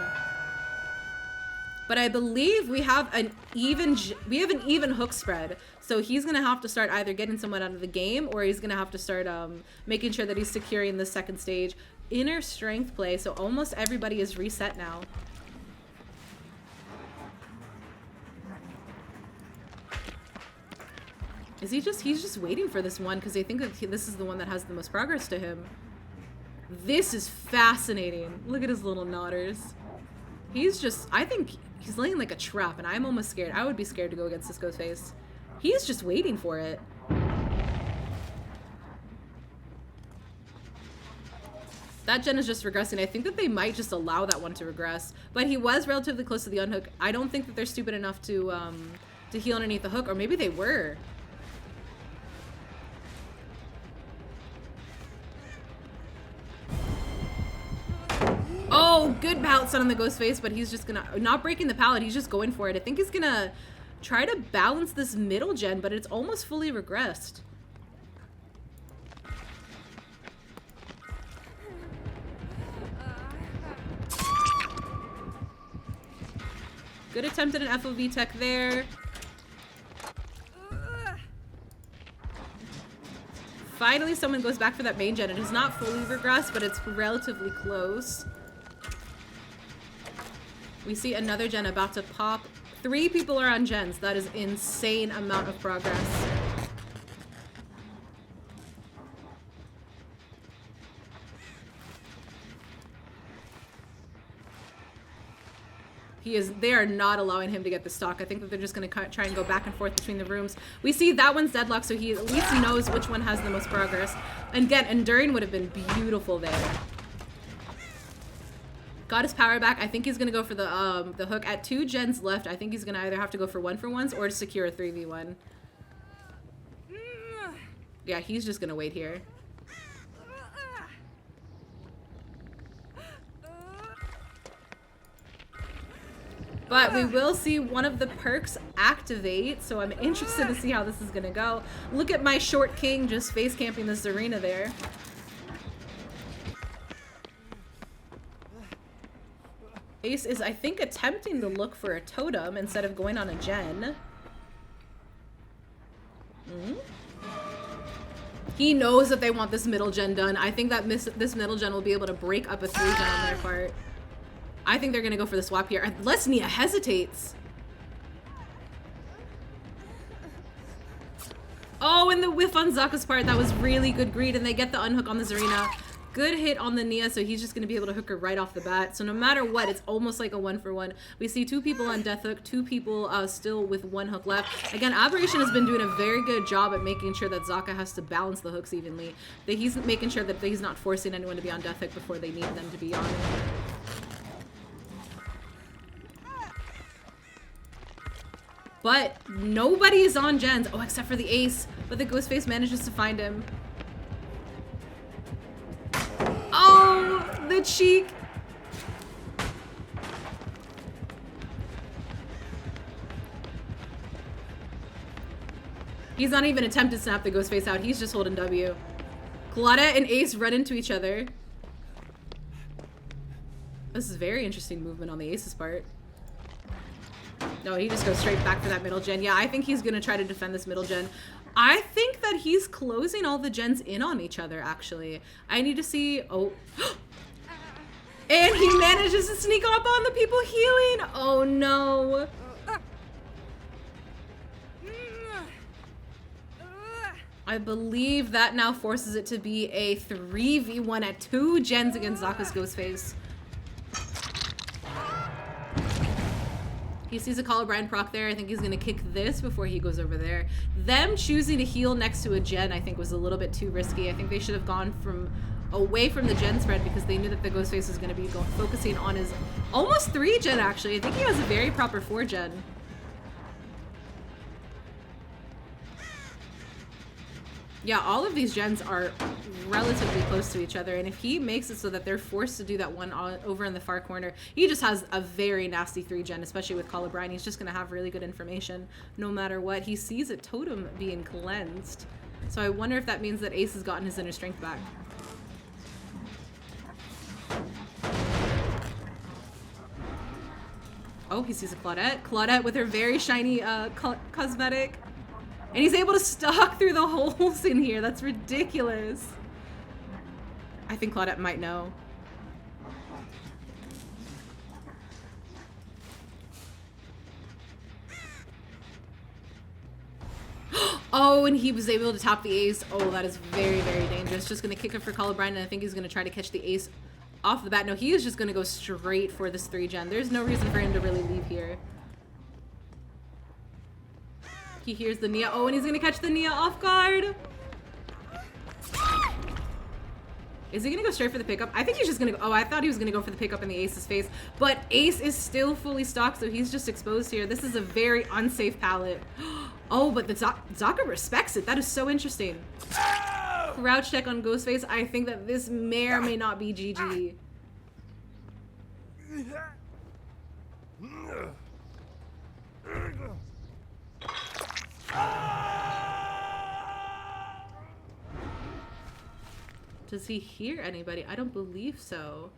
But I believe we have an even hook spread. So he's going to have to start either getting someone out of the game, or he's going to have to start making sure that he's securing the second stage. Inner strength play, so almost everybody is reset now. He's just waiting for this one because they think that this is the one that has the most progress to him. This is fascinating. Look at his little nodders. I think he's laying like a trap, and I'm almost scared. I would be scared to go against this Ghostface. He's just waiting for it. That gen is just regressing. I think that they might just allow that one to regress. But he was relatively close to the unhook. I don't think that they're stupid enough to heal underneath the hook, or maybe they were. Oh, good pallet stun on the Ghostface, but he's just gonna, not breaking the pallet, he's just going for it. I think he's gonna try to balance this middle gen, but it's almost fully regressed. Good attempt at an FOV tech there. Finally, someone goes back for that main gen. It is not fully regressed, but it's relatively close. We see another gen about to pop. 3 people are on gens. That is insane amount of progress. They are not allowing him to get the stock. I think that they're just going to try and go back and forth between the rooms. We see that one's deadlocked, so he at least knows which one has the most progress. And again, enduring would have been beautiful there. Got his power back. I think he's going to go for the hook. At 2 gens left, I think he's going to either have to go for 1-for-1s or to secure a 3v1. Yeah, he's just going to wait here. But we will see one of the perks activate, so I'm interested to see how this is going to go. Look at my short king just face camping this arena there. Ace is, I think, attempting to look for a totem instead of going on a gen. He knows that they want this middle gen done. I think that this middle gen will be able to break up a 3 gen on their part. I think they're going to go for the swap here, unless Nia hesitates. Oh, and the whiff on Zaka's part. That was really good greed, and they get the unhook on the Zarina. Good hit on the Nia, so he's just going to be able to hook her right off the bat. So no matter what, it's almost like a 1-for-1. We see 2 people on death hook, 2 people still with 1 hook left. Again, Aberration has been doing a very good job at making sure that Zaka has to balance the hooks evenly. That he's making sure that he's not forcing anyone to be on death hook before they need them to be on it. But nobody is on gens. Oh, except for the Ace. But the Ghostface manages to find him. Oh, the cheek. He's not even attempting to snap the Ghostface out. He's just holding W. Claudette and Ace run into each other. This is very interesting movement on the Ace's part. No, he just goes straight back for that middle gen. Yeah, I think he's going to try to defend this middle gen. I think that he's closing all the gens in on each other, actually. I need to see... Oh. And he manages to sneak up on the people healing. Oh, no. I believe that now forces it to be a 3v1 at 2 gens against Zaka's Ghostface. He sees a Colubrine proc there. I think he's going to kick this before he goes over there. Them choosing to heal next to a gen, I think, was a little bit too risky. I think they should have gone away from the gen spread because they knew that the Ghostface was going to be focusing on his almost 3 gen, actually. I think he has a very proper 4 gen. Yeah, all of these gens are relatively close to each other, and if he makes it so that they're forced to do that one over in the far corner, he just has a very nasty 3-gen, especially with Colubrine. He's just going to have really good information no matter what. He sees a totem being cleansed, so I wonder if that means that Ace has gotten his inner strength back. Oh, he sees a Claudette. Claudette with her very shiny cosmetic. And he's able to stalk through the holes in here. That's ridiculous. I think Claudette might know. Oh, and he was able to tap the ace. Oh, that is very, very dangerous. Just going to kick it for Colubrine, and I think he's going to try to catch the ace off the bat. No, he is just going to go straight for this 3-gen. There's no reason for him to really leave here. He hears the Nia. Oh, and he's gonna catch the Nia off guard. Is he gonna go straight for the pickup? I think he's just gonna go. Oh, I thought he was gonna go for the pickup in the Ace's face. But Ace is still fully stocked, so he's just exposed here. This is a very unsafe pallet. Oh, but the Zaka respects it. That is so interesting. Crouch check on Ghostface. I think that this may or may not be GG. Does he hear anybody? I don't believe so.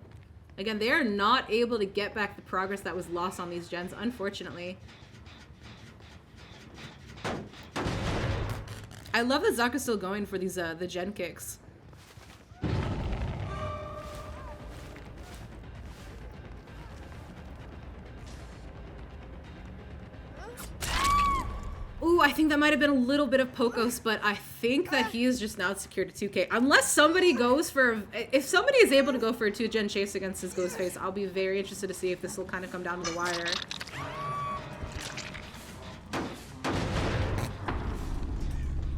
Again, they are not able to get back the progress that was lost on these gens, unfortunately. I love that Zaka's still going for these the gen kicks. Ooh, I think that might have been a little bit of Pokos, but I think that he is just now secured to 2K. Unless somebody goes for... If somebody is able to go for a 2-gen chase against his Ghostface, I'll be very interested to see if this will kind of come down to the wire.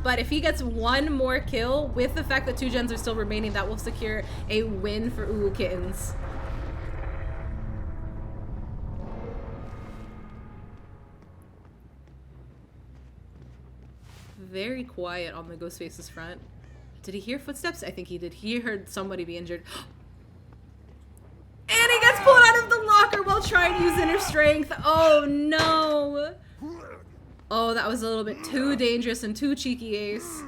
But if he gets one more kill, with the fact that 2 gens are still remaining, that will secure a win for Ooh Kittens. Very quiet on the Ghostface's front. Did he hear footsteps? I think he did. He heard somebody be injured. And he gets pulled out of the locker while trying to use inner strength. Oh no. Oh, that was a little bit too dangerous and too cheeky, Ace.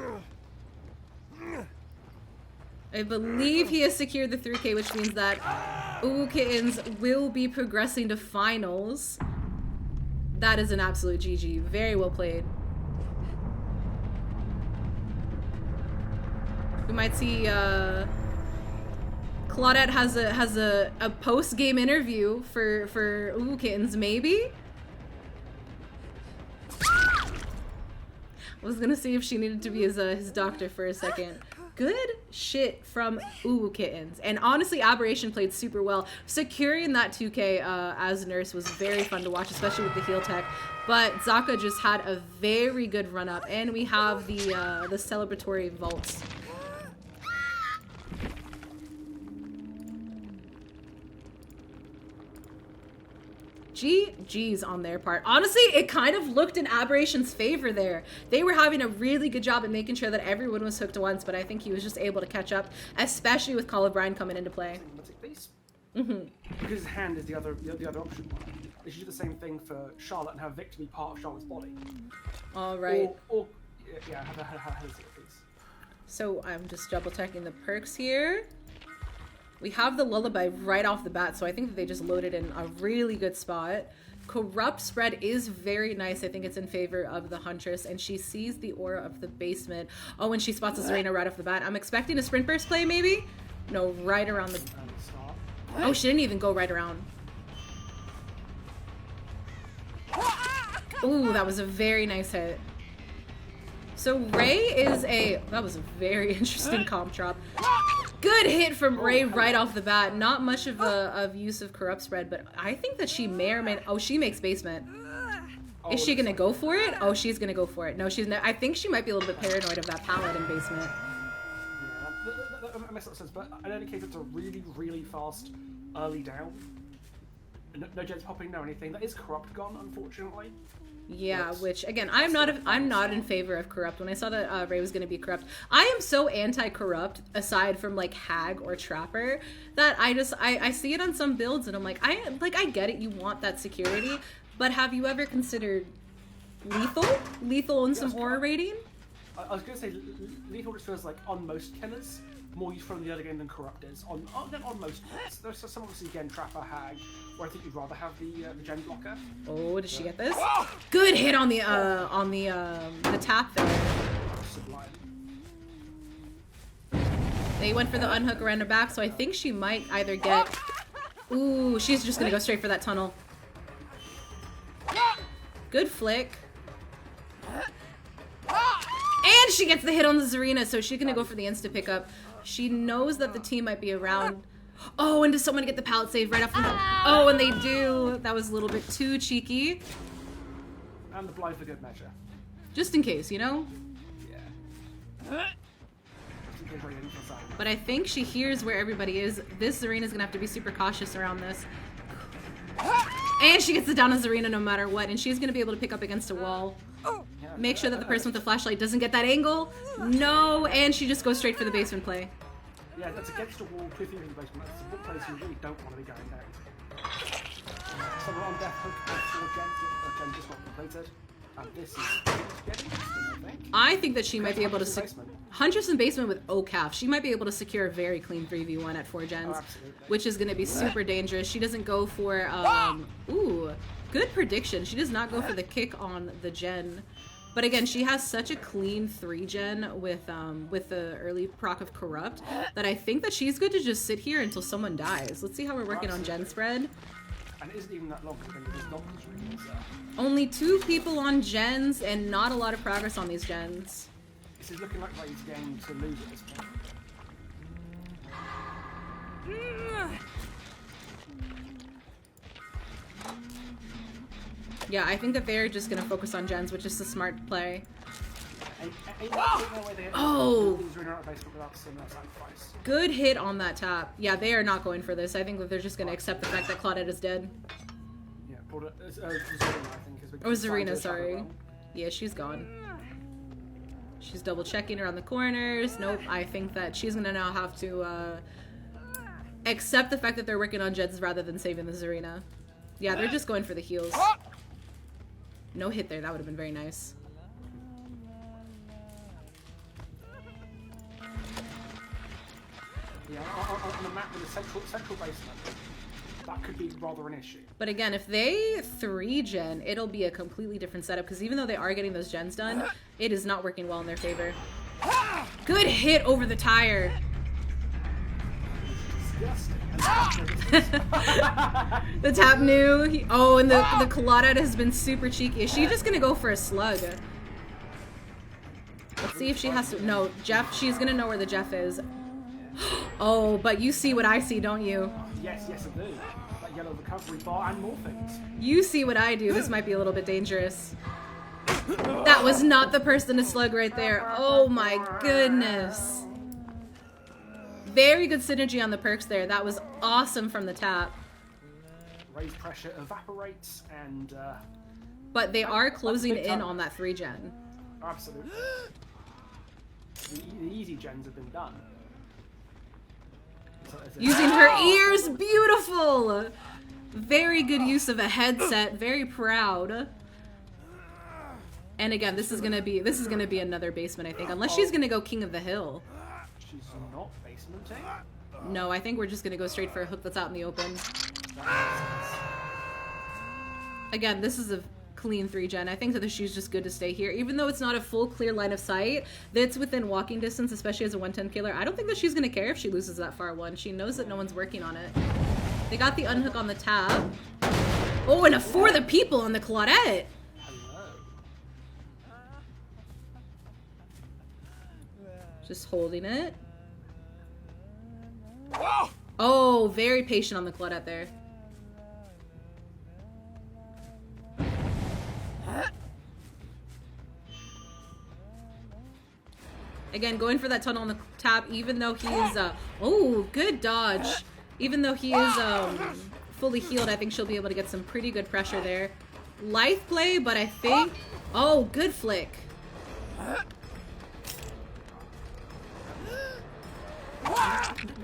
I believe he has secured the 3K, which means that Ooh Kittens will be progressing to finals. That is an absolute GG. Very well played. We might see Claudette has a post-game interview for Ooh Kittens, maybe? I was gonna see if she needed to be his doctor for a second. Good shit from Ooh Kittens. And honestly, Aberration played super well. Securing that 2K as nurse was very fun to watch, especially with the heal tech. But Zaka just had a very good run up, and we have the celebratory vaults. GG's on their part. Honestly, it kind of looked in Aberration's favor there. They were having a really good job at making sure that everyone was hooked once, but I think he was just able to catch up, especially with Colubrine coming into play. Because his hand is the other option. They should do the same thing for Charlotte and have Victor be part of Charlotte's body. All right. Or yeah, have his please. So I'm just double checking the perks here. We have the Lullaby right off the bat, so I think that they just loaded in a really good spot. Corrupt Spread is very nice. I think it's in favor of the Huntress, and she sees the aura of the basement. Oh, and she spots a Serena right off the bat. I'm expecting a sprint burst play, maybe? No, right around the... Oh, she didn't even go right around. Ooh, that was a very nice hit. So Ray is a... That was a very interesting comp drop. Good hit from Ray right off the bat. Not much of use of Corrupt Spread, but I think that she may or may... Oh, she makes basement. Is she gonna go for it? Oh, she's gonna go for it. No, she's not. I think she might be a little bit paranoid of that pallet in basement. Yeah, that makes a lot of sense, but in any case, it's a really, really fast early down. No gens popping, no anything. That is Corrupt gone, unfortunately. Yeah, which again, I'm not in favor of corrupt. When I saw that Ray was going to be corrupt, I am so anti-corrupt. Aside from like hag or trapper, that I see it on some builds, and I'm like, I get it. You want that security, but have you ever considered lethal and some aura rating? I was going to say lethal just feels like on most killers more useful in the other game than corrupt is. On most ones. There's some obviously again trapper hag, where I think you'd rather have the gen blocker. Oh, did she get this? Good hit on the tap there. Sublime. They went for the unhook around her back, so I think she might either get. Ooh, she's just gonna go straight for that tunnel. Good flick. And she gets the hit on the Zarina, so she's gonna go for the insta pickup. She knows that the team might be around. Oh, and does someone get the pallet save right off the top? Oh, and they do. That was a little bit too cheeky. And the Blight for good measure. Just in case, you know? Yeah. But I think she hears where everybody is. This Zarina's gonna have to be super cautious around this. And she gets it down on Zarina no matter what, and she's gonna be able to pick up against a wall. Make sure that the person with the flashlight doesn't get that angle. No, and she just goes straight for the basement play. Yeah, that's against the wall, twisting in the basement. That's a good place you really don't want to be going down. So we're on death hook for Gen just not completed. And this is getting interesting, I think. I think that she might be able to Huntress in basement with OCAF. She might be able to secure a very clean 3v1 at 4 gens, which is going to be super dangerous. She doesn't go for ooh, good prediction. She does not go for the kick on the gen. But again, she has such a clean 3-gen with the early proc of Corrupt that I think that she's good to just sit here until someone dies. Let's see how we're working on gen spread. And it isn't even that long. It's not Only 2 people on gens and not a lot of progress on these gens. This is looking like Ray's game to lose at this point. Yeah, I think that they're just going to focus on gens, which is the smart play. Oh! Good hit on that tap. Yeah, they are not going for this. I think that they're just going to accept the fact that Claudette is dead. Yeah, Zarina, I think. Oh, Zarina, sorry. Yeah, she's gone. She's double checking around the corners. Nope, I think that she's going to now have to accept the fact that they're working on gens rather than saving the Zarina. Yeah, they're just going for the heals. No hit there. That would have been very nice. Yeah, on the map with a central basement, that could be rather an issue. But again, if they 3-gen, it'll be a completely different setup, because even though they are getting those gens done, it is not working well in their favor. Good hit over the tire. The tap knew. Oh, and the Claudette has been super cheeky. Is she just gonna go for a slug? Let's see if she has to. No, Jeff. She's gonna know where the Jeff is. Oh, but you see what I see, don't you? Yes, I do. That yellow recovery bar and more things. You see what I do. This might be a little bit dangerous. That was not the person to slug right there. Oh my goodness. Very good synergy on the perks there. That was awesome from the tap. Raise pressure evaporates and... but they are closing in on that 3-gen. Absolutely. The easy gens have been done. Using her ears, beautiful! Very good use of a headset, very proud. And again, this is gonna be another basement, I think, unless she's gonna go King of the Hill. She's not basementing? No, I think we're just gonna go straight for a hook that's out in the open. Again, this is a clean 3-gen. I think that the shoe's just good to stay here. Even though it's not a full clear line of sight, that's within walking distance, especially as a 110 killer. I don't think that she's gonna care if she loses that far one. She knows that no one's working on it. They got the unhook on the tab. Oh, and a for the people on the Claudette. Just holding it. Oh, very patient on the Claudette there. Again, going for that tunnel on the tap, even though he's, oh, good dodge. Even though he is, fully healed, I think she'll be able to get some pretty good pressure there. Lithe play, but I think... Oh, good flick.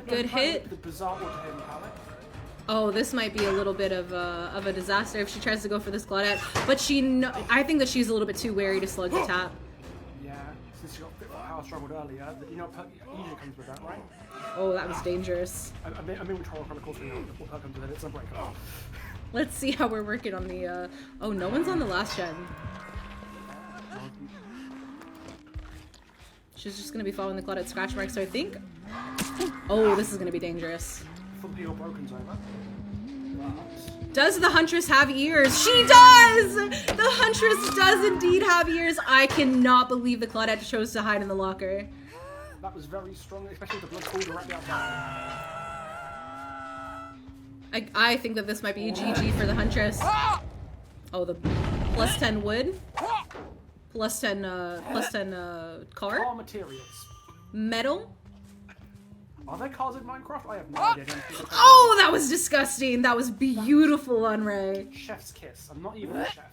Good hit. The bizarre auto-hitting palette. Oh, this might be a little bit of a disaster if she tries to go for this Claudette. But I think that she's a little bit too wary to slug the tap. Yeah, since she got a bit of power struggled earlier, you know, perk usually comes with that, right? Oh, that was dangerous. I mean, we try of course, we know what perk comes with it. It's a break. Oh. Let's see how we're working on the, Oh, no one's on the last gen. She's just gonna be following the Claudette scratch mark, so I think... Oh, this is gonna be dangerous. Your broken's over. Does the Huntress have ears? She does! The Huntress does indeed have ears. I cannot believe the Claudette chose to hide in the locker. That was very strong, especially the blood pool directly outside. I think that this might be a GG for the Huntress. Oh, the plus 10 wood. Plus 10 car. Car materials. Metal. Are there cars in Minecraft? I have no idea. Oh, that was disgusting. That was beautiful, Onryo. Chef's kiss. I'm not even a chef,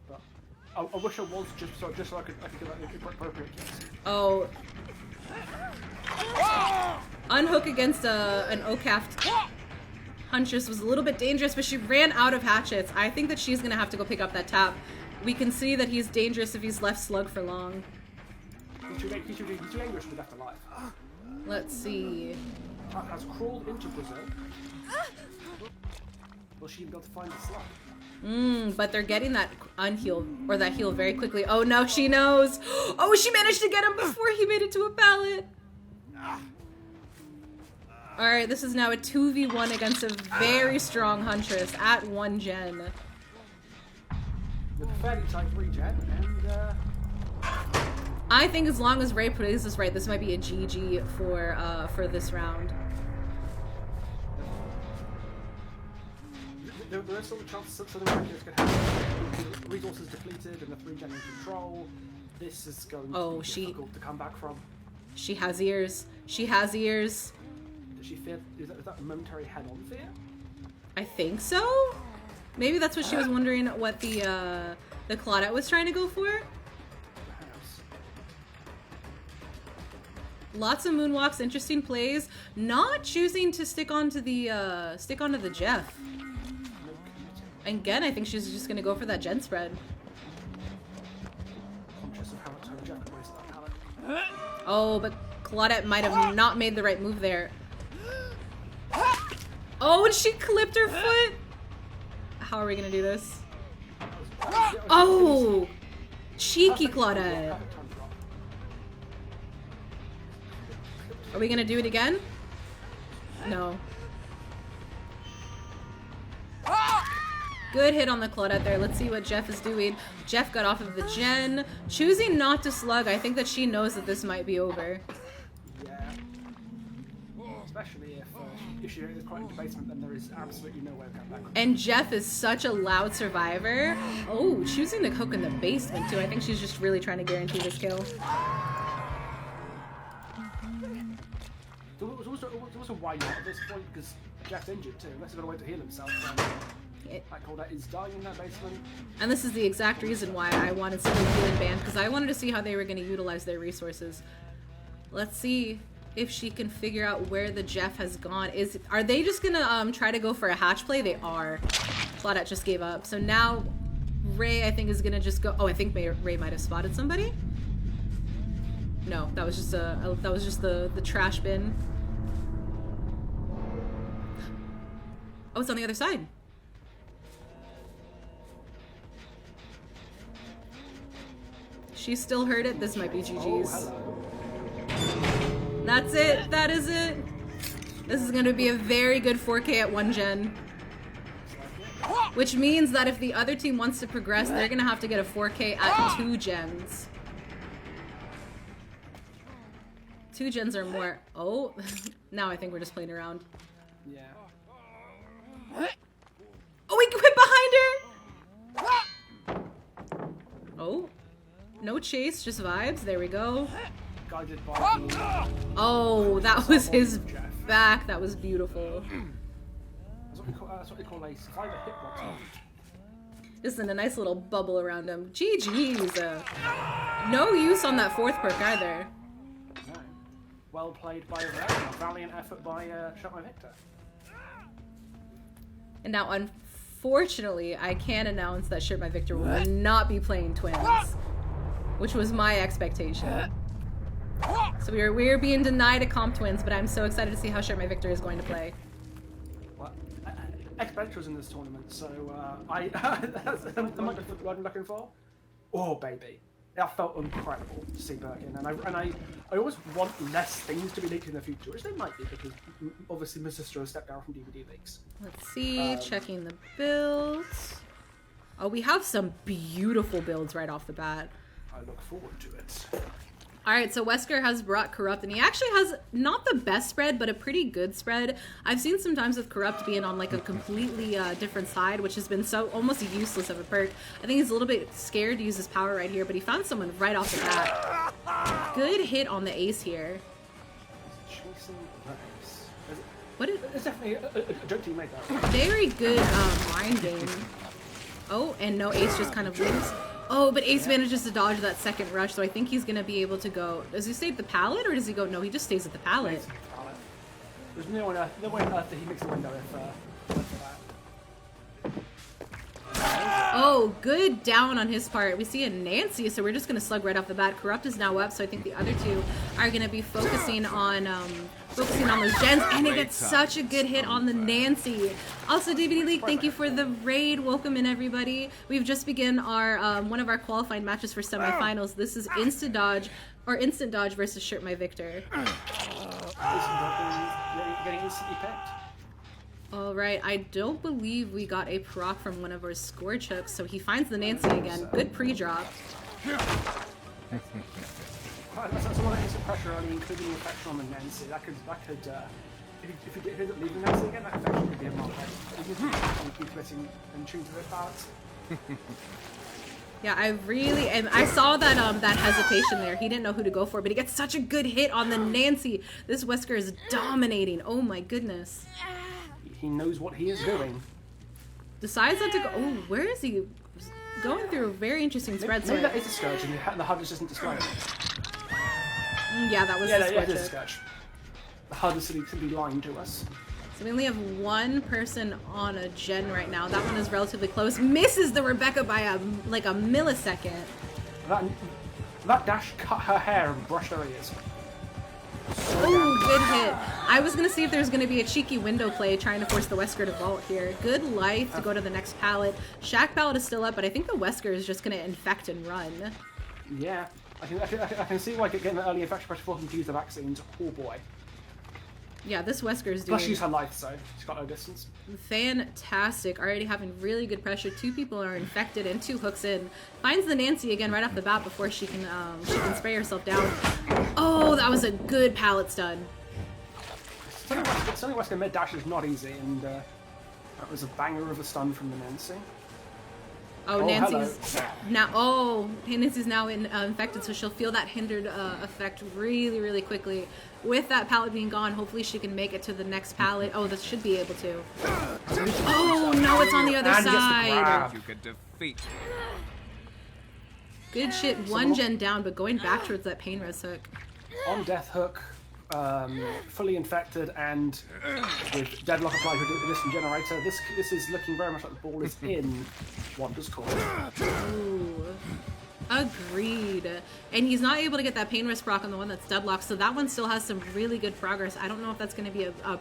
but I wish I was just so I could give that the appropriate kiss. Oh. Unhook against an OCAF Huntress was a little bit dangerous, but she ran out of hatchets. I think that she's gonna have to go pick up that tap. We can see that he's dangerous if he's left slug for long. He's too dangerous to be left alive. Let's see. Has crawled into Brazil. Will she even be able to find the slug? But they're getting that unheal or that heal very quickly. Oh no, she knows. Oh, she managed to get him before he made it to a pallet. All right, this is now a 2v1 against a very strong Huntress at 1 gen. With a fairly tight regen, and I think as long as Ray plays this right, this might be a GG for this round. there is still a chance Southern Americans could have resources depleted and the 3 gen in control. This is going to be difficult to come back from. She has ears. She has ears. Does she fear? Is that a momentary head-on fear? I think so. Maybe that's what she was wondering. What the Claudette was trying to go for. Lots of moonwalks, interesting plays. Not choosing to stick onto the Jeff. And again, I think she's just gonna go for that gen spread. Conscious of how much her Jeff could waste that pallet. Oh, but Claudette might have not made the right move there. Oh, and she clipped her foot. How are we gonna do this? Oh, cheeky Claudette. Are we gonna do it again? No. Good hit on the Claudette there. Let's see what Jeff is doing. Jeff got off of the gen. Choosing not to slug. I think that she knows that this might be over. Yeah. Especially if she is quite into basement, then there is absolutely no way of coming back. And Jeff is such a loud survivor. Oh, choosing to cook in the basement too. I think she's just really trying to guarantee this kill. There was a why not at this point, because Jeff's injured too, unless he's got a way to heal himself. That Claudette is dying in that basement. And this is the exact reason why I wanted something healing banned, because I wanted to see how they were going to utilize their resources. Let's see if she can figure out where the Jeff has gone. Are they just going to try to go for a hatch play? They are. Claudette just gave up. So now Ray, I think, is going to just go... Oh, I think Ray might have spotted somebody. No, that was just the trash bin. Oh, it's on the other side. She still heard it. This might be GG's. That's it. That is it. This is going to be a very good 4K at 1 gen. Which means that if the other team wants to progress, they're going to have to get a 4K at 2 gens. 2 gens or more. Oh, now I think we're just playing around. Yeah. Oh, we quit behind her! Oh. No chase, just vibes. There we go. Guided by oh, that was his back. That was beautiful. That's what we call a survivor hitbox. Just in a nice little bubble around him. GG's. No use on that 4th perk either. No. Well played by Red. Valiant effort by Shot My Victor. And now, unfortunately, I can announce that Shirt My Victor will not be playing twins, which was my expectation. So we're being denied a comp twins, but I'm so excited to see how Shirt My Victor is going to play. Well, X-Bench was in this tournament, so that's the microphone I'm looking for. Oh, baby. That felt incredible to see Birkin, and I always want less things to be leaked in the future, which they might be, because obviously my sister has stepped down from DVD leaks. Let's see, checking the builds. Oh, we have some beautiful builds right off the bat. I look forward to it. Alright, so Wesker has brought Corrupt, and he actually has not the best spread, but a pretty good spread. I've seen sometimes with Corrupt being on like a completely different side, which has been so almost useless of a perk. I think he's a little bit scared to use his power right here, but he found someone right off the bat. Good hit on the ace here. Chasing the ace. What is, It's definitely a joke team made that. very good mind game. Oh, and no ace just kind of leaves. Oh, but Ace manages to dodge that second rush, so I think he's going to be able to go... Does he stay at the pallet, or does he go... No, he just stays at the pallet. There's no way on earth that he makes the window if Oh, good down on his part. We see a Nancy, so we're just going to slug right off the bat. Corrupt is now up, so I think the other two are going to be focusing on those gens, and he gets such a good hit on the Nancy. Also, DVD League, thank you for the raid. Welcome in, everybody. We've just begun our one of our qualifying matches for semifinals. This is Instant Dodge versus Shirt My Victor. getting instantly picked. All right, I don't believe we got a proc from one of our Scorch hooks, so he finds the Nancy again. Good pre-drop. That's a lot of instant pressure early, including the affection on the Nancy. That could if you end up leaving Nancy again, that affection could be a mark. Even if you keep committing and tuned to those parts. Yeah, I saw that that hesitation there. He didn't know who to go for, but he gets such a good hit on the Nancy. This Wesker is dominating. Oh my goodness. He knows what he is doing. Decides not to go. Oh, where is he? Going through a very interesting spread. Maybe that is a Scourge and the HUD just isn't displaying it. Yeah, that was Yeah, the it is a Scorch. Scourge. The HUD is simply lying to us. So we only have one person on a gen right now. That one is relatively close. Misses the Rebecca by a millisecond. That dash cut her hair and brushed her ears. Oh, good hit. I was going to see if there's going to be a cheeky window play trying to force the Wesker to vault here. Good life to go to the next pallet. Shack pallet is still up, but I think the Wesker is just going to infect and run. Yeah, I can see why getting the early infection pressure for him to use the vaccines. Oh boy. Yeah, this Wesker is doing... Plus she's her life, so she's got no distance. Fantastic. Already having really good pressure. 2 people are infected and 2 hooks in. Finds the Nancy again right off the bat before she can spray herself down. Oh, that was a good pallet stun. Stunning Wesker mid dash is not easy, and that was a banger of a stun from the Nancy. Oh, Nancy's now. Oh, Nancy's now infected, so she'll feel that hindered effect really, really quickly. With that pallet being gone, hopefully she can make it to the next pallet. Oh, this should be able to. Oh no, it's on the other side. You could defeat. Good shit. 1 gen down, but going back towards that pain res hook. On death hook, fully infected, and with deadlock applied to the distant generator. This is looking very much like the ball is in Wander's court. Ooh. Agreed. And he's not able to get that pain risk proc on the one that's deadlocked, so that one still has some really good progress. I don't know if that's going to be a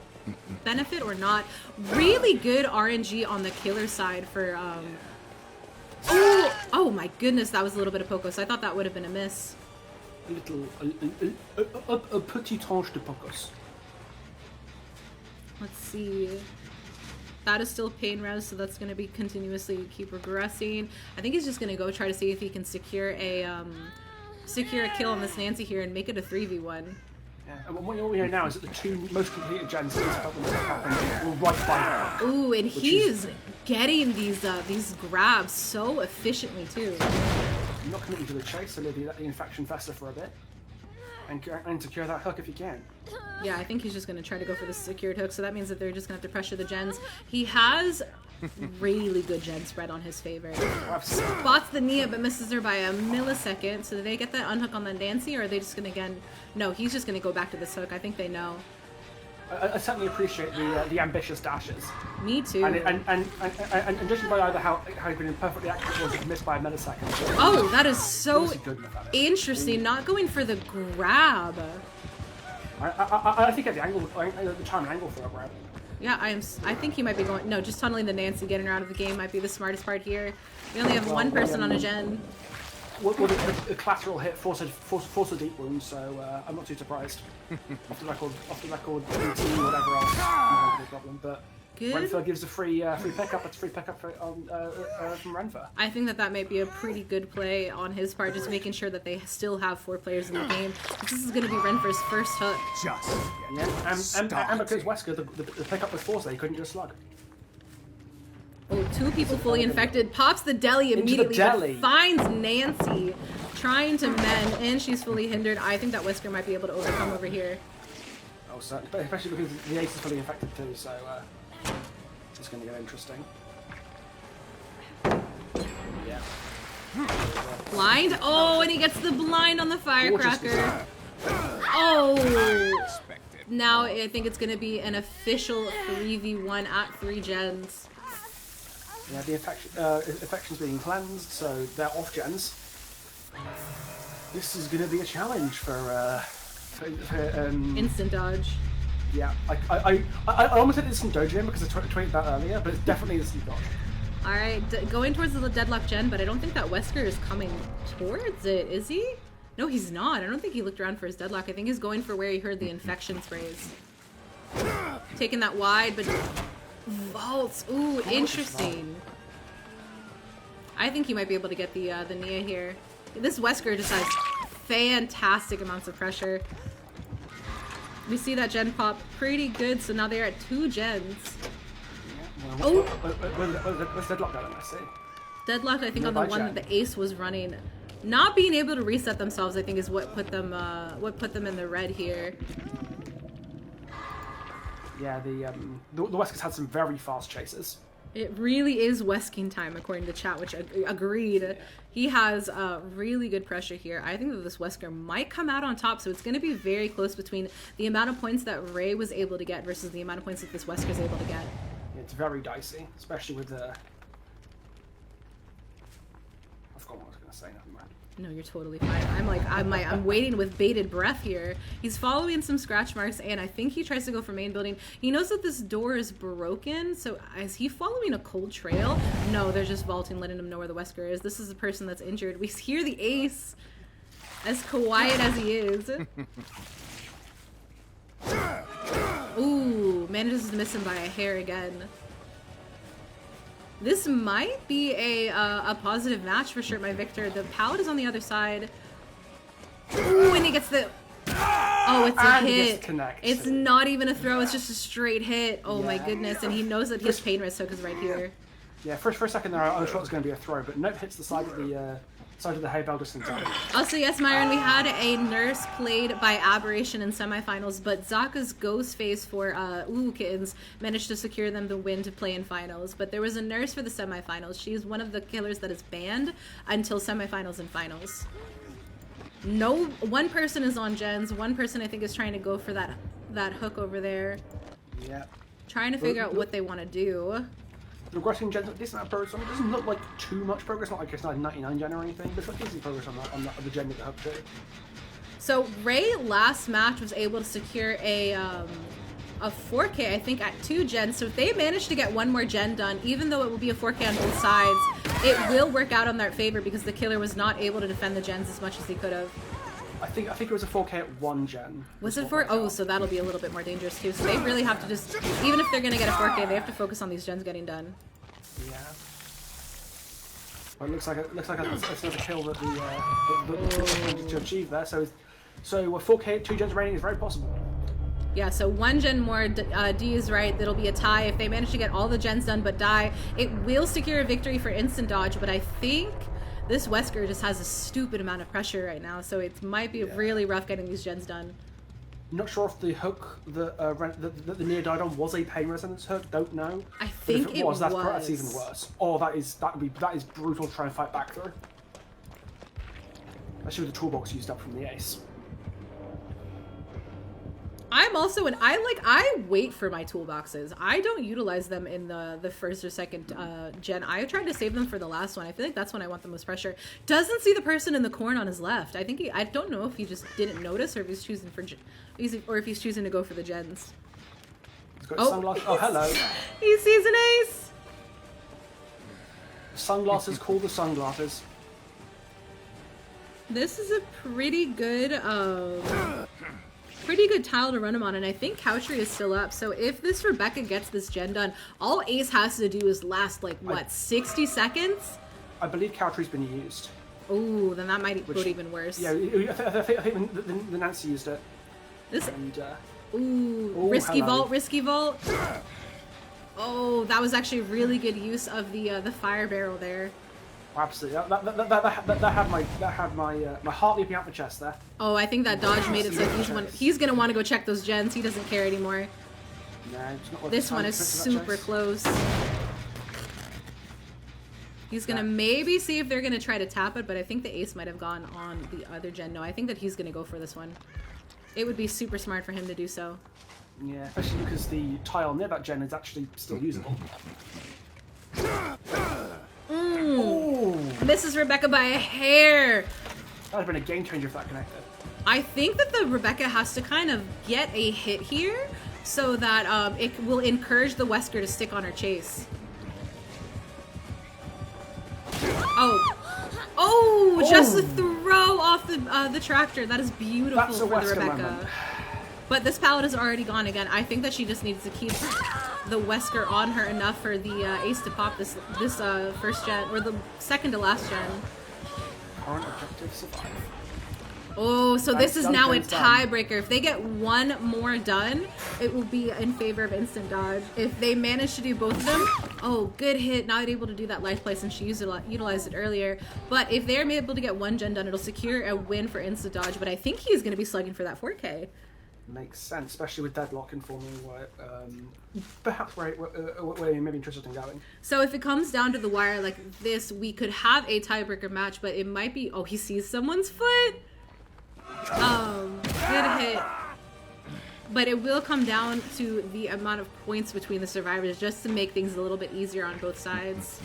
benefit or not. Really good RNG on the killer side for... Oh my goodness, that was a little bit of Pocos. I thought that would have been a miss. A petit tranche de Pocos. Let's see. That is still pain res, so that's going to be continuously keep progressing. I think he's just going to go try to see if he can secure a kill on this Nancy here and make it a 3v1. Yeah, and what we hear now is that the 2 most completed gens that will right by her. Ooh, and he's getting these grabs so efficiently too. You're not committing to the chase, so maybe let the infection fester for a bit. And secure that hook if you can. Yeah, I think he's just going to try to go for the secured hook, so that means that they're just going to have to pressure the gens. He has Really good gen spread on his favor. Spots the Nia but misses her by a millisecond. So do they get that unhook on the Nancy, or are they just gonna again? No, he's just gonna go back to this hook. I think they know. I certainly appreciate the ambitious dashes. Me too. And judging by either how he's been perfectly accurate or just missed by a millisecond. Oh, that is so Really good enough at it. interesting. Not going for the grab. I think at the angle, the time and angle for a grab. Yeah, I think he might be going. No, just tunneling the Nancy, getting her out of the game might be the smartest part here. We only have one person on a gen. Well, the collateral hit forced a deep wound, so I'm not too surprised. off the record, 18, whatever else, no problem. But Good. Renfer gives a free pickup. It's a free pickup from Renfer. I think that may be a pretty good play on his part, just making sure that they still have 4 players in the game. This is going to be Renfer's first hook. Just And because Wesker, the pickup was forced, they couldn't just slug. Oh, 2 people fully infected. Pops the deli immediately. deli. But finds Nancy trying to mend, and she's fully hindered. I think that Wesker might be able to overcome over here. Oh, certainly, especially because the ace is fully infected too, so it's going to get interesting. Yeah. Blind. Oh, and he gets the blind on the firecracker. Oh. Now I think it's going to be an official 3v1 at 3 gens. Yeah, the infection's being cleansed, so they're off gens. This is going to be a challenge for Instant dodge. Yeah, I almost said instant dodge in because I tweeted that earlier, but it's definitely instant dodge. Alright, going towards the deadlock gen, but I don't think that Wesker is coming towards it, is he? No, he's not. I don't think he looked around for his deadlock. I think he's going for where he heard the infection sprays. Taking that wide, but vaults. Ooh, interesting. I think he might be able to get the Nia here. This Wesker just has fantastic amounts of pressure. We see that gen pop pretty good, so now they're at 2 gens. Oh! What's deadlock at? I see. Deadlocked, I think, on the one that the ace was running. Not being able to reset themselves, I think, is what put them in the red here. Yeah, the Weskers had some very fast chases. It really is Wesking time, according to chat, which agreed. Yeah. He has really good pressure here. I think that this Wesker might come out on top, so it's going to be very close between the amount of points that Ray was able to get versus the amount of points that this Wesker is able to get. It's very dicey, especially with the... I forgot what I was going to say, never mind. No, you're totally fine. I'm waiting with bated breath here. He's following some scratch marks, and I think he tries to go for main building. He knows that this door is broken, so is he following a cold trail? No, they're just vaulting, letting him know where the Wesker is. This is the person that's injured. We hear the ace, as quiet as he is. Ooh, manages to miss him by a hair again. This might be a positive match for Shirt My Victor. The Paladin is on the other side. Ooh, and he gets the... Oh, it's a hit. It's not even a throw, it's just a straight hit. Oh my goodness, and he knows that his pain risk hook is right here. Yeah, for a second there, I was sure it was going to be a throw, but nope, hits the side of the hay bale just in time. Also, yes, Myron, we had a nurse played by Aberration in semifinals, but Zaka's ghost phase for Kittens managed to secure them the win to play in finals. But there was a nurse for the semifinals. She's one of the killers that is banned until semifinals and finals. No, one person is on gens. One person, I think, is trying to go for that hook over there. Yeah. Trying to figure out what they want to do. The regression gens, decent amount of progress on it. Doesn't look like too much progress, not like it's not 99 gen or anything, but it's like decent progress on the gen with the hook too. So Ray last match was able to secure a 4K, I think, at 2 gens. So if they manage to get one more gen done, even though it will be a 4K on both sides, it will work out on their favor because the killer was not able to defend the gens as much as he could have. I think it was a 4K at 1 gen. Was it 4? Oh, so that'll be a little bit more dangerous too. So they really have to just, even if they're gonna get a 4K, they have to focus on these gens getting done. Yeah. Well, it looks like it's another kill that the to achieve there. So a 4K 2 gens rating is very possible. Yeah, so 1 gen more, D is right, that'll be a tie. If they manage to get all the gens done but die, it will secure a victory for instant dodge, but I think this Wesker just has a stupid amount of pressure right now, so it might be really rough getting these gens done. Not sure if the hook that the Nia died on was a pain resonance hook. Don't know. I But think if it was, that's was. even worse. Oh, that is brutal to try and fight back through. Especially with the toolbox used up from the ace. I'm also I wait for my toolboxes. I don't utilize them in the first or second gen. I tried to save them for the last one. I feel like that's when I want the most pressure. Doesn't see the person in the corn on his left. I think I don't know if he just didn't notice or if he's choosing for or if he's choosing to go for the gens. He's got sunglasses. Oh, hello. He sees an ace. Sunglasses call the sunglasses. This is a pretty good tile to run him on, and I think Couchery is still up. So if this Rebecca gets this gen done, all Ace has to do is last like what, 60 seconds? I believe Couchery's been used. Ooh, then that might go even worse. Yeah, I think the Nancy used it. This. And, Ooh, risky hello. risky vault. Oh, that was actually really good use of the fire barrel there. Absolutely. That had my heart leaping out the chest there. Oh, I think that dodge made it so he's gonna want to go check those gens. He doesn't care anymore. Nah, it's not worth This the one time is to put to that super chest. close. He's gonna maybe see if they're gonna try to tap it, but I think the ace might have gone on the other gen. No, I think that he's gonna go for this one. It would be super smart for him to do so. Yeah, especially because the tile near that gen is actually still usable. Ooh. Misses Rebecca by a hair. That would have been a game changer if that connected. I think that the Rebecca has to kind of get a hit here so that it will encourage the Wesker to stick on her chase. Oh, just the throw off the tractor. That is beautiful That's a for the Wesker Rebecca. moment. But this pallet is already gone again. I think that she just needs to keep the Wesker on her enough for the ace to pop this first gen, or the second to last gen. Current objective survive. Oh, so this is now a Dungeon's done. tiebreaker. If they get one more done, it will be in favor of instant dodge. If they manage to do both of them, oh, good hit. Not able to do that life play since she utilized it earlier. But if they're able to get one gen done, it'll secure a win for instant dodge. But I think he's going to be slugging for that 4K. Makes sense, especially with Deadlock informing perhaps where you may be interested in going. So if it comes down to the wire like this, we could have a tiebreaker match, but it might be... Oh, he sees someone's foot! Good hit. But it will come down to the amount of points between the survivors just to make things a little bit easier on both sides.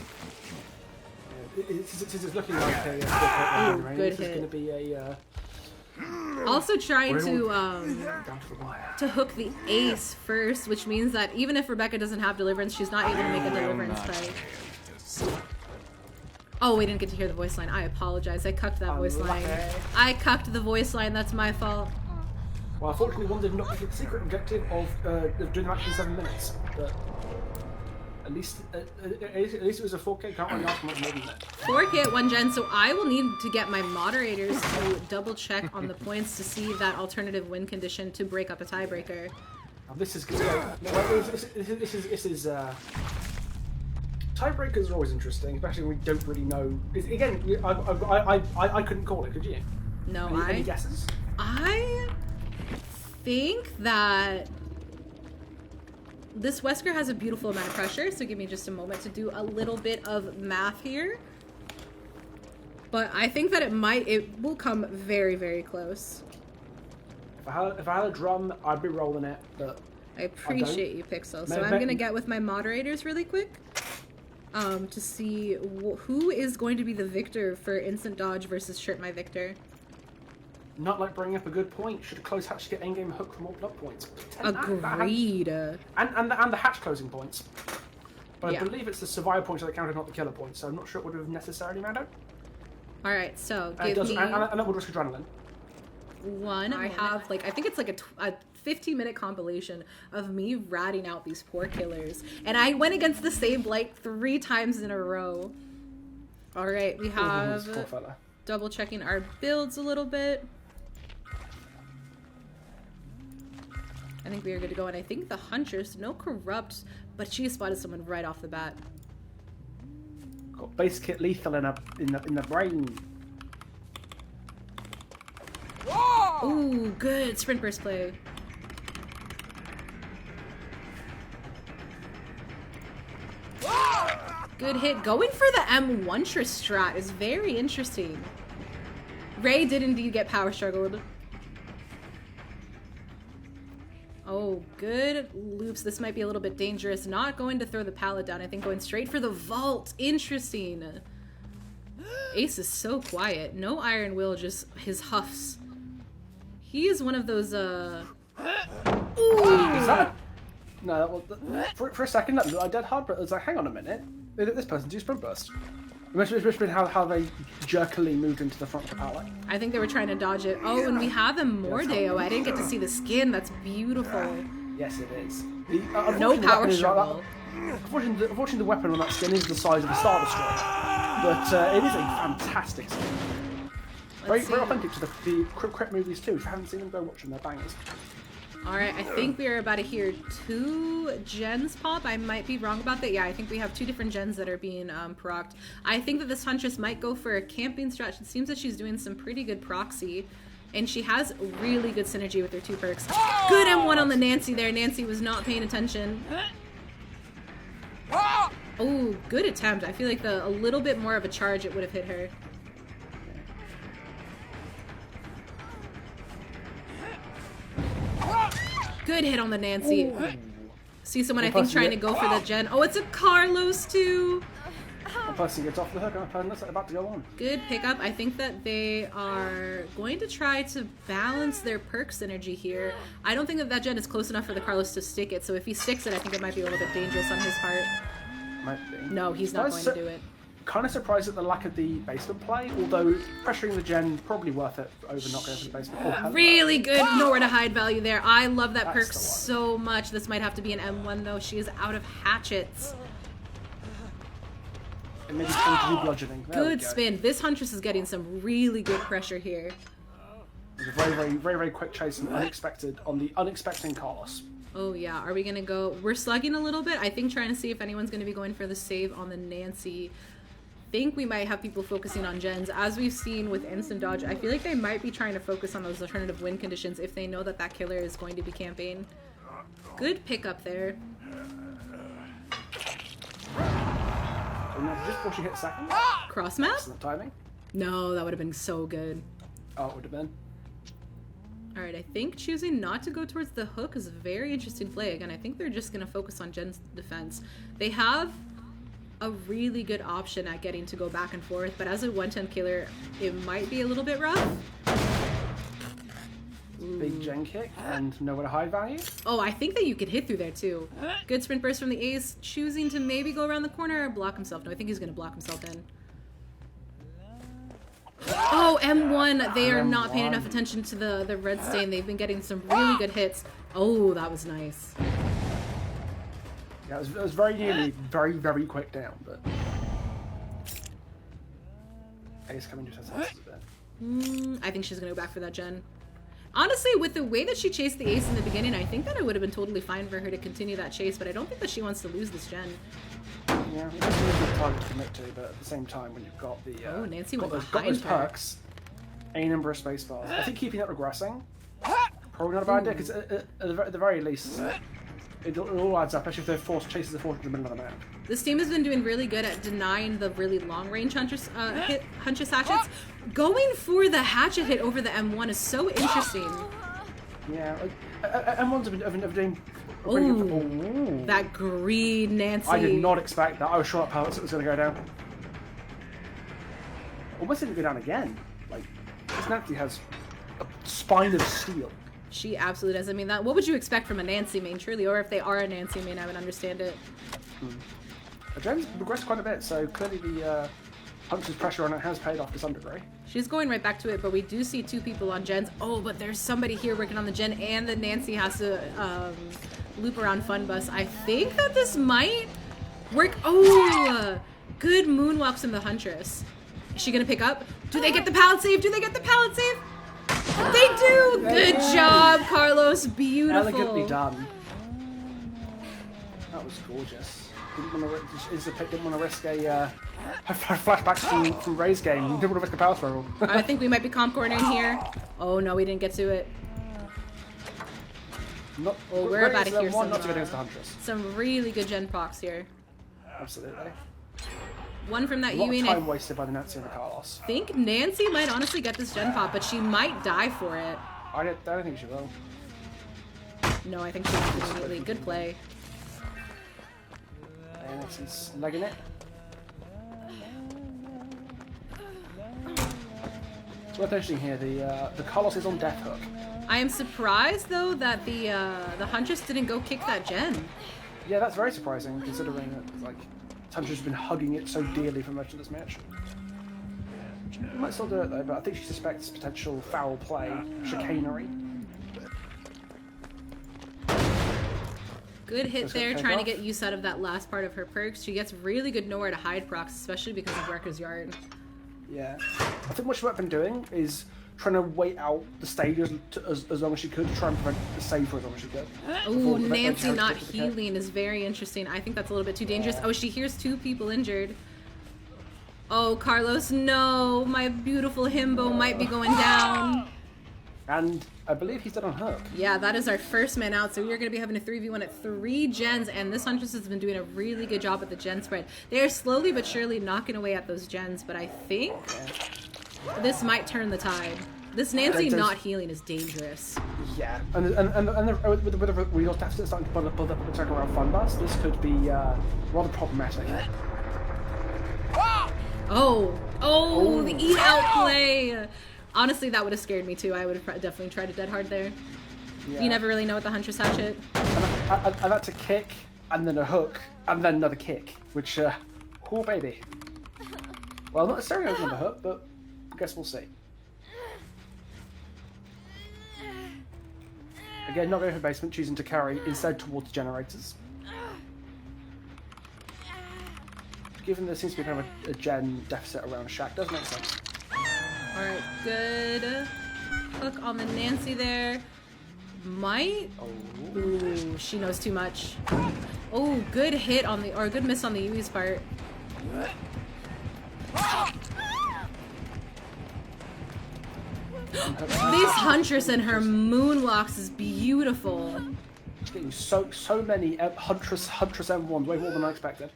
It's looking like a good This is hit. going to be a... Also trying down to to the wire. hook the ace first, which means that even if Rebecca doesn't have deliverance, she's not able to make a deliverance play. Oh, we didn't get to hear the voice line. I apologize. I cucked that voice line. I cucked the voice line. That's my fault. Well, unfortunately, one did not get the secret objective of doing the match in 7 minutes, but at least it was a 4K. Can't really ask much more than that. 4K at one gen, so I will need to get my moderators to double check on the points to see that alternative win condition to break up a tiebreaker. Now, this is tiebreakers are always interesting, especially when we don't really know. Again, I couldn't call it. Could you? No, Any guesses? I think that this Wesker has a beautiful amount of pressure, so give me just a moment to do a little bit of math here. But I think that it will come very, very close. If I had a drum, I'd be rolling it, but I appreciate you, Pixel. So May- I'm may- gonna get with my moderators really quick to see who is going to be the victor for instant dodge versus Shirt My Victor. not like bringing up a good point. Should a close hatch get endgame hook from opened up points? Agreed. And the hatch closing points. But Yeah. I believe it's the survivor points that counted, not the killer points. So I'm not sure it would have necessarily mattered. All right, so And, give me and that would risk adrenaline. one. I have I think it's like a 15-minute compilation of me ratting out these poor killers, and I went against the same Blight 3 times in a row. All right, we Poor have fella. double checking our builds a little bit. I think we are good to go, and I think the Huntress, no corrupt, but she spotted someone right off the bat. Got base kit lethal in the brain. Ooh, good sprint burst play. Good hit. Going for the Huntress strat is very interesting. Ray did indeed get power struggled. Oh, good loops. This might be a little bit dangerous. Not going to throw the pallet down. I think going straight for the vault. Interesting. Ace is so quiet. No Iron Will, just his huffs. He is one of those, Ooh. Is that? No, that was, for a second, that looked dead hard, but it was like, hang on a minute. This person do sprint burst. It must have been how they jerkily moved into the front of the pallet. I think they were trying to dodge it. Oh, and we have a Mordeo. I didn't get to see the skin. That's beautiful. Yes, it is. No power struggle. Unfortunately, the weapon on that skin is the size of a Star Destroyer. But it is a fantastic skin. Very authentic to the crypt movies too. If you haven't seen them, go watch them. They're bangers. Alright, I think we are about to hear 2 gens pop. I might be wrong about that. Yeah, I think we have 2 different gens that are being procced. I think that this Huntress might go for a camping strat. It seems that she's doing some pretty good proxy. And she has really good synergy with her 2 perks. Good M1 on the Nancy there. Nancy was not paying attention. Oh, good attempt. I feel like a little bit more of a charge, it would have hit her. Good hit on the Nancy. Ooh. See someone, I think, trying to go for the gen. Oh, it's a Carlos, too. One person gets off the hook and one person is about to go on. Good pickup. I think that they are going to try to balance their perk synergy here. I don't think that gen is close enough for the Carlos to stick it, so if he sticks it, I think it might be a little bit dangerous on his part. Might be. No, he's not going to do it. Kind of surprised at the lack of the basement play, although pressuring the gen probably worth it over not going for the basement. Oh, really good nowhere to hide value there. I love that perk so much. This might have to be an M1 though. She is out of hatchets. And maybe to do bludgeoning. Good spin. This Huntress is getting some really good pressure here. It was a very quick chase and unexpected on the unexpected Carlos. Oh yeah, are we gonna go? We're slugging a little bit. I think trying to see if anyone's gonna be going for the save on the Nancy. Think we might have people focusing on gens. As we've seen with instant dodge, I feel like they might be trying to focus on those alternative win conditions if they know that that killer is going to be camping. Good pickup there. Just before she hit second. Cross map? Excellent timing. No, that would have been so good. Oh, it would have been. Alright, I think choosing not to go towards the hook is a very interesting play. Again, I think they're just going to focus on gen's defense. They have a really good option at getting to go back and forth, but as a 110 killer, it might be a little bit rough. Big gen kick and nowhere to hide value. Oh, I think that you could hit through there too. Good sprint burst from the ace, choosing to maybe go around the corner or block himself. No, I think he's going to block himself in. Oh, M1, they are not paying enough attention to the red stain. They've been getting some really good hits. Oh, that was nice. Yeah, it was very nearly very quick down, but Ace coming to his house a bit. I think she's gonna go back for that gen. Honestly, with the way that she chased the ace in the beginning, I think that it would have been totally fine for her to continue that chase, but I don't think that she wants to lose this gen. Yeah, it's a good target to commit to, but at the same time, when you've got the oh, Nancy got those perks, a number of space bars, I think keeping that regressing probably not a bad idea, because at the very least, it all adds up, especially if they're forced chases are forced in the middle of the map. This team has been doing really good at denying the really long-range Huntress hatchets. Going for the hatchet hit over the M1 is so interesting. Yeah, M1s have been doing Ooh, that green Nancy. I did not expect that. I was sure that pellets was going to go down. Almost didn't go down again. Like, this Nancy has a spine of steel. She absolutely does. I mean, that. What would you expect from a Nancy main, truly? Or if they are a Nancy main, I would understand it. Jen's progressed quite a bit, so clearly the Huntress pressure on it has paid off to some degree. She's going right back to it, but we do see 2 people on gens. Oh, but there's somebody here working on the gen, and the Nancy has to loop around Fun Bus. I think that this might work. Oh, good moonwalks from the Huntress. Is she gonna pick up? Do they get the pallet save? Do they get the pallet save? They do! Good job, Carlos. Beautiful. Elegantly done. That was gorgeous. Didn't want to risk a flashback from Ray's game. Didn't want to risk a power throw. I think we might be comp cornering here. Oh no, we didn't get to it. We're about to hear not to get against the Huntress. Some really good gen procs here. Absolutely. One from that A lot Yui. of time wasted by the Nancy and the Carlos. I think Nancy might honestly get this gen pop, but she might die for it. I don't think she will. No, I think she will immediately. Good play. And Nancy's legging it. Worth noticing here, the Carlos is on Death Hook. I am surprised though that the Huntress didn't go kick that gen. Yeah, that's very surprising considering that like Huntress has been hugging it so dearly for most of this match. She might still do it though, but I think she suspects potential foul play, chicanery. Good hit Just there, gonna trying to take get use out of that last part of her perks. She gets really good nowhere to hide procs, especially because of Wrecker's Yard. Yeah, I think what she might have been doing is trying to wait out the stage as long as she could, to try and prevent the save for as long as she could. Oh, Nancy not healing is very interesting. I think that's a little bit too dangerous. Yeah. Oh, she hears 2 people injured. Oh, Carlos, no! My beautiful himbo might be going down. And I believe he's dead on Hook. Yeah, that is our first man out, so we are going to be having a 3v1 at 3 gens, and this Huntress has been doing a really good job at the gen spread. They are slowly but surely knocking away at those gens, but I think this might turn the tide. This Nancy not healing is dangerous. Yeah, and with the real deficit starting to build up the circle around Fun Bus, this could be rather problematic. Oh, the eat out play! Honestly, that would have scared me too. I would have definitely tried to dead hard there. Yeah. You never really know what the Huntress hatchet. And that's a kick, and then a hook, and then another kick, which, oh baby. Well, not necessarily another hook, but I guess we'll see. Again, not going for basement, choosing to carry instead towards the generators. Given there seems to be kind of a gen deficit around Shack, does make sense. Alright, good hook on the Nancy there. Might? Oh. Ooh, she knows too much. Oh, good hit on the, or good miss on the Yui's part. This Huntress and her moonwalks is beautiful. Getting so many Huntress M1s, way more than I expected.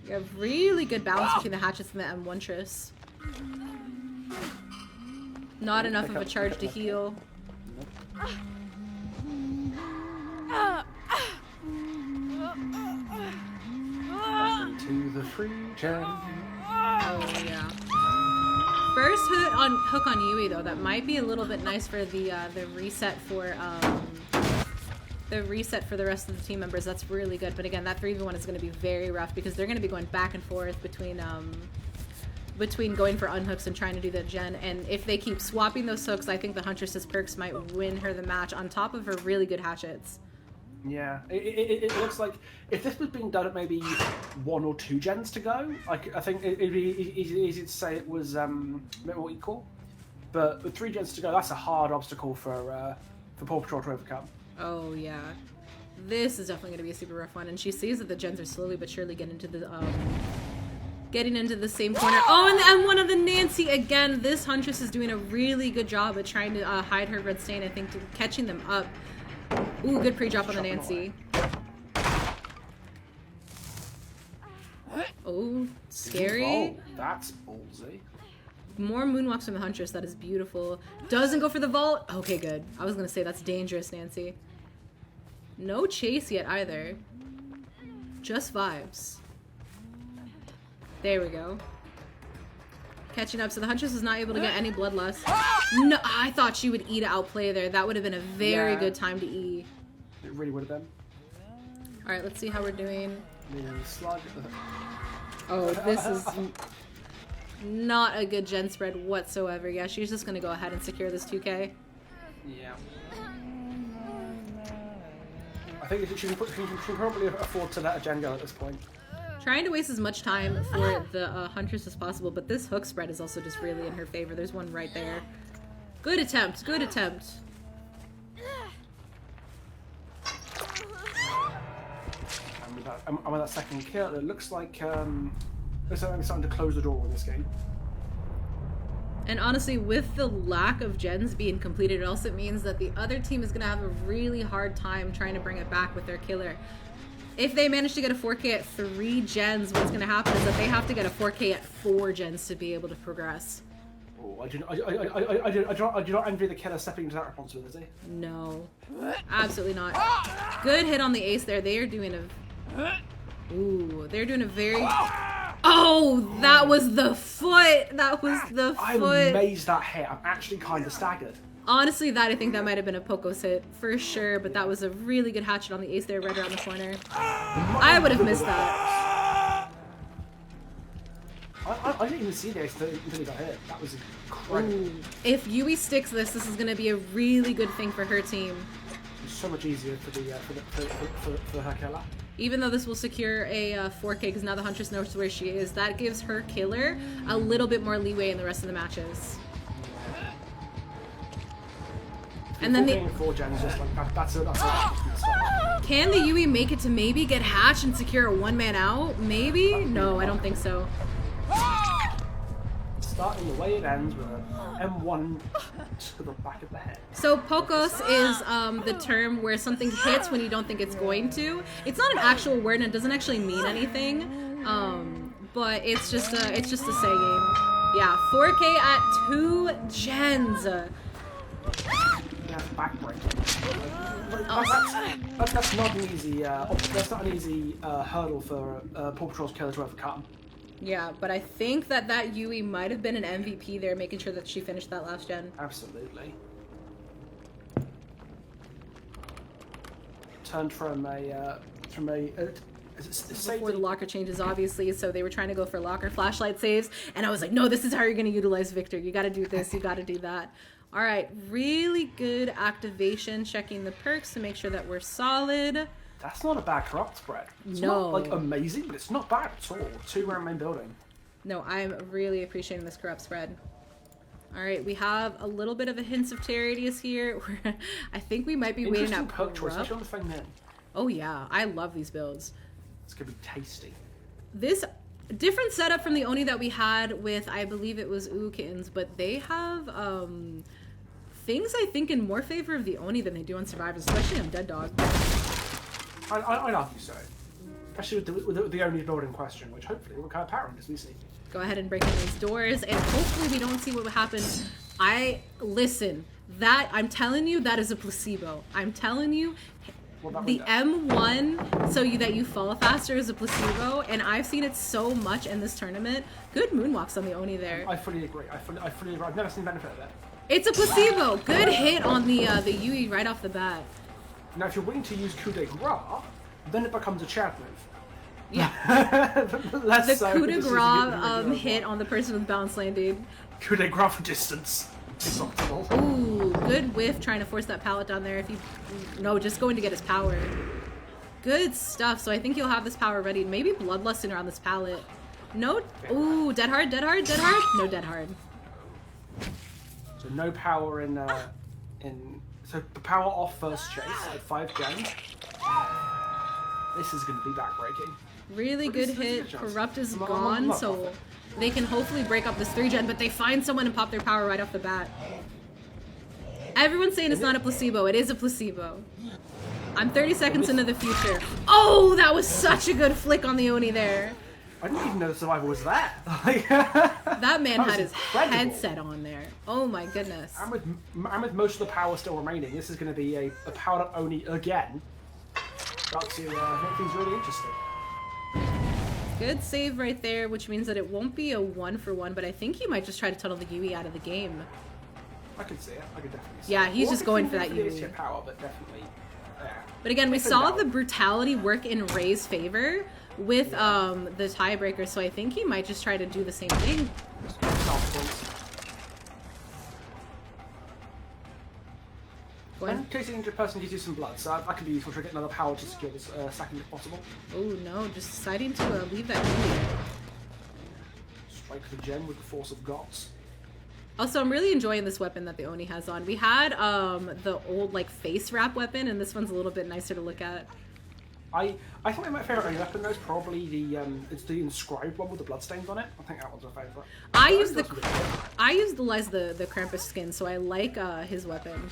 You have really good balance between the hatchets and the M1tress. Not enough of a charge to heal. To the free gen. Oh yeah. First hook on Yui though. That might be a little bit nice for the reset for the rest of the team members. That's really good. But again, that 3v1 is going to be very rough because they're going to be going back and forth between going for unhooks and trying to do the gen. And if they keep swapping those hooks, I think the Huntress's perks might win her the match on top of her really good hatchets. Yeah, it looks like if this was being done at maybe 1 or 2 gens to go, I think it'd be easy to say it was a bit more equal. But with 3 gens to go, that's a hard obstacle for Paw Patrol to overcome. Oh yeah, this is definitely going to be a super rough one. And she sees that the gens are slowly but surely getting into the same corner. Oh, and one of the Nancy again. This Huntress is doing a really good job at trying to hide her red stain. I think catching them up. Ooh, good pre-drop on the Nancy. Oh, scary. Oh, that's ballsy. More moonwalks from the Huntress. That is beautiful. Doesn't go for the vault. Okay, good. I was gonna say that's dangerous, Nancy. No chase yet either. Just vibes. There we go. Catching up. So the Huntress is not able to get any bloodlust. No, I thought she would eat outplay there. That would have been a very good time to E. It really would have been. All right, let's see how we're doing. Slug. Oh, this is not a good gen spread whatsoever. Yeah, she's just gonna go ahead and secure this 2K. Yeah. I think she can probably afford to let a gen go at this point. Trying to waste as much time for the Huntress as possible, but this hook spread is also just really in her favor. There's one right there. Good attempt. Good attempt. And with that second kill, it looks like I'm starting to close the door in this game. And honestly, with the lack of gens being completed, it also means that the other team is going to have a really hard time trying to bring it back with their killer. If they manage to get a 4K at 3 gens, what's going to happen is that they have to get a 4K at 4 gens to be able to progress. Oh, I do not envy the killer stepping into that responsibility. No. Absolutely not. Good hit on the ace there. They are doing a... Ooh, they're doing a very... Oh, that was the foot! That was the I'm foot! amazed that hit. I'm actually kind of staggered. Honestly, I think that might have been a Poco's hit, for sure, but that was a really good hatchet on the ace there right around the corner. I would have missed that. I didn't even see the ace until he got hit. That was incredible. Ooh. If Yui sticks this is going to be a really good thing for her team. It's so much easier for her killer. Even though this will secure a 4K, because now the Huntress knows where she is, that gives her killer a little bit more leeway in the rest of the matches. And then the... 4 gens, just like, that's it. Can the Yui make it to maybe get hatched and secure a 1-man out? Maybe? No, I don't think so. Starting the way it ends with an M1 to the back of the head. So Pocos is the term where something hits when you don't think it's going to. It's not an actual word and it doesn't actually mean anything, but it's just a saying. Yeah, 4K at 2 gens. Yeah, backbreaking. That's not an easy. That's not an easy hurdle for Paw Patrol's killer to overcome. Yeah, but I think that Yui might have been an MVP there, making sure that she finished that last gen. Absolutely. Turned from a before the locker changes, obviously, so they were trying to go for locker flashlight saves, and I was like, no, this is how you're going to utilize Victor. You got to do this, you got to do that. All right, really good activation, checking the perks to make sure that we're solid. That's not a bad corrupt spread. It's No. not like amazing, but it's not bad at all. 2 round main building. No, I'm really appreciating this corrupt spread. All right, we have a little bit of a hint of Terradius here. I think we might be waiting Interesting at perk choice, corrupt. especially on the thing then. Oh yeah, I love these builds. It's gonna be tasty. This different setup from the Oni that we had with, I believe it was Kittens, but they have things I think in more favor of the Oni than they do on Survivors, especially on Dead Dog. I'd argue so. Especially with the only build in question, which hopefully will kind of pattern as we see. Go ahead and break in these doors, and hopefully we don't see what happens. Listen, that, I'm telling you, that is a placebo. I'm telling you, the M1, so that you fall faster, is a placebo, and I've seen it so much in this tournament. Good moonwalks on the Oni there. I fully agree. I fully agree. I've never seen the benefit of that. It's a placebo. Good hit on the Yui right off the bat. Now, if you're willing to use coup de grace, then it becomes a chat move. Yeah. Less The coup de grace hit on the person with bounce landing. Coup de grace for distance. It's optimal. Ooh, good whiff trying to force that pallet down there. No, just going to get his power. Good stuff. So I think you'll have this power ready. Maybe bloodlusting around this pallet. No. Ooh, dead hard, dead hard, dead hard. No dead hard. So no power in. So the power off first chase at 5 gens. This is going to be backbreaking. Really good hit. Corrupt is gone, so they can hopefully break up this 3 gen, but they find someone and pop their power right off the bat. Everyone's saying it's not a placebo. It is a placebo. I'm 30 seconds into the future. Oh, that was such a good flick on the Oni there. I didn't even know the survivor was there. That man had his incredible. headset on there. Oh my goodness. And with most of the power still remaining, this is going to be a powered up Oni again. About to make things really interesting. Good save right there, which means that it won't be a 1-for-1, but I think he might just try to tunnel the Yui out of the game. I can see it. I can definitely see Yeah, it. he's just going for that Yui. Yui. Power, but definitely. Yeah. But again, we saw the brutality work in Ray's favor with the tiebreaker, so I think he might just try to do the same thing. In case the injured person gives you some blood, so that could be useful to get another power to secure this second if possible. Oh no, just deciding to leave that Yui. Strike the gem with the force of gods. Also, I'm really enjoying this weapon that the Oni has on. We had the old like face wrap weapon, and this one's a little bit nicer to look at. I think my favourite Oni weapon though is probably it's the inscribed one with the bloodstains on it. I think that one's my favourite. I use the Krampus skin, so I like his weapon.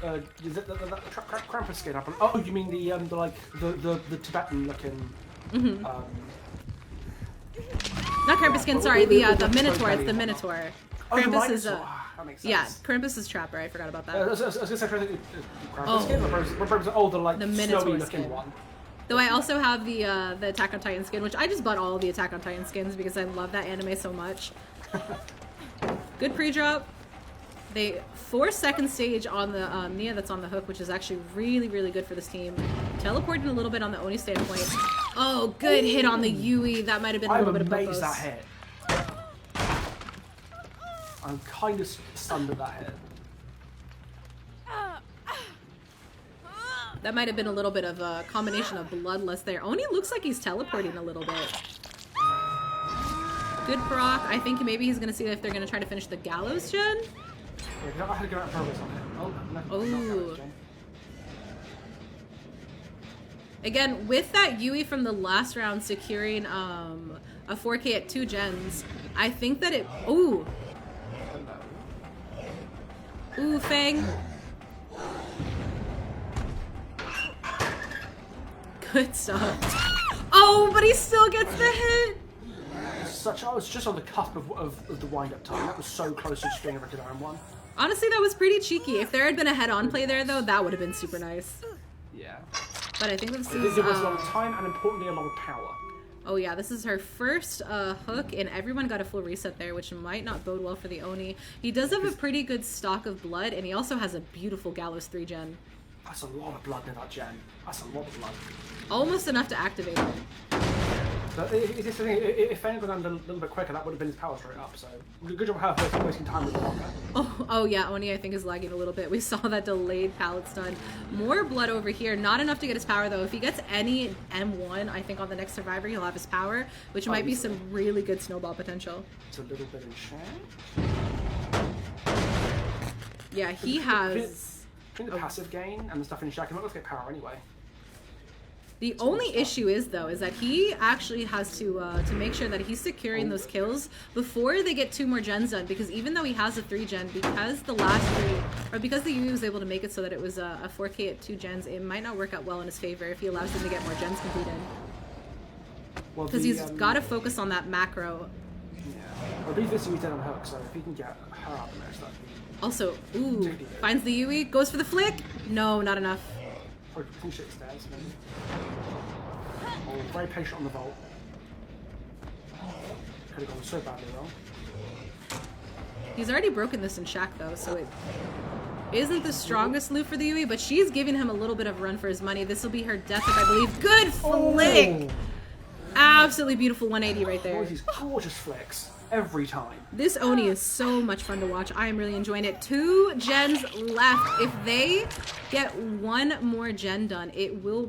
Krampus skin up. Oh, you mean the Tibetan looking? Not Krampus skin. Sorry, the Minotaur. It's the Minotaur. Krampus is that makes sense. yeah. Krampus is Trapper. I forgot about that. I was gonna say Krampus skin. The Minotaur snowy looking skin. one. Though I also have the Attack on Titan skin, which I just bought all the Attack on Titan skins because I love that anime so much. Good pre-drop. They force second stage on the Nia that's on the hook, which is actually really, really good for this team. Teleporting a little bit on the Oni standpoint. Oh, good hit on the Yui. That might have been a little bit of amazed that hit. I'm kind of stunned at that hit. That might have been a little bit of a combination of bloodlust there. Oni looks like he's teleporting a little bit. Good proc. I think maybe he's going to see if they're going to try to finish the Gallows gen. Yeah, I had to get out progress on it. Oh, Ooh. Again, with that Yui from the last round securing a 4K at 2 gens, I think that it... Ooh. Ooh, Fang. Good stuff. Oh, but he still gets the hit. I was just on the cusp of the wind-up time. That was so close to just being a regular M1. Honestly, that was pretty cheeky. If there had been a head-on play there, though, that would have been super nice. Yeah. But I think this There is... was a lot of time and, importantly, a lot of power. Oh yeah, this is her first hook, and everyone got a full reset there, which might not bode well for the Oni. He does have a pretty good stock of blood, and he also has a beautiful Gallows 3 gen. That's a lot of blood in that gen. That's a lot of blood. Almost enough to activate it. So if Fang had gone a little bit quicker, that would have been his power straight up. So good job of her wasting time with the blocker. Oh yeah, Oni I think is lagging a little bit. We saw that delayed pallet stun. More blood over here. Not enough to get his power though. If he gets any M1, I think on the next survivor he'll have his power, which might be some really good snowball potential. It's a little bit enchant. Yeah, he has... Between the passive gain and the stuff in Shack, I'm not going to get power anyway. The only issue is, though, is that he actually has to make sure that he's securing those kills before they get 2 more gens done, because even though he has a 3 gen, because the last 3, or because the Yui was able to make it so that it was a 4K at 2 gens, it might not work out well in his favor if he allows him to get more gens completed. Because he's got to focus on that macro. Yeah. I believe this Yui dead on hook, so if he can get her up in there, so that'd be... Also, ooh, finds the Yui, goes for the flick. No, not enough. Probably push it stairs, maybe. Oh, very patient on the vault. Could have gone so badly wrong. He's already broken this in Shack though, so it isn't the strongest loot for the Yui, but she's giving him a little bit of a run for his money. This will be her death, if I believe. Good flick! Absolutely beautiful 180 right there. Oh, these gorgeous flicks. Every time. This Oni is so much fun to watch. I am really enjoying it. 2 gens left. If they get 1 more gen done, it will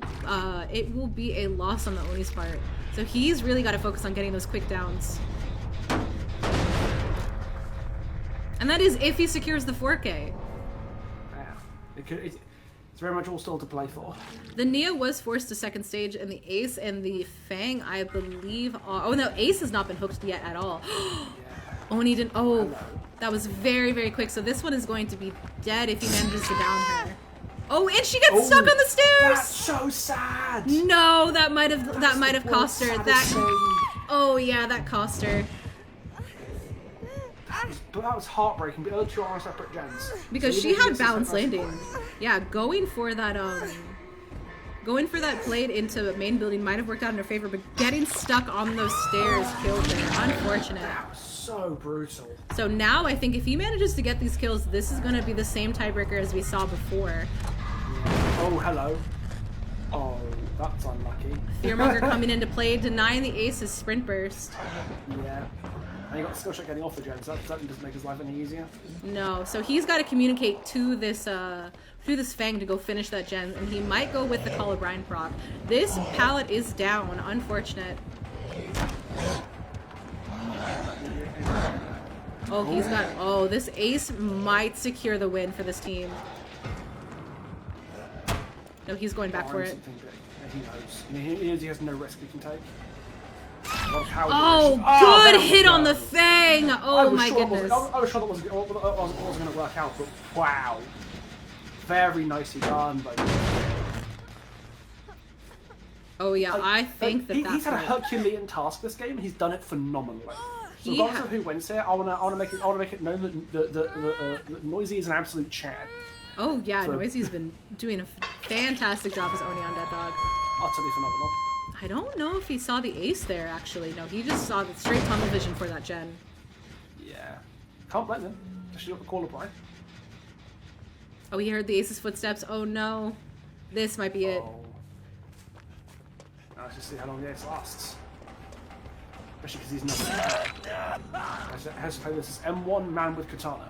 be a loss on the Oni's part. So he's really got to focus on getting those quick downs. And that is if he secures the 4K. Yeah. It's very much all still to play for. The Nia was forced to second stage, and the Ace and the Fang, I believe, are... Oh, no, Ace has not been hooked yet at all. Oni didn't... Oh, that was very, very quick. So this one is going to be dead if he manages to down her. Oh, and she gets stuck on the stairs! That's so sad! No, that might have cost her. Oh, yeah, that cost her. But that was heartbreaking, but the other 2 are separate gens. Because so she had balanced landing. Yeah, going for that blade into main building might have worked out in her favor, but getting stuck on those stairs killed her. Unfortunate. That was so brutal. So now I think if he manages to get these kills, this is going to be the same tiebreaker as we saw before. Yeah. Oh, hello. Oh, that's unlucky. Fearmonger coming into play, denying the Ace's sprint burst. Yeah. And you got the skill shot getting off the gen, so that certainly doesn't make his life any easier. No, so he's got to communicate to this Fang to go finish that gen, and he might go with the Call of Brian proc. This pallet is down, unfortunate. Oh, he's got... Oh, this Ace might secure the win for this team. No, he's going back for it. He knows. He knows he has no risk he can take. Oh, good hit on the Fang! Oh my goodness. I was sure that wasn't going to work out, but wow. very nicely done. Like, Oh yeah, I think that he's had a Herculean task this game, and he's done it phenomenally. So regardless of who wins here, I wanna make it known that Noisy is an absolute champ. Oh yeah, so, Noisy's been doing a fantastic job as Oni Undead Dog. Utterly phenomenal. I don't know if he saw the ace there, actually. No, he just saw the straight tunnel vision for that gen. Yeah. Can't blame him. Especially got the call apply. Oh, he heard the ace's footsteps. Oh no. This might be it. Now let's just see how long the ace lasts. Especially because he's not. Has to play this as M1 man with katana.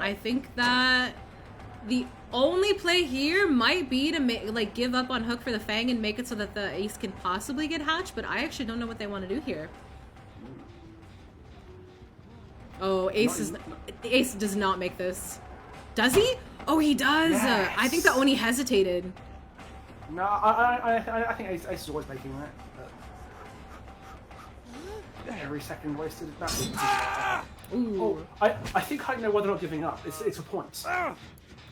I think that the only play here might be to give up on Hook for the Fang and make it so that the ace can possibly get hatched, but I actually don't know what they want to do here. Oh, the ace does not make this. Does he? Oh, he does. Yes. I think that Oni hesitated. No, I think ace is always making that. But every second wasted. Ooh. Oh, I think I know why they're not giving up. It's for points.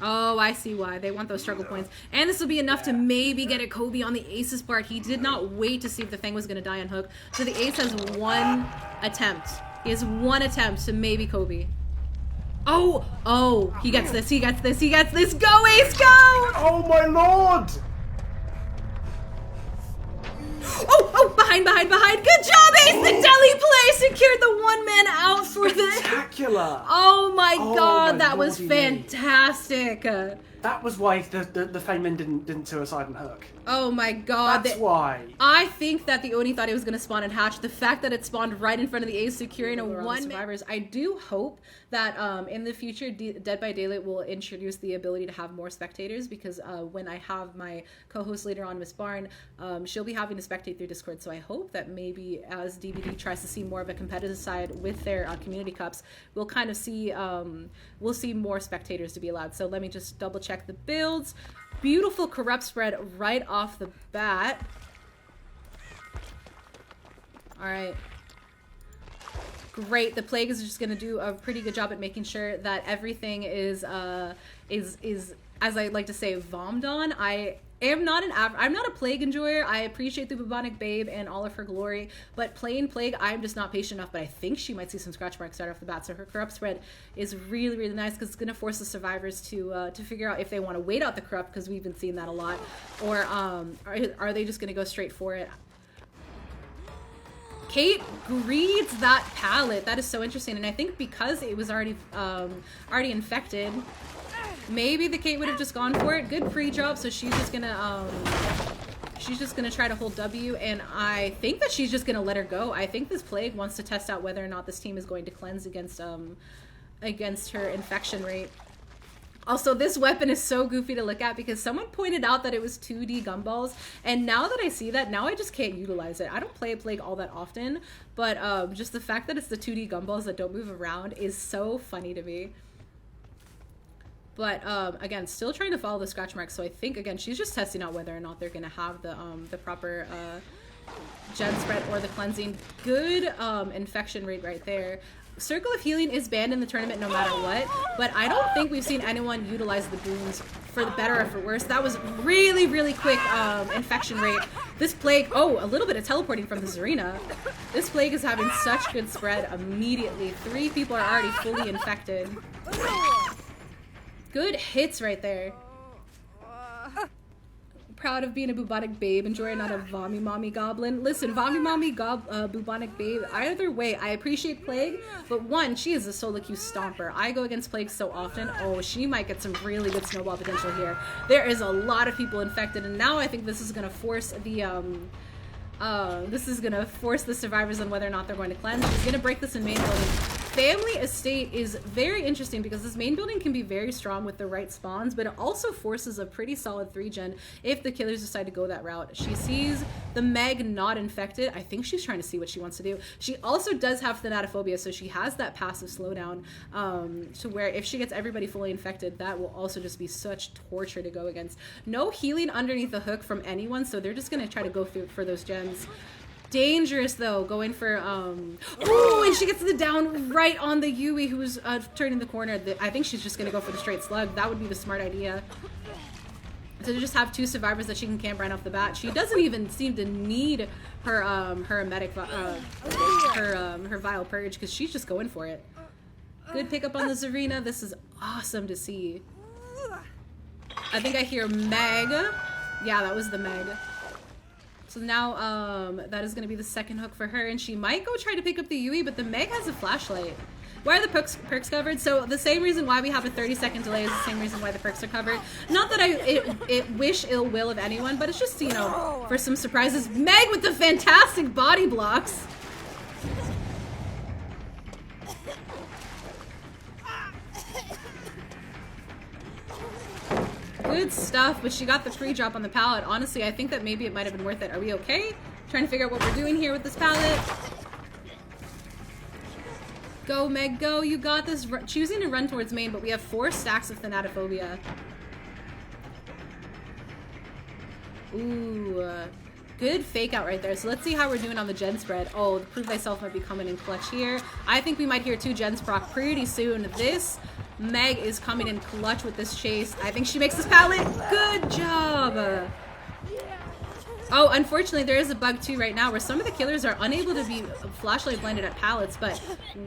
Oh, I see why. They want those struggle points. And this will be enough to maybe get a Kobe on the ace's part. He did not wait to see if the Fang was going to die on Hook. So the ace has one attempt. He has one attempt to maybe Kobe. Oh, he gets this, he gets this, he gets this. Go, ace, go! Oh, my lord! Oh, behind. Good job, ace! The deli play secured the one-man out for the... Spectacular! Oh my god, that was fantastic! That was why the Fangmen didn't suicide and Hook. Oh my god. That's why. I think that the Oni thought it was going to spawn and hatch. The fact that it spawned right in front of the ace securing a one survivors. I do hope that in the future Dead by Daylight will introduce the ability to have more spectators, because when I have my co-host later on, MissBarn, she'll be having to spectate through Discord. So I hope that maybe as DBD tries to see more of a competitive side with their community cups, we'll kind of see we'll see more spectators to be allowed. So let me just double check the builds. Beautiful corrupt spread right off the bat. All right. Great. The Plague is just going to do a pretty good job at making sure that everything is as I like to say, vommed on. I'm not a Plague enjoyer. I appreciate the Bubonic Babe and all of her glory, but playing Plague, I'm just not patient enough. But I think she might see some scratch marks right off the bat. So her corrupt spread is really, really nice, because it's going to force the survivors to figure out if they want to wait out the corrupt, because we've been seeing that a lot, or are they just going to go straight for it? Kate greets that pallet. That is so interesting, and I think because it was already infected, maybe the Kate would have just gone for it. Good pre-drop, so she's just gonna try to hold W, and I think that she's just gonna let her go. I think this Plague wants to test out whether or not this team is going to cleanse against her infection rate. Also, this weapon is so goofy to look at, because someone pointed out that it was 2D gumballs, and now that I see that, now I just can't utilize it. I don't play a Plague all that often, but just the fact that it's the 2D gumballs that don't move around is so funny to me. But again, still trying to follow the scratch marks. So I think, again, she's just testing out whether or not they're going to have the proper gen spread or the cleansing. Good infection rate right there. Circle of Healing is banned in the tournament no matter what, but I don't think we've seen anyone utilize the boons for the better or for worse. That was really, really quick infection rate. This Plague, a little bit of teleporting from the Zarina. This Plague is having such good spread immediately. 3 people are already fully infected. Good hits right there. Proud of being a Bubonic Babe enjoyer, not a Vommy Mommy Goblin. Listen, Vommy Mommy Bubonic Babe, either way, I appreciate Plague, but one, she is a solo queue stomper. I go against Plague so often. Oh, she might get some really good snowball potential here. There is a lot of people infected, and now I think this is going to force the survivors on whether or not they're going to cleanse. She's going to break this in main building. Family Estate is very interesting, because this main building can be very strong with the right spawns, but it also forces a pretty solid 3-gen if the killers decide to go that route. She sees the Meg not infected. I think she's trying to see what she wants to do. She also does have Thanatophobia, so she has that passive slowdown to where if she gets everybody fully infected, that will also just be such torture to go against. No healing underneath the hook from anyone, so they're just going to try to go through for those gens. Dangerous though, going for oh, and she gets the down right on the Yui who's turning the corner. I think she's just gonna go for the straight slug. That would be the smart idea. To just have 2 survivors that she can camp right off the bat. She doesn't even seem to need her medic her Vile Purge because she's just going for it. Good pickup on the Zarina. This is awesome to see. I think I hear Meg. Yeah, that was the Meg. So now that is going to be the second hook for her, and she might go try to pick up the Yui, but the Meg has a flashlight. Why are the perks covered? So the same reason why we have a 30-second delay is the same reason why the perks are covered. Not that I wish ill will of anyone, but it's just, you know, for some surprises. Meg with the fantastic body blocks. Good stuff, but she got the free drop on the pallet. Honestly, I think that maybe it might have been worth it. Are we okay? Trying to figure out what we're doing here with this pallet. Go, Meg, go. You got this. Choosing to run towards main, but we have 4 stacks of Thanatophobia. Ooh. Good fake out right there. So let's see how we're doing on the gen spread. Oh, the Prove Thyself might be coming in clutch here. I think we might hear 2 gens proc pretty soon. This Meg is coming in clutch with this chase. I think she makes this pallet. Good job. Oh, unfortunately, there is a bug too right now where some of the killers are unable to be flashlight blinded at pallets, but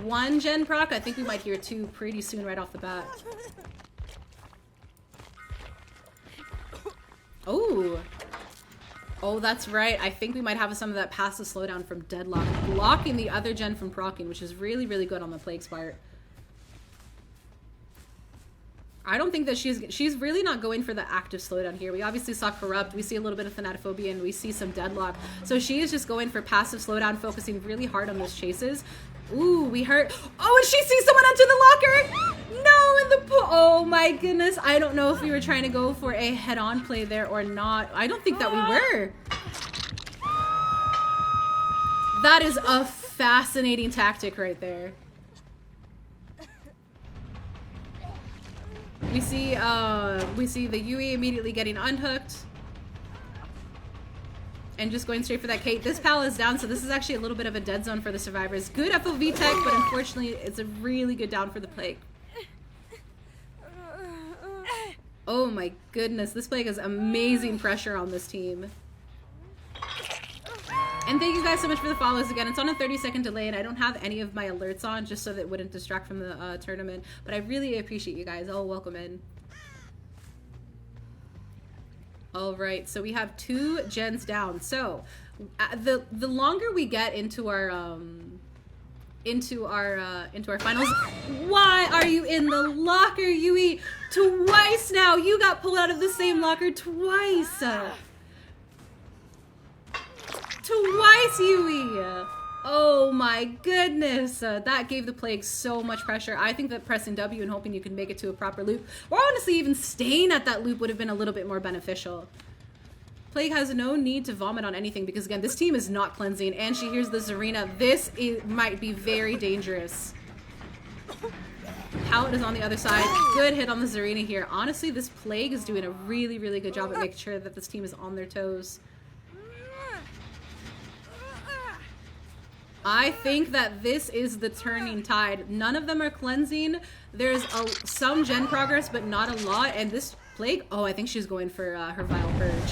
1 gen proc, I think we might hear 2 pretty soon right off the bat. Oh. Oh, that's right. I think we might have some of that passive slowdown from Deadlock, blocking the other gen from proccing, which is really, really good on the Plague's part. I don't think that she's really not going for the active slowdown here. We obviously saw Corrupt, we see a little bit of Thanatophobia, and we see some Deadlock. So she is just going for passive slowdown, focusing really hard on those chases. Ooh, we heard. Oh, and she sees someone enter the locker! No, in the pool. Oh my goodness. I don't know if we were trying to go for a head-on play there or not. I don't think that we were. That is a fascinating tactic right there. We see the Yui immediately getting unhooked. And just going straight for that Kate. This pal is down, so this is actually a little bit of a dead zone for the survivors. Good FOV tech, but unfortunately it's a really good down for the Plague. Oh my goodness, this Plague has amazing pressure on this team. And thank you guys so much for the follows again. It's on a 30-second delay, and I don't have any of my alerts on just so that it wouldn't distract from the tournament. But I really appreciate you guys. Oh, welcome in. All right, so we have 2 gens down. So the longer we get into our finals, why are you in the locker, Yui? Twice now. You got pulled out of the same locker twice. Twice, Yui! Oh my goodness! That gave the Plague so much pressure. I think that pressing W and hoping you can make it to a proper loop, or honestly even staying at that loop, would have been a little bit more beneficial. Plague has no need to vomit on anything because, again, this team is not cleansing, and she hears the Zarina. This might be very dangerous. Pallet is on the other side. Good hit on the Zarina here. Honestly, this Plague is doing a really, really good job at making sure that this team is on their toes. I think that this is the turning tide. None of them are cleansing. There's some gen progress, but not a lot. And this Plague, oh, I think she's going for her Vile Purge.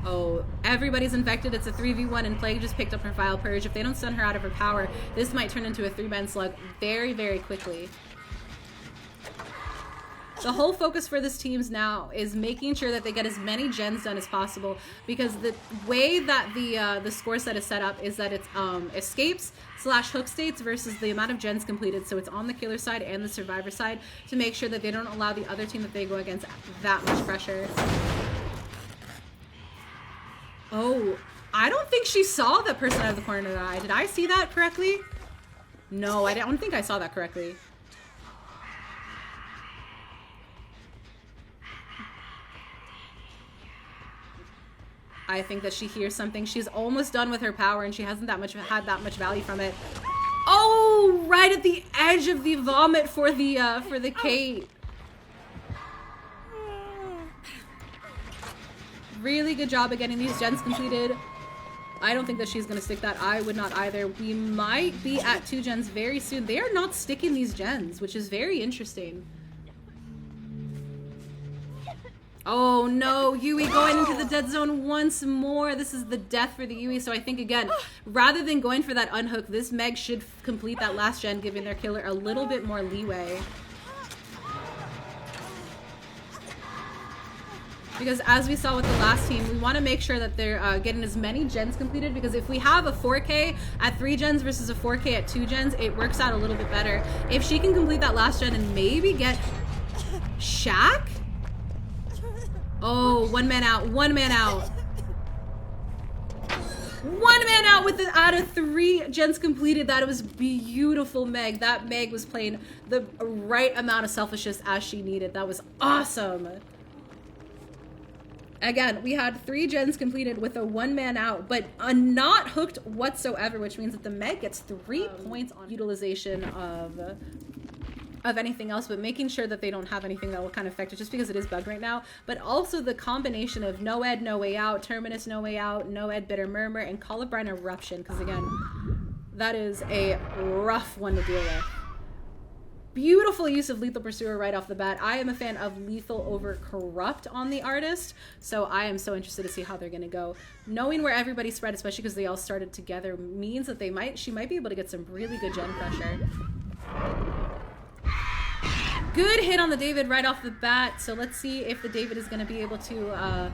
Oh, everybody's infected. It's a 3v1, and Plague just picked up her Vile Purge. If they don't stun her out of her power, this might turn into a 3-man slug very, very quickly. The whole focus for this teams now is making sure that they get as many gens done as possible, because the way that the score set is set up is that it's escapes / hook states versus the amount of gens completed. So it's on the killer side and the survivor side to make sure that they don't allow the other team that they go against that much pressure. Oh, I don't think she saw the person out of the corner of the eye. Did I see that correctly? No, I don't think I saw that correctly. I think that she hears something. She's almost done with her power, and she hasn't had that much value from it. Oh, right at the edge of the vomit for the Kate. Really good job at getting these gens completed. I don't think that she's going to stick that. I would not either. We might be at 2 gens very soon. They are not sticking these gens, which is very interesting. Oh no, Yui going into the dead zone once more. This is the death for the Yui. So I think, again, rather than going for that unhook, this Meg should complete that last gen, giving their killer a little bit more leeway. Because as we saw with the last team, we want to make sure that they're getting as many gens completed, because if we have a 4K at 3 gens versus a 4K at 2 gens, it works out a little bit better. If she can complete that last gen and maybe get Shaq? Oh, 1 man out, 1 man out. 1 man out with out of 3 gens completed. That was beautiful, Meg. That Meg was playing the right amount of selfishness as she needed. That was awesome. Again, we had 3 gens completed with a 1 man out, but not hooked whatsoever, which means that the Meg gets 3 points on utilization of anything else, but making sure that they don't have anything that will kind of affect it, just because it is bugged right now. But also the combination of No Ed, No Way Out, Terminus, No Way Out, No Ed, Bitter Murmur, and Colubrine Eruption, because again, that is a rough one to deal with. Beautiful use of Lethal Pursuer right off the bat. I am a fan of Lethal over Corrupt on the artist, so I am so interested to see how they're going to go. Knowing where everybody spread, especially because they all started together, means that she might be able to get some really good gen pressure. Good hit on the David right off the bat, so let's see if the David is going to be able to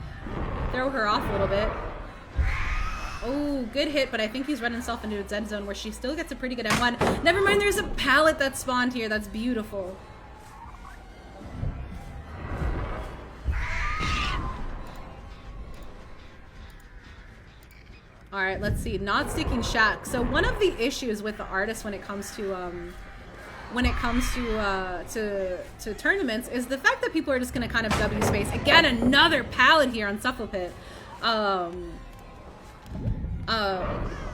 throw her off a little bit. Oh, good hit, but I think he's running himself into a dead zone where she still gets a pretty good M1. Never mind, there's a pallet that spawned here. That's beautiful. All right, let's see. Not sticking Shaq. So one of the issues with the artist when it comes to tournaments is the fact that people are just going to kind of W space. Again, another pallet here on Scufflepit.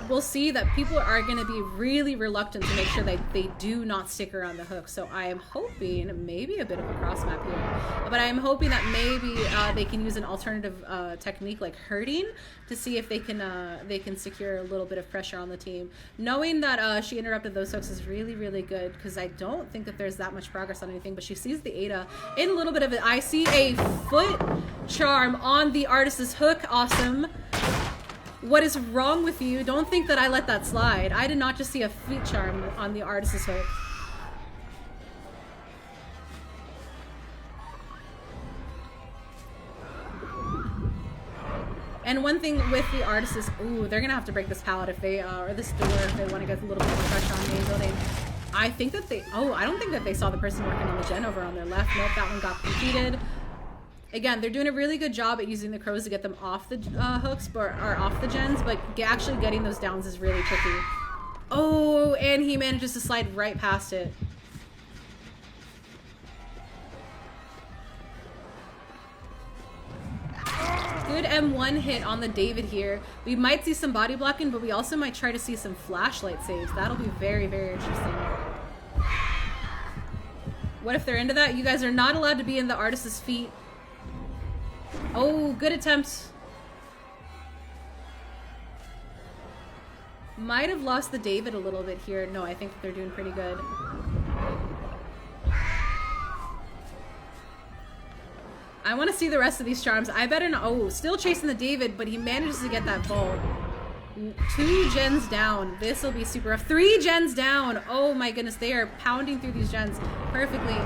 We'll see that people are going to be really reluctant to make sure that they do not stick around the hook. So I am hoping maybe a bit of a cross map here, but I am hoping that maybe they can use an alternative technique like hurting to see if they can secure a little bit of pressure on the team. Knowing that she interrupted those hooks is really, really good, because I don't think that there's that much progress on anything, but she sees the Ada in a little bit of it. I see a foot charm on the artist's hook. Awesome. What is wrong with you? Don't think that I let that slide. I did not just see a feet charm on the artist's hook. And one thing with the artist is, ooh, they're gonna have to break this pallet if they, or this door if they want to get a little bit more pressure on the main building. I think that they, I don't think that they saw the person working on the gen over on their left. Nope, that one got completed. Again, they're doing a really good job at using the crows to get them off the hooks, or off the gens, but actually getting those downs is really tricky. Oh, and he manages to slide right past it. Good M1 hit on the David here. We might see some body blocking, but we also might try to see some flashlight saves. That'll be very, very interesting. What if they're into that? You guys are not allowed to be in the artist's feet. Oh, good attempt. Might have lost the David a little bit here. No, I think that they're doing pretty good. I want to see the rest of these charms. I better not. Oh, still chasing the David, but he manages to get that vault. 2 gens down. This will be super rough. 3 gens down. Oh my goodness, they are pounding through these gens perfectly.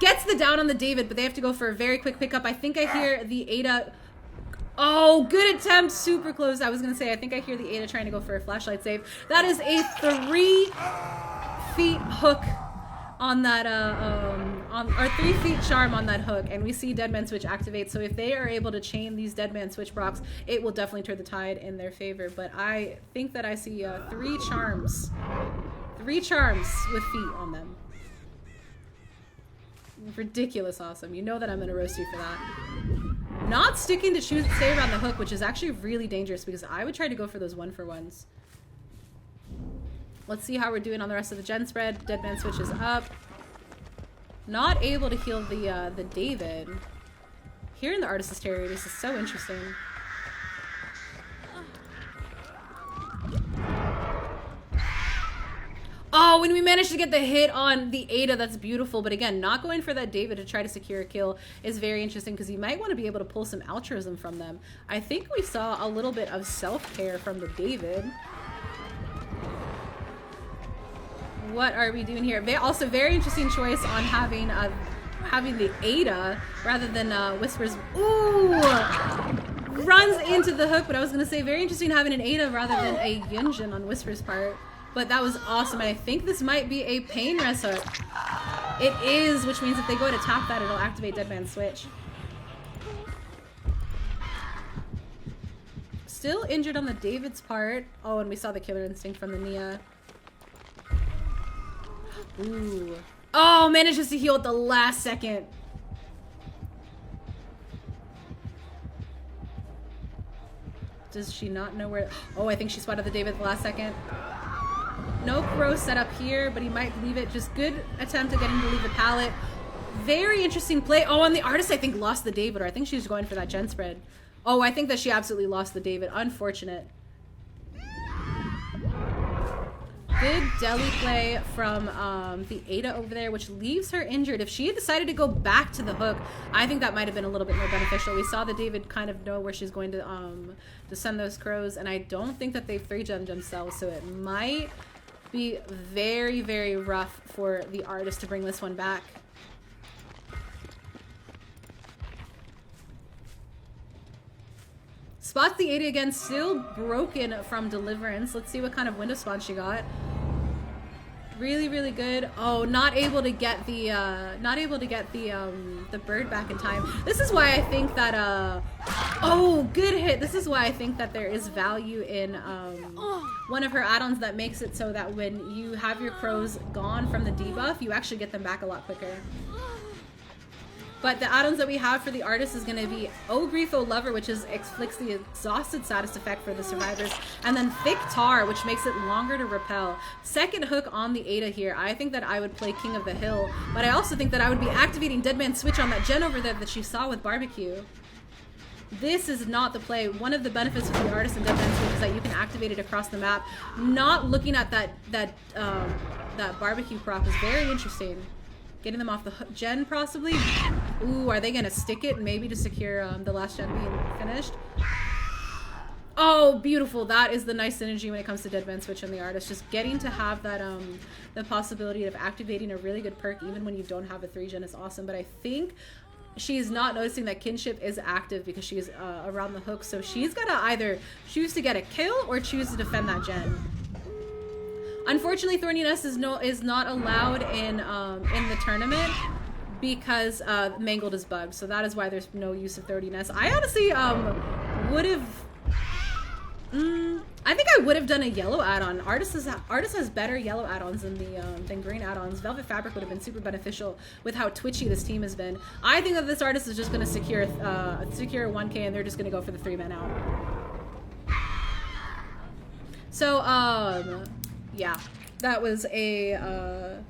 Gets the down on the David, but they have to go for a very quick pickup. I think I hear the Ada. Oh, good attempt. Super close. I was going to say, I think I hear the Ada trying to go for a flashlight save. That is a 3 feet hook on that, or 3 feet charm on that hook. And we see Deadman Switch activate. So if they are able to chain these Deadman Switch procs, it will definitely turn the tide in their favor. But I think that I see 3 charms. 3 charms with feet on them. Ridiculous awesome. You know that I'm going to roast you for that. Not sticking to stay around the hook, which is actually really dangerous, because I would try to go for those 1-for-1s. Let's see how we're doing on the rest of the gen spread. Deadman Switch is up. Not able to heal the David. here in the Artist's Terrier. This is so interesting. Oh, when we managed to get the hit on the Ada, that's beautiful. But again, not going for that David to try to secure a kill is very interesting because you might want to be able to pull some altruism from them. I think we saw a little bit of self-care from the David. What are we doing here? Also, very interesting choice on having the Ada rather than Whispers. Ooh! Runs into the hook, but I was going to say very interesting having an Ada rather than a Yunjin on Whisper's part. But that was awesome, and I think this might be a pain res hook. It is, which means if they go to tap that, it'll activate Deadman Switch. Still injured on the David's part. Oh, and we saw the Killer Instinct from the Nia. Ooh. Oh, manages to heal at the last second. Does she not know where? Oh, I think she spotted the David at the last second. No crow set up here, but he might leave it. Just good attempt at getting to leave the pallet. Very interesting play. Oh, and the Artist, I think, lost the David, or I think she was going for that gen spread. Oh, I think that she absolutely lost the David. Unfortunate. Good deli play from the Ada over there, which leaves her injured. If she had decided to go back to the hook, I think that might have been a little bit more beneficial. We saw the David kind of know where she's going to send those crows, and I don't think that they've 3-gemmed themselves, so it might be very, very rough for the Artist to bring this one back. Spots the Ada again, still broken from Deliverance. Let's see what kind of window spawn she got. Really, really good. Oh, not able to get the bird back in time. This is why I think that oh, good hit. This is why I think that there is value in one of her add-ons that makes it so that when you have your crows gone from the debuff, you actually get them back a lot quicker. But the add-ons that we have for the Artist is going to be Oh Grief, Oh Lover, which inflicts the exhausted status effect for the survivors, and then Thick Tar, which makes it longer to repel. Second hook on the Ada here. I think that I would play King of the Hill, but I also think that I would be activating Deadman Switch on that gen over there that she saw with Barbecue. This is not the play. One of the benefits of the Artist and Deadman Switch is that you can activate it across the map. Not looking at that Barbecue prop is very interesting. Getting them off the gen, possibly. Ooh, are they going to stick it maybe to secure the last gen being finished? Oh, beautiful. That is the nice synergy when it comes to Deadman Switch and the Artist. Just getting to have that, the possibility of activating a really good perk even when you don't have a 3-gen is awesome. But I think she's not noticing that Kinship is active because she's around the hook. So she's got to either choose to get a kill or choose to defend that gen. Unfortunately, Thorniness is not allowed in the tournament because Mangled is bugged. So that is why there's no use of Thorniness. I honestly would have. I think I would have done a yellow add-on. Artist has better yellow add-ons than green add-ons. Velvet Fabric would have been super beneficial with how twitchy this team has been. I think that this Artist is just going to secure 1K and they're just going to go for the 3-man out. So yeah, that was a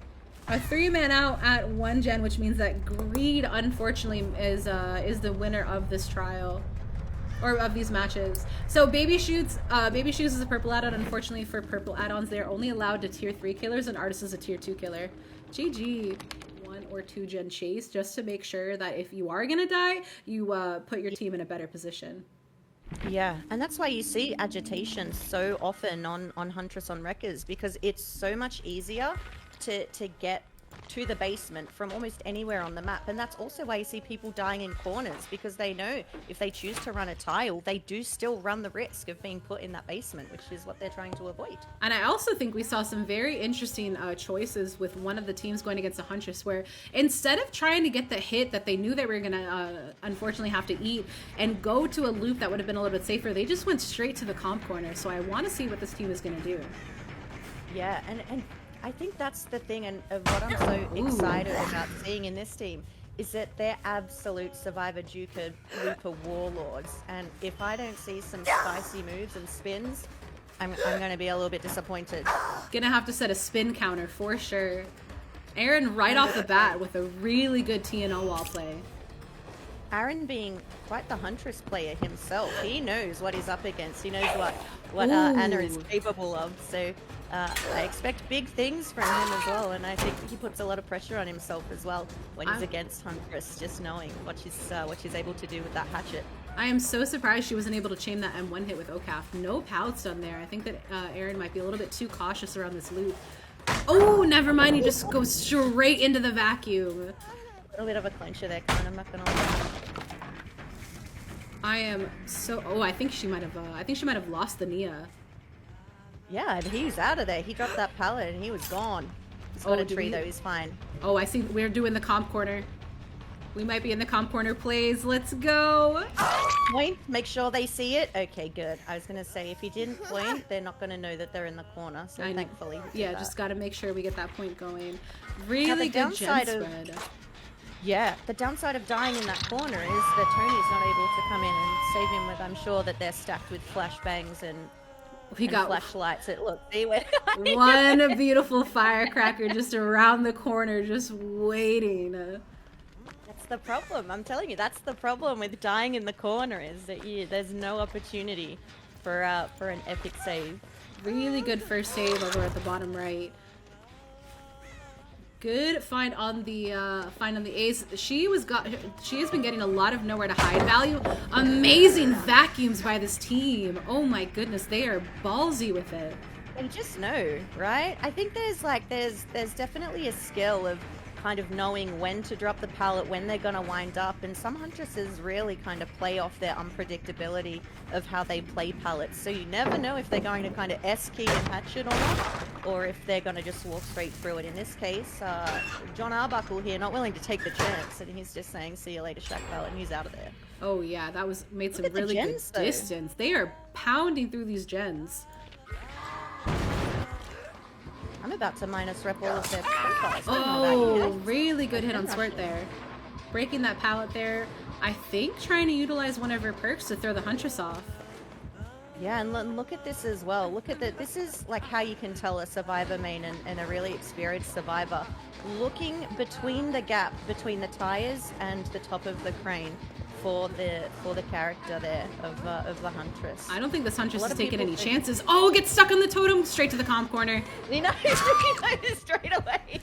3-man out at 1 gen, which means that Greed, unfortunately, is the winner of this trial, or of these matches. So Baby Shoes is a purple add-on. Unfortunately, for purple add-ons, they are only allowed to tier 3 killers, and Artist is a tier 2 killer. GG 1 or 2 gen chase, just to make sure that if you are gonna die, you put your team in a better position. Yeah, and that's why you see agitation so often on Huntress on Wreckers, because it's so much easier to get to the basement from almost anywhere on the map. And that's also why you see people dying in corners, because they know if they choose to run a tile, they do still run the risk of being put in that basement, which is what they're trying to avoid. And I also think we saw some very interesting choices with one of the teams going against the Huntress, where instead of trying to get the hit that they knew they were going to unfortunately have to eat and go to a loop that would have been a little bit safer, they just went straight to the comp corner. So I want to see what this team is going to do. Yeah, and I think that's the thing, and what I'm so excited about seeing in this team is that they're absolute Survivor Duker Looper warlords. And if I don't see some spicy moves and spins, I'm going to be a little bit disappointed. Gonna have to set a spin counter for sure. Aaron right off the bat with a really good TNO wall play. Aaron being quite the Huntress player himself, he knows what he's up against. He knows what Anna is capable of. So I expect big things from him as well, and I think he puts a lot of pressure on himself as well when he's against Huntress, just knowing what she's able to do with that hatchet. I am so surprised she wasn't able to chain that M1 hit with Ocaf. No pallets done there. I think that Aaron might be a little bit too cautious around this loot. Oh, never mind. He just goes straight into the vacuum. A little bit of a clincher there, Colin, I'm not gonna lie. I am so. Oh, I think she might have. I think she might have lost the Nia. Yeah, he was out of there. He dropped that pallet and he was gone. He's got a tree though. He's fine. Oh, I see. We're doing the comp corner. We might be in the comp corner plays. Let's go. Point. Make sure they see it. Okay, good. I was gonna say if he didn't point, they're not gonna know that they're in the corner. So thankfully. Yeah, just gotta make sure we get that point going. Really good gen spread. Yeah, the downside of dying in that corner is that Tony's not able to come in and save him with. I'm sure that they're stacked with flashbangs and flashlights. Look, they went. One beautiful firecracker just around the corner, just waiting. That's the problem. I'm telling you, that's the problem with dying in the corner is that there's no opportunity for an epic save. Really good first save over at the bottom right. Good find on the ace. She has been getting a lot of nowhere to hide value. Amazing vacuums by this team. Oh my goodness, they are ballsy with it. They just know, right? I think there's definitely a skill of kind of knowing when to drop the pallet, when they're gonna wind up, and some Huntresses really kind of play off their unpredictability of how they play pallets. So you never know if they're going to kind of S-key and hatch it or not, or if they're gonna just walk straight through it. In this case, John Arbuckle here, not willing to take the chance, and he's just saying, "See you later, Shack Pallet," and he's out of there. Oh yeah, that made some really good distance. They are pounding through these gens. I'm about to minus rep all of their profiles. Oh, really good hit on Squirt there. Breaking that pallet there. I think trying to utilize one of her perks to throw the Huntress off. Yeah, and look at this as well. Look at that. This is like how you can tell a survivor main and a really experienced survivor. Looking between the gap between the tires and the top of the crane for the character there of the Huntress. I don't think this Huntress is taking any chances. Oh, gets stuck on the totem, straight to the comp corner. He knows straight away.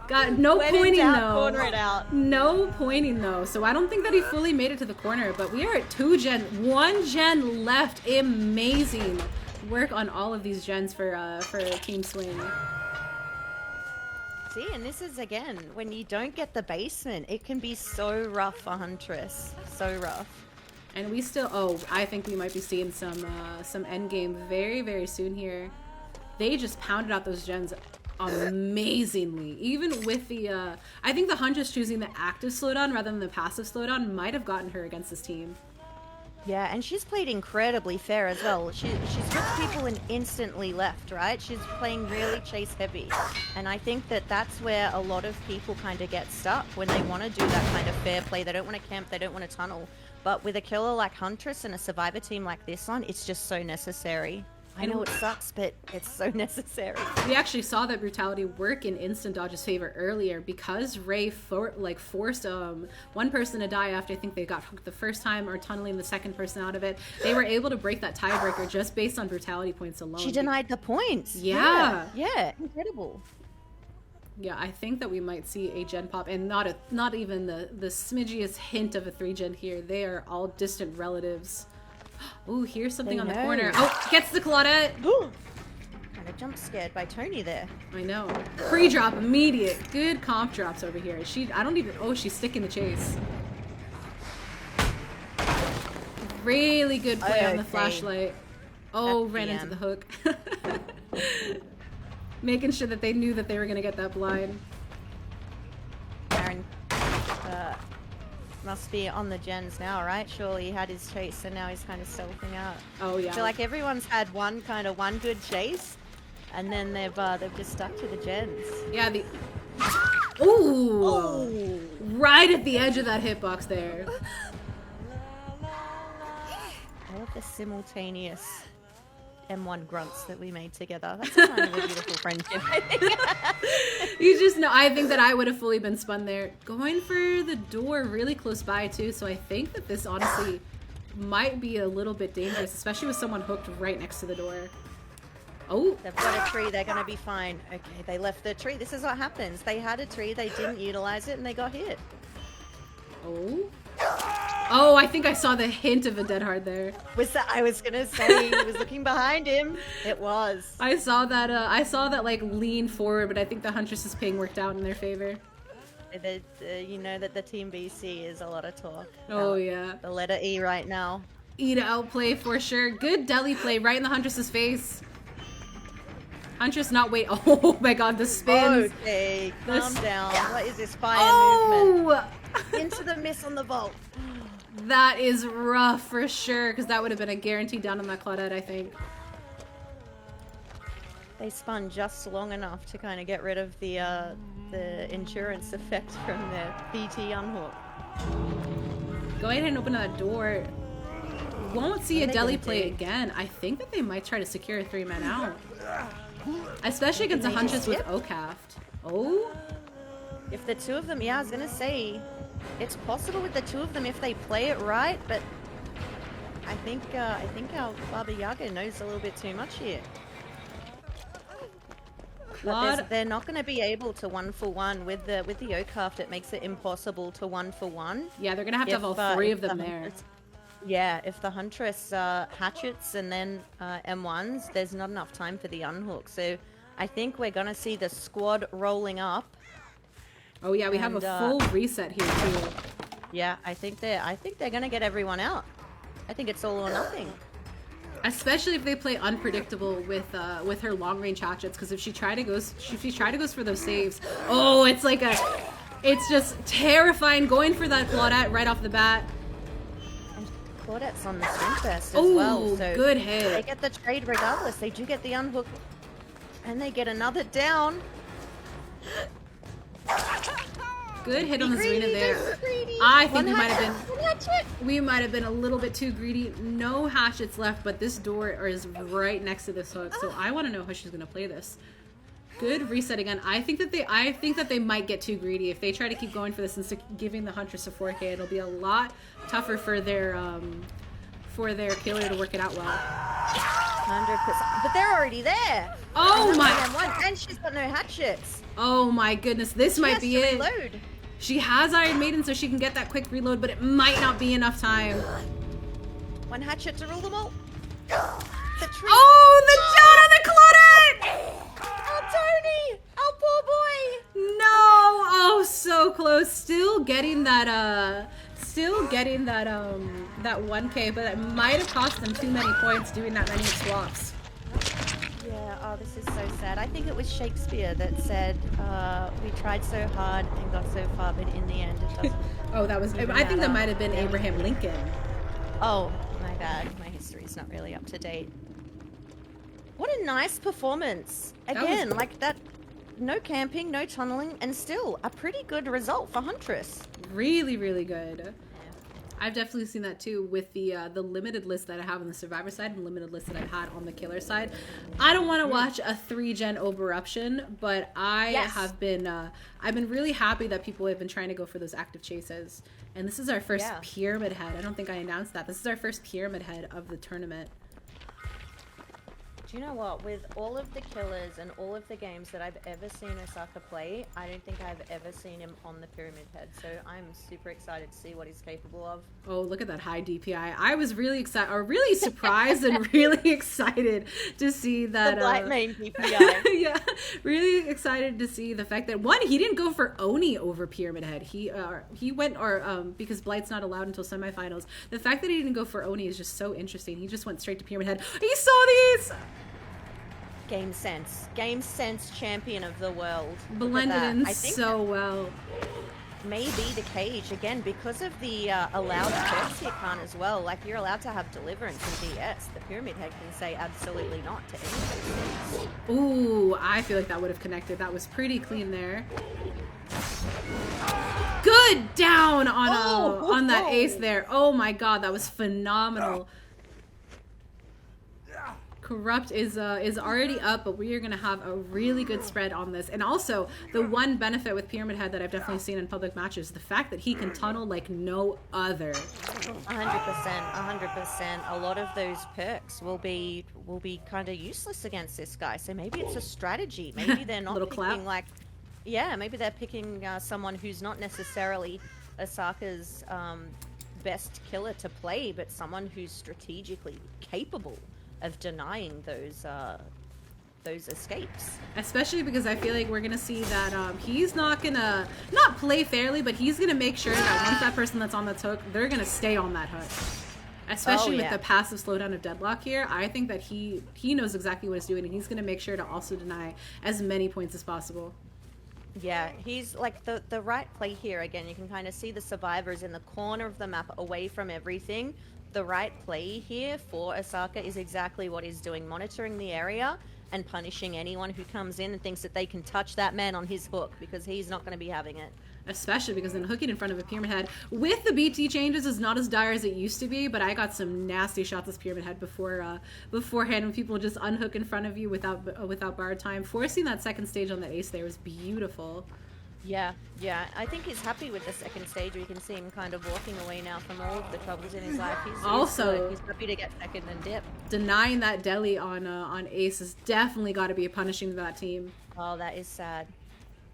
Got no pointing though. Corner it out. No pointing though. So I don't think that he fully made it to the corner, but we are at 2 gen, 1 gen left. Amazing work on all of these gens for Team Swing. See, and this is again when you don't get the basement, it can be so rough for Huntress, so rough. And we still, I think we might be seeing some end game very, very soon here. They just pounded out those gens amazingly. Even with the, I think the Huntress choosing the active slowdown rather than the passive slowdown might have gotten her against this team. Yeah, and she's played incredibly fair as well. She's ripped people and instantly left, right? She's playing really chase heavy. And I think that that's where a lot of people kind of get stuck when they want to do that kind of fair play. They don't want to camp, they don't want to tunnel. But with a killer like Huntress and a survivor team like this one, it's just so necessary. I know it sucks, but it's so necessary. We actually saw that brutality work in Instant Dodge's favor earlier because Ray forced one person to die after I think they got hooked the first time or tunneling the second person out of it. They were able to break that tiebreaker just based on brutality points alone. She denied the points. Yeah, incredible. Yeah, I think that we might see a gen pop, and not even the smidgiest hint of a 3 gen here. They are all distant relatives. Ooh, here's something on the corner. Oh, gets the Claudette. Kind of jump scared by Tony there. I know. Pre-drop, immediate. Good comp drops over here. She's sticking the chase. Really good play on the flashlight. Oh, ran into the hook. Making sure that they knew that they were going to get that blind. Aaron must be on the gens now, right? Surely he had his chase and now he's kind of stealthing out. Oh yeah. I feel like everyone's had one good chase, and then they've just stuck to the gens. Yeah. Ooh. Right at the edge of that hitbox there. I love the simultaneous M1 grunts that we made together. That's a kind of a beautiful friendship, I think. You just know, I think that I would have fully been spun there. Going for the door really close by too, so I think that this honestly might be a little bit dangerous, especially with someone hooked right next to the door. Oh! They've got a tree, they're gonna be fine. Okay, they left the tree. This is what happens. They had a tree, they didn't utilize it, and they got hit. Oh? Oh, I think I saw the hint of a dead hard there. Was that? I was gonna say he was looking behind him. It was. I saw that like lean forward, but I think the Huntress's ping worked out in their favor. You know that the Team BC is a lot of talk. Oh yeah. The letter E right now. E to outplay for sure. Good deli play right in the Huntress's face. Huntress not wait. Oh my god, the spins. Okay, calm down. What is this fire movement? Into the miss on the vault. That is rough for sure, because that would have been a guarantee down on that Claudette, I think. They spun just long enough to kind of get rid of the endurance effect from their PT unhook. Go ahead and open that door. Won't see a deli play again. I think that they might try to secure a 3-man out. Especially against a Huntress with O-Caft. Oh? If the two of them, yeah, I was gonna say, it's possible with the two of them if they play it right, but I think our Baba Yaga knows a little bit too much here. But they're not going to be able to 1-for-1 with the O-Caft. It makes it impossible to 1-for-1. Yeah, they're going to have all three of them there. Yeah, if the Huntress hatchets and then M1s, there's not enough time for the unhook. So I think we're going to see the squad rolling up. Oh yeah, we have a full reset here too. Yeah, I think they're gonna get everyone out. I think it's all or nothing. Especially if they play unpredictable with her long range hatchets, because if she try to goes for those saves, oh, it's just terrifying going for that Claudette right off the bat. And Claudette's on the sprint burst as well. So good hit. They get the trade regardless. They do get the unhook, and they get another down. Good hit on the Zarina there. I think we might have been a little bit too greedy. No hatchets left, but this door is right next to this hook, so I want to know how she's gonna play this. Good reset again. I think that they might get too greedy if they try to keep going for this and giving the Huntress a 4K. It'll be a lot tougher for their killer to work it out well. 100%. But they're already there. Oh my! And she's got no hatchets. Oh my goodness, this might be it. Reload. She has Iron Maiden, so she can get that quick reload, but it might not be enough time. One hatchet to rule them all. The tree. Oh, the down on the Claudette! Oh, Tony! Oh, poor boy! No! Oh, so close. Still getting that 1K, but it might have cost them too many points doing that many swaps. Yeah, oh, this is so sad. I think it was Shakespeare that said, we tried so hard and got so far, but in the end it doesn't. Oh, I think that might have been Abraham Lincoln. Oh, my bad. My history's not really up to date. What a nice performance. Again, like that, no camping, no tunneling, and still a pretty good result for Huntress. Really, really good. I've definitely seen that too with the limited list that I have on the survivor side and limited list that I've had on the killer side. I don't want to watch a 3-gen overruption, but I've been really happy that people have been trying to go for those active chases. And this is our first pyramid head. I don't think I announced that. This is our first pyramid head of the tournament. Do you know what? With all of the killers and all of the games that I've ever seen Osaka play, I don't think I've ever seen him on the pyramid head. So I'm super excited to see what he's capable of. Oh, look at that high DPI. I was really excited, or really surprised and really excited to see that. The Blight main DPI. Yeah, really excited to see the fact that, one, he didn't go for Oni over pyramid head. He went, because Blight's not allowed until semifinals. The fact that he didn't go for Oni is just so interesting. He just went straight to pyramid head. He saw these! Game sense champion of the world. Blended in so well. Maybe the cage again because of the allowed courtesy account as well. Like you're allowed to have deliverance in DS. The pyramid head can say absolutely not to any of those things. Ooh, I feel like that would have connected. That was pretty clean there. Good down on that ace there. Oh my god, that was phenomenal. Corrupt is already up, but we are going to have a really good spread on this. And also, the one benefit with Pyramid Head that I've definitely seen in public matches, the fact that he can tunnel like no other. 100%. A lot of those perks will be kind of useless against this guy. So maybe it's a strategy. Maybe they're not Little picking clap. maybe they're picking someone who's not necessarily Osaka's best killer to play, but someone who's strategically capable of denying those escapes. Especially because I feel like we're gonna see that he's not gonna play fairly, but he's gonna make sure that once that person that's on that hook, they're gonna stay on that hook. Especially with the passive slowdown of Deadlock here, I think that he knows exactly what he's doing, and he's gonna make sure to also deny as many points as possible. Yeah, he's like the right play here. Again, you can kind of see the survivors in the corner of the map away from everything. The right play here for Osaka is exactly what he's doing, monitoring the area and punishing anyone who comes in and thinks that they can touch that man on his hook, because he's not going to be having it. Especially because then hooking in front of a Pyramid Head with the BT changes is not as dire as it used to be, but I got some nasty shots as Pyramid Head beforehand when people just unhook in front of you without bar time. Forcing that second stage on the ace there was beautiful. Yeah. I think he's happy with the second stage. We can see him kind of walking away now from all of the troubles in his life. He's happy to get second and dip. Denying that deli on ace has definitely got to be a punishing to that team. Oh, that is sad.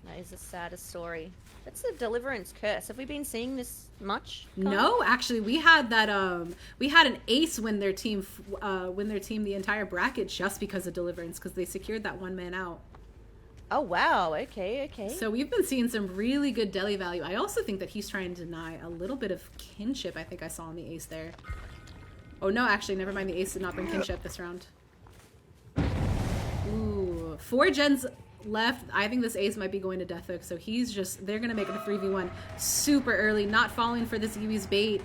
That is the saddest story. That's the Deliverance curse. Have we been seeing this much? No, actually, we had that. We had an ace win their team the entire bracket just because of Deliverance, because they secured that one man out. Oh wow, okay. So we've been seeing some really good deli value. I also think that he's trying to deny a little bit of kinship. I think I saw on the ace there. Oh no, actually, never mind. The ace did not bring kinship this round. Ooh, 4 gens left. I think this ace might be going to death hook, so they're gonna make it a 3v1 super early, not falling for this Yui's bait.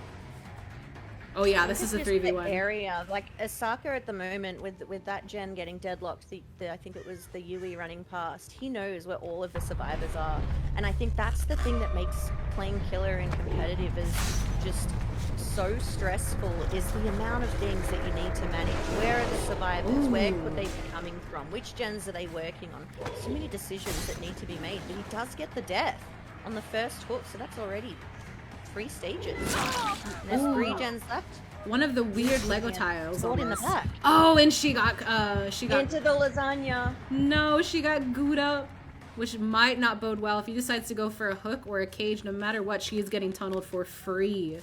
Oh yeah, this is a 3v1 area. Like Osaka at the moment with that gen getting deadlocked, I think it was the Yui running past. He knows where all of the survivors are, and I think that's the thing that makes playing killer and competitive is just so stressful. Is the amount of things that you need to manage. Where are the survivors? Ooh. Where could they be coming from? Which gens are they working on? So many decisions that need to be made. But he does get the death on the first hook, so that's already 3 stages. And there's 3 gens left. One of the weird Lego tiles. In the back. Oh, and she got into the lasagna. No, she got gooed up, which might not bode well if he decides to go for a hook or a cage. No matter what, she is getting tunneled for free.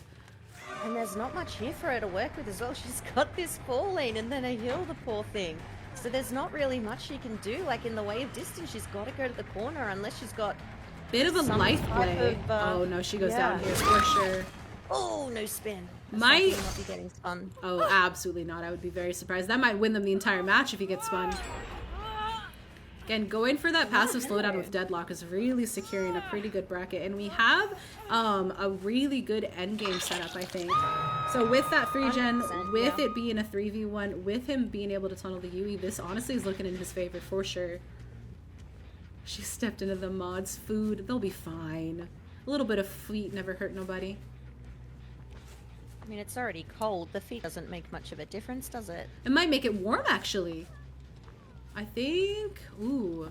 And there's not much here for her to work with as well. She's got this 4 lane and then a heal, the poor thing. So there's not really much she can do. Like in the way of distance, she's got to go to the corner unless she's got bit of a life play. Oh no, she goes down here for sure. Oh, no spin. Might not be getting spun. Oh, absolutely not. I would be very surprised. That might win them the entire match if he gets spun. Again, going for that passive slowdown with Deadlock is really securing a pretty good bracket, and we have a really good endgame setup, I think. So with that 3-gen, with it being a 3v1, with him being able to tunnel the Yui, this honestly is looking in his favor for sure. She stepped into the mods' food. They'll be fine. A little bit of feet never hurt nobody. I mean, it's already cold. The feet doesn't make much of a difference, does it? It might make it warm, actually. I think... Ooh.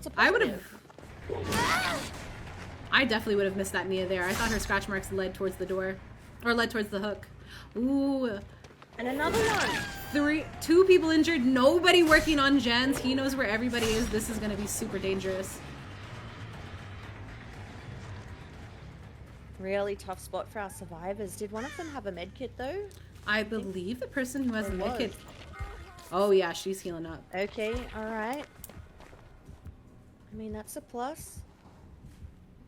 I definitely would have missed that Nia there. I thought her scratch marks led towards the door. Or led towards the hook. Ooh. And another one. 2 people injured. Nobody working on gens. He knows where everybody is. This is going to be super dangerous. Really tough spot for our survivors. Did one of them have a medkit though? I believe the person who has a medkit. Oh yeah, she's healing up. Okay, alright. I mean, that's a plus.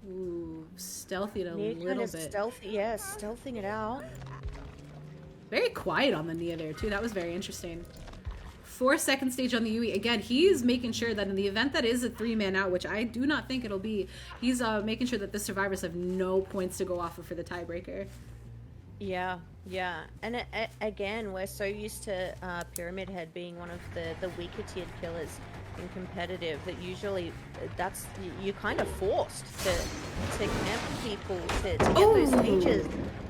Ooh, stealthy a Nia little bit. Stealthy, yeah, stealthing it out. Very quiet on the Nia there too. That was very interesting. 4 second stage on the Yui. Again, he's making sure that in the event that is a 3-man out, which I do not think it'll be, he's making sure that the survivors have no points to go off of for the tiebreaker. Yeah. And again, we're so used to Pyramid Head being one of the weaker tiered killers in competitive that usually you're kind of forced to camp people to get those stages.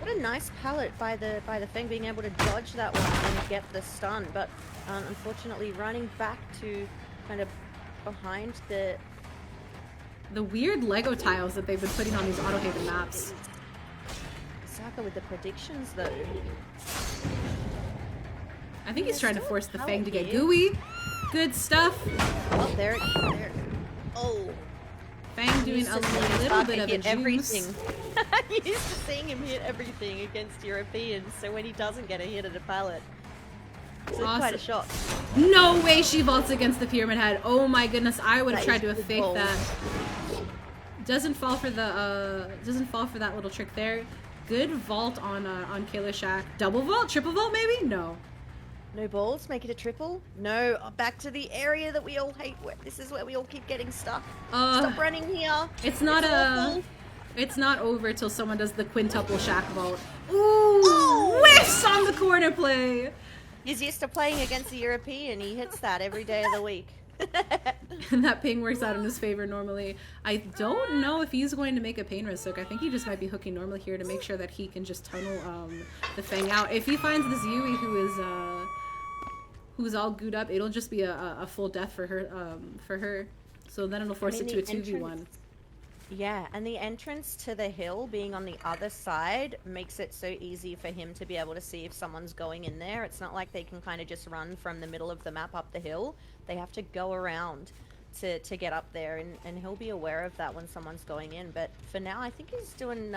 What a nice pallet by the Feng being able to dodge that one and get the stun, but unfortunately running back to kind of behind the weird Lego tiles that they've been putting on these Autohaven maps. Saka with the predictions though. I think he's trying to force the Fang to get here. gooey. Good stuff. Oh, there. Oh. Fang doing a little bit of a juice. Everything. You're used to seeing him hit everything against Europeans, so when he doesn't get a hit at a pallet, it's quite a shock. No way she vaults against the pyramid head. Oh my goodness, I would have That tried to is have good faked goal. that. Doesn't fall for that little trick there. Good vault on Kayla Shack. Double vault? Triple vault maybe? No. No balls, make it a triple. No, back to the area that we all hate. This is where we all keep getting stuck. Stop running here. It's not awful. It's not over till someone does the quintuple Shack vault. Ooh! Whiffs on the corner play! He's used to playing against the European. He hits that every day of the week. And that ping works out in his favor normally. I don't know if he's going to make a pain risk hook. I think he just might be hooking normally here to make sure that he can just tunnel the Fang out. If he finds this Yui who's all gooed up, it'll just be a full death for her. So then it'll force it to a 2v1. Yeah, and the entrance to the hill being on the other side makes it so easy for him to be able to see if someone's going in there. It's not like they can kind of just run from the middle of the map up the hill. They have to go around to get up there, and he'll be aware of that when someone's going in. But for now, I think he's doing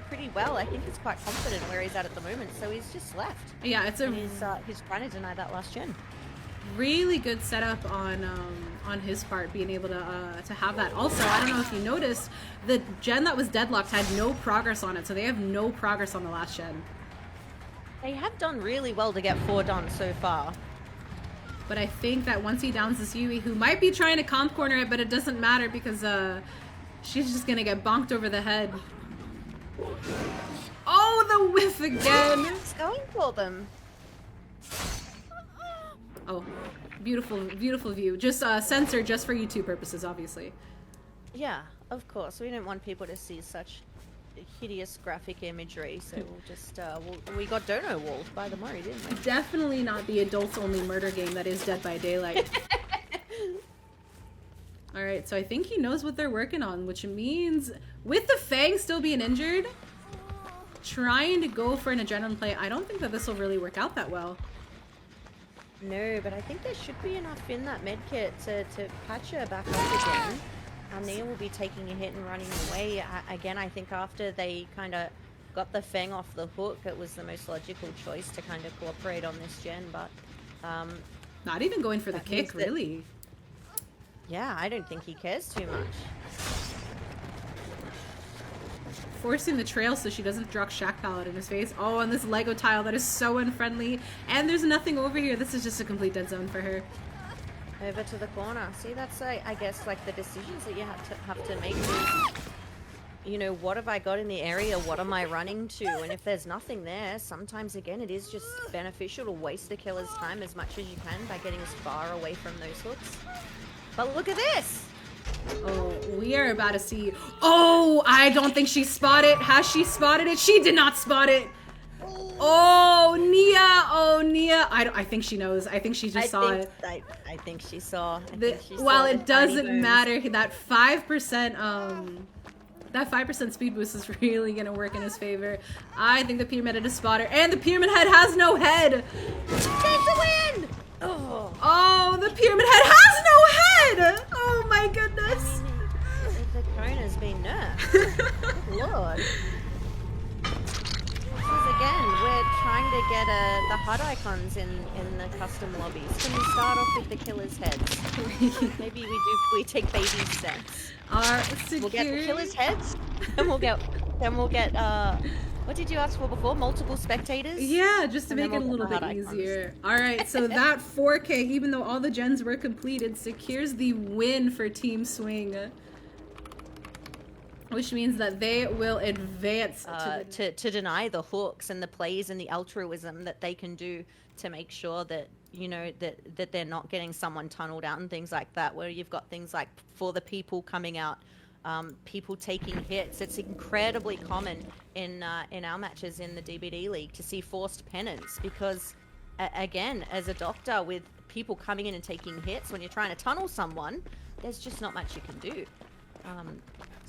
pretty well. I think he's quite confident where he's at the moment, so he's just left. Yeah, it's he's trying to deny that last gen. Really good setup on his part, being able to have that. Also, I don't know if you noticed, the gen that was deadlocked had no progress on it, so they have no progress on the last gen. They have done really well to get 4 done so far. But I think that once he downs this Yui, who might be trying to comp corner it, but it doesn't matter because she's just gonna get bonked over the head. Oh, the whiff again! It's going for them. Oh, beautiful, beautiful view. Just censored just for YouTube purposes, obviously. Yeah, of course. We don't want people to see such hideous graphic imagery, so we'll just we got dono walled by the Murray, didn't we? Definitely not the adults-only murder game that is Dead by Daylight. All right, so I think he knows what they're working on, which means with the Fang still being injured, trying to go for an adrenaline play. I don't think that this will really work out that well. No, but I think there should be enough in that medkit to patch her back up again. Nia will be taking a hit and running away. Again, I think after they kind of got the Fang off the hook, it was the most logical choice to kind of cooperate on this gen, but... not even going for the kick, really. Yeah, I don't think he cares too much. Forcing the trail so she doesn't drop Shack Pallet in his face. Oh, and this Lego tile that is so unfriendly. And there's nothing over here. This is just a complete dead zone for her. Over to the corner. See, that's, I guess, like the decisions that you have to make. You know, what have I got in the area? What am I running to? And if there's nothing there, sometimes, again, it is just beneficial to waste the killer's time as much as you can by getting as far away from those hooks. But look at this! Oh, we are about to see... Oh, I don't think she spotted it. Has she spotted it? She did not spot it. Oh, Nia. Oh, Nia. I think she knows. I think she just saw it. I think she saw. While it doesn't matter, that 5%... That 5% speed boost is really going to work in his favor. I think the Pyramid Head is spotter. And the Pyramid Head has no head. Take the win! Oh, the Pyramid Head has no head! Oh my goodness. I mean, the cone has been nerfed. Lord. Because again, we're trying to get the HUD icons in the custom lobbies. Can we start off with the killer's heads? Maybe we take baby steps. We'll get the killer's heads, and we'll get what did you ask for before? Multiple spectators? Yeah, just to make it a little bit easier. Alright, so that 4K, even though all the gens were completed, secures the win for Team Swing. Which means that they will advance to deny the hooks and the plays and the altruism that they can do to make sure that, you know, that they're not getting someone tunneled out and things like that, where you've got things like for the people coming out, people taking hits. It's incredibly common in our matches in the DBD League to see forced penance because, again, as a doctor with people coming in and taking hits, when you're trying to tunnel someone, there's just not much you can do.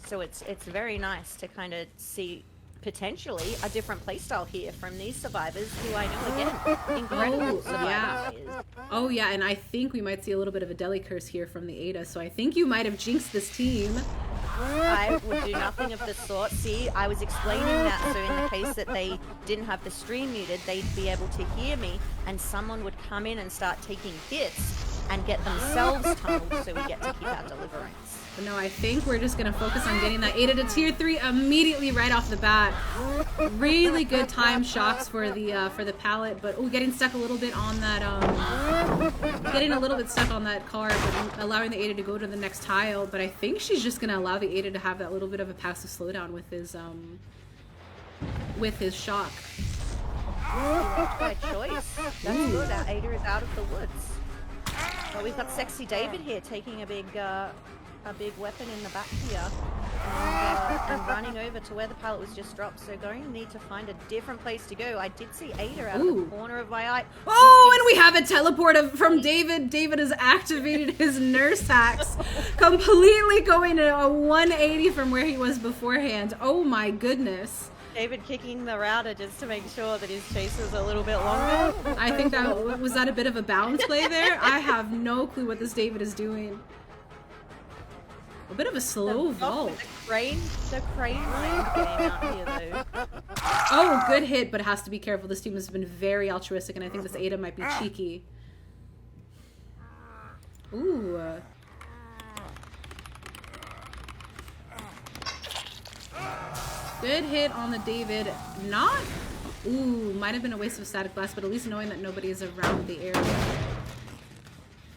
So it's very nice to kind of see potentially a different playstyle here from these survivors who I know, again, incredible survivors. Oh yeah, and I think we might see a little bit of a deli curse here from the Ada, so I think you might have jinxed this team. I would do nothing of the sort. See, I was explaining that, so in the case that they didn't have the stream muted, they'd be able to hear me, and someone would come in and start taking hits and get themselves tunneled, so we get to keep our deliverance. But no, I think we're just going to focus on getting that Ada to tier 3 immediately right off the bat. Really good time shocks for the pallet, but getting stuck a little bit on that card, but allowing the Ada to go to the next tile. But I think she's just going to allow the Ada to have that little bit of a passive slowdown with his shock. By choice. That's good. Our Ada is out of the woods. Well, we've got Sexy David here taking a big weapon in the back here and running over to where the pallet was just dropped, so going to need to find a different place to go. I did see Ada out of the corner of my eye. Oh, and we have a teleport from David. David has activated his nurse hacks, completely going to a 180 from where he was beforehand. Oh my goodness. David kicking the router just to make sure that his chase was a little bit longer. I think was that a bit of a balance play there? I have no clue what this David is doing. A bit of a slow vault. The crane lane's getting out here though. Oh, good hit, but it has to be careful. This team has been very altruistic, and I think this Ada might be cheeky. Ooh. Good hit on the David. Not... Ooh, might have been a waste of static blast, but at least knowing that nobody is around the area.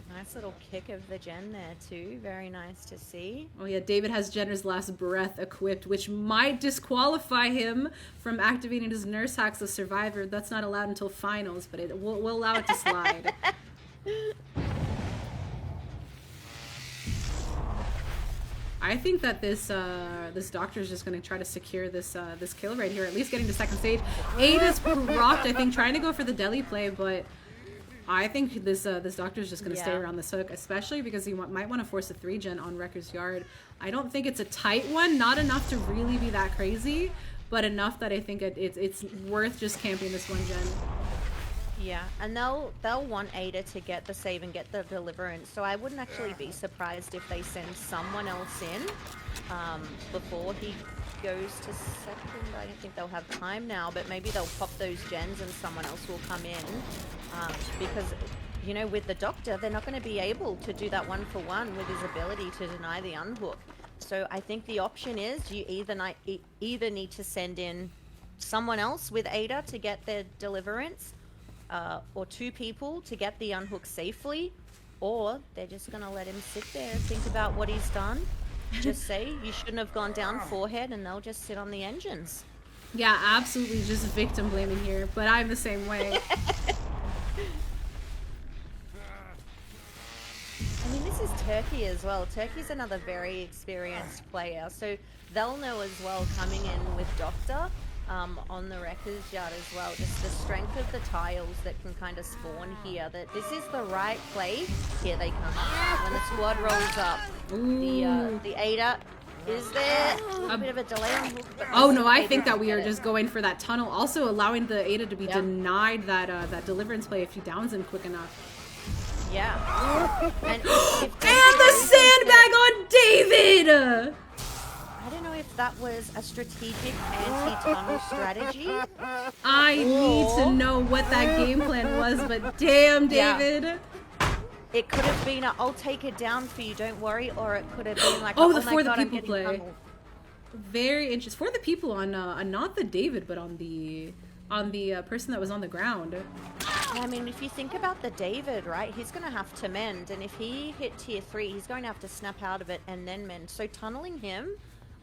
Nice little kick of the Jen there too. Very nice to see. Oh yeah, David has Jenner's last breath equipped, which might disqualify him from activating his nurse hacks as survivor. That's not allowed until finals, but we'll allow it to slide. I think that this doctor is just going to try to secure this kill right here, at least getting to second stage. Ada's rocked, I think, trying to go for the deli play, but I think this doctor is just going to stay around this hook, especially because he might want to force a 3-gen on Wrecker's Yard. I don't think it's a tight one, not enough to really be that crazy, but enough that I think it's worth just camping this 1-gen. Yeah, and they'll want Ada to get the save and get the deliverance, so I wouldn't actually be surprised if they send someone else in before he goes to second. I don't think they'll have time now, but maybe they'll pop those gens and someone else will come in because, you know, with the doctor, they're not going to be able to do that 1-for-1 with his ability to deny the unhook. So I think the option is you either need to send in someone else with Ada to get their deliverance, or 2 people to get the unhook safely, or they're just going to let him sit there and think about what he's done. Just say, you shouldn't have gone down forehead, and they'll just sit on the engines. Yeah, absolutely just victim blaming here, but I'm the same way. I mean, this is Turkey as well. Turkey's another very experienced player, so they'll know as well coming in with Doctor on the Wrecker's Yard as well, just the strength of the tiles that can kind of spawn here, that this is the right play. Here they come up. When the squad rolls up, the Ada is there. A bit of a delay on hook. Oh no, I think that we are just going for that tunnel, also allowing the Ada to be denied that deliverance play if he downs him quick enough. Yeah. And the sandbag on David! I don't know if that was a strategic anti-tunnel strategy. I need to know what that game plan was, but damn, David. Yeah. It could have been a, I'll take it down for you, don't worry, or it could have been like, the For the People play. Tunneled. Very interesting. For the People on not the David, but on the person that was on the ground. I mean, if you think about the David, right, he's going to have to mend, and if he hit tier 3, he's going to have to snap out of it and then mend. So tunneling him,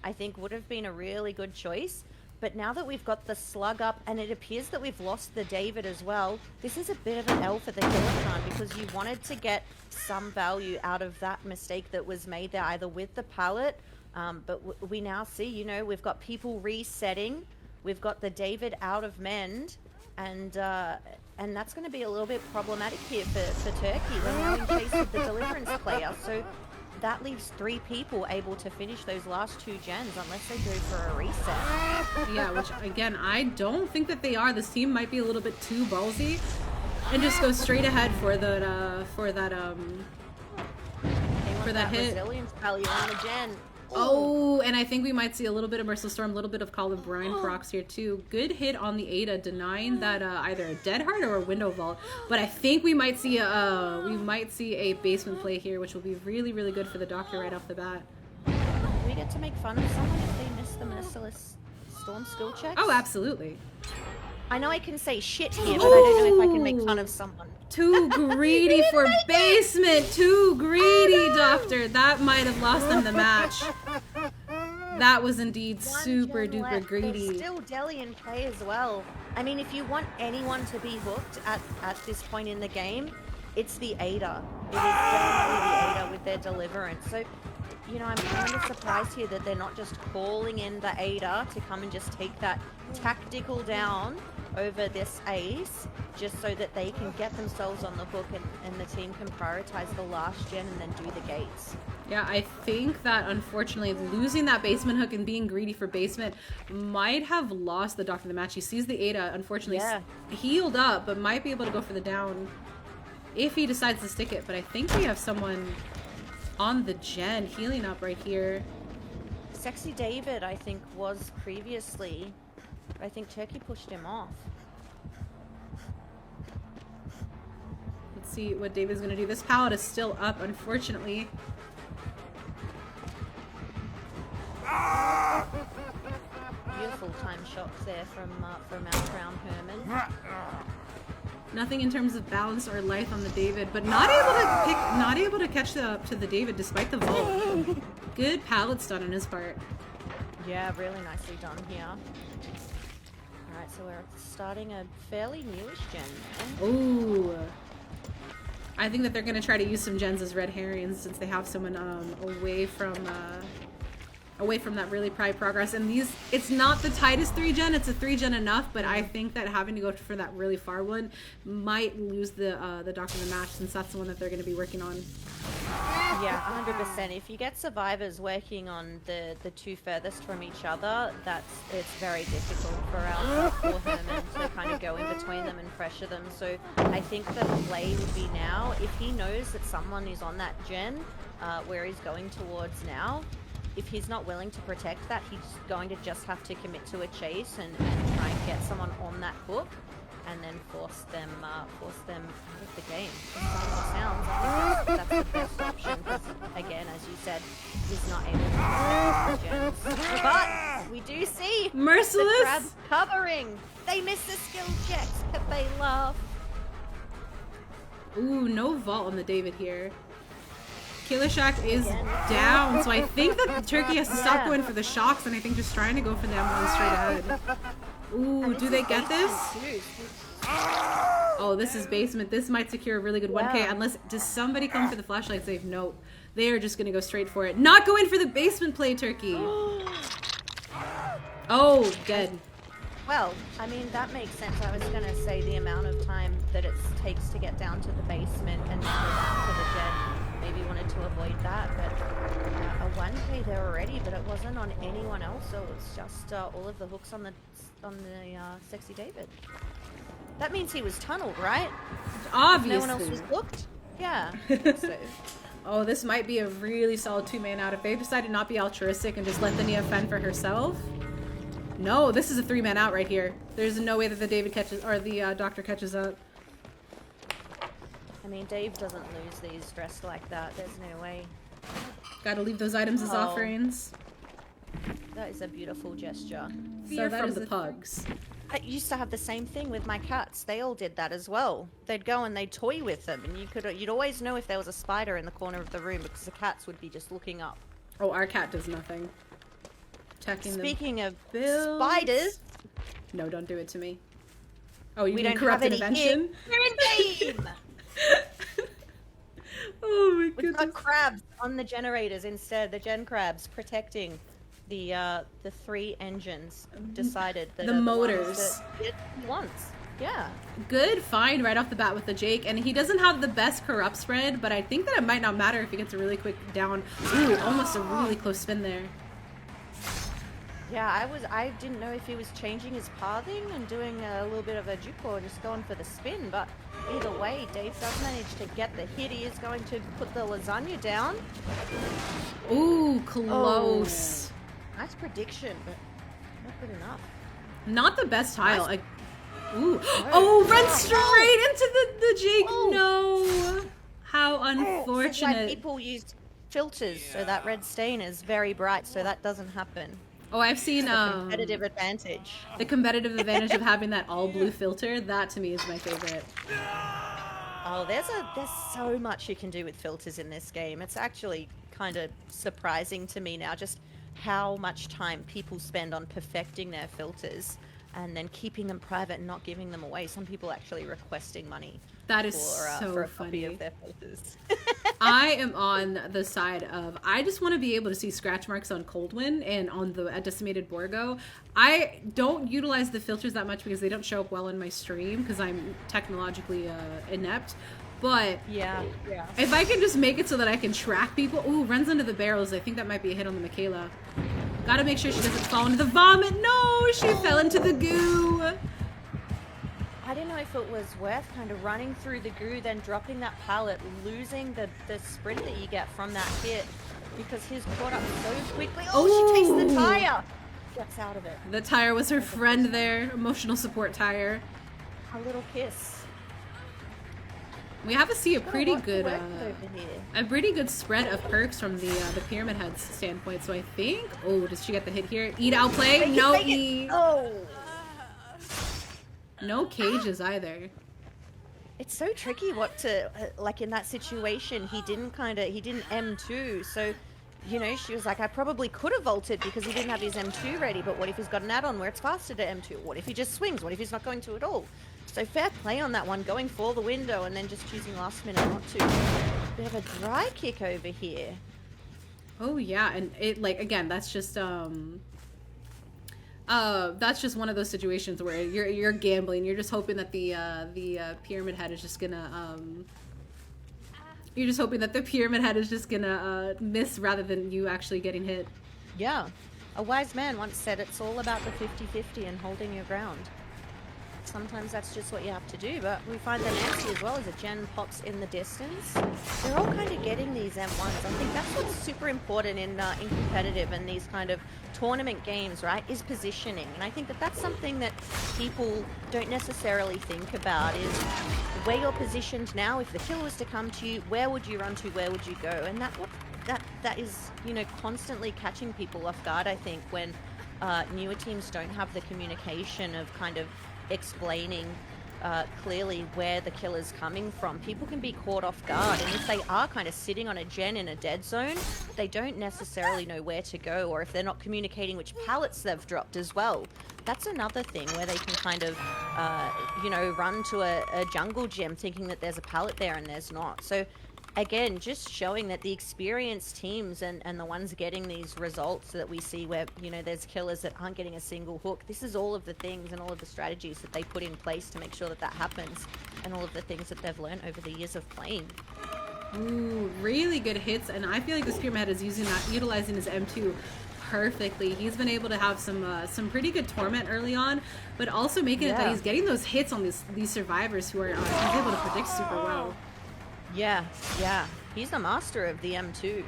I think, would have been a really good choice. But now that we've got the slug up, and it appears that we've lost the David as well, this is a bit of an L for the Kiloton, because you wanted to get some value out of that mistake that was made there, either with the pallet, but we now see, you know, we've got people resetting We've got the David out of mend, and that's going to be a little bit problematic here for Turkey when they're in chase of the Deliverance player. So that leaves 3 people able to finish those last 2 gens unless they go for a reset. Yeah, which again, I don't think that they are. This team might be a little bit too ballsy and just go straight ahead for that hit. Resilience value on the gen. Oh, and I think we might see a little bit of Merciless Storm, a little bit of Call of Brine procs here too. Good hit on the Ada, denying that either a Dead Heart or a Window Vault. But I think we might see a basement play here, which will be really, really good for the Doctor right off the bat. Do we get to make fun of someone if they miss the Merciless Storm skill checks? Oh, absolutely. I know I can say shit here, but I don't know if I can make fun of someone. Too greedy for basement. Too greedy, Doctor. That might have lost them the match. That was indeed super duper greedy. There's still Deli in play as well. I mean, if you want anyone to be hooked at this point in the game, it's the Ada. It is definitely the Ada with their Deliverance. So, you know, I'm kind of surprised here that they're not just calling in the Ada to come and just take that tactical down over this ace, just so that they can get themselves on the hook and the team can prioritize the last gen and then do the gates. Yeah, I think that unfortunately losing that basement hook and being greedy for basement might have lost the Doctor the match. He sees the Ada, unfortunately healed up, but might be able to go for the down if he decides to stick it. But I think we have someone on the gen healing up right here. Sexy David, I think, was previously. I think Turkey pushed him off. Let's see what David's going to do. This pallet is still up, unfortunately. Beautiful time shots there from our Brown Herman. Nothing in terms of balance or life on the David, but not able to catch up to the David despite the vault. Good pallet stun on his part. Yeah, really nicely done here. Alright, so we're starting a fairly newish gen. Ooh. I think that they're going to try to use some gens as red herrings since they have someone away from that really pride progress. And these, it's not the tightest 3-gen, it's a 3-gen enough, but I think that having to go for that really far one might lose the Doctor in the match, since that's the one that they're going to be working on. Yeah, 100%. If you get survivors working on the 2 furthest from each other, it's very difficult for our poor Herman to kind of go in between them and pressure them. So I think the play would be now, if he knows that someone is on that gen where he's going towards now, if he's not willing to protect that, he's going to just have to commit to a chase and try and get someone on that hook, and then force them out of the game. As sounds, I think that's the best option, because again, as you said, he's not able to protect the gens. But we do see Merciless the crabs covering. They miss the skill checks, but they laugh. Ooh, no vault on the David here. Killer Shack is down, so I think that Turkey has to stop going for the shocks, and I think just trying to go for them one straight ahead. Ooh, do they get this? Oh, this is basement. This might secure a really good 1K, unless, does somebody come for the flashlight save? Nope. They are just going to go straight for it. Not going for the basement play, Turkey. Oh, dead. Well, I mean, that makes sense. I was going to say the amount of time that it takes to get down to the basement and then go back to the jet. Maybe wanted to avoid that, but a 1K there already, but it wasn't on anyone else, so it's just all of the hooks on the Sexy David. That means he was tunneled, right? Obviously. No one else was hooked? Yeah. So. Oh, this might be a really solid 2-man out. If they decide to not be altruistic and just let the Nia fend for herself. No, this is a 3-man out right here. There's no way that the David catches, or the Doctor catches up. I mean, Dave doesn't lose these dressed like that. There's no way. Gotta leave those items as offerings. That is a beautiful gesture. So that is the pugs. I used to have the same thing with my cats. They all did that as well. They'd go and they'd toy with them, and you'd always know if there was a spider in the corner of the room because the cats would be just looking up. Oh, our cat does nothing. Speaking of spiders. No, don't do it to me. Oh, you mean corrupt intervention? We're in game! Oh my goodness. We've got crabs on the generators instead, the gen crabs protecting. the 3 engines decided that The are ones motors. that it wants. Yeah. Good find right off the bat with the Jake, and he doesn't have the best corrupt spread, but I think that it might not matter if he gets a really quick down. Ooh, almost a really close spin there. Yeah, I didn't know if he was changing his pathing and doing a little bit of a juke or just going for the spin, but either way, Dave does manage to get the hit. He is going to put the lasagna down. Ooh, close. Oh, nice prediction, but not good enough. Not the best tile. Nice. Ooh. Oh, run straight into the Jake. No. How This is why unfortunate. people use filters, so that red stain is very bright, so that doesn't happen. Oh, I've seen Competitive advantage. the competitive advantage of having that all blue filter. That to me is my favorite. Oh, there's so much you can do with filters in this game. It's actually kind of surprising to me now just how much time people spend on perfecting their filters and then keeping them private and not giving them away. Some people actually requesting money That is for so a copy funny. of their filters. I am on the side of I just want to be able to see scratch marks on Coldwind and on the decimated Borgo. I don't utilize the filters that much because they don't show up well in my stream because I'm technologically inept. But yeah. if I can just make it so that I can track people. Ooh, runs under the barrels. I think that might be a hit on the Michaela. Gotta make sure she doesn't fall into the vomit. No, she fell into the goo. I didn't know if it was worth kind of running through the goo, then dropping that pallet, losing the sprint that you get from that hit because he's caught up so quickly. Oh, she takes the tire. Gets out of it. The tire was her friend there. Emotional support tire. A little kiss. We have to see a pretty good, over here. a pretty good spread of perks from the Pyramid Head's standpoint. So I think, oh, does she get the hit here? Eat outplay? No E. Oh. No cages either. It's so tricky what to, like in that situation, he didn't M2, so, you know, she was like, I probably could have vaulted because he didn't have his M2 ready, but what if he's got an add-on where it's faster to M2? What if he just swings? What if he's not going to at all? So fair play on that one, going for the window and then just choosing last minute not to. Bit of a dry kick over here. Oh yeah, and it like again, that's just one of those situations where you're gambling. You're just hoping that the Pyramid Head is just gonna you're just hoping that the Pyramid Head is just gonna miss rather than you actually getting hit. Yeah. A wise man once said it's all about the 50-50 and holding your ground. Sometimes that's just what you have to do, but we find that Nancy as well as a gen pops in the distance. They're all kind of getting these M1s. I think that's what's super important in competitive and these kind of tournament games, right, is positioning. And I think that that's something that people don't necessarily think about is where you're positioned now. If the kill was to come to you, where would you run to, where would you go? And that is, you know, constantly catching people off guard, I think, when newer teams don't have the communication of kind of explaining clearly where the killer's coming from. People can be caught off guard, and if they are kind of sitting on a gen in a dead zone, they don't necessarily know where to go, or if they're not communicating which pallets they've dropped as well. That's another thing where they can kind of, you know, run to a jungle gem thinking that there's a pallet there and there's not. So again, just showing that the experienced teams and the ones getting these results that we see where, you know, there's killers that aren't getting a single hook. This is all of the things and all of the strategies that they put in place to make sure that that happens, and all of the things that they've learned over the years of playing. Ooh, really good hits, and I feel like this Pyramid Head is utilizing his M2 perfectly. He's been able to have some pretty good torment early on, but also making it that he's getting those hits on these survivors who are he's able to predict super well. Yeah. He's the master of the M2.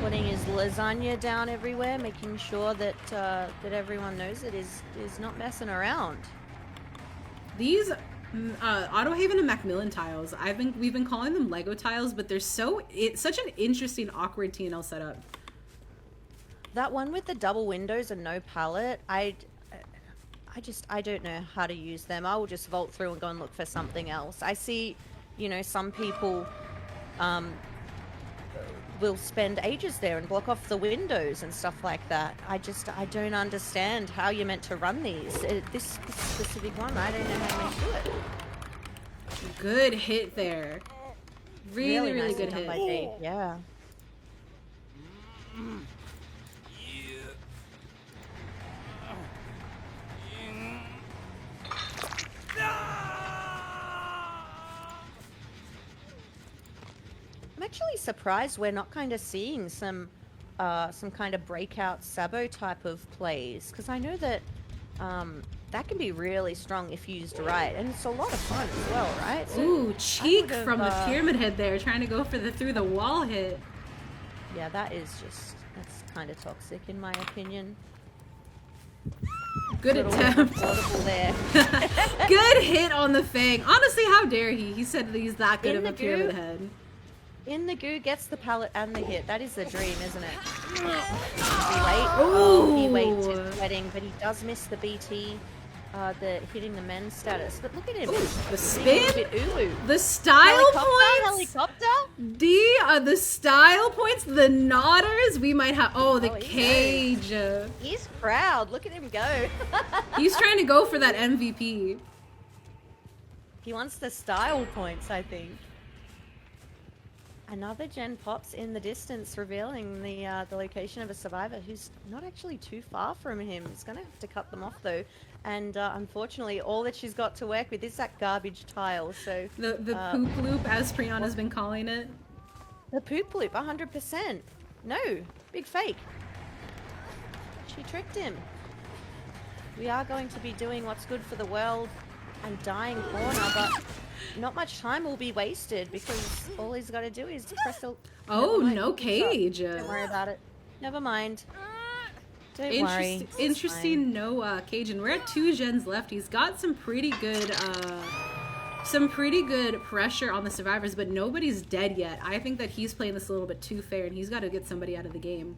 Putting his lasagna down everywhere, making sure that that everyone knows it is not messing around. These Autohaven and Macmillan tiles, we've been calling them Lego tiles, but they're such an interesting, awkward TNL setup. That one with the double windows and no pallet, I don't know how to use them. I will just vault through and go and look for something else. I see, you know, some people will spend ages there and block off the windows and stuff like that. I don't understand how you're meant to run these. This specific one, I don't know how you're meant to do it. Good hit there. Really nice good done hit. by Dave, yeah. I'm actually surprised we're not kind of seeing some kind of breakout Sabo type of plays, because I know that that can be really strong if used right, and it's a lot of fun as well, right? So Ooh, cheek would've, from the pyramid head there, trying to go for the through the wall hit. Yeah, that's kind of toxic in my opinion. Good Little attempt. audible there. Good hit on the fang. Honestly, how dare he? He said that he's that good In of the a pyramid goo. head. In the goo gets the pallet and the hit. That is the dream, isn't it? Does he wait? Ooh. Oh, he waits his sweating, but he does miss the BT, the hitting the men's status. But look at him. Ooh, the Being a spin? little bit ooh-ooh. The style points? Helicopter? The style points, the nodders, we might have. Oh, the Oh, he cage. He's proud. Look at him go. He's trying to go for that MVP. He wants the style points, I think. Another gen pops in the distance, revealing the location of a survivor who's not actually too far from him. He's going to have to cut them off, though. And unfortunately, all that she's got to work with is that garbage tile. So The poop loop, as Prion has been calling it. the poop loop, 100%. No, big fake. She tricked him. We are going to be doing what's good for the world and dying corner, but not much time will be wasted because all he's got to do is press the... Oh, Never mind, no he's up. cage. Don't worry about it. Never mind. Don't worry. It's Interesting, fine. no cage, and we're at 2 gens left. He's got some pretty good pressure on the survivors, but nobody's dead yet. I think that he's playing this a little bit too fair, and he's got to get somebody out of the game.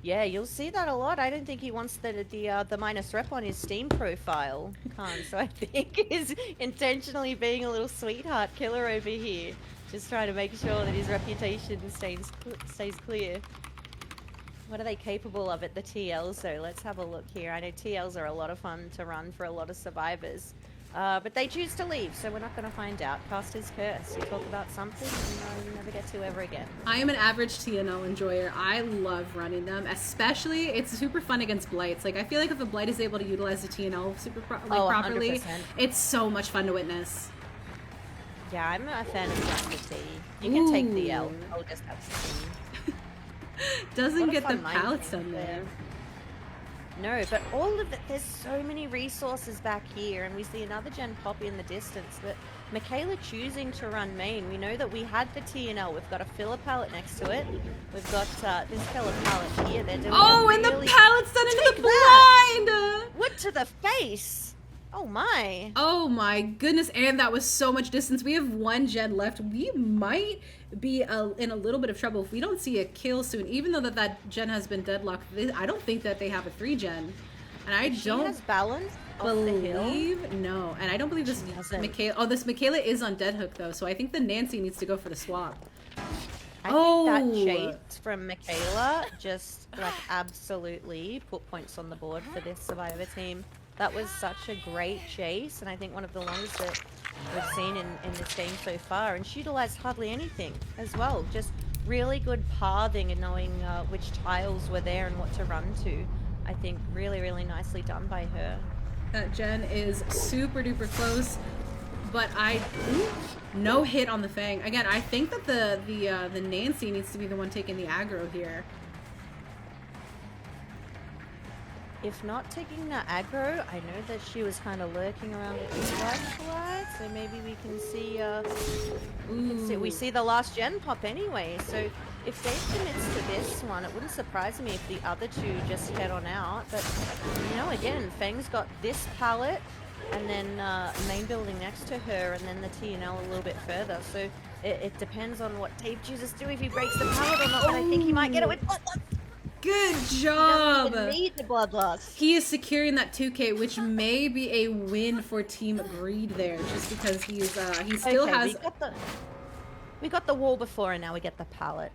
Yeah, you'll see that a lot. I don't think he wants the minus rep on his Steam profile, Khan. So I think he's intentionally being a little sweetheart killer over here, just trying to make sure that his reputation stays clear. What are they capable of at the TLs, though? Let's have a look here. I know TLs are a lot of fun to run for a lot of survivors. But they choose to leave, so we're not going to find out. Caster's curse. You talk about something and you never get to ever again. I am an average TNL enjoyer. I love running them, especially it's super fun against Blights. Like, I feel like if a Blight is able to utilize the TNL properly, 100%. it's so much fun to witness. Yeah, I'm a fan of just the T. You can take the L. Ooh. I'll just have the T. Doesn't What a get the fun mind pallets game done there. No, but all of it, there's so many resources back here, and we see another gen pop in the distance, but Michaela choosing to run main. We know that we had the TNL. We've got a filler pallet next to it. We've got this filler pallet here. They're doing Oh, a and the really... pallets done into Take the that! blind! Wood to the face! Oh my. Oh my goodness, and that was so much distance. We have 1 gen left. We might be in a little bit of trouble if we don't see a kill soon, even though that gen has been deadlocked. I don't think that they have a 3 gen. And I She don't has balance off the hill. believe, no, and I don't believe this this Michaela is on dead hook though, so I think the Nancy needs to go for the swap. I think that chase from Michaela just like absolutely put points on the board for this survivor team. That was such a great chase, and I think one of the longest that we've seen in this game so far, and she utilized hardly anything as well. Just really good pathing and knowing which tiles were there and what to run to. I think really, really nicely done by her. That gen is super duper close, but no hit on the Fang. Again, I think that the Nancy needs to be the one taking the aggro here. If not taking the aggro, I know that she was kind of lurking around with the flashlight, so maybe we can see, we see the last gen pop anyway. So if Dave commits to this one, it wouldn't surprise me if the other 2 just head on out. But, you know, again, Fang's got this pallet, and then main building next to her, and then the TNL a little bit further. So it depends on what Dave chooses to do, if he breaks the pallet or not, but I think he might get it with Bloodlust. Good He job! doesn't even need the Bloodlust. He is securing that 2K, which may be a win for Team Greed there, just because he still has. We got the wall before, and now we get the pallet.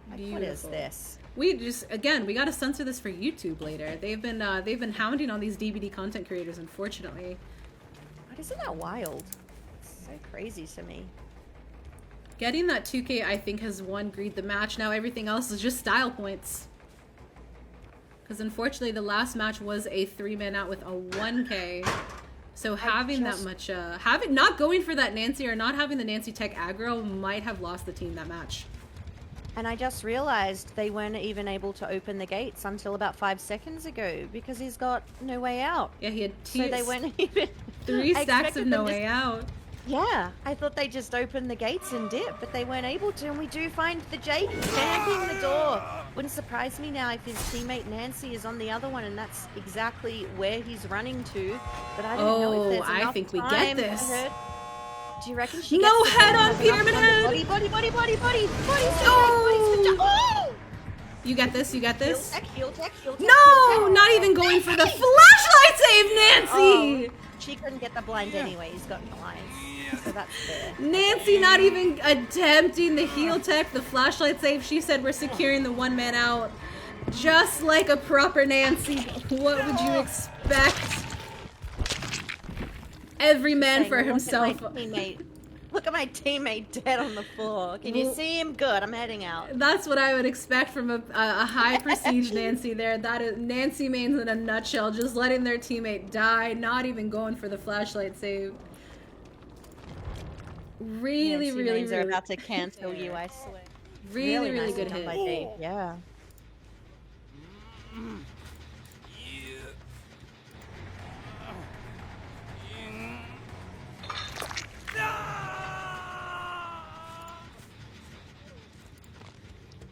Like, what is Beautiful. this? We gotta censor this for YouTube later. They've been hounding on these DVD content creators, unfortunately. What, isn't that wild? It's so crazy to me. Getting that 2K, I think, has won Greed the match. Now everything else is just style points. Because unfortunately, the last match was a 3-man out with a 1K. So having that much, not going for that Nancy or not having the Nancy tech aggro might have lost the team that match. And I just realized they weren't even able to open the gates until about 5 seconds ago because he's got no way out. Yeah, he had So they weren't even... 3 stacks of no way out. Yeah, I thought they just opened the gates and dip, but they weren't able to, and we do find the Jake standing the door. Wouldn't surprise me now if his teammate Nancy is on the other one, and that's exactly where he's running to. But I don't know if there's enough I think we get time this. for her. Do you reckon she No gets the head ball? on There's enough Pyramid time Head! to body, Oh! You get this, you get this? Heel tech. No! Not even going for the flashlight save, Nancy! Oh, she couldn't get the blind anyway, he's got blinds. So that's fair. Nancy not even attempting the heel tech, the flashlight save. She said we're securing the 1-man out. Just like a proper Nancy. What would you expect? Every man for himself. Look at my teammate dead on the floor. Can you see him? Good, I'm heading out. That's what I would expect from a high prestige Nancy there. That is Nancy mains in a nutshell. Just letting their teammate die, not even going for the flashlight save. Really, Nancy really, mains really are about to cancel you, I swear. Really, really nicely good done hit. by Dave. Yeah.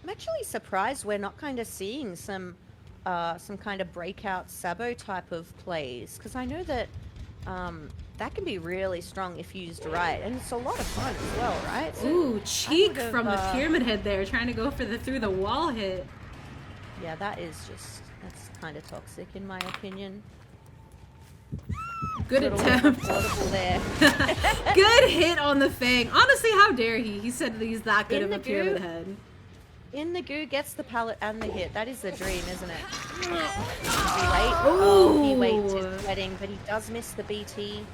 I'm actually surprised we're not kind of seeing some kind of breakout Sabo type of plays, because I know that that can be really strong if used right, and it's a lot of fun as well, right? So Ooh, cheek would've, from the pyramid head there, trying to go for the through the wall hit. Yeah, that's kind of toxic in my opinion. Good Little attempt. affordable there. Good hit on the fang. Honestly, how dare he? He said that he's that good In of a the pyramid goo. head. In the goo gets the pallet and the hit. That is the dream, isn't it? Does he wait? Ooh. Oh, he waits his wedding, but he does miss the BT,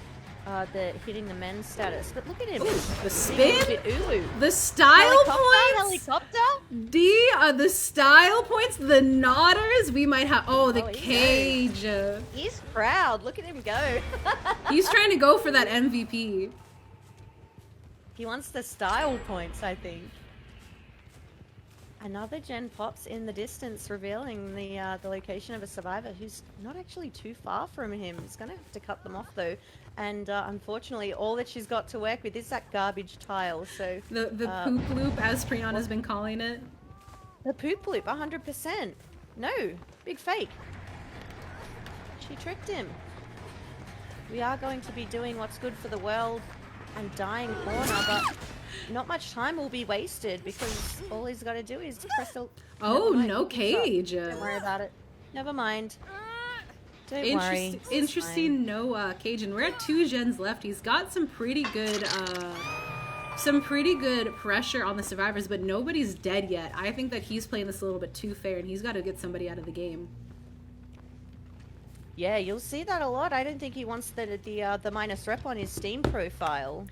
the hitting the men's status. But look at him. The spin? Ulu. The style points? Helicopter? The style points, the nodders, we might have, the Oh, he cage. He's proud. Look at him go. He's trying to go for that MVP. He wants the style points, I think. Another gen pops in the distance, revealing the location of a survivor who's not actually too far from him. He's going to have to cut them off, though. And unfortunately, all that she's got to work with is that garbage tile. So The poop loop, as Prion has been calling it. the poop loop, 100%. No, big fake. She tricked him. We are going to be doing what's good for the world and dying corner, but not much time will be wasted because all he's got to do is press the... Oh, Never mind, no he's up. cage. Don't worry about it. Never mind. Don't worry. It's Interesting, fine. no cage, and we're at 2 gens left. He's got some pretty good pressure on the survivors, but nobody's dead yet. I think that he's playing this a little bit too fair, and he's got to get somebody out of the game. Yeah, you'll see that a lot. I don't think he wants the minus rep on his Steam profile.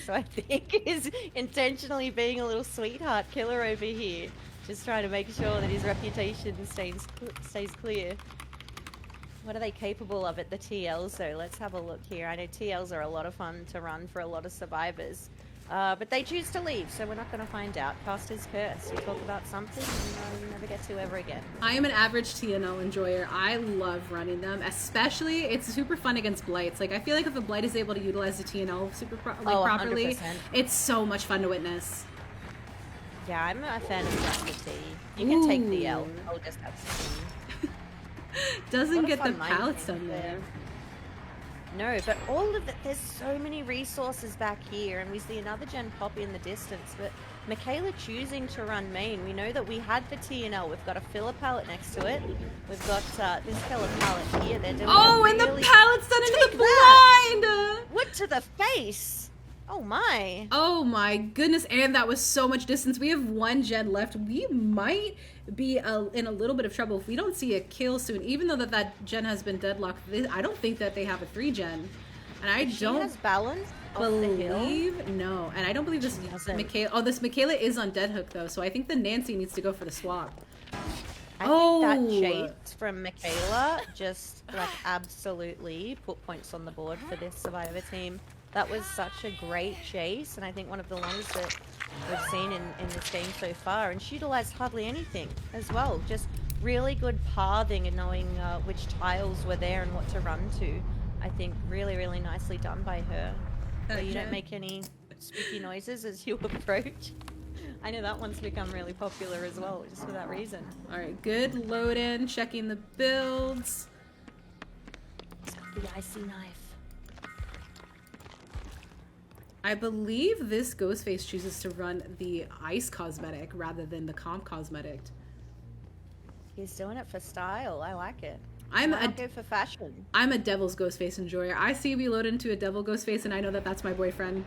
So I think he's intentionally being a little sweetheart killer over here, just trying to make sure that his reputation stays clear. What are they capable of at the TLs though? Let's have a look here. I know TLs are a lot of fun to run for a lot of survivors. But they choose to leave, so we're not going to find out. Caster's curse. You talk about something and you never get to ever again. I am an average TNL enjoyer. I love running them, especially it's super fun against Blights. Like, I feel like if a Blight is able to utilize the TNL properly, 100%. it's so much fun to witness. Yeah, I'm a fan of just the T. You can take the L. Ooh. I'll just have the T. Doesn't What a get the fun mind pallets game done there. No, but all of it, there's so many resources back here, and we see another gen pop in the distance, but Michaela choosing to run main. We know that we had the TNL. We've got a filler pallet next to it. We've got this filler pallet here. They're doing And the really... pallet's done into Take the that! blind! What to the face? Oh my. Oh my goodness, and that was so much distance. We have 1 gen left. We might be in a little bit of trouble if we don't see a kill soon, even though that gen has been deadlocked. I don't think that they have a 3 gen. And She has balance. off the hill? believe no, and I don't believe this doesn't. Michaela. Oh, this Michaela is on dead hook though, so I think the Nancy needs to go for the swap. I think that chase from Michaela just like absolutely put points on the board for this Survivor team. That was such a great chase, and I think one of the longest that we've seen in this game so far. And she utilized hardly anything as well. Just really good pathing and knowing which tiles were there and what to run to. I think really, really nicely done by her. So you don't make any spooky noises as you approach. I know that one's become really popular as well, just for that reason. All right, good load in, checking the builds. The icy knife. I believe this Ghostface chooses to run the ice cosmetic rather than the comp cosmetic. He's doing it for style. I like it. I'm not go for fashion. I'm a Devil's Ghostface enjoyer. I see we load into a Devil Ghostface, and I know that that's my boyfriend.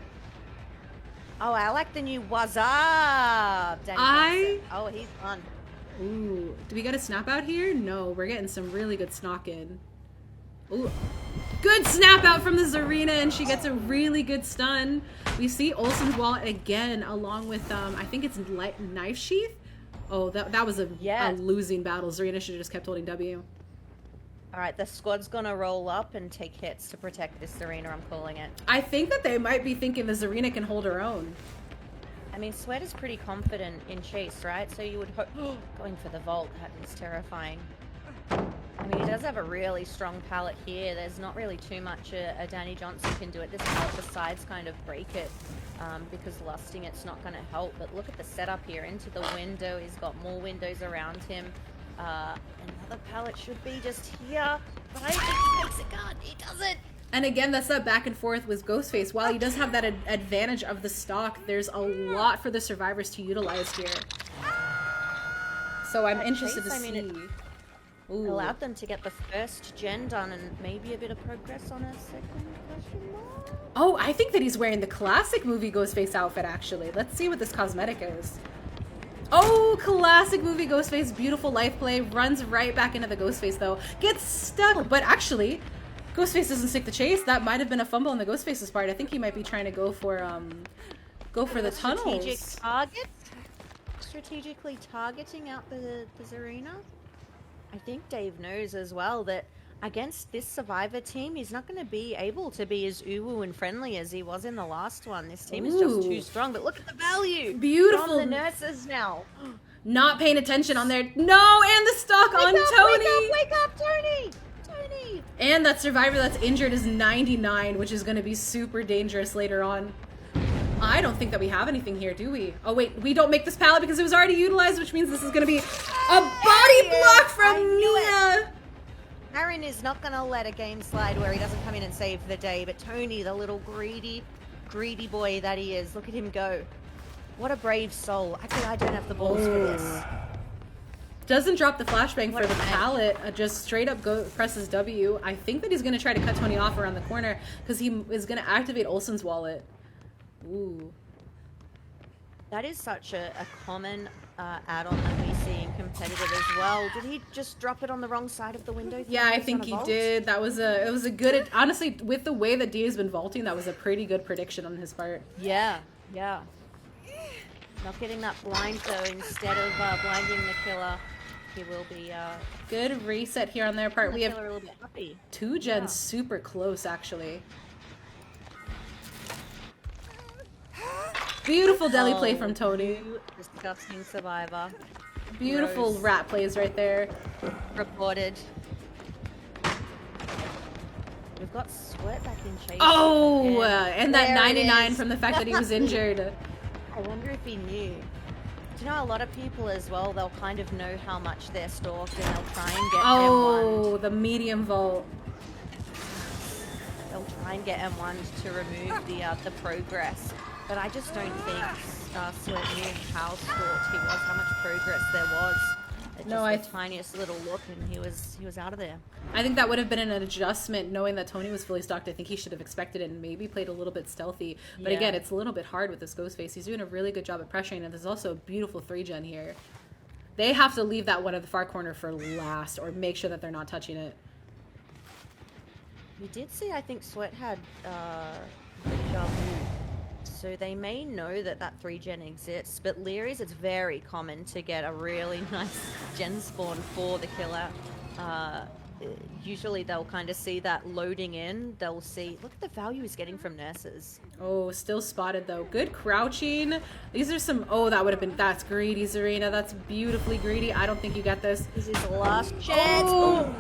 Oh, I like the new What's Up, Danny Johnson. Oh, he's fun. Ooh, do we get a snap out here? No, we're getting some really good snock in. Ooh, good snap out from the Zarina, and she gets a really good stun. We see Olsen's wallet again, along with I think it's Knife Sheath. Oh, that was a losing battle. Zarina should have just kept holding W. All right, the squad's gonna roll up and take hits to protect this Zarina, I'm calling it. I think that they might be thinking the Zarina can hold her own. I mean, Sweat is pretty confident in chase, right? So you would hope... going for the vault, that is terrifying. I mean, he does have a really strong pallet here. There's not really too much a Danny Johnson can do at this pallet besides kind of break it. Because lusting it's not going to help. But look at the setup here. Into the window. He's got more windows around him. Another pallet should be just here. But I think he makes it guard. He doesn't. And again, that's that back and forth with Ghostface. While he does have that advantage of the stock, there's a lot for the survivors to utilize here. So I'm interested to see. Ooh. Allowed them to get the first gen done and maybe a bit of progress on a second question mark. Oh, I think that he's wearing the classic movie Ghostface outfit, actually. Let's see what this cosmetic is. Oh, classic movie Ghostface, beautiful life play. Runs right back into the Ghostface, though. Gets stuck, but actually, Ghostface doesn't stick the chase. That might have been a fumble on the Ghostface's part. I think he might be trying to go for the tunnels. Strategic target? Strategically targeting out the Zarina? I think Dave knows as well that against this Survivor team, he's not going to be able to be as uwu and friendly as he was in the last one. This team is just too strong, but look at the value. Beautiful. From the nurses now. Not paying attention on their... No, and the stock on Tony. Wake up, Tony. Tony. And that Survivor that's injured is 99, which is going to be super dangerous later on. I don't think that we have anything here, do we? Oh, wait, we don't make this pallet because it was already utilized, which means this is going to be a body block from Nia. Aaron is not going to let a game slide where he doesn't come in and save the day, but Tony, the little greedy boy that he is, look at him go. What a brave soul. Actually, I don't have the balls for this. Doesn't drop the flashbang for the pallet, just straight up presses W. I think that he's going to try to cut Tony off around the corner because he is going to activate Olsen's wallet. Ooh. That is such a common add-on that we see in competitive as well. Did he just drop it on the wrong side of the window? Yeah, I think he did. It was a good, honestly, with the way that D has been vaulting, that was a pretty good prediction on his part. Yeah. Not getting that blind though. Instead of blinding the killer, he will be good reset here on their part. We have a little bit happy. Two gens super close actually. Beautiful deli play from Tony. Disgusting Survivor. Beautiful rat plays right there. Reported. We've got Sweat back in chase. Oh, and that 99 from the fact that he was injured. I wonder if he knew. Do you know, a lot of people as well, they'll kind of know how much they're stalked and they'll try and get M1. The medium vault. They'll try and get M1 to remove the progress. But I just don't think Sweat knew how stalked he was, how much progress there was. The tiniest little look, and he was out of there. I think that would have been an adjustment, knowing that Tony was fully stocked. I think he should have expected it and maybe played a little bit stealthy. But again, it's a little bit hard with this Ghostface. He's doing a really good job at pressuring, and there's also a beautiful 3-gen here. They have to leave that one at the far corner for last, or make sure that they're not touching it. We did see, I think Sweat had deja vu. So they may know that that 3-gen exists, but Leary's, it's very common to get a really nice gen spawn for the killer. Usually they'll kind of see that loading in. They'll see, look at the value he's getting from nurses. Oh, still spotted though. Good crouching. These are some, oh, that would have been, that's greedy, Zarina. That's beautifully greedy. I don't think you get this. This is the last chance. Oh.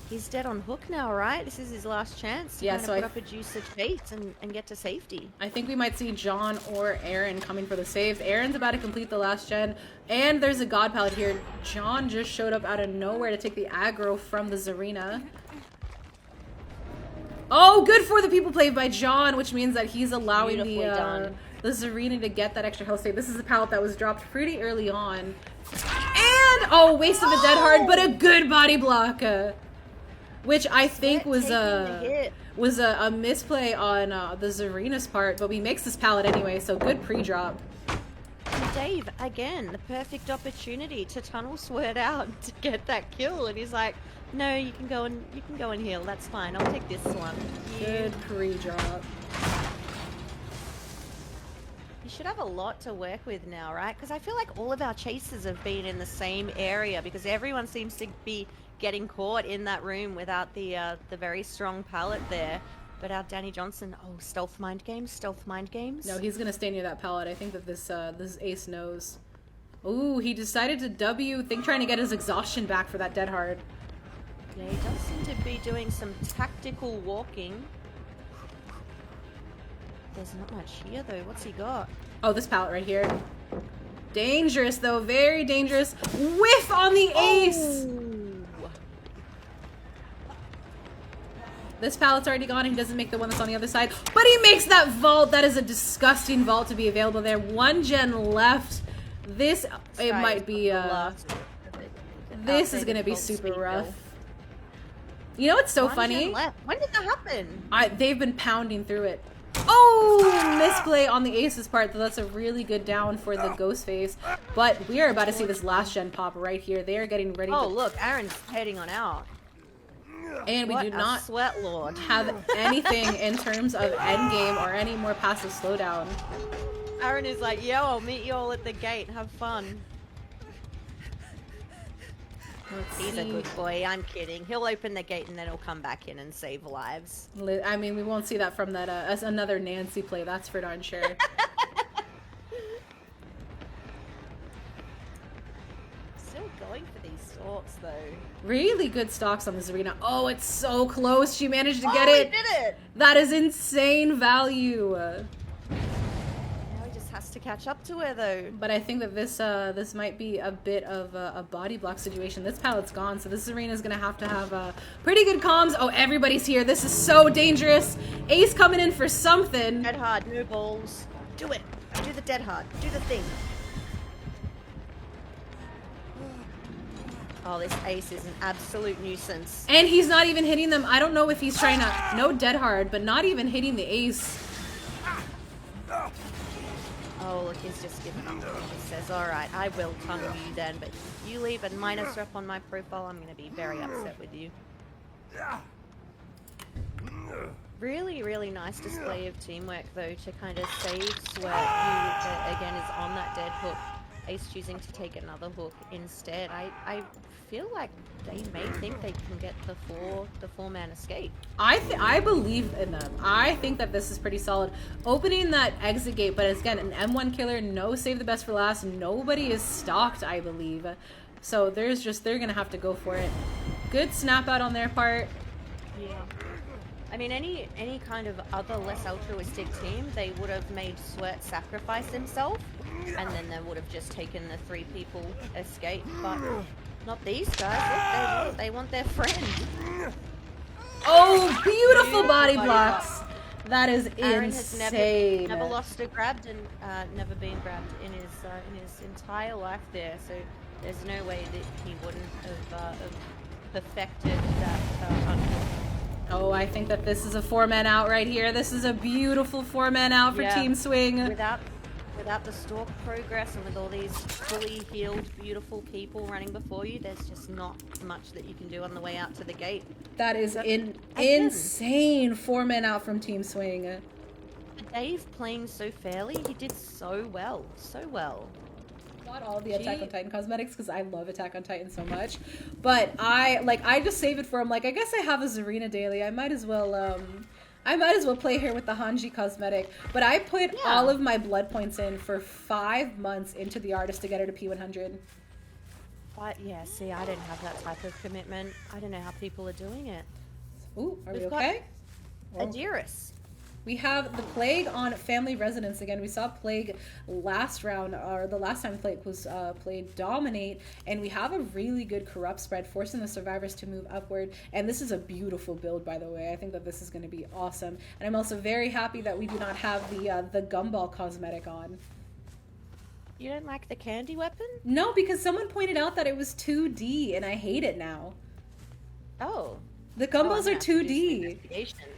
He's dead on hook now, right? This is his last chance to Yeah, kind so of put up a juice of bait and get to safety. I think we might see John or Aaron coming for the saves. Aaron's about to complete the last gen, and there's a god pallet here. John just showed up out of nowhere to take the aggro from the Zarina. Oh, good for the people played by John, which means that he's allowing the Zarina to get that extra health save. This is a pallet that was dropped pretty early on. And, oh, waste of a dead hard, but a good body block. Which I think was a misplay on the Zarina's part, but we mix this pallet anyway, so good pre-drop. And Dave, again, the perfect opportunity to tunnel sweat out to get that kill, and he's like, "No, you can go and heal. That's fine. I'll take this one." Good pre-drop. You should have a lot to work with now, right? Because I feel like all of our chasers have been in the same area because everyone seems to be getting caught in that room without the very strong pallet there. But our Danny Johnson, oh, stealth mind games. No, he's gonna stay near that pallet. I think that this ace knows. Ooh, he decided to W, trying to get his exhaustion back for that dead hard. Yeah, he does seem to be doing some tactical walking. There's not much here though. What's he got? Oh, this pallet right here. Dangerous though, very dangerous. Whiff on the ace! Oh. This pallet's already gone and he doesn't make the one that's on the other side. But he makes that vault. That is a disgusting vault to be available there. 1 gen left. This, it might be, this is going to be super rough. You know what's so funny? When did that happen? They've been pounding through it. Oh, misplay on the ace's part. That's a really good down for the ghost face. But we are about to see this last gen pop right here. They are getting ready. Oh, look, Aaron's heading on out. And we do not sweat lord have anything in terms of endgame or any more passive slowdown. Aaron is like, yo, I'll meet you all at the gate. Have fun. He's a good boy. I'm kidding. He'll open the gate and then he'll come back in and save lives. I mean, we won't see that from that as another Nancy play. That's for darn sure. Still going for these stalks though. Really good stalks on this arena. Oh, it's so close. She managed to get it. He did it. That is insane value. Now he just has to catch up to her though. But I think that this might be a bit of a body block situation. This pallet's gone, so this arena is gonna have pretty good comms. Oh, everybody's here. This is so dangerous. Ace coming in for something. Dead hard, no balls. Do it. Do the dead hard. Do the thing. Oh, this ace is an absolute nuisance. And he's not even hitting them. I don't know if he's trying to... No dead hard, but not even hitting the ace. Oh, look, he's just given up. He says, alright, I will tunnel you then, but if you leave a minus rep on my profile, I'm going to be very upset with you. Really, really nice display of teamwork, though, to kind of save Sweat, who, again, is on that dead hook. Ace choosing to take another hook instead. I feel like they may think they can get the four-man escape. I believe in them. I think that this is pretty solid. Opening that exit gate, but again, an M1 killer, no save the best for last. Nobody is stocked, I believe. So they're gonna have to go for it. Good snap out on their part. Yeah. I mean, any kind of other less altruistic team, they would have made Sweat sacrifice himself, and then they would have just taken the 3 people escape, but not these guys. Look, they want their friend. Oh, beautiful body blocks. That is Aaron insane. has never lost a grabbed and never been grabbed in his entire life there, so there's no way that he wouldn't have perfected that unhook. Oh, I think that this is a 4-man out right here. This is a beautiful 4-man out for Team Swing. without the stalk progress and with all these fully healed, beautiful people running before you, there's just not much that you can do on the way out to the gate. That is insane. 4 men out from Team Swing. Dave playing so fairly, he did so well. So well. Not all the Attack on Titan cosmetics because I love Attack on Titan so much, but I just save it for him. Like, I guess I have a Zarina daily. I might as well play her with the Hanji cosmetic. But I put all of my blood points in for 5 months into the artist to get her to P100. But yeah, see, I didn't have that type of commitment. I don't know how people are doing it. Ooh, are we We've okay? got Adiris. We have the Plague on Family Residence again. We saw Plague last round, or the last time Plague was played, dominate, and we have a really good corrupt spread, forcing the survivors to move upward. And this is a beautiful build, by the way. I think that this is going to be awesome. And I'm also very happy that we do not have the gumball cosmetic on. You don't like the candy weapon? No, because someone pointed out that it was 2D, and I hate it now. Oh. The gumballs are 2D.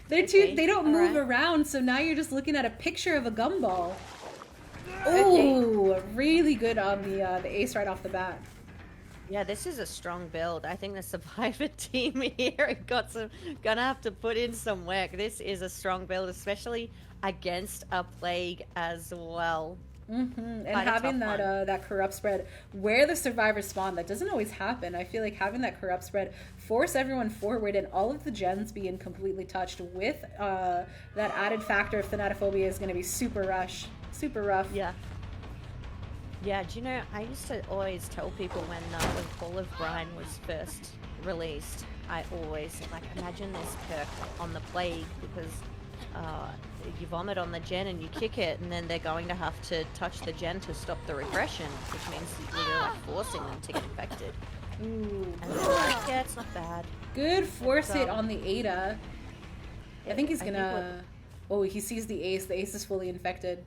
They're they don't move around, so now you're just looking at a picture of a gumball. Ooh, really good on the ace right off the bat. Yeah, this is a strong build. I think the survivor team here gonna have to put in some work. This is a strong build, especially against a Plague as well. And having that corrupt spread where the survivors spawn, that doesn't always happen. I feel like having that corrupt spread force everyone forward and all of the gens being completely touched with that added factor of thanatophobia is going to be super rough. Yeah, do you know, I used to always tell people when the Call of Brine was first released, I always said, like, imagine this perk on the Plague, because you vomit on the gen and you kick it, and then they're going to have to touch the gen to stop the regression, which means you're like forcing them to get infected. Ooh. And like, yeah, it's not bad. Good force hit on the Ada. I think he's gonna... Oh, he sees the ace. The ace is fully infected.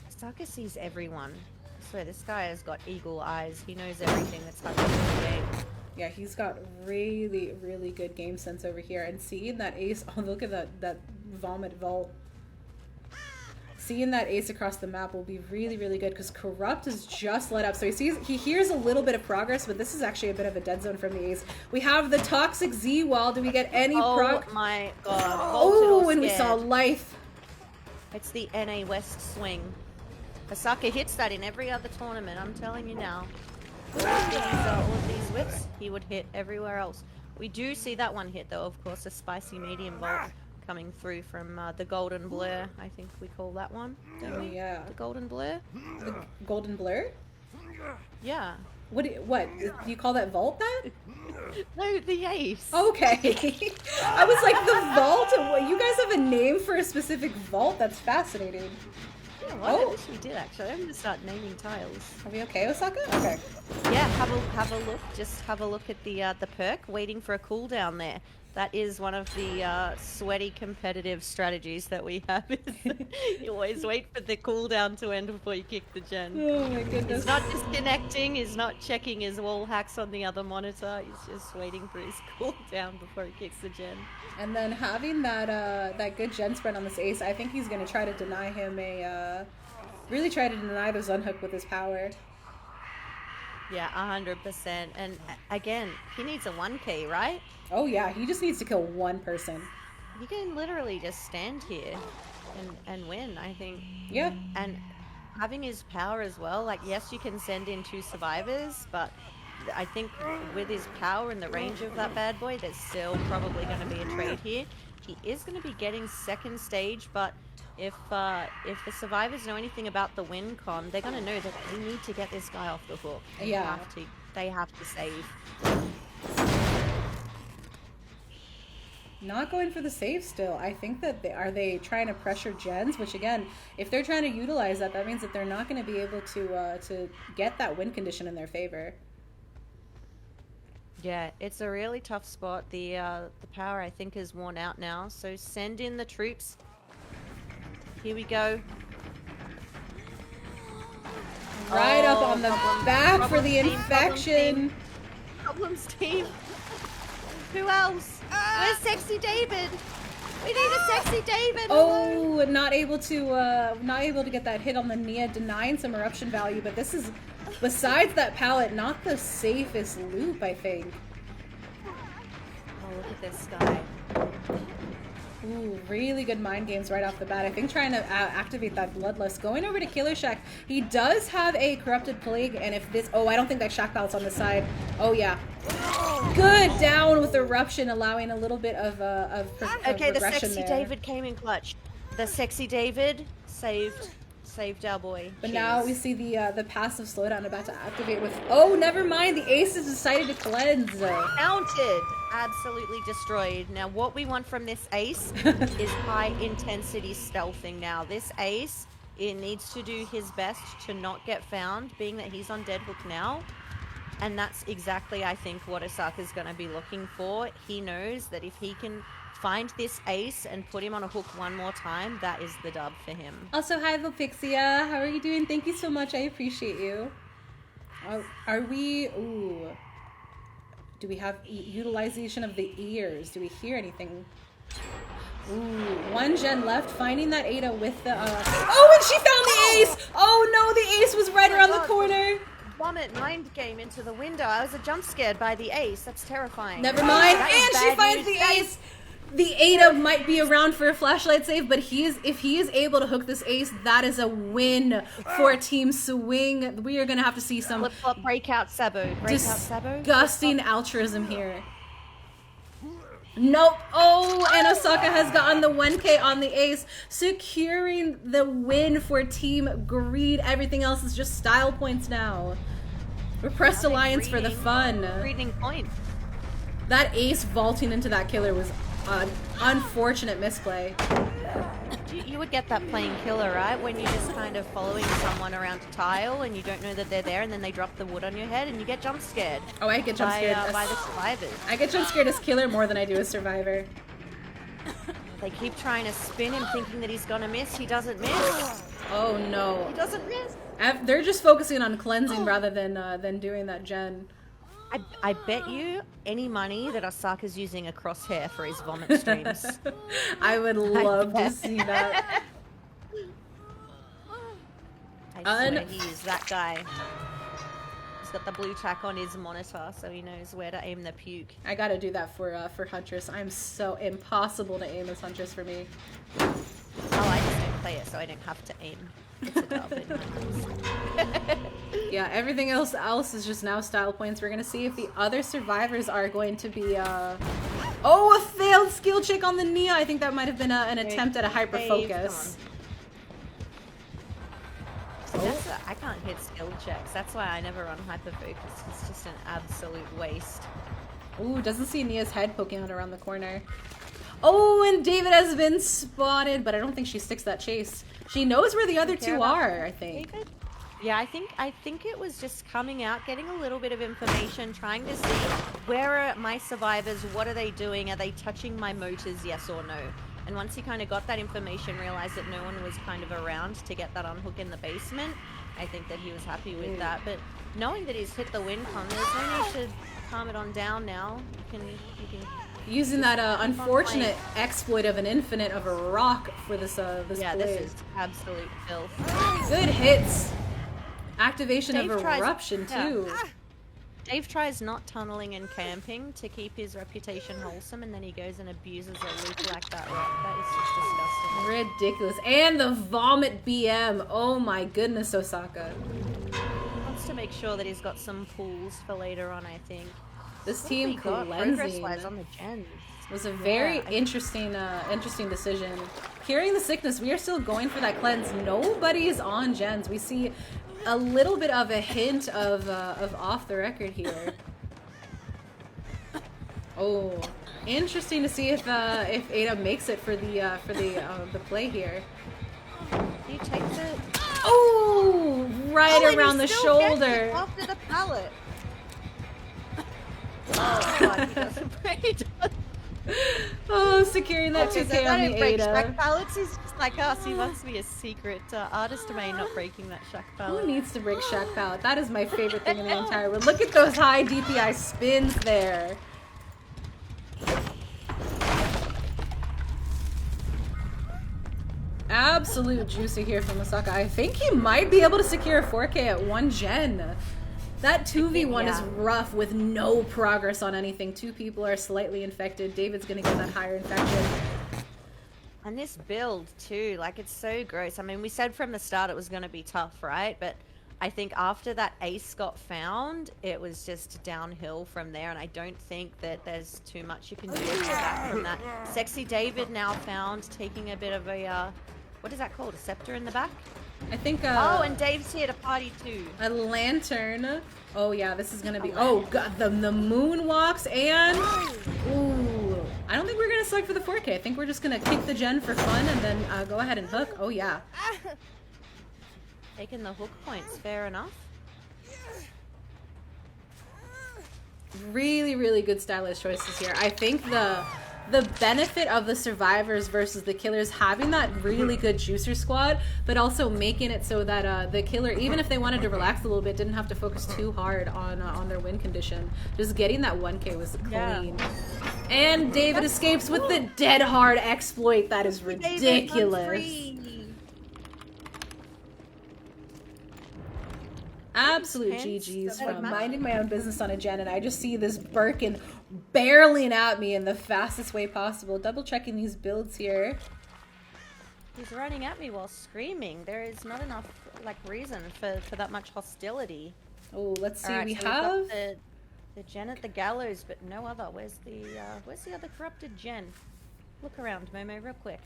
Saka sees everyone. I swear, this guy has got eagle eyes. He knows everything that's happening in the game. Yeah, he's got really, really good game sense over here. And seeing that ace... Oh, look at that vomit vault. Seeing that ace across the map will be really, really good because Corrupt is just let up. So he hears a little bit of progress, but this is actually a bit of a dead zone from the ace. We have the Toxic Z wall. Do we get any Oh my god. Oh, and we saw life. It's the NA West swing. Asaka hits that in every other tournament, I'm telling you now. All of these whips, he would hit everywhere else. We do see that one hit though, of course, a spicy medium vault coming through from the Golden Blur, I think we call that one. Oh yeah. The Golden Blur? The Golden Blur? Yeah. What do you call that vault then? No, the ace. Okay. I was like, the vault? You guys have a name for a specific vault? That's fascinating. Yeah, well, I wish we did actually. I'm gonna start naming tiles. Are we okay, Osaka? Okay. Yeah, have a look. Just have a look at the perk, waiting for a cooldown there. That is one of the sweaty competitive strategies that we have. You always wait for the cooldown to end before you kick the gen. Oh my goodness. He's not disconnecting, he's not checking his wall hacks on the other monitor, he's just waiting for his cooldown before he kicks the gen. And then having that good gen spread on this ace, I think he's going to try to deny him really try to deny those unhook with his power. Yeah, 100%. And again, he needs a 1k, right? Oh yeah, he just needs to kill one person. He can literally just stand here and win, I think. Yeah. And having his power as well, like, yes, you can send in 2 survivors, but I think with his power and the range of that bad boy, there's still probably going to be a trade here. He is going to be getting second stage, but if the survivors know anything about the win con, they're going to know that they need to get this guy off the hook. Yeah. They have to save. Not going for the save still. I think that are they trying to pressure gens, which again, if they're trying to utilize that, that means that they're not going to be able to get that win condition in their favor. Yeah, it's a really tough spot. The power, I think, is worn out now. So send in the troops. Here we go. Right up on the back for the infection. Problems team. Who else? Where's Sexy David? We need a sexy David. Oh, not able to get that hit on the Nia, denying some eruption value. But this is, besides that pallet, not the safest loop, I think. Oh, look at this guy. Ooh, really good mind games right off the bat. I think trying to activate that Bloodlust. Going over to Killer Shack. He does have a Corrupted Plague, and if this... Oh, I don't think that Shack Pallet's on the side. Oh, yeah. Good down with Eruption, allowing a little bit of Okay, the regression sexy there. David came in clutch. The sexy David saved our boy. But Jeez. now we see the passive slowdown about to activate with... Oh, never mind. The Ace has decided to cleanse. Counted. Absolutely destroyed. Now what we want from this Ace is high intensity stealthing now. This Ace, it needs to do his best to not get found, being that he's on dead hook now. And that's exactly, I think, what Osaka's going to be looking for. He knows that if he can find this Ace and put him on a hook one more time, that is the dub for him. Also, hi, Vulpixia. How are you doing? Thank you so much. I appreciate you. Are we... Ooh. Do we have utilization of the ears? Do we hear anything? Ooh, one gen left, finding that Ada with the... Oh, and she found the Ace! Oh no, the Ace was right around the corner! Vomit mind game into the window. I was jump scared by the Ace. That's terrifying. Never mind. That is And she bad finds news. the Ace. The Ada might be around for a flashlight save, but if he is able to hook this Ace, that is a win for Team Swing. We are gonna have to see some Flip-flop breakout Sabo. Breakout Sabo. disgusting altruism here. Nope. Oh, and Osaka has gotten the 1K on the Ace, securing the win for Team Greed. Everything else is just style points now. Repressed Alliance for the fun. Reading point. That Ace vaulting into that killer was an unfortunate misplay. You would get that playing killer, right? When you're just kind of following someone around a tile and you don't know that they're there, and then they drop the wood on your head and you get jump scared. Oh, I get jump scared by the survivors. I get jump scared as killer more than I do as survivor. They keep trying to spin him, thinking that he's gonna miss. He doesn't miss. Oh no. He doesn't miss. They're just focusing on cleansing rather than doing that gen. I bet you any money that Osaka's using a crosshair for his vomit streams. I would love to see that. I swear he is that guy. He's got the blue tack on his monitor, so he knows where to aim the puke. I gotta do that for Huntress. I'm so impossible to aim as Huntress for me. Oh, I just don't play it, so I don't have to aim. It's a dub. Yeah, everything else is just now style points. We're gonna see if the other survivors are going to be Oh, a failed skill check on the Nia. I think that might have been an attempt at a hyper focus. I can't hit skill checks. That's why I never run hyper focus. It's just an absolute waste. Ooh, doesn't see Nia's head poking out around the corner. Oh, and David has been spotted, but I don't think she sticks that chase. She knows where the other two are, I think. David? Yeah, I think it was just coming out, getting a little bit of information, trying to see where are my survivors, what are they doing, are they touching my motors, yes or no? And once he kind of got that information, realized that no one was kind of around to get that unhook in the basement, I think that he was happy with that. But knowing that he's hit the win con, there's no need to calm it on down now. You can using that unfortunate exploit of an infinite of a rock for this yeah, blade. this is absolute filth. Good hits. Activation Dave of tries- eruption yeah. too. Dave tries not tunneling and camping to keep his reputation wholesome, and then he goes and abuses a loop like that. That is just disgusting. Ridiculous. And the vomit BM. Oh my goodness, Osaka. He wants to make sure that he's got some pools for later on, I think. This What team have we got cleansing progress-wise on the gens? was a very Yeah, interesting decision. Curing the sickness, we are still going for that cleanse. Nobody is on gens. We see a little bit of a hint of off the record here. Oh, interesting to see if Ada makes it for the play here. He takes it. Oh, right and around he the still gets it shoulder. after the pallet. Oh god, he doesn't break. Oh, securing that 2K on the break Ada. shack pallets. He's just like us. He must be a secret artist main, not breaking that shack pallet. Who needs to break Shack Pallet? That is my favorite thing in the entire world. Look at those high DPI spins there. Absolute juicy here from Masaka. I think he might be able to secure a 4K at 1 gen. That 2v1 is rough with no progress on anything. 2 people are slightly infected. David's gonna get that higher infection. And this build too, like it's so gross. I mean, we said from the start it was going to be tough, right? But I think after that ace got found, it was just downhill from there. And I don't think that there's too much you can do to that from that. Sexy David now found taking a bit of a, what is that called? A scepter in the back? I think, oh, and Dave's here to party too. A lantern. Oh yeah, this is gonna be, oh god, the moonwalks and, ooh. I don't think we're gonna select for the 4K. I think we're just gonna kick the gen for fun and then go ahead and hook. Oh yeah. Taking the hook points, fair enough. Really, really good stylist choices here. I think the benefit of the survivors versus the killers having that really good juicer squad, but also making it so that the killer, even if they wanted to relax a little bit, didn't have to focus too hard on their win condition. Just getting that 1K was clean. Yeah. And David escapes with the dead hard exploit. That is ridiculous. Absolute GG's from minding my own business on a gen, and I just see this Birkin barreling at me in the fastest way possible. Double checking these builds here. He's running at me while screaming. There is not enough like reason for that much hostility. Oh, let's see. Right, we so have the gen at the gallows, but no other. Where's the other corrupted gen? Look around, Momo, real quick.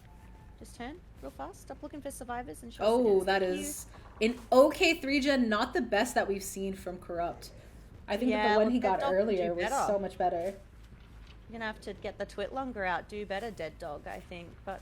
Just turn real fast. Stop looking for survivors and show us. Oh, that is an okay 3-gen, not the best that we've seen from Corrupt. I think that the one he got earlier was so much better. You're gonna have to get the twit longer out, do better, Dead Dog, I think. But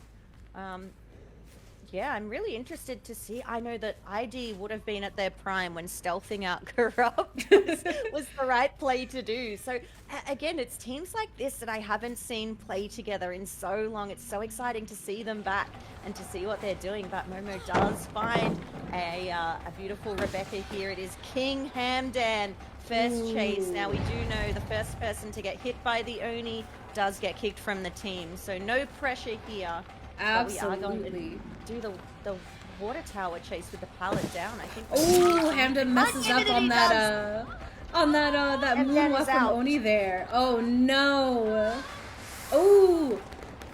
yeah, I'm really interested to see. I know that ID would have been at their prime when stealthing out Corrupt was the right play to do. So again, it's teams like this that I haven't seen play together in so long. It's so exciting to see them back and to see what they're doing. But Momo does find a beautiful Rebecca here. It is King Hamdan first chase. Now we do know the first person to get hit by the Oni does get kicked from the team. So no pressure here. Absolutely. But we are going to do the water tower chase with the pallet down. I think. Oh, Hamdan messes up on that that moonwalk from Oni there. Oh no. Oh,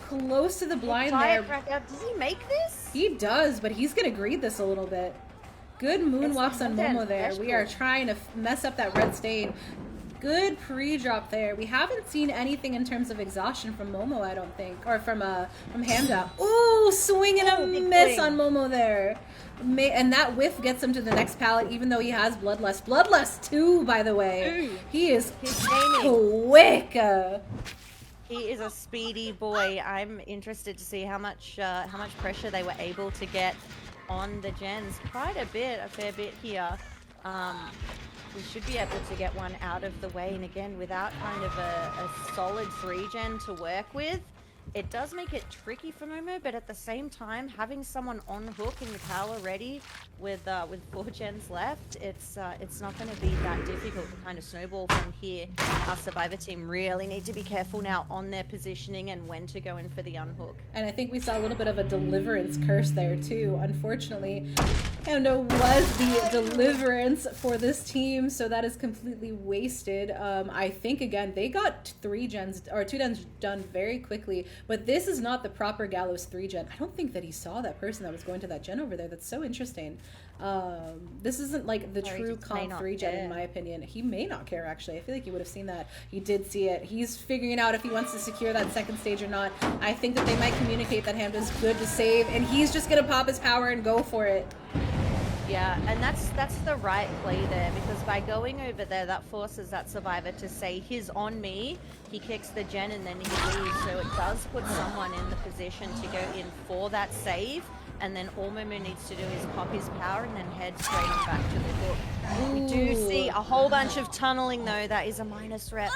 close to the blind there. Does he make this? He does, but he's gonna greed this a little bit. Good moonwalks on Momo there. We are trying to mess up that red stain. Good pre-drop there. We haven't seen anything in terms of exhaustion from Momo, I don't think, or from Hamda. Ooh, swing and a miss on Momo there. And that whiff gets him to the next pallet, even though he has Bloodlust. Bloodlust too, by the way. He is quick. He is a speedy boy. I'm interested to see how much pressure they were able to get on the gens. Quite a fair bit here. We should be able to get one out of the way, and again, without kind of a solid 3-gen to work with, it does make it tricky for Momo, but at the same time, having someone on hook and your power ready with 4 gens left, it's not going to be that difficult to kind of snowball from here. Our Survivor team really need to be careful now on their positioning and when to go in for the unhook. And I think we saw a little bit of a deliverance curse there too, unfortunately. Hando was the deliverance for this team, so that is completely wasted. I think, again, they got 2 gens done very quickly, but this is not the proper Gallows 3-gen. I don't think that he saw that person that was going to that gen over there. That's so interesting. This isn't like the true comp 3-gen in my opinion. He may not care, actually. I feel like he would have seen that. He did see it. He's figuring out if he wants to secure that second stage or not. I think that they might communicate that Hamda's good to save, and he's just gonna pop his power and go for it. Yeah, and that's the right play there, because by going over there, that forces that survivor to say, he's on me, he kicks the gen, and then he leaves. So it does put someone in the position to go in for that save, and then all Momo needs to do is pop his power and then head straight on back to the hook. We do see a whole bunch of tunneling, though. That is a minus rep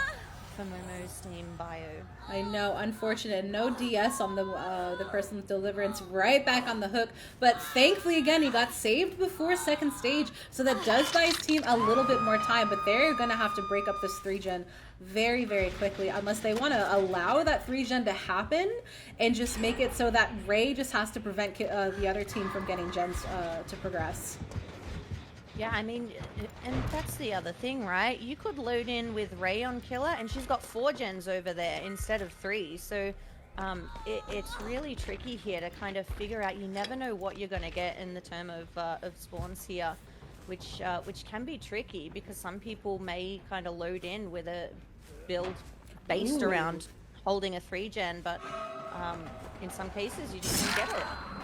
for Momo's team bio. I know, unfortunate. No DS on the person with Deliverance, right back on the hook. But thankfully, again, he got saved before second stage, so that does buy his team a little bit more time. But they're gonna have to break up this 3-gen very, very quickly, unless they want to allow that 3-gen to happen and just make it so that Ray just has to prevent the other team from getting gens to progress. Yeah, I mean, and that's the other thing, right? You could load in with Ray on Killer, and she's got 4 gens over there instead of 3. So it's really tricky here to kind of figure out. You never know what you're going to get in the term of spawns here, which can be tricky because some people may kind of load in with a build based around holding a 3-gen, but in some cases you just don't get it.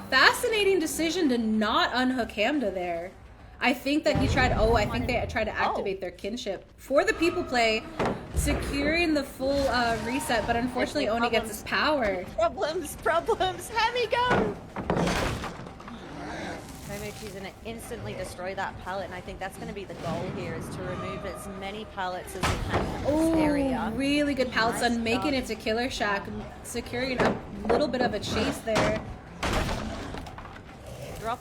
Fascinating decision to not unhook Hamda there. I think that he tried, I think they tried to activate their kinship for the people play, securing the full reset, but unfortunately Oni gets his power. Problems! Hammy, go! Momochi's gonna instantly destroy that pallet, and I think that's gonna be the goal here, is to remove as many pallets as we can from this area. Really good pallet stun, making it to Killer Shack, securing a little bit of a chase there.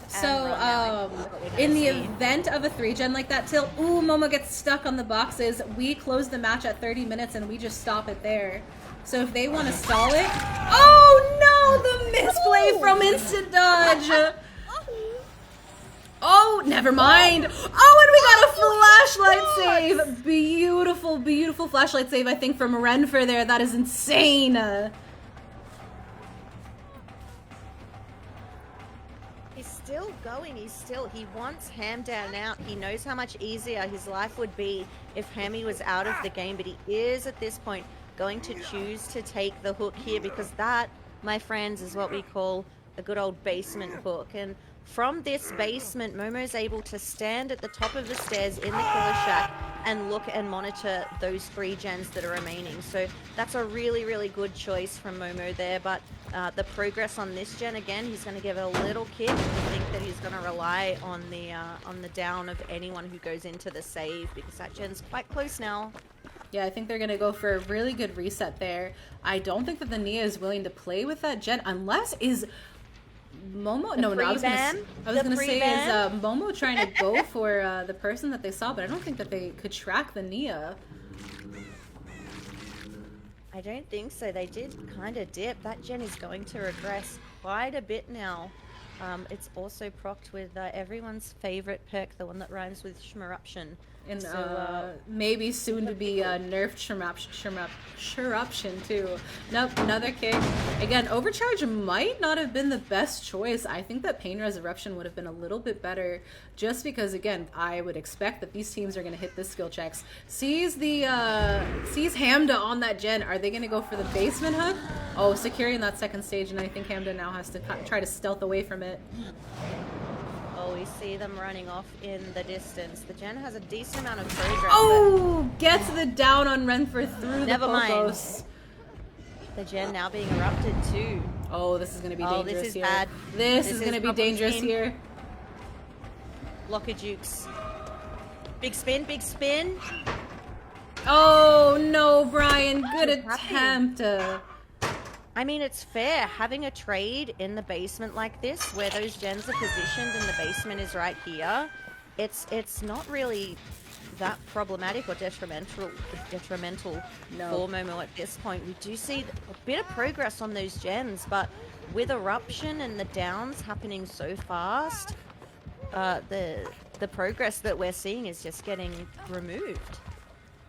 So, in the event of a 3-gen like that, Till, Momo gets stuck on the boxes. We close the match at 30 minutes and we just stop it there. So if they want to stall it... Oh no! The misplay from Instant Dodge! Oh, never mind. Oh, and we got a flashlight save. Beautiful, beautiful flashlight save, I think, from Renfer there. That is insane. He's still going. He wants Ham down out. He knows how much easier his life would be if Hammy was out of the game, but he is at this point going to choose to take the hook here, because that, my friends, is what we call a good old basement hook. And from this basement, Momo's able to stand at the top of the stairs in the Killer Shack and look and monitor those 3 gens that are remaining. So that's a really, really good choice from Momo there. But the progress on this gen, again, he's going to give it a little kick. I think that he's going to rely on the down of anyone who goes into the save, because that gen's quite close now. Yeah, I think they're going to go for a really good reset there. I don't think that the Nia is willing to play with that gen, unless is... Momo? No, I was gonna say is Momo trying to go for the person that they saw, but I don't think that they could track the Nia. I don't think so. They did kind of dip. That gen is going to regress quite a bit now. It's also procced with everyone's favorite perk, the one that rhymes with Shmeruption. And so, maybe soon to be nerfed Shruption too. Nope, another kick. Again, Overcharge might not have been the best choice. I think that Pain Resurrection would have been a little bit better, just because, again, I would expect that these teams are going to hit the skill checks. Sees Hamda on that gen. Are they going to go for the basement hook? Oh, securing that second stage, and I think Hamda now has to try to stealth away from it. Oh, we see them running off in the distance. The gen has a decent amount of progress. Oh, gets the down on Renfer through Never the Pokos. mind. The gen now being erupted too. Oh, this is going to be dangerous this is here. bad. This is going to be dangerous here. Locker Jukes. Big spin, big spin. Oh, no, Brian. Good attempt. I mean, it's fair. Having a trade in the basement like this, where those gens are positioned and the basement is right here, it's not really that problematic or detrimental for Momo at this point. We do see a bit of progress on those gens, but with Eruption and the downs happening so fast, the progress that we're seeing is just getting removed.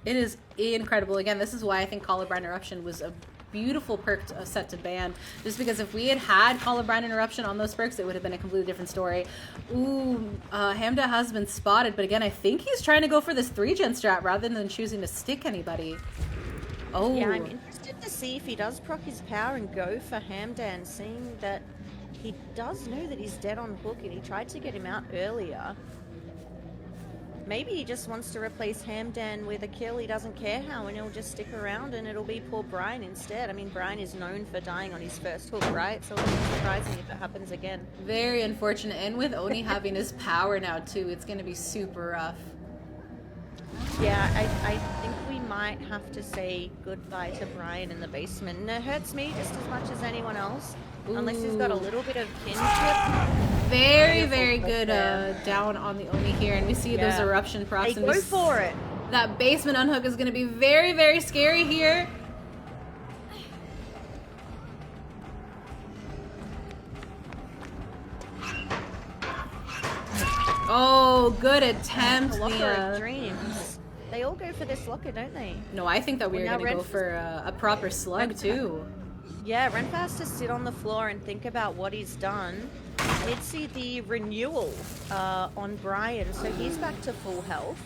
It is incredible. Again, this is why I think Colorblind Eruption was a beautiful perk set to ban, just because if we had Colorblind Interruption on those perks, it would have been a completely different story. Ooh, Hamda has been spotted, but again, I think he's trying to go for this 3-gen strat rather than choosing to stick anybody. Oh. Yeah, I'm interested to see if he does proc his power and go for Hamdan, seeing that he does know that he's dead on hook and he tried to get him out earlier. Maybe he just wants to replace Hamdan with a kill. He doesn't care how, and he'll just stick around, and it'll be poor Brian instead. I mean, Brian is known for dying on his first hook, right? So it's not surprising if it happens again. Very unfortunate, and with Oni having his power now too, it's going to be super rough. Yeah, I think we might have to say goodbye to Brian in the basement. And it hurts me just as much as anyone else. Unless he's got a little bit of kinship. Very, very good down on the Oni here. And we see those eruption procs. Hey, and go for it. That basement unhook is going to be very, very scary here. Oh, good attempt, Locker Mia. of dreams. They all go for this locker, don't they? No, I think that we were Well, going to now go for a proper slug, too. Yeah, Renfa has to sit on the floor and think about what he's done. I did see the renewal on Brian, so he's back to full health.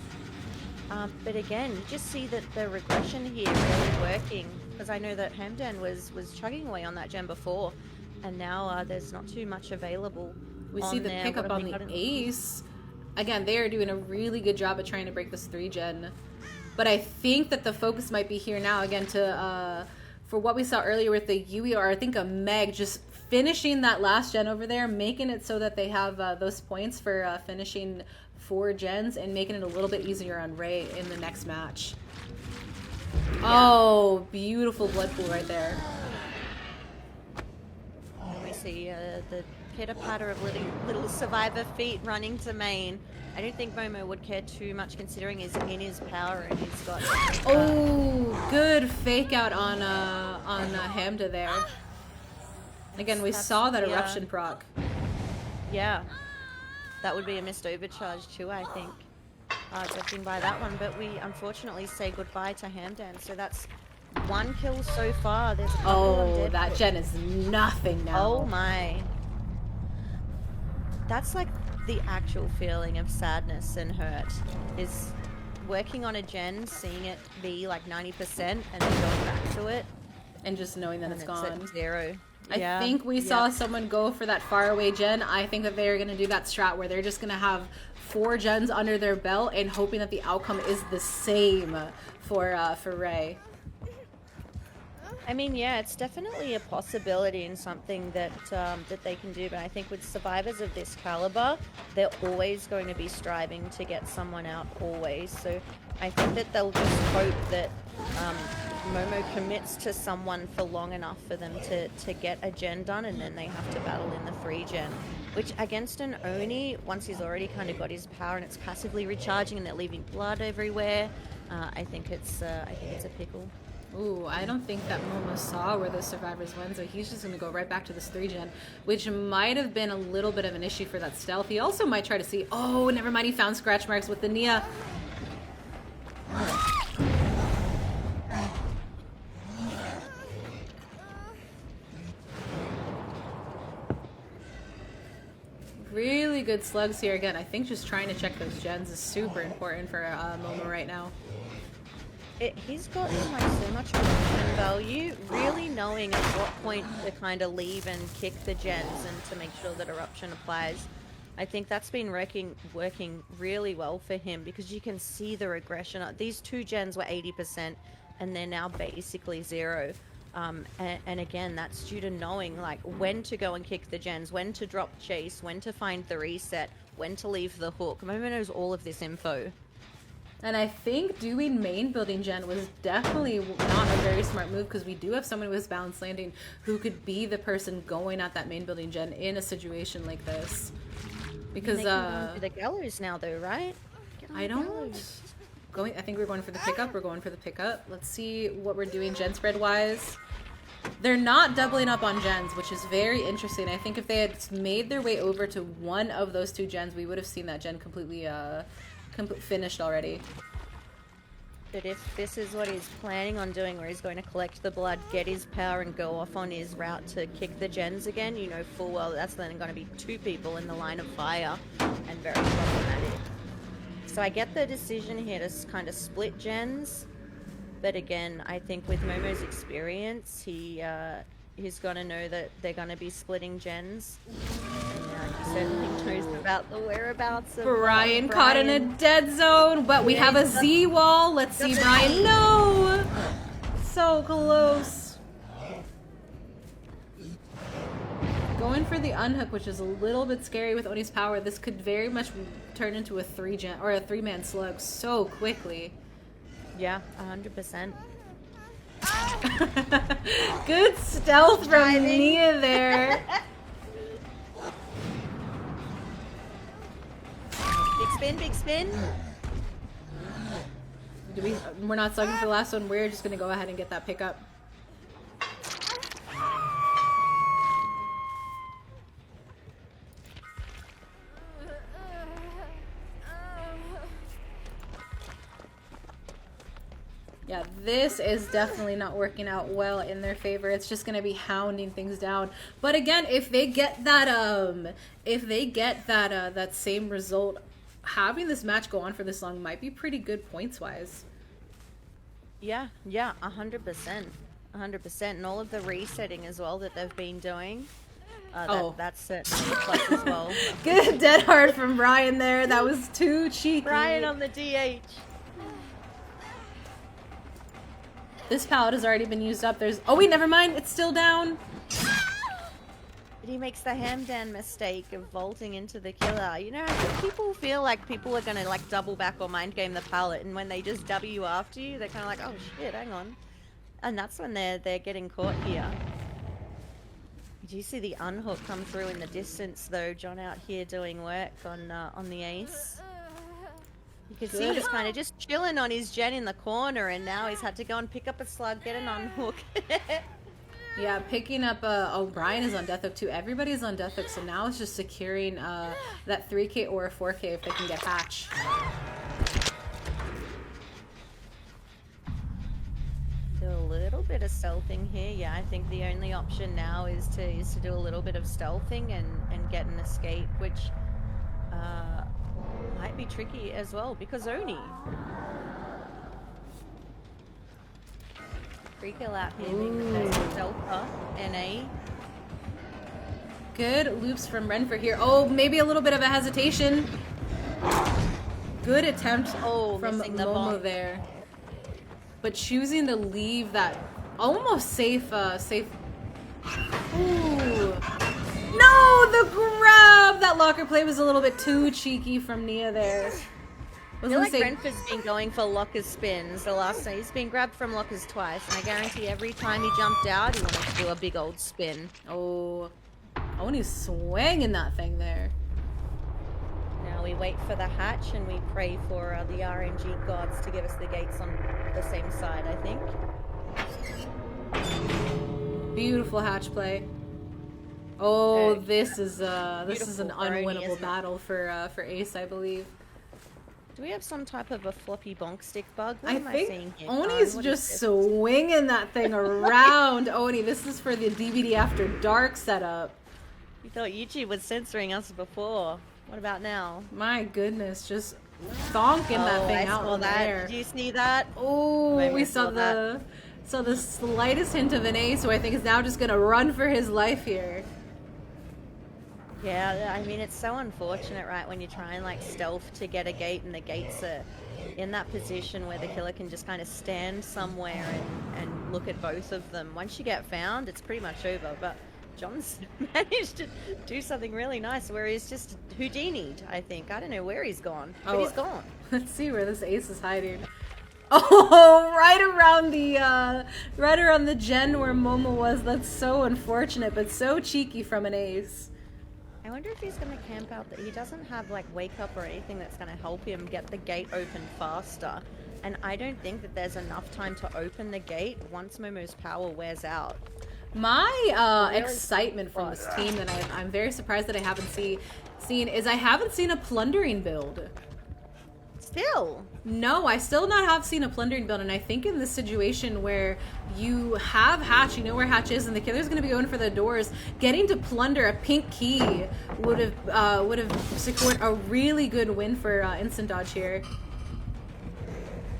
But again, you just see that the regression here really working, because I know that Hamdan was chugging away on that gem before, and now there's not too much available. We see the pickup on the ace. Again, they are doing a really good job at trying to break this 3-gen. But I think that the focus might be here now, again, to for what we saw earlier with the UER, I think a Meg just finishing that last gen over there, making it so that they have those points for finishing 4 gens and making it a little bit easier on Ray in the next match. Yeah. Oh, beautiful blood pool right there. We see the pitter-patter of little survivor feet running to main. I don't think Momo would care too much considering he's in his power and he's got... Oh, good fake out on Hamda there. Again, we saw that eruption proc. Yeah. That would be a missed overcharge too, I think. Judging by that one, but we unfortunately say goodbye to Hamdan. So that's 1 kill so far. There's a couple on dead that foot. gen is nothing now. Oh my. That's like the actual feeling of sadness and hurt, is working on a gen, seeing it be like 90% and then going back to it. And just knowing that it's gone. At 0. I think we saw someone go for that faraway gen. I think that they're going to do that strat where they're just going to have 4 gens under their belt and hoping that the outcome is the same for Ray. I mean, yeah, it's definitely a possibility and something that that they can do. But I think with survivors of this caliber, they're always going to be striving to get someone out, always. So I think that they'll just hope that Momo commits to someone for long enough for them to get a gen done, and then they have to battle in the 3-gen. Which against an Oni, once he's already kind of got his power and it's passively recharging and they're leaving blood everywhere, I think it's a pickle. Ooh, I don't think that Momo saw where those survivors went, so he's just going to go right back to this 3-gen, which might have been a little bit of an issue for that stealth. He also might try to see... Oh, never mind, he found scratch marks with the Nia. Really good slugs here. Again, I think just trying to check those gens is super important for Momo right now. He's got like so much eruption value, really knowing at what point to kind of leave and kick the gens and to make sure that eruption applies. I think that's been working really well for him, because you can see the regression. These 2 gens were 80% and they're now basically 0. And again, that's due to knowing like when to go and kick the gens, when to drop chase, when to find the reset, when to leave the hook. Momo knows all of this info. And I think doing main building gen was definitely not a very smart move, because we do have someone who is balanced landing who could be the person going at that main building gen in a situation like this. Because the gallows now though, right? I think we're going for the pickup. We're going for the pickup. Let's see what we're doing gen spread wise. They're not doubling up on gens, which is very interesting. I think if they had made their way over to one of those 2 gens, we would have seen that gen completely finished already. But if this is what he's planning on doing, where he's going to collect the blood, get his power, and go off on his route to kick the gens again, you know full well that's then going to be 2 people in the line of fire, and very problematic. So I get the decision here to kind of split gens, but again, I think with Momo's experience, he's going to know that they're going to be splitting gens. He certainly knows about the whereabouts of Brian caught in a dead zone, but we have a Z wall. Let's see Brian. No! So close. Going for the unhook, which is a little bit scary with Oni's power. This could very much turn into a three-man slug so quickly. Yeah, 100%. Good stealth from Nia there. Big spin. We're not slugging for the last one. We're just gonna go ahead and get that pickup. Yeah, this is definitely not working out well in their favor. It's just gonna be hounding things down. But again, if they get that that same result, having this match go on for this long might be pretty good points wise. Yeah, 100%. 100%. And all of the resetting as well that they've been doing. That's certainly a plus as well. Good dead hard from Brian there. That was too cheeky. Brian on the DH. This pallet has already been used up. There's... Oh, wait, never mind. It's still down. But he makes the Hamdan mistake of vaulting into the killer. You know, I think people feel like people are going to, like, double back or mind game the pallet. And when they just W after you, they're kind of like, oh, shit, hang on. And that's when they're getting caught here. Did you see the unhook come through in the distance, though? John out here doing work on the ace. You can see he's kind of just chilling on his gen in the corner, and now he's had to go and pick up a slug, get an unhook. Yeah, picking up, Brian is on death hook too. Everybody's on death hook, so now it's just securing that 3K or a 4K if they can get hatch. Do a little bit of stealthing here. Yeah, I think the only option now is to do a little bit of stealthing and get an escape, which might be tricky as well because Oni. Free kill out here being the best Delta, NA. Good loops from Renfrew here. Oh, maybe a little bit of a hesitation. Good attempt from Momo there. But choosing to leave that almost safe. Ooh. No, the grab! That locker play was a little bit too cheeky from Nia there. I feel like Renfrew's been going for locker spins the last day. He's been grabbed from lockers twice, and I guarantee every time he jumped out, he wanted to do a big old spin. Oh, Oni's swinging that thing there. Now we wait for the hatch, and we pray for the RNG gods to give us the gates on the same side, I think. Beautiful hatch play. Oh, this is an unwinnable battle for Ace, I believe. Do we have some type of a floppy bonk stick bug? What I am think seeing here? Oni's just swinging that thing around. Oni, this is for the DVD After Dark setup. You thought YouTube was censoring us before. What about now? My goodness, just thonking that thing out in the air. Did you see that? Oh, we saw the slightest hint of an ace, so I think is now just gonna run for his life here. Yeah, I mean, it's so unfortunate, right, when you try and, like, stealth to get a gate and the gates are in that position where the killer can just kind of stand somewhere and look at both of them. Once you get found, it's pretty much over, but John's managed to do something really nice where he's just Houdini'd, I think. I don't know where he's gone, but he's gone. Let's see where this ace is hiding. Oh, right around the gen where Momo was. That's so unfortunate, but so cheeky from an ace. I wonder if he's going to camp out that he doesn't have like wake up or anything that's going to help him get the gate open faster. And I don't think that there's enough time to open the gate once Momo's power wears out. My excitement from this team that I'm very surprised that I haven't seen is I haven't seen a plundering build. Still? No, I still have seen a plundering build, and I think in this situation where you have Hatch, you know where Hatch is, and the killer's going to be going for the doors, getting to plunder a pink key would have secured a really good win for instant dodge here.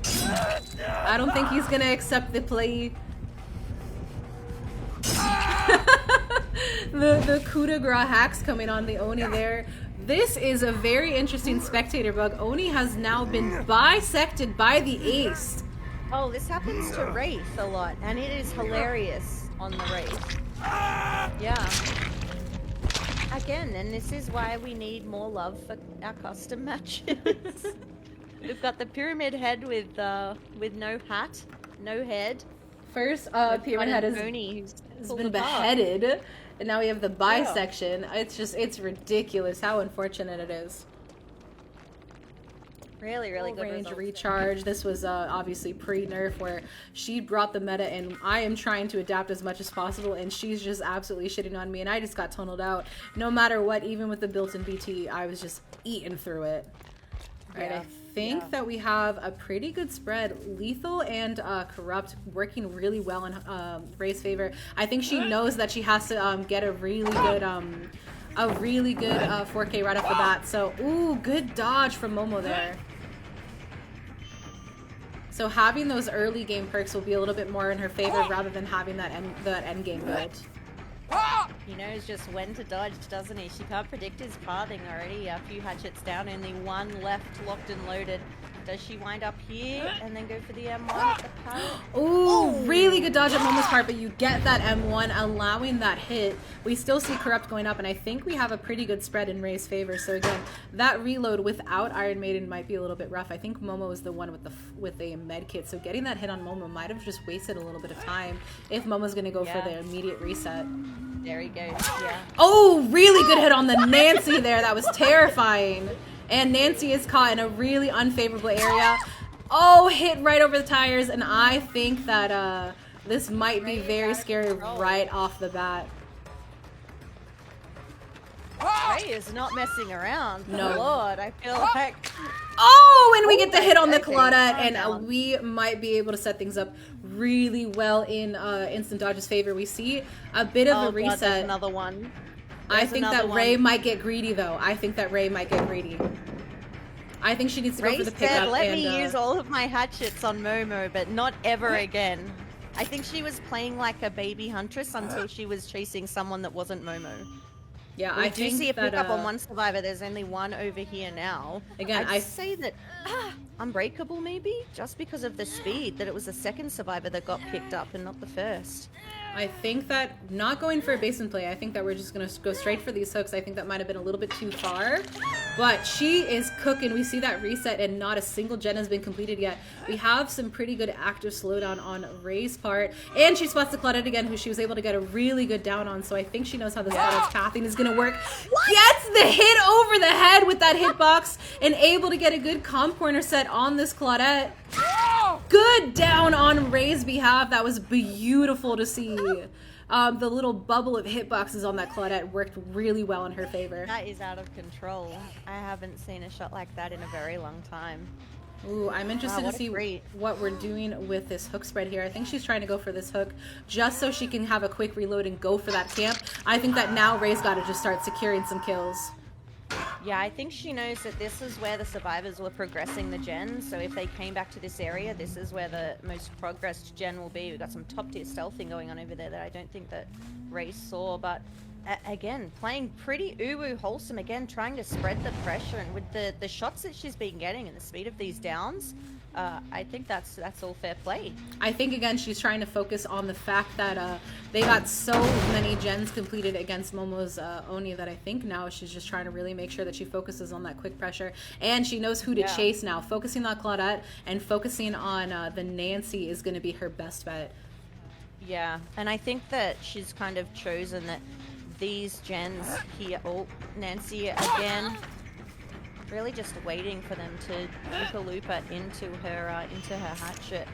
I don't think he's going to accept the play. the coup de grace hacks coming on the Oni there. This is a very interesting spectator bug. Oni has now been bisected by the ace. Oh, this happens to Wraith a lot, and it is hilarious on the Wraith. Yeah. Again, and this is why we need more love for our custom matches. We've got the pyramid head with no hat, no head. First, We've Pyramid got Head an has Oni who's pulled been apart. beheaded, and now we have the bisection. It's ridiculous how unfortunate it is. Really, really good Range results. recharge. This was obviously pre-nerf where she brought the meta, and I am trying to adapt as much as possible, and she's just absolutely shitting on me, and I just got tunneled out. No matter what, even with the built-in BT, I was just eating through it. Right, I think that we have a pretty good spread. Lethal and Corrupt working really well in Ray's favor. I think she knows that she has to get a really good 4K right off the bat. So, ooh, good dodge from Momo there. So having those early game perks will be a little bit more in her favor rather than having that end game build. He knows just when to dodge, doesn't he? She can't predict his pathing already. A few hatchets down, only one left, locked and loaded. Does she wind up here and then go for the M1 at the parrot? Ooh, really good dodge at Momo's part, but you get that M1, allowing that hit. We still see Corrupt going up, and I think we have a pretty good spread in Ray's favor. So again, that reload without Iron Maiden might be a little bit rough. I think Momo was the one with the med kit, so getting that hit on Momo might have just wasted a little bit of time if Momo's going to go for the immediate reset. There he goes, yeah. Oh, really good hit on the Nancy there. That was terrifying. And Nancy is caught in a really unfavorable area. Oh, hit right over the tires. And I think that this might be very scary right off the bat. Ray is not messing around. No. Lord, I feel like... Oh, and we get the hit on the Claudette, and we might be able to set things up really well in Instant Dodge's favor. We see a bit of a reset. God, there's another one. I think that Ray might get greedy, though. I think that Ray might get greedy. I think she needs to go for the pickup. Let me use all of my hatchets on Momo, but not ever again. I think she was playing like a baby Huntress until she was chasing someone that wasn't Momo. Yeah, I do see a pickup on one survivor. There's only one over here now. Again, I'd say that Unbreakable maybe, just because of the speed, that it was the second survivor that got picked up and not the first. I think that not going for a basement play, I think that we're just going to go straight for these hooks. I think that might have been a little bit too far, but she is cooking. We see that reset and not a single gen has been completed yet. We have some pretty good active slowdown on Ray's part, and she spots the Claudette again, who she was able to get a really good down on, so I think she knows how this Claudette's pathing is going to work. Gets the hit over the head with that hitbox and able to get a good comp corner set on this Claudette. Good down on Ray's behalf. That was beautiful to see. The little bubble of hitboxes on that Claudette worked really well in her favor. That is out of control. I haven't seen a shot like that in a very long time. Ooh, I'm interested to see what we're doing with this hook spread here. I think she's trying to go for this hook just so she can have a quick reload and go for that camp. I think that now Ray's got to just start securing some kills. Yeah, I think she knows that this is where the survivors were progressing the gen, so if they came back to this area, this is where the most progressed gen will be. We've got some top tier stealthing going on over there that I don't think that Ray saw, but again, playing pretty uwu wholesome, again, trying to spread the pressure, and with the shots that she's been getting and the speed of these downs, I think that's all fair play. I think, again, she's trying to focus on the fact that they got so many gens completed against Momo's Oni that I think now she's just trying to really make sure that she focuses on that quick pressure. And she knows who to chase now. Focusing on Claudette and focusing on the Nancy is going to be her best bet. Yeah, and I think that she's kind of chosen that these gens here... Oh, Nancy again. Really just waiting for them to Looper into her hatchet.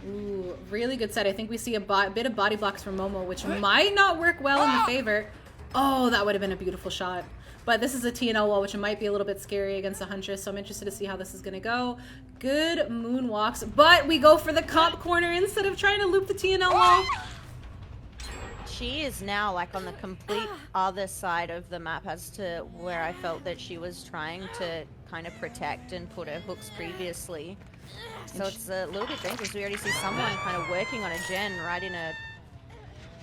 Ooh, really good set. I think we see a bit of body blocks from Momo, which might not work well in the favor. Oh, that would have been a beautiful shot. But this is a TNL wall, which might be a little bit scary against the Huntress, so I'm interested to see how this is going to go. Good moonwalks, but we go for the comp corner instead of trying to loop the TNL wall. She is now like on the complete other side of the map as to where I felt that she was trying to kind of protect and put her hooks previously. So it's a little bit dangerous. We already see someone kind of working on a gen right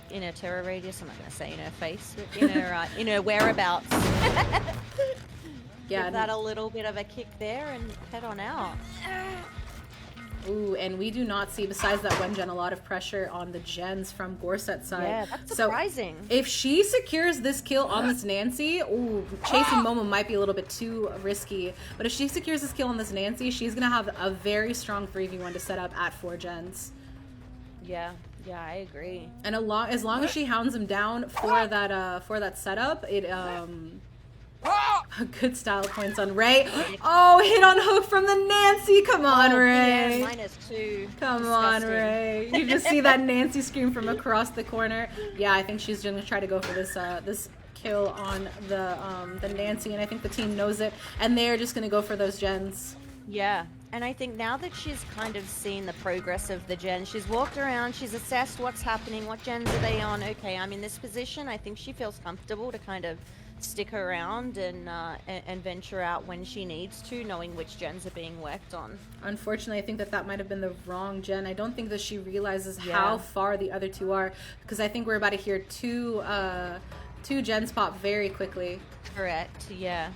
in a terror radius. I'm not going to say in her face, but in her whereabouts. Yeah, give that a little bit of a kick there and head on out. Ooh, and we do not see, besides that one gen, a lot of pressure on the gens from Gorset's side. Yeah, that's surprising. So if she secures this kill on this Nancy, ooh, chasing Momo might be a little bit too risky. But if she secures this kill on this Nancy, she's going to have a very strong 3v1 to set up at 4 gens. Yeah, I agree. And as long as she hounds him down for that setup, it good style points on Ray. Oh, hit on hook from the Nancy. Come on, Ray. Yeah, -2. Come on, Ray. You just see that Nancy scream from across the corner. Yeah, I think she's gonna try to go for this this kill on the Nancy, and I think the team knows it, and they're just gonna go for those gens. Yeah, and I think now that she's kind of seen the progress of the gen, she's walked around, she's assessed what's happening, what gens are they on. Okay, I'm in this position. I think she feels comfortable to kind of stick around and venture out when she needs to, knowing which gens are being worked on. Unfortunately, I think that might have been the wrong gen. I don't think that she realizes how far the other two are, because I think we're about to hear two gens pop very quickly. Correct, yeah.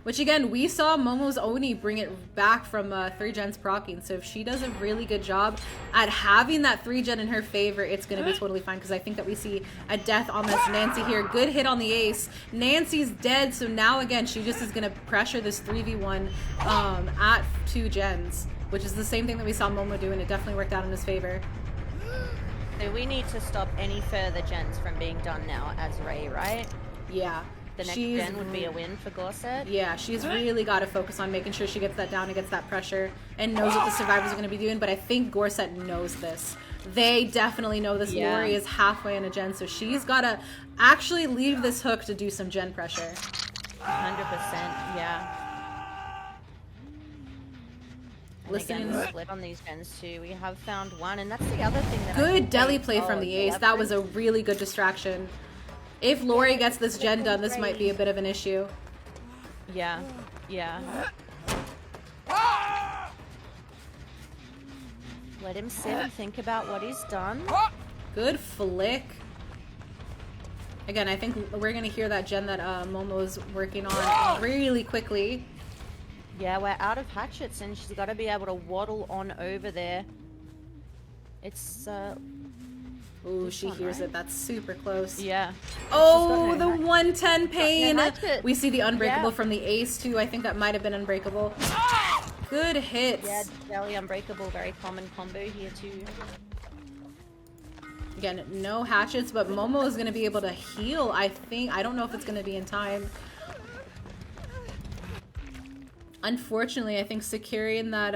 Which again, we saw Momo's Oni bring it back from 3 gens proccing, so if she does a really good job at having that 3 gen in her favor, it's going to be totally fine, because I think that we see a death on this Nancy here. Good hit on the ace. Nancy's dead, so now again, she just is going to pressure this 3v1 at 2 gens, which is the same thing that we saw Momo do, and it definitely worked out in his favor. So we need to stop any further gens from being done now as Ray, right? Yeah. The next gen would be a win for Gorset. Yeah, she's really got to focus on making sure she gets that down and gets that pressure and knows what the survivors are going to be doing, but I think Gorset knows this. They definitely know this. Yeah. Lori is halfway in a gen, so she's got to actually leave this hook to do some gen pressure. 100%, yeah. And Listening. again, split on these gens too. We have found one, and that's the other thing that Good deli play from the ace. That was a really good distraction. If Lori gets this gen done, this might be a bit of an issue. Yeah. Let him sit and think about what he's done. Good flick. Again, I think we're going to hear that gen that Momo's working on really quickly. Yeah, we're out of hatchets, and she's got to be able to waddle on over there. It's, Ooh, she hears it. That's super close. Yeah. Oh, the 110 pain. hatchet. We see the unbreakable Yeah. from the ace, too. I think that might have been unbreakable. Good hits. Yeah, Jelly Unbreakable, very common combo here, too. Again, no hatchets, but Momo is going to be able to heal, I think. I don't know if it's going to be in time. Unfortunately, I think securing that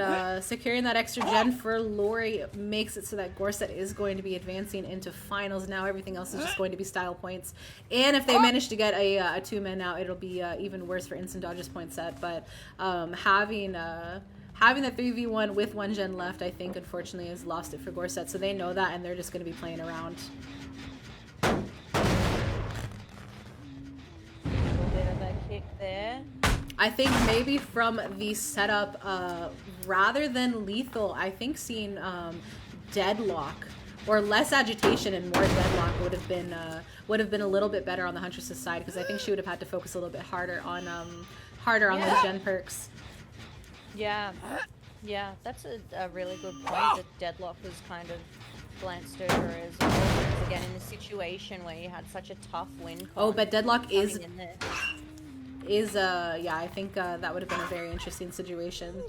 extra gen for Lori makes it so that Gorset is going to be advancing into finals. Now everything else is just going to be style points. And if they manage to get a 2-man out, it'll be even worse for instant dodges point set. But having the 3v1 with 1 gen left, I think, unfortunately, has lost it for Gorset. So they know that, and they're just going to be playing around. A little bit of a kick there. I think maybe from the setup, rather than lethal, I think seeing deadlock or less agitation and more deadlock would have been a little bit better on the Huntress's side, because I think she would have had to focus a little bit harder on those gen perks. Yeah, that's a really good point. That deadlock was kind of glanced over as well. Because again, in a situation where you had such a tough win. Oh, but deadlock is in there. Yeah, I think that would have been a very interesting situation.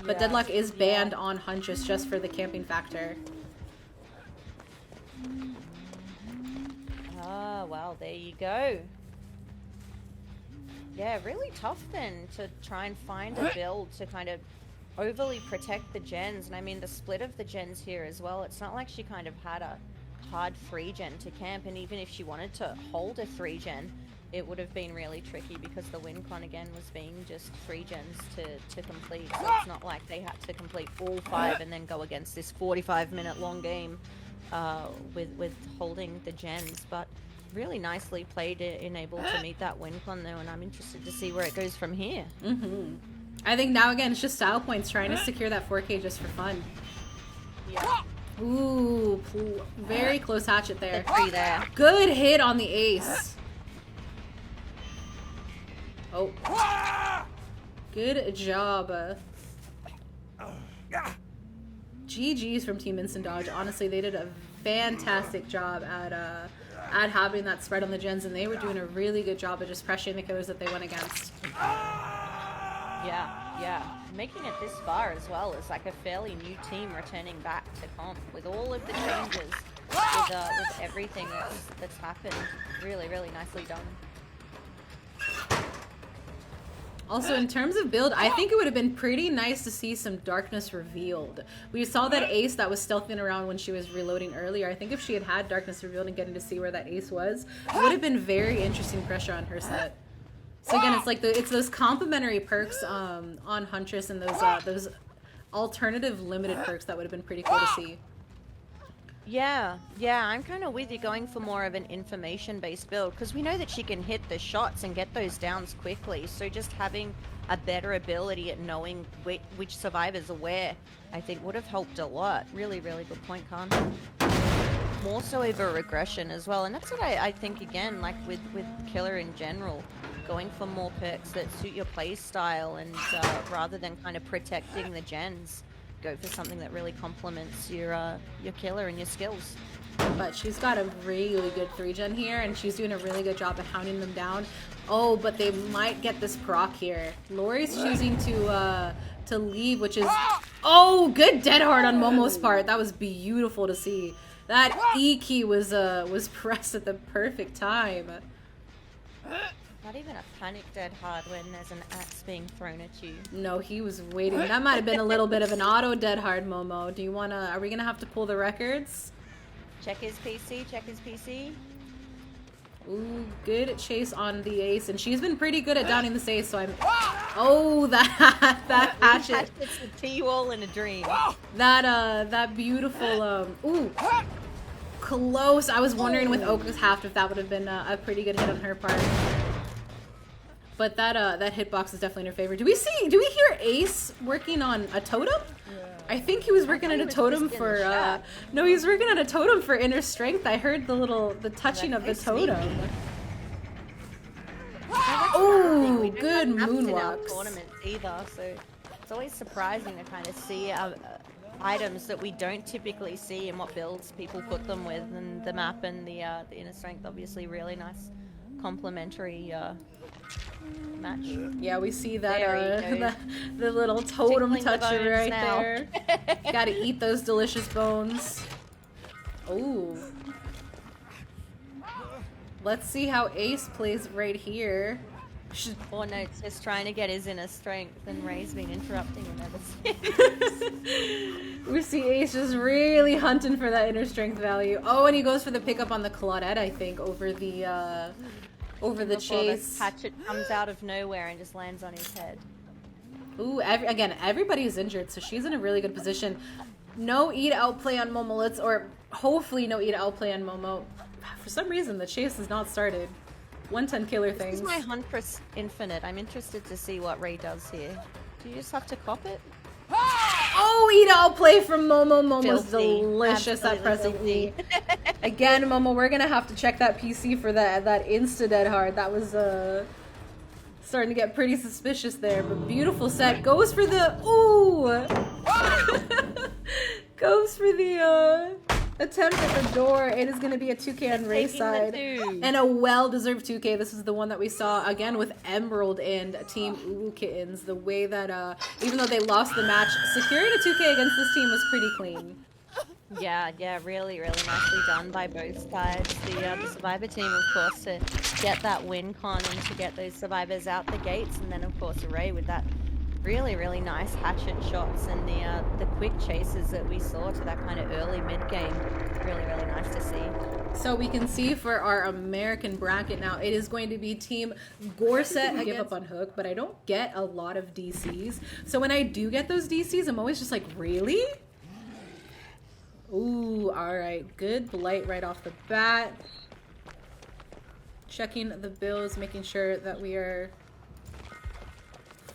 But Yeah. deadlock is banned on Huntress just for the camping factor. Ah, well, there you go. Yeah, really tough then to try and find a build to kind of overly protect the gens. And I mean, the split of the gens here as well, it's not like she kind of had a hard 3 gen to camp, and even if she wanted to hold a 3 gen, it would have been really tricky because the win con again was being just 3 gens to complete. So it's not like they had to complete all 5 and then go against this 45-minute long game with holding the gens. But really nicely played in able to meet that win con though, and I'm interested to see where it goes from here. I think now again it's just style points, trying to secure that 4K just for fun. Yeah. Ooh, very close hatchet there. The 3 there. Good hit on the ace. Oh. Good job. GG's from Team Instant Dodge. Honestly, they did a fantastic job at having that spread on the gens, and they were doing a really good job of just pressuring the killers that they went against. Yeah. Making it this far as well is like a fairly new team returning back to comp with all of the changes, with everything that's happened. Really, really nicely done. Also, in terms of build, I think it would have been pretty nice to see some darkness revealed. We saw that ace that was stealthing around when she was reloading earlier. I think if she had had darkness revealed and getting to see where that ace was, it would have been very interesting pressure on her set. So again, it's like it's those complementary perks on Huntress and those alternative limited perks that would have been pretty cool to see. Yeah, I'm kind of with you, going for more of an information-based build, because we know that she can hit the shots and get those downs quickly, so just having a better ability at knowing which survivors are where, I think would have helped a lot. Really, really good point, Khan. More so over regression as well, and that's what I think, again, like with Killer in general, going for more perks that suit your play style, and rather than kind of protecting the gens, go for something that really complements your killer and your skills. But she's got a really good 3-gen here, and she's doing a really good job at hounding them down. Oh, but they might get this proc here. Lori's choosing to leave, which is... Oh, good dead hard on Momo's part. That was beautiful to see. That E key was pressed at the perfect time. Not even a panic dead hard when there's an axe being thrown at you. No, he was waiting. That might have been a little bit of an auto dead hard, Momo. Do you wanna... Are we gonna have to pull the records? Check his PC. Ooh, good chase on the ace, and she's been pretty good at downing this ace, so I'm... Oh, that hatchet. It's a T-wall in a dream. That beautiful, ooh. Close. I was wondering with Oka's half if that would have been a pretty good hit on her part. But that hitbox is definitely in her favor. Do we hear Ace working on a totem? Yeah. I think he was working on a totem for no, he's working on a totem for inner strength. I heard the touching of the totem. Oh, good moonwalks. Tournaments either, so it's always surprising to kind of see items that we don't typically see and what builds people put them with, and the map and the inner strength, obviously really nice complementary match. Yeah, we see that the little totem toucher right there. Gotta eat those delicious bones. Ooh. Let's see how Ace plays right here. Or no, it's just trying to get his inner strength, and Ray's been interrupting him ever since. We see Ace just really hunting for that inner strength value. Oh, and he goes for the pickup on the Claudette, I think, over the chase. The hatchet comes out of nowhere and just lands on his head. Ooh, again, everybody's injured, so she's in a really good position. No E to outplay on Momo, or hopefully no E to outplay on Momo. For some reason, the chase has not started. 110 killer things. This is my Huntress Infinite. I'm interested to see what Ray does here. Do you just have to cop it? Oh, E to outplay from Momo. Momo's Filthy. delicious at Absolutely pressing E. Again, Momo, we're gonna have to check that PC for that insta dead hard. That was starting to get pretty suspicious there, but beautiful set. Goes for the goes for the attempt at the door. It is going to be a 2K on Ray's side. And a well-deserved 2K. This is the one that we saw, again, with Emerald and Team Uwu Kittens. The way that, even though they lost the match, securing a 2K against this team was pretty clean. Yeah, really, really nicely done by both sides. The Survivor team, of course, to get that win con and to get those survivors out the gates. And then, of course, Ray with that really, really nice hatchet shots and the quick chases that we saw to that kind of early mid-game. Really, really nice to see. So we can see for our American bracket now, it is going to be Team Gorset. I give up on Hook, but I don't get a lot of DCs. So when I do get those DCs, I'm always just like, really? Ooh, alright. Good Blight right off the bat. Checking the builds, making sure that we are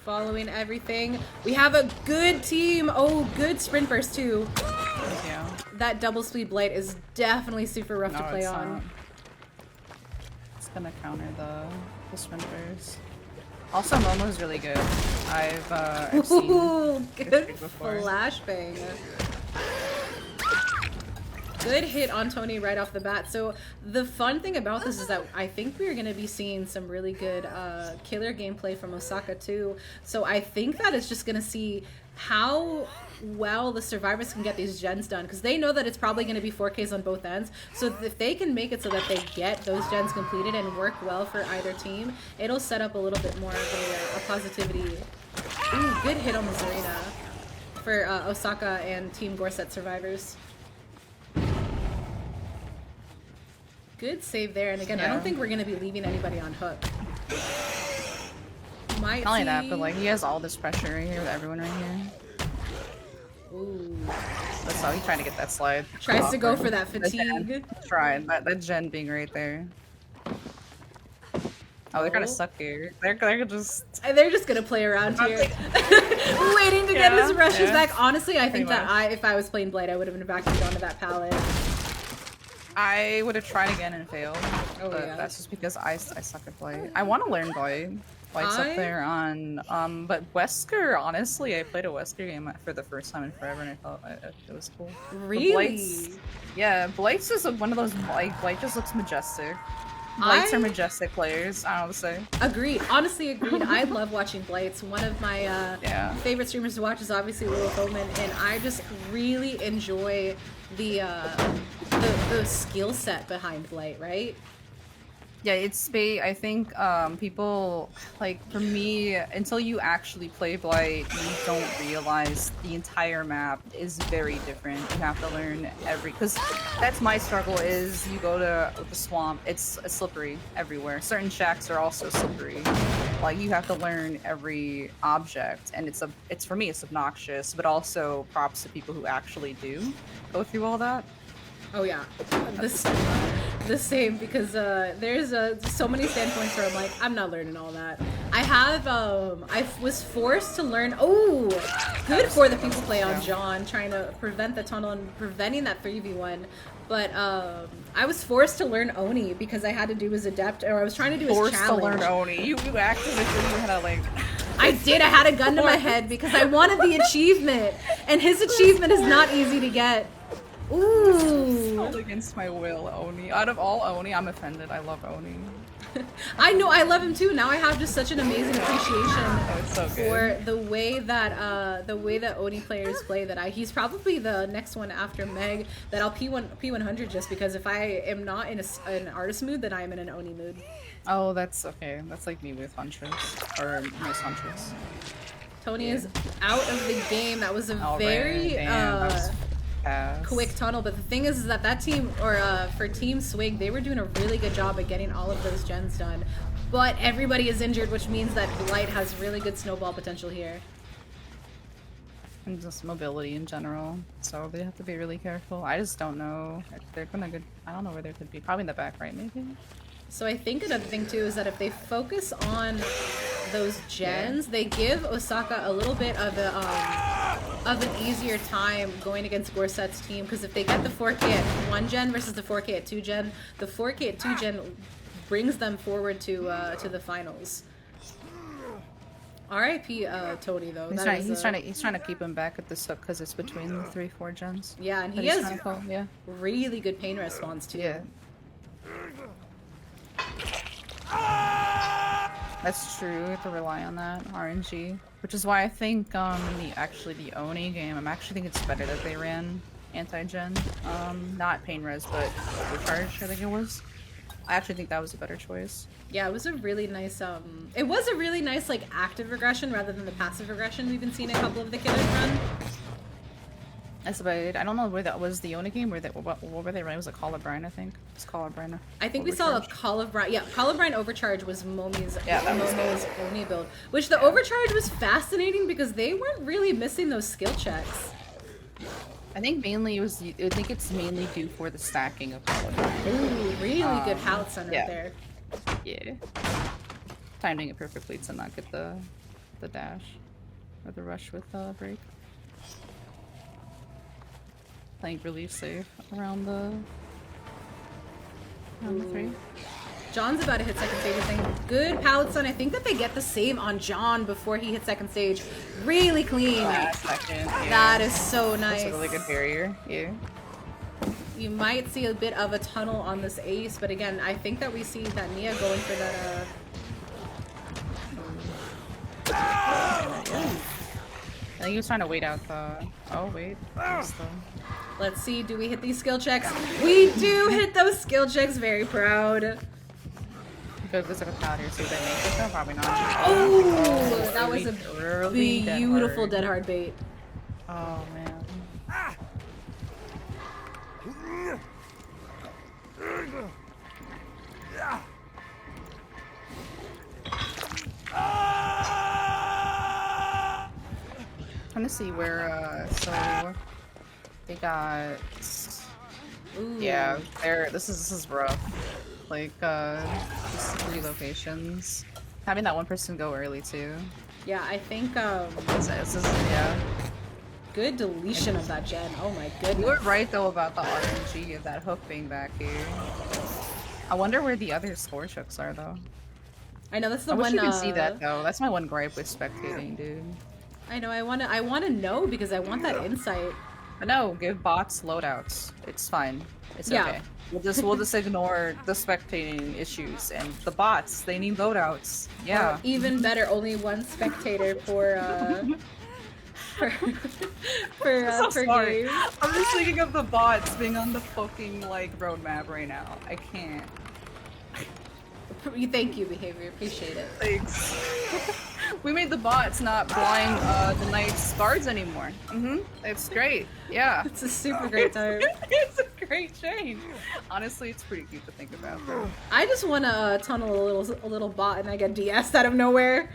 following everything. We have a good team. Oh, good sprint burst too. Thank you. That double speed Blight is definitely super rough to play it's on. not. It's gonna counter the sprinters. Also, Momo's really good. I've seen Ooh, good before. flashbang. Good hit on Tony right off the bat. So the fun thing about this is that I think we're going to be seeing some really good killer gameplay from Osaka too. So I think that it's just going to see how well the survivors can get these gens done, because they know that it's probably going to be 4Ks on both ends. So if they can make it so that they get those gens completed and work well for either team, it'll set up a little bit more of a positivity. Ooh, good hit on the Zarina for Osaka and Team Gorset survivors. Good save there, and again, I don't think we're going to be leaving anybody on hook. Might Not only see... that, but like he has all this pressure right here with everyone right here. Ooh. That's how he's trying to get that slide. Tries to go for that fatigue. Tried. That gen being right there. Oh, they're kind of stuck here. They're just... They're just gonna play around here. Waiting to get his rushes back. Honestly, I think that if I was playing Blight, I would have been evacuated onto that pallet. I would have tried again and failed. Oh, But yeah. that's just because I suck at Blight. I want to learn Blight. Blight's up there on... But Wesker, honestly, I played a Wesker game for the first time in forever and I thought it was cool. Really? Blight's just one of those... Like, Blight just looks majestic. Blights are majestic players, I would say. Agreed. Honestly, agreed. I love watching Blights. One of my favorite streamers to watch is obviously LilithOmen, and I just really enjoy the skill set behind Blight, right? Yeah, it's I think people, like, for me, until you actually play Blight, you don't realize the entire map is very different. You have to learn because that's my struggle, is you go to the swamp, it's slippery everywhere. Certain shacks are also slippery. Like, you have to learn every object, and it's for me, it's obnoxious, but also props to people who actually do go through all that. Oh yeah, the same, because there's so many standpoints where I'm like, I'm not learning all that. I was forced to learn. Oh, good for the people play on John, trying to prevent the tunnel and preventing that 3v1. But I was forced to learn Oni because I had to do his adept, or I was trying to do his challenge. Forced to learn Oni. You acted as if you had a like. I did. I had a gun to my head because I wanted the achievement, and his achievement is not easy to get. Ooh. All against my will, Oni. Out of all Oni, I'm offended. I love Oni. I know, I love him too. Now I have just such an amazing appreciation so for the way that Oni players play. He's probably the next one after Meg that I'll P100 just because if I am not in an artist mood, then I am in an Oni mood. Oh, that's okay. That's like me with Huntress or Miss Huntress. Tony is out of the game. That was a very quick tunnel, but the thing is that team, or for Team Swig, they were doing a really good job at getting all of those gens done, but everybody is injured, which means that Blight has really good snowball potential here. And just mobility in general, so they have to be really careful. I just don't know. They're gonna go. I don't know where they could be. Probably in the back right, maybe. So I think another thing too is that if they focus on those gens, they give Osaka a little bit of an easier time going against Gorset's team, because if they get the 4K at 1 gen versus the 4K at 2 gen, the 4K at 2 gen brings them forward to the finals. R.I.P. Tony though. He's trying to keep him back at this hook because it's between the 3-4 gens. Yeah, and he has really good pain response too. Yeah. That's true, we have to rely on that RNG, which is why I think the Oni game, I actually think it's better that they ran anti-gen, not pain res, but overcharge, I think it was. I actually think that was a better choice. Yeah, it was a really nice like active regression rather than the passive regression we've been seeing a couple of the killers run. That's about it. I don't know where that was the Oni game. What were they running? Was it Call of Brine, I think? It's Call of Brine. I think we saw a Call of Brine. Yeah, Call of Brine Overcharge was Momi's Oni build. Which the Overcharge was fascinating because they weren't really missing those skill checks. I think mainly it's mainly due for the stacking of Call of Brine. Ooh, really good palette center there. Yeah. Timing it perfectly to not get the dash or the rush with break. Playing relief safe around the 3. John's about to hit second stage. Thing. Good pallet stun. I think that they get the save on John before he hits second stage. Really clean. Second, yeah. That is so nice. That's a really good barrier. Yeah. You might see a bit of a tunnel on this ace, but again, I think that we see that Nia going for that. I think he was trying to wait out the. Oh wait. Let's see. Do we hit these skill checks? We do hit those skill checks. Very proud. There's like a pallet here, so they make it. No, probably not. Oh, that was a beautiful dead hard bait. Oh man. Trying to see where so they got yeah, this is rough. Like just 3 locations. Having that one person go early too. Yeah, I think this is yeah. Good deletion of that gen. Oh my goodness. You were right though about the RNG of that hook being back here. I wonder where the other score checks are though. I know that's the I one. Wish you could see that though. That's my one gripe with spectating, dude. I know. I wanna know because I want that insight. But no, give bots loadouts. It's fine. It's okay. We'll just ignore the spectating issues and the bots. They need loadouts. Yeah. Or even better, only one spectator for game. I'm just thinking of the bots being on the fucking like roadmap right now. I can't. Thank you, behavior. Appreciate it. Thanks. We made the bots not blind the Knight's guards anymore. It's great. Yeah. It's a super great time. It's a great change. Honestly, it's pretty cute to think about. Though. I just want to tunnel a little bot and I get DS'd out of nowhere.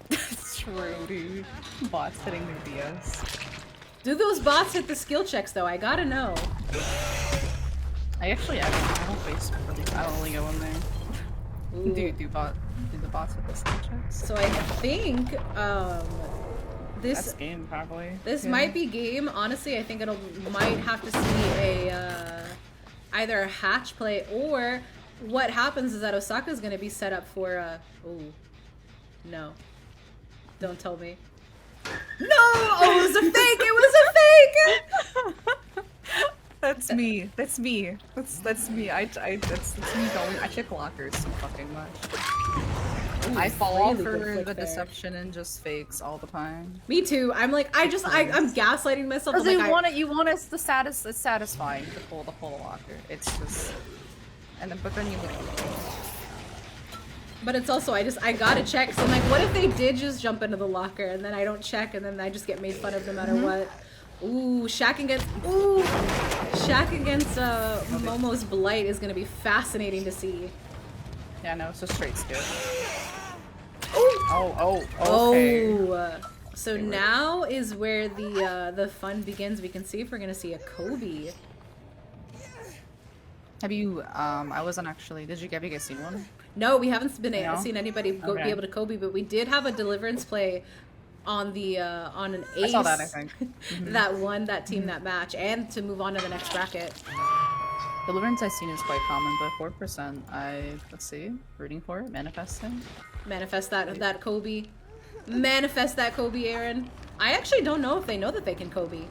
That's true, dude. Bots hitting their DS. Do those bots hit the skill checks though? I gotta know. I don't waste. I don't really go in there. Do the bots with the skill checks? So I think that's game probably. This might be game. Honestly, I think might have to see a either a hatch play or what happens is that Osaka's gonna be set up for oh no. Don't tell me. No! Oh, it was a fake! It was a fake! That's me. That's me. That's me. That's me going. I check lockers so fucking much. Ooh, I fall for the deception and just fakes all the time. Me too. I'm like, I'm gaslighting myself. Because you want us the status. It's satisfying to pull the whole locker. It's just, but then you look. But it's also I gotta check. So I'm like, what if they did just jump into the locker and then I don't check and then I just get made fun of no matter what? Ooh, Shaq against Momo's Blight is gonna be fascinating to see. Yeah, no, it's a straight skip. Okay. Oh. So now is where the fun begins. We can see if we're gonna see a Kobe. Have you? I wasn't actually. Have you guys seen one? No, we haven't seen anybody be able to Kobe, but we did have a deliverance play on the on an ace. I saw that, I think. That won that team that match, and to move on to the next bracket. Deliverance I've seen is quite common, but 4% let's see, rooting for it, manifesting. Manifest that Kobe. Manifest that Kobe, Aaron. I actually don't know if they know that they can Kobe.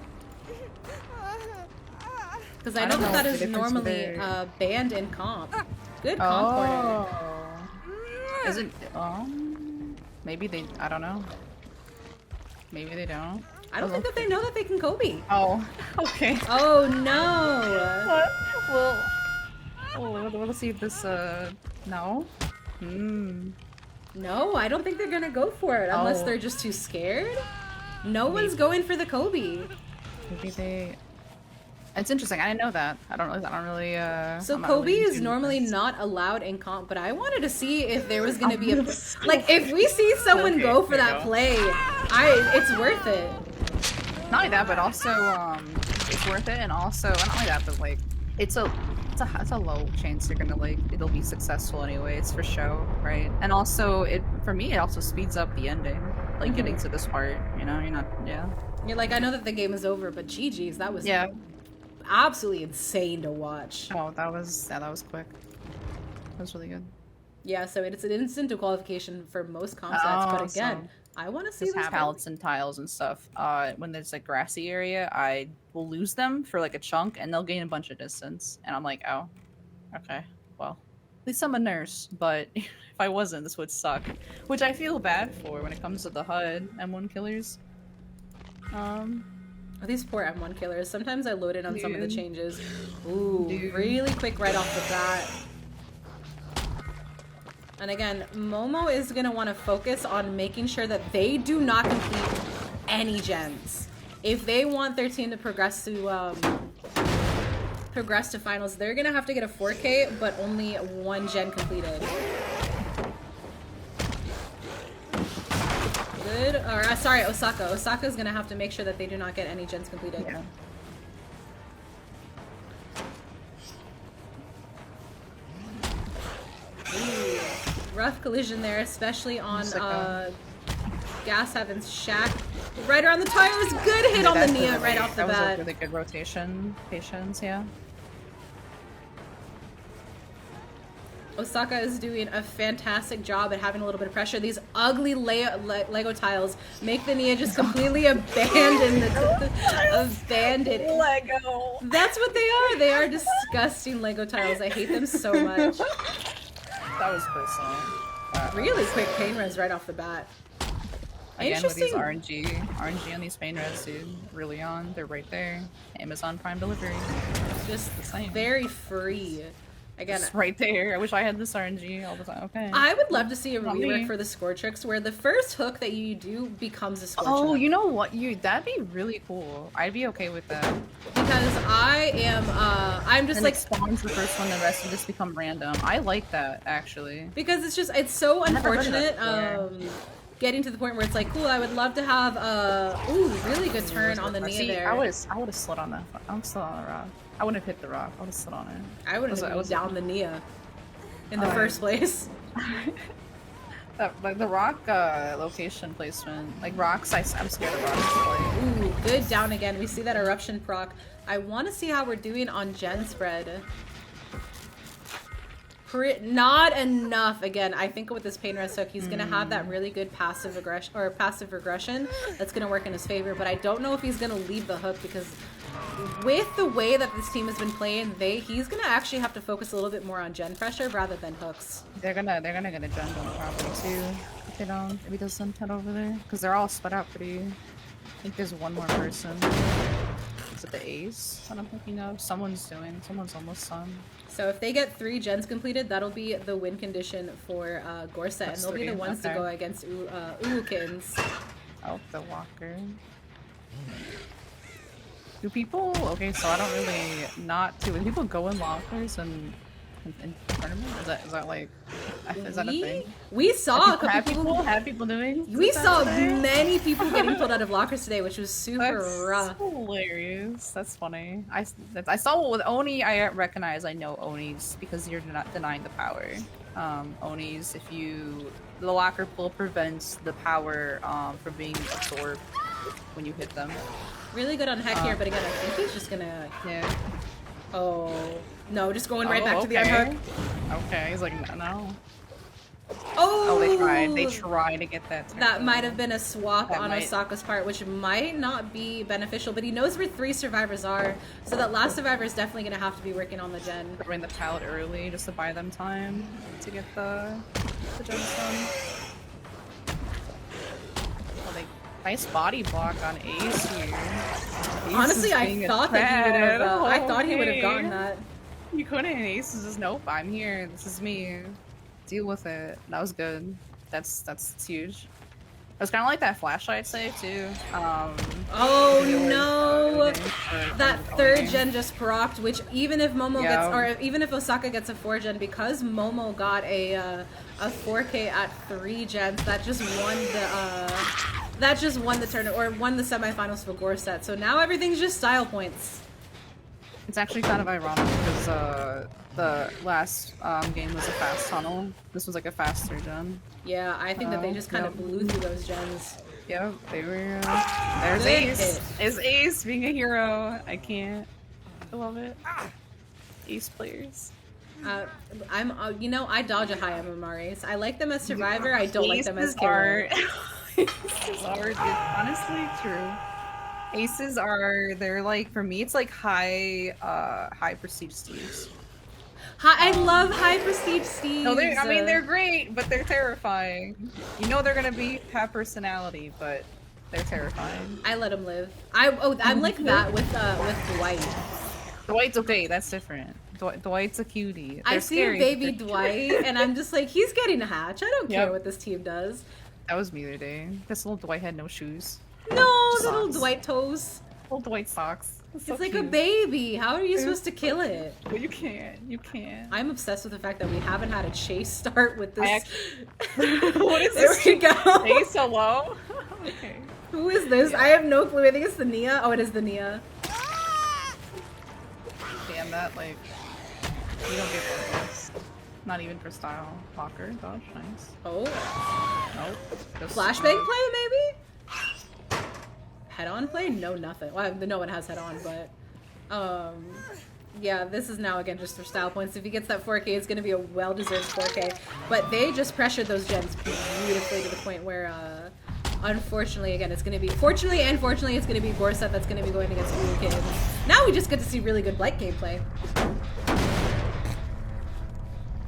Because I know that is normally banned in comp. Good comp order. Is it? Maybe they. I don't know. Maybe they don't. I don't think that they know that they can Kobe. Oh, okay. Oh no. What? Well, we'll see if this. No. No, I don't think they're gonna go for it unless they're just too scared. No one's going for the Kobe. Maybe they. It's interesting. I didn't know that. I don't really. So Kobe is normally not allowed in comp, but I wanted to see if there was gonna be a like if we see someone go for that play, it's worth it. Not only that, but also it's worth it, and also not only that, but like it's a low chance you're gonna it'll be successful anyway. It's for show, right? And also for me it also speeds up the ending, like getting to this part. You know, You're like, I know that the game is over, but GG's, that was absolutely insane to watch. Oh, that was quick. That was really good. Yeah, so it's an instant qualification for most comp sets, but again, I want to see Just this pallets and tiles and stuff. When there's a grassy area, I will lose them for like a chunk, and they'll gain a bunch of distance. And I'm like, oh, okay, well, at least I'm a nurse. But if I wasn't, this would suck. Which I feel bad for when it comes to the HUD M1 killers. Oh, these poor M1 killers. Sometimes I load in on some of the changes. Ooh, Dude. really quick right off the bat. And again, Momo is going to want to focus on making sure that they do not complete any gens. If they want their team to progress to finals, they're going to have to get a 4K, but only one gen completed. Good. Or, sorry, Osaka. Osaka's going to have to make sure that they do not get any gens completed. Yeah. Ooh, rough collision there, especially on Gas Heaven's Shack. Right around the tires. Good hit on the Nia right off the bat. That was a bat. really good rotation. Patience, yeah. Osaka is doing a fantastic job at having a little bit of pressure. These ugly Lego tiles make the Nia just completely abandon abandoned. Lego. That's what they are. They are disgusting Lego tiles. I hate them so much. That was personal. Really quick pain res right off the bat. Again, with these RNG on these pain res, dude. Really on. They're right there. Amazon Prime delivery. Just very free. Again, it's right there. I wish I had this RNG all the time. Okay. I would love to see a rework for the score tricks where the first hook that you do becomes a score trick. Oh, you know what? That'd be really cool. I'd be okay with that. Because I'm just and like spawns the first one, the rest will just become random. I like that actually. Because it's so unfortunate. Getting to the point where it's like, cool, I would love to have really good turn on the Nia there. I would have slid on that. I'm still on the rock. I wouldn't have hit the rock. I would have slid on it. I wouldn't have down the Nia in the first place. Like the rock location placement, like rocks. I'm scared of rocks. Ooh, good down again. We see that eruption proc. I want to see how we're doing on gen spread. Not enough. Again, I think with this pain rest hook, he's gonna have that really good passive regression that's gonna work in his favor. But I don't know if he's gonna leave the hook because with the way that this team has been playing, he's gonna actually have to focus a little bit more on gen pressure rather than hooks. They're gonna get a gen going probably too. If they don't, if he doesn't head over there, because they're all spread out pretty. I think there's one more person. Is it the Ace that I'm thinking of? Someone's almost done. So if they get 3 gens completed, that'll be the win condition for Gorset, and they'll be the ones to go against Uukins. Oh, the Walker. Do people? Okay, so I don't really do people go in lockers and in tournament? Is that like is that a thing? We saw a couple people had people doing. We saw many people getting pulled out of lockers today, which was super rough. Hilarious. That's funny. I saw with Oni. I recognize. I know Onis because you're not denying the power. Onis, if the locker pull prevents the power from being absorbed when you hit them. Really good on Heck here, but again, I think he's just gonna. Yeah. Oh no, just going right back to the unhook. Okay, he's like no. Oh, they tried to get that. That might have been a swap on Osaka's part, which might not be beneficial, but he knows where 3 survivors are, so that last survivor is definitely going to have to be working on the gen. Throwing the pallet early just to buy them time to get the gens done. Nice body block on Ace here. Honestly, I thought that he would have. I thought he would have gotten that. You couldn't. Ace is just nope. I'm here. This is me. Deal with it. That was good. That's huge. It was kind of like that flashlight save too. Oh no! That 3rd gen just procced, which even if Momo gets, or even if Osaka gets a 4 gen, because Momo got a 4K at 3 gens, that just won the tournament, or won the semifinals for Gorset. So now everything's just style points. It's actually kind of ironic because the last game was a fast tunnel. This was like a faster gen. Yeah, I think that they just kind of blew through those gens. Yep, they were. There's Ace. Is Ace being a hero? I can't. I love it. Ace players. You know, I dodge a high MMRs. I like them as Survivor. I don't like them as killer. Aces are honestly true. Aces are, they're like, for me, it's like high prestige Steves. I love high prestige Steves. No, I mean, they're great, but they're terrifying. You know they're gonna have personality, but they're terrifying. I let them live. I'm like that with Dwight. Dwight's okay, that's different. Dwight's a cutie. They're I see scary, a baby Dwight, and I'm just like, he's getting a hatch. I don't care what this team does. That was me the other day. This little Dwight had no shoes. No, Just little socks. Dwight toes. Little Dwight socks. It's so like cute. a baby. How are you supposed to kill it? But you can't. You can't. I'm obsessed with the fact that we haven't had a chase start with this. What is There this? we go. Chase, hello? Okay. Who is this? I have no clue. I think it's the Nia. Oh, it is the Nia. Damn, that, like, you don't get one of this. Not even for style. Walker, dodge, nice. Oh. Nope. Just, Flashbang play, maybe? Head-on play? No, nothing. Well, no one has head-on, but... yeah, this is now, again, just for style points. If he gets that 4K, it's going to be a well-deserved 4K. But they just pressured those gens beautifully to the point where, unfortunately, again, it's going to be... Fortunately and fortunately, it's going to be Gorset that's going to be going against Blue Kids. Now we just get to see really good Blight gameplay.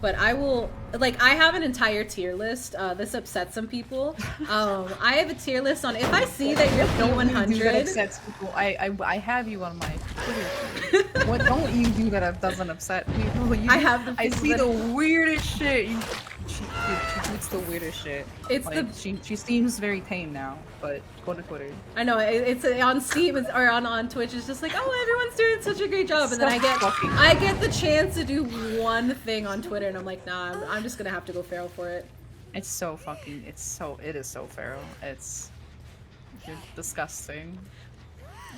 But I will, like, I have an entire tier list. This upsets some people. I have a tier list on, if I see that you're P100. That upsets people. I have you on my Twitter feed. What don't you do that doesn't upset people? I have the I people see that... the weirdest shit. She tweets the weirdest shit. It's like, she seems very tame now, but go to Twitter. I know, it's on Steam or on Twitch. It's just like, oh, everyone's doing such a great job, and then I get the chance to do one thing on Twitter, and I'm like, nah, I'm just gonna have to go feral for it. It's so fucking. It is so feral. It's disgusting.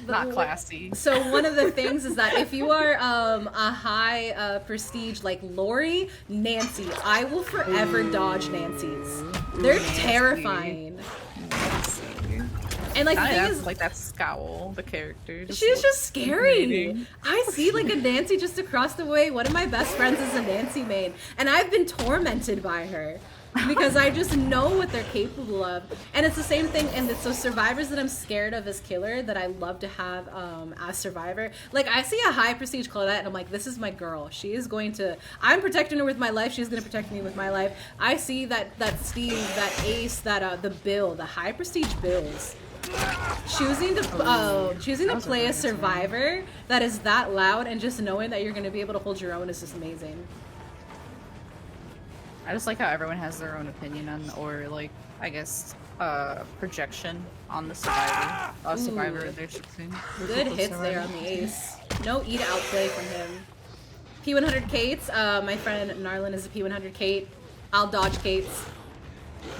Not classy. So one of the things is that if you are a high prestige like Lori, Nancy, I will forever dodge Nancy's. They're terrifying. Nancy. And like the thing is, like that scowl, the character. She's just scary. I see like a Nancy just across the way. One of my best friends is a Nancy main, and I've been tormented by her. Because I just know what they're capable of. And it's the same thing, and it's those survivors that I'm scared of as killer that I love to have as survivor. Like, I see a high prestige Claudette, and I'm like, this is my girl. She is going to... I'm protecting her with my life. She's going to protect me with my life. I see that Steve, that Ace, that the Bill, the high prestige Bills. Choosing to play a survivor that is that loud, and just knowing that you're going to be able to hold your own is just amazing. I just like how everyone has their own opinion on, or like, I guess, projection on the survivor. Survivor they're choosing. Good hits there on the Ace. No eat outplay from him. P100 Kates. My friend Narlin is a P100 Kate. I'll dodge Kates.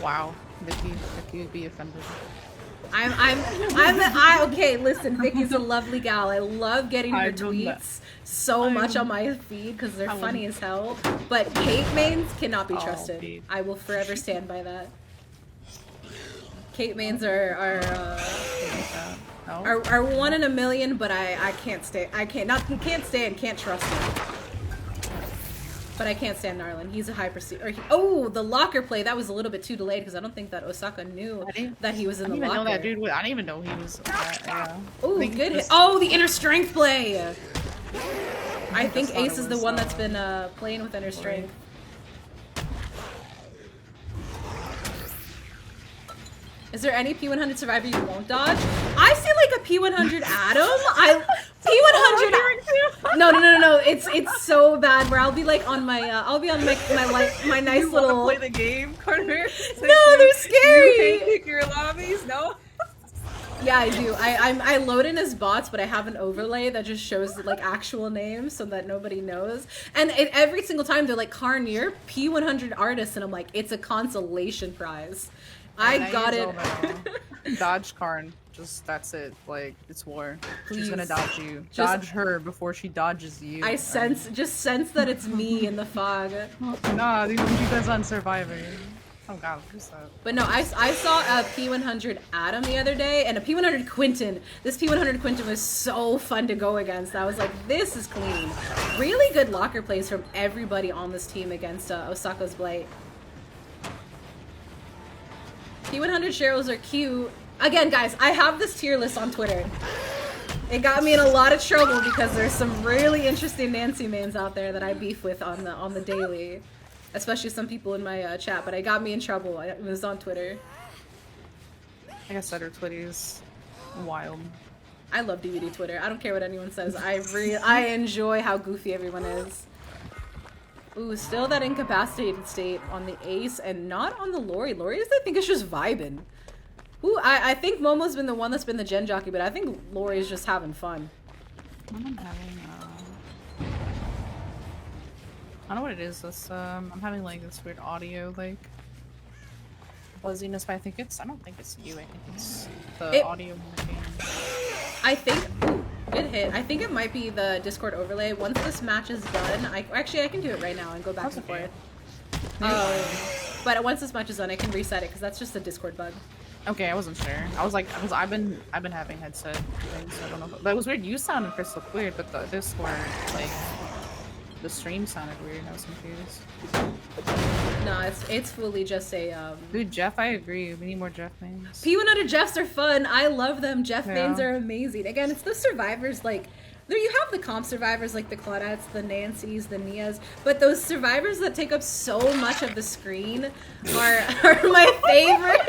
Wow, Vicky would be offended. Okay, listen, Vicky's a lovely gal. I love getting her tweets so much on my feed because they're funny as hell. But Kate mains cannot be trusted. I will forever stand by that. Kate mains are 1 in a million, but I can't stand. Can't trust him. But I can't stand Narlin. He's a high prestige. Oh, the locker play. That was a little bit too delayed because I don't think that Osaka knew that he was in the locker. I didn't even know that dude. I didn't even know he was. Yeah. Oh, good hit. Oh, the inner strength play. I think Ace is the one that's been playing with inner strength. Is there any P100 survivor you won't dodge? I see like a P100 Adam. P100. No. It's so bad where I'll be like on my I'll be on my nice you little. Play the game, Carniveris? No, they're scary. You pick your lobbies, no. Yeah, I do. I load in as bots, but I have an overlay that just shows like actual names so that nobody knows. And every single time they're like, "Karn, you're P100 artist," and I'm like, "It's a consolation prize." I got it. Dodge Karn. Just that's it. Like it's war. Please. She's gonna dodge you. Dodge her before she dodges you. I sense that it's me in the fog. Nah, these are you guys on Survivor. Oh god, who's that? But no, I saw a P100 Adam the other day and a P100 Quinton. This P100 Quinton was so fun to go against. I was like, this is clean. Really good locker plays from everybody on this team against Osaka's Blight. P100 Cheryls are cute. Again, guys, I have this tier list on Twitter. It got me in a lot of trouble because there's some really interesting Nancy mains out there that I beef with on the daily. Especially some people in my chat, but it got me in trouble. It was on Twitter. Like I said, her Twitter's wild. I love DVD Twitter. I don't care what anyone says. I enjoy how goofy everyone is. Ooh, still that incapacitated state on the Ace and not on the Lori. Lori's, I think, is just vibing. Ooh, I think Momo's been the one that's been the gen jockey, but I think Lori's just having fun. I'm having, I don't know what it is. This I'm having like this weird audio like fuzziness, but I don't think it's you. I think it's the audio. I think. Ooh, good hit. I think it might be the Discord overlay. Once this match is done, I can do it right now and go back and forth. But once this match is done, I can reset it because that's just a Discord bug. Okay, I wasn't sure. I was like, because I've been having headset things. So I don't know. But it was weird. You sounded crystal clear, but the Discord like. The stream sounded weird. I was confused. No, it's fully just a Dude, Jeff, I agree. We need more Jeff names. P100 Jeffs are fun. I love them. Jeff names are amazing. Again, it's the survivors like there you have the comp survivors like the Claudettes, the Nancys, the Nias, but those survivors that take up so much of the screen are my favorite.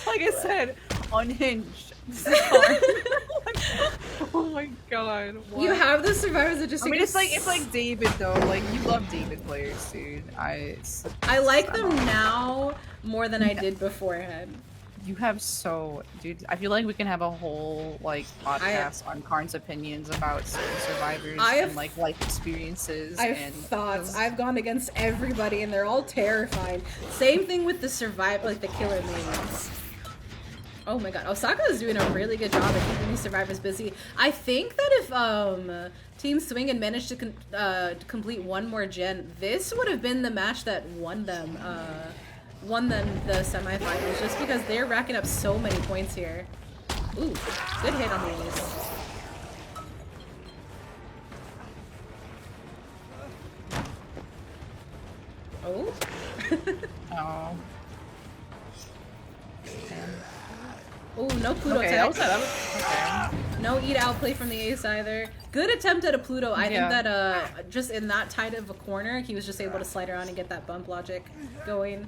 Like I said, unhinged. Oh my god. What? You have the survivors that just. I mean, it's like David though. Like you love David players, dude. I like them now more than I did beforehand. You have dude. I feel like we can have a whole like podcast on Karn's opinions about certain survivors and like life experiences. I have thoughts. I've gone against everybody, and they're all terrifying. Same thing with the like the killer mains. Oh my god, Osaka is doing a really good job at keeping these survivors busy. I think that if Team Swing had managed to complete one more gen, this would have been the match that won them the semifinals, just because they're racking up so many points here. Ooh, good hit on the Ace. Oh. Oh. Oh, no Pluto tech. Okay. No eat out play from the Ace either. Good attempt at a Pluto. I think that just in that tight of a corner, he was just able to slide around and get that bump logic going.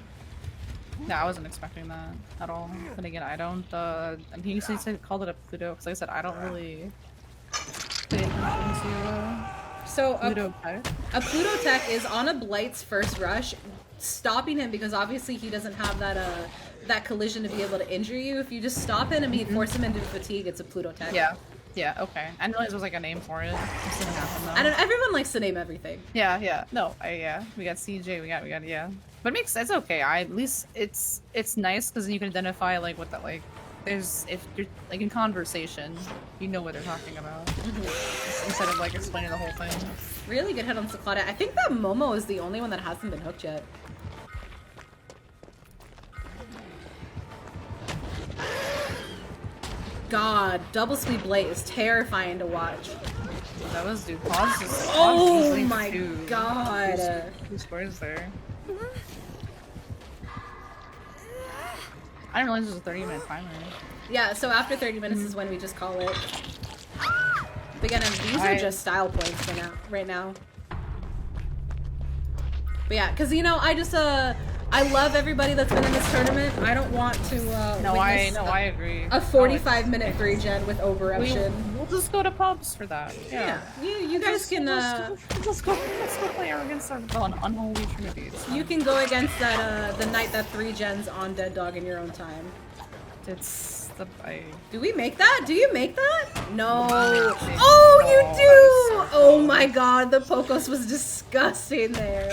No, I wasn't expecting that at all. But again, I don't. I mean, you called it a Pluto because, like I said, I don't really pay attention to so Pluto tech. A Pluto tech is on a Blight's first rush, stopping him because obviously he doesn't have that collision to be able to injure you. If you just stop him and force him into fatigue, it's a Pluto tech. Yeah, okay. I didn't realize there was like a name for it. It didn't happen though. I don't. Everyone likes to name everything. Yeah. No, we got CJ. We got yeah. But it makes sense. Okay. At least it's nice because you can identify like what that like. There's if you're like in conversation, you know what they're talking about instead of like explaining the whole thing. Really good hit on Claudia. I think that Momo is the only one that hasn't been hooked yet. God, double speed Blight is terrifying to watch. That was dude. Pause. Oh my god. Who scores there? I didn't realize it was a 30-minute timer. Yeah, so after 30 minutes is when we just call it. But again, these are just style points for now, right now. But yeah, because you know, I love everybody that's been in this tournament. I don't want to I agree. A 45-minute 3-gen with Oberuption. We'll just go to pubs for that. Yeah. You guys can let's go play Arrogance on Unholy Trinities. You can go against that the night that 3-gens on Dead Dog in your own time. It's the Do we make that? Do you make that? No. Oh, you do! Oh my god, the Pocos was disgusting there.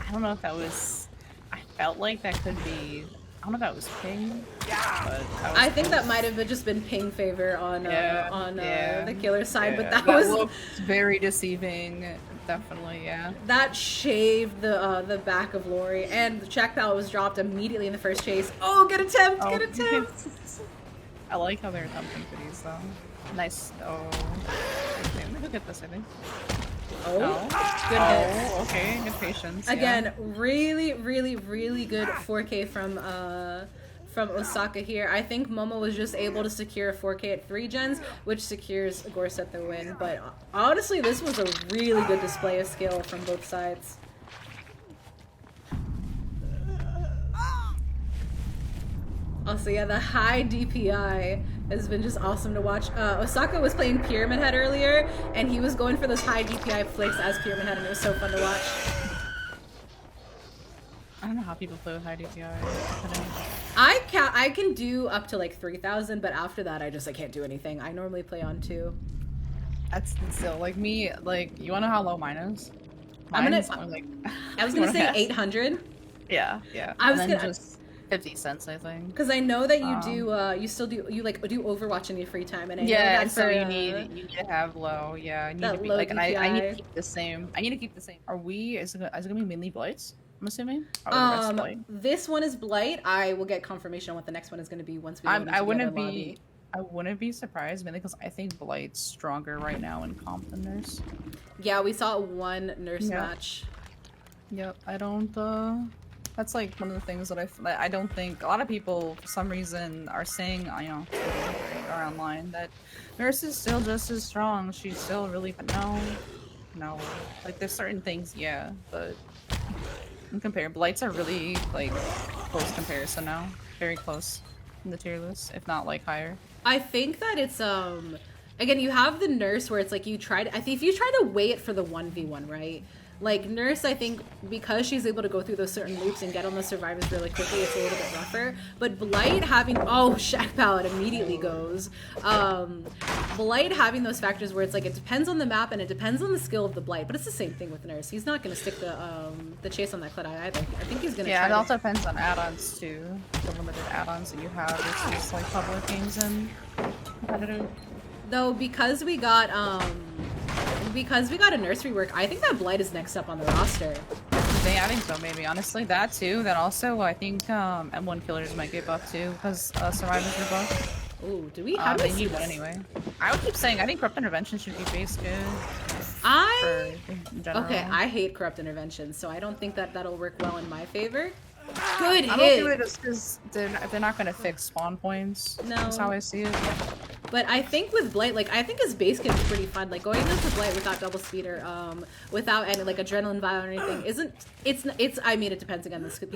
I don't know if that was. I felt like that could be don't know if that was ping. But that was I think that close. might have just been ping favor on the killer side, but Yeah, that was looked very deceiving. Definitely, yeah. that shaved the back of Lori, and the check pallet was dropped immediately in the first chase. Oh, good attempt! Oh, Good attempt! I like how they're attempting for these though. Nice. Oh, okay, I'm gonna get this. I think. Oh, good hit. Oh, okay, good patience. Again, really, really, really good 4K from Osaka here. I think Momo was just able to secure a 4K at 3 gens, which secures Gorset the win. But honestly, this was a really good display of skill from both sides. Also, yeah, the high DPI has been just awesome to watch. Osaka was playing Pyramid Head earlier, and he was going for those high DPI flicks as Pyramid Head, and it was so fun to watch. I don't know how people play with high DPI. I can do up to like 3,000, but after that, I can't do anything. I normally play on 2. That's still like me. Like, you wanna know how low mine is? I was gonna say guess. 800. Yeah. I was and then gonna- just 50 cents, I think. Because I know that you do. You still do. You do Overwatch in your free time, and I know that and so for, you need to have low. Yeah, you need that to be low like, and I need to DPI. keep the same. I need to keep the same. Are we? Is it gonna be mainly Blights? I'm assuming. Or the rest Blight? This one is Blight. I will get confirmation on what the next one is going to be once we go into I the wouldn't other lobby. I wouldn't be surprised, mainly because I think Blight's stronger right now in comp than Nurse. Yeah, we saw one nurse Yeah. match. Yep, I don't. That's like one of the things that I don't think a lot of people for some reason are saying, you know, or online that Nurse is still just as strong. She's still really no. Like there's certain things, yeah, but in compare, Blights are really like close comparison now, very close in the tier list, if not like higher. I think that it's again, you have the nurse where it's like I think if you try to weigh it for the 1v1, right? Like Nurse, I think because she's able to go through those certain loops and get on the survivors really quickly, it's a little bit rougher. But Blight having Shack Pallet immediately goes. Blight having those factors where it's like it depends on the map and it depends on the skill of the Blight, but it's the same thing with Nurse. He's not gonna stick the chase on that Clut either. I think he's gonna. Yeah, try it to... also depends on add-ons too. The limited add-ons that you have versus like public games and competitive. Though because we got a nurse rework, I think that Blight is next up on the roster. I think so, maybe. Honestly, that too. Then also, I think M1 killers might get buffed too, because survivors are buffed. Ooh, do we? How do They we see need one this? anyway. I would keep saying, I think Corrupt Intervention should be base good. In general. Okay, I hate Corrupt Intervention, so I don't think that that'll work well in my favor. Good I don't hit! do it just because they're not going to fix spawn points. No. That's how I see it. But I think with Blight, like, I think his base game is pretty fun. Like, going into Blight without double speeder, without any, like, adrenaline vial or anything, I mean, it depends again, the skill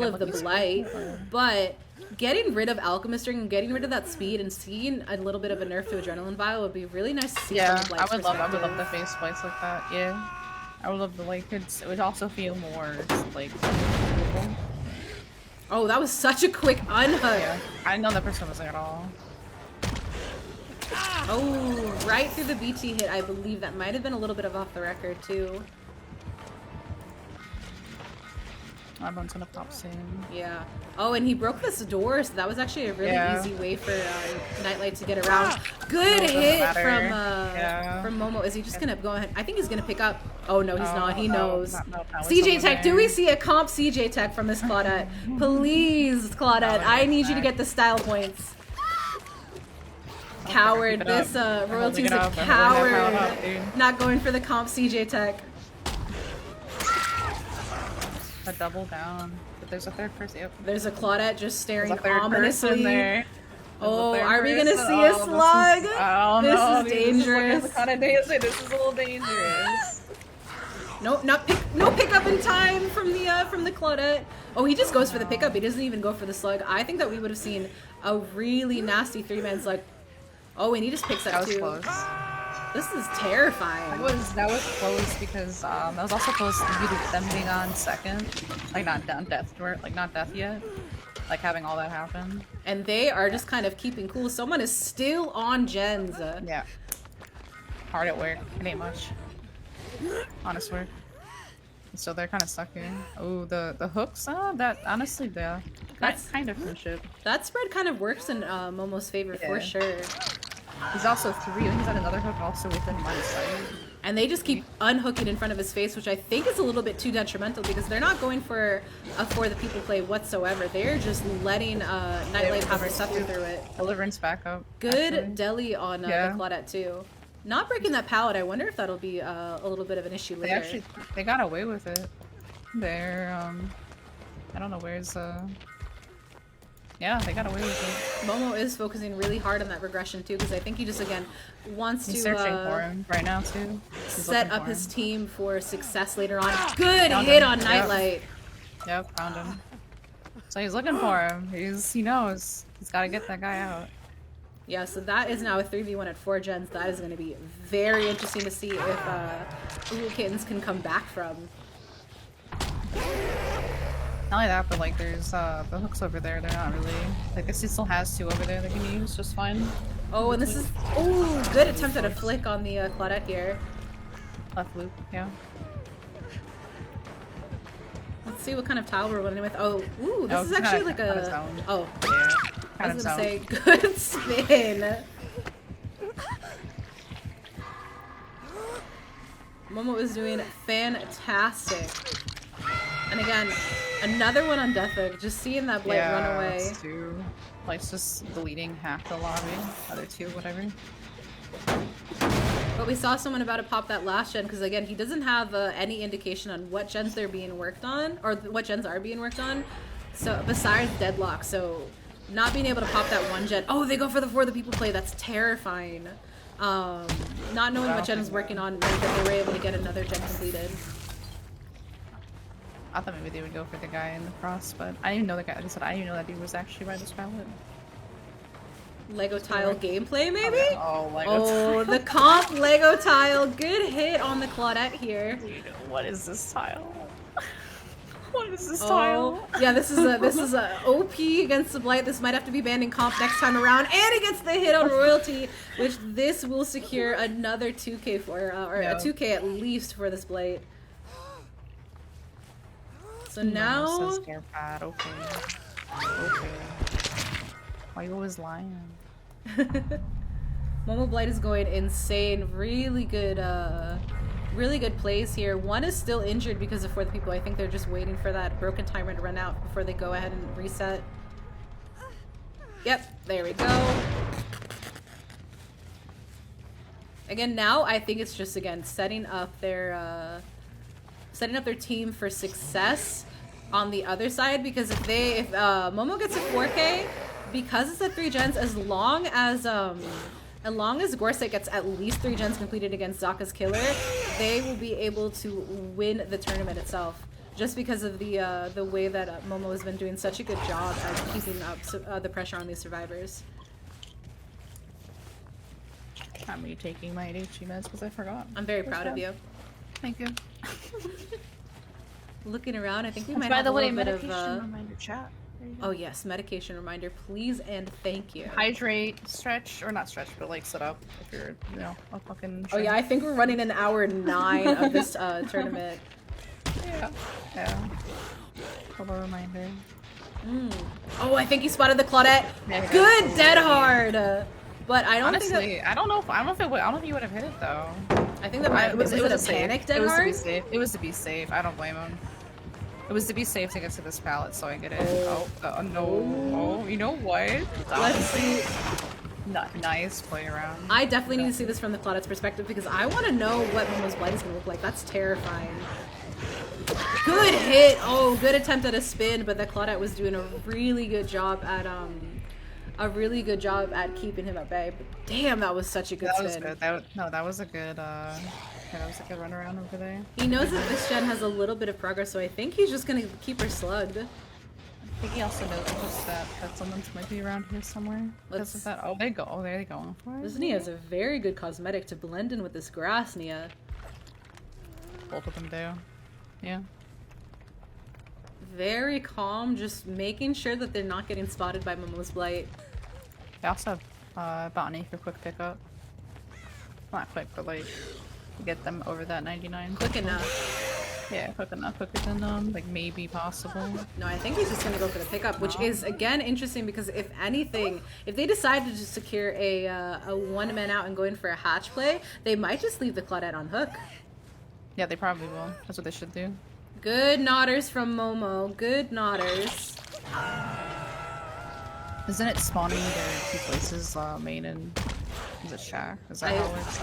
of the Blight, but getting rid of Alchemist Ring and getting rid of that speed and seeing a little bit of a nerf to adrenaline vial would be really nice to see Yeah, from the Blight's I would love perspective. the face splice like that, yeah. I would love the, like, it would also feel more, like, doable. Oh, that was such a quick unhook. Yeah, I didn't know that person was there at all. Oh, right through the BT hit. I believe that might have been a little bit of off the record, too. Everyone's gonna pop soon. Yeah. Oh, and he broke this door, so that was actually a really easy way for Nightlight to get around. Good hit from Momo. Is he just gonna go ahead? I think he's gonna pick up. Oh no, he's not. He knows. CJ Tech. Do we see a comp CJ Tech from this Claudette? Please, Claudette. I need you to get the style points. Coward. This royalty's a coward. Not going for the comp CJ Tech. A double down. But there's a third person. Yep. There's a Claudette just staring There's a third ominously. person there. Oh, are we gonna see a slug? This is dangerous. This is a little dangerous. Nope, no pickup in time from the Claudette. Oh, he just goes for the pickup. He doesn't even go for the slug. I think that we would have seen a really nasty 3-man slug. Oh, and he just picks up too. Close. This is terrifying. That was close because that was also close to them being on second, like not down death yet, like having all that happen. And they are just kind of keeping cool. Someone is still on gens. Yeah. Hard at work. It ain't much. Honest work. So they're kind of stuck here. Oh, the hooks? That honestly, yeah, that's kind of friendship. That spread kind of works in Momo's favor for sure. He's also 3. He's got another hook also within line of sight. And they just keep unhooking in front of his face, which I think is a little bit too detrimental because they're not going for a for the people play whatsoever. They're just letting Nightlight have to suffer through it. Deliverance back up. Good actually. deli on the Claudette too. Not breaking that pallet. I wonder if that'll be a little bit of an issue later. They got away with it. They're I don't know where's yeah, they got away with it. Momo is focusing really hard on that regression too, because I think he just again wants He's to searching for him right now too. set up his team for success later on. Good hit on Nightlight. Yep, found him. So he's looking for him. He knows he's got to get that guy out. Yeah, so that is now a 3v1 at 4 gens. That is going to be very interesting to see if Little Kittens can come back from. Not only that, but like there's the hooks over there. They're not really like this. He still has 2 over there they can use just fine. Oh, and this is good attempt at a flick on the Claudette here. Left loop, yeah. Let's see what kind of tile we're running with. Oh, ooh, this is actually like a Yeah, I was gonna say good spin. Momo is doing fantastic. And again, another one on Death Hook. Just seeing that Blight run away. Blight's just deleting half the lobby. Other 2, whatever. But we saw someone about to pop that last gen because again, he doesn't have any indication on what gens they're being worked on or what gens are being worked on. So besides Deadlock, so not being able to pop that one gen. Oh, they go for the people play. That's terrifying. Not knowing what gen is working on meant that they were able to get another gen completed. I thought maybe they would go for the guy in the cross, but I didn't even know the guy. I just said I didn't even know that dude was actually by this pallet. Lego tile gameplay, maybe? Oh, Lego tile. The comp Lego tile. Good hit on the Claudette here. Dude, what is this tile? What is this tile? Yeah, this is a OP against the Blight. This might have to be banned in comp next time around, and it gets the hit on royalty, which this will secure another 2K for, or a 2K at least for this Blight. So now. Okay. Why you always lying? Momo Blight is going insane. Really good plays here. One is still injured because of For the People. I think they're just waiting for that broken timer to run out before they go ahead and reset. Yep, there we go. Again, now I think it's just again setting up their team for success on the other side, because if Momo gets a 4K, because it's at 3 gens, as long as Gorset gets at least 3 gens completed against Zaka's killer, they will be able to win the tournament itself. Just because of the way that Momo has been doing such a good job at keeping up the pressure on these survivors. I'm retaking my ADHD meds because I forgot. I'm very proud of you. Thank you. Looking around, I think we might have a little bit of reminder chat. Oh yes, medication reminder, please and thank you. Hydrate, stretch, or not stretch, but like sit up if you're, you know, a fucking. Oh yeah, I think we're running an hour 9 of this tournament. Yeah. Couple reminder. Oh, I think he spotted the Claudette. Good, dead hard. But I don't Honestly, think that... I don't know if he would have hit it though. I think that was it a panic dead hard? It was to be safe. It was to be safe. I don't blame him. It was to be safe to get to this pallet, so I get it. Oh no! Oh, you know what? Let's see. Nice play around. I definitely need to see this from the Claudette's perspective because I want to know what Momo's Blight is going to look like. That's terrifying. Good hit! Oh, good attempt at a spin, but the Claudette was doing a really good job at keeping him at bay. But damn, that was such a good spin. Was good. That was a good run around over there. He knows that this gen has a little bit of progress, so I think he's just gonna keep her slugged. I think he also knows that someone might be around here somewhere. Because of that. Oh, they go. Oh, there they go. This Nia is a very good cosmetic to blend in with this grass, Nia. Both of them do. Yeah. Very calm, just making sure that they're not getting spotted by Momo's Blight. They also have Bonnie for quick pickup. Not quick, but like get them over that 99. Quick enough. Yeah, cooking up quicker than like maybe possible. No, I think he's just gonna go for the pickup, which is again interesting because if anything, if they decide to just secure a one man out and go in for a hatch play, they might just leave the Claudette on hook. Yeah, they probably will. That's what they should do. Good nodders from Momo. Good nodders. Isn't it spawning their 2 places, main and is it Shack? Is that how it works?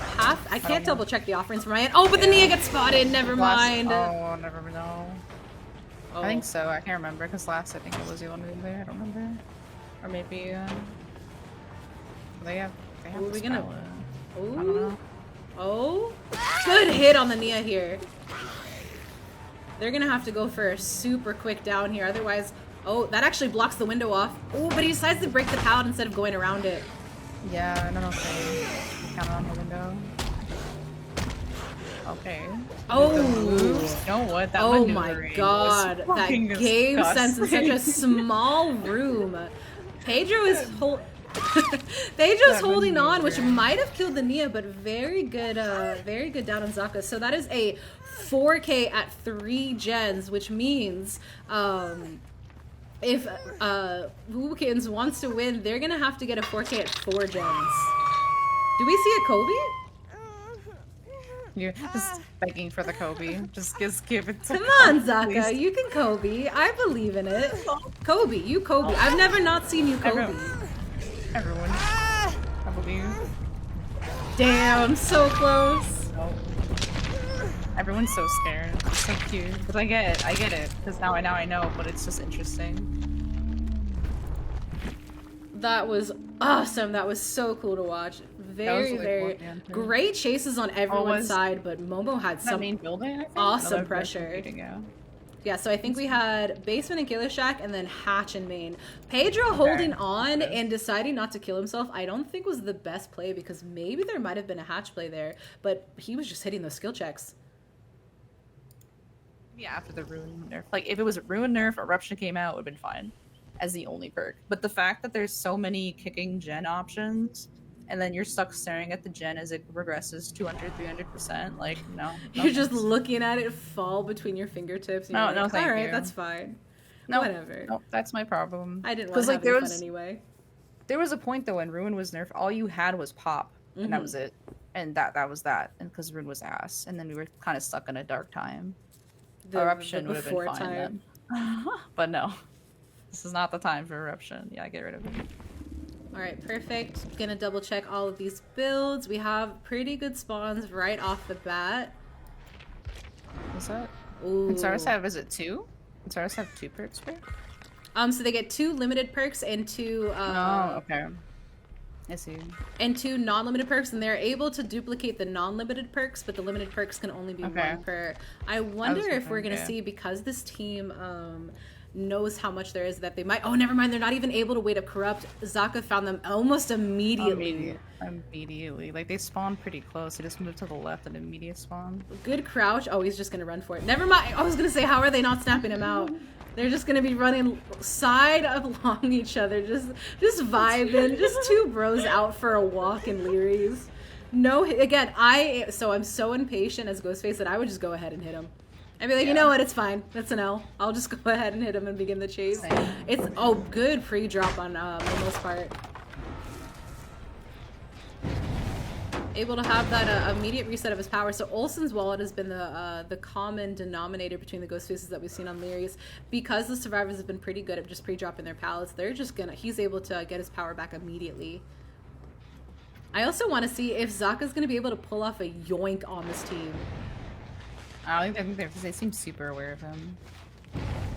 I can't double check the offerings from Ryan. Oh, but the Nia gets spotted. Never mind. Oh, never know. I think so. I can't remember because last I think it was the one who was there. I don't remember. Or maybe they have. Ooh, we're gonna. I don't know. Oh, good hit on the Nia here. They're gonna have to go for a super quick down here. Otherwise, oh, that actually blocks the window off. Oh, but he decides to break the pallet instead of going around it. Yeah, I don't know if they counted on the window. Okay. Oh! You know what? That Oh my maneuvering god. was That fucking game sense in such a disgusting. small room. Pedro is Pedro's holding on, which might have killed the Nia, but very good down on Zaka. So that is a 4K at 3 gens, which means if Wookins wants to win, they're gonna have to get a 4K at 4 gens. Do we see a Kobe? You're just begging for the Kobe. Just give it to Come on, Zaka, please. you can Kobe. I believe in it. Kobe, you Kobe. I've never not seen you Kobe. Everyone. I believe. Damn, so close. No. Everyone's so scared. It's so cute. But I get it. Because now I know, but it's just interesting. That was awesome. That was so cool to watch. Very great chases on everyone's side, but Momo had some main building, I think? awesome pressure. Yeah. Yeah, so I think we had basement and Killer Shack and then hatch and main. Pedro holding on and deciding not to kill himself, I don't think was the best play because maybe there might have been a hatch play there, but he was just hitting those skill checks. Yeah, after the Ruin nerf. Like, if it was a Ruin nerf, Eruption came out, it would have been fine as the only perk. But the fact that there's so many kicking gen options, and then you're stuck staring at the gen as it regresses 200, 300%, like, no. You're just looking at it fall between your fingertips. And No, you're no, like, thank all right, you. that's fine. No, Whatever. No, that's my problem. I didn't want to have any fun anyway. There was a point, though, when Ruin was nerfed, all you had was pop, and that was it. And that was that, and because Ruin was ass. And then we were kind of stuck in a dark time. Eruption would have been fine then. But no. This is not the time for Eruption. Yeah, get rid of it. Alright, perfect. Gonna double check all of these builds. We have pretty good spawns right off the bat. What's that? Ooh. And Saras have, is it 2? And Saras have 2 perks for? So they get 2 limited perks and 2 oh, okay. I see. And 2 non-limited perks, and they're able to duplicate the non-limited perks, but the limited perks can only be 1 per. I wonder if we're gonna see, because this team knows how much there is, that they might. Oh, never mind. They're not even able to wait up corrupt. Zaka found them almost immediately. Immediately. Like, they spawned pretty close. They just moved to the left and immediate spawn. Good crouch. Oh, he's just gonna run for it. Never mind. I was gonna say, how are they not snapping him out? They're just gonna be running side along each other, just vibing, just 2 bros out for a walk in Leary's. No, again, I'm so impatient as Ghostface that I would just go ahead and hit him. I'd be like, you know what, it's fine. That's an L. I'll just go ahead and hit him and begin the chase. It's, good pre-drop on Momo's part. Able to have that immediate reset of his power. So Olsen's wallet has been the common denominator between the ghost faces that we've seen on Leary's. Because the survivors have been pretty good at just pre-dropping their pallets, he's able to get his power back immediately. I also want to see if Zaka's going to be able to pull off a yoink on this team. I think they seem super aware of him.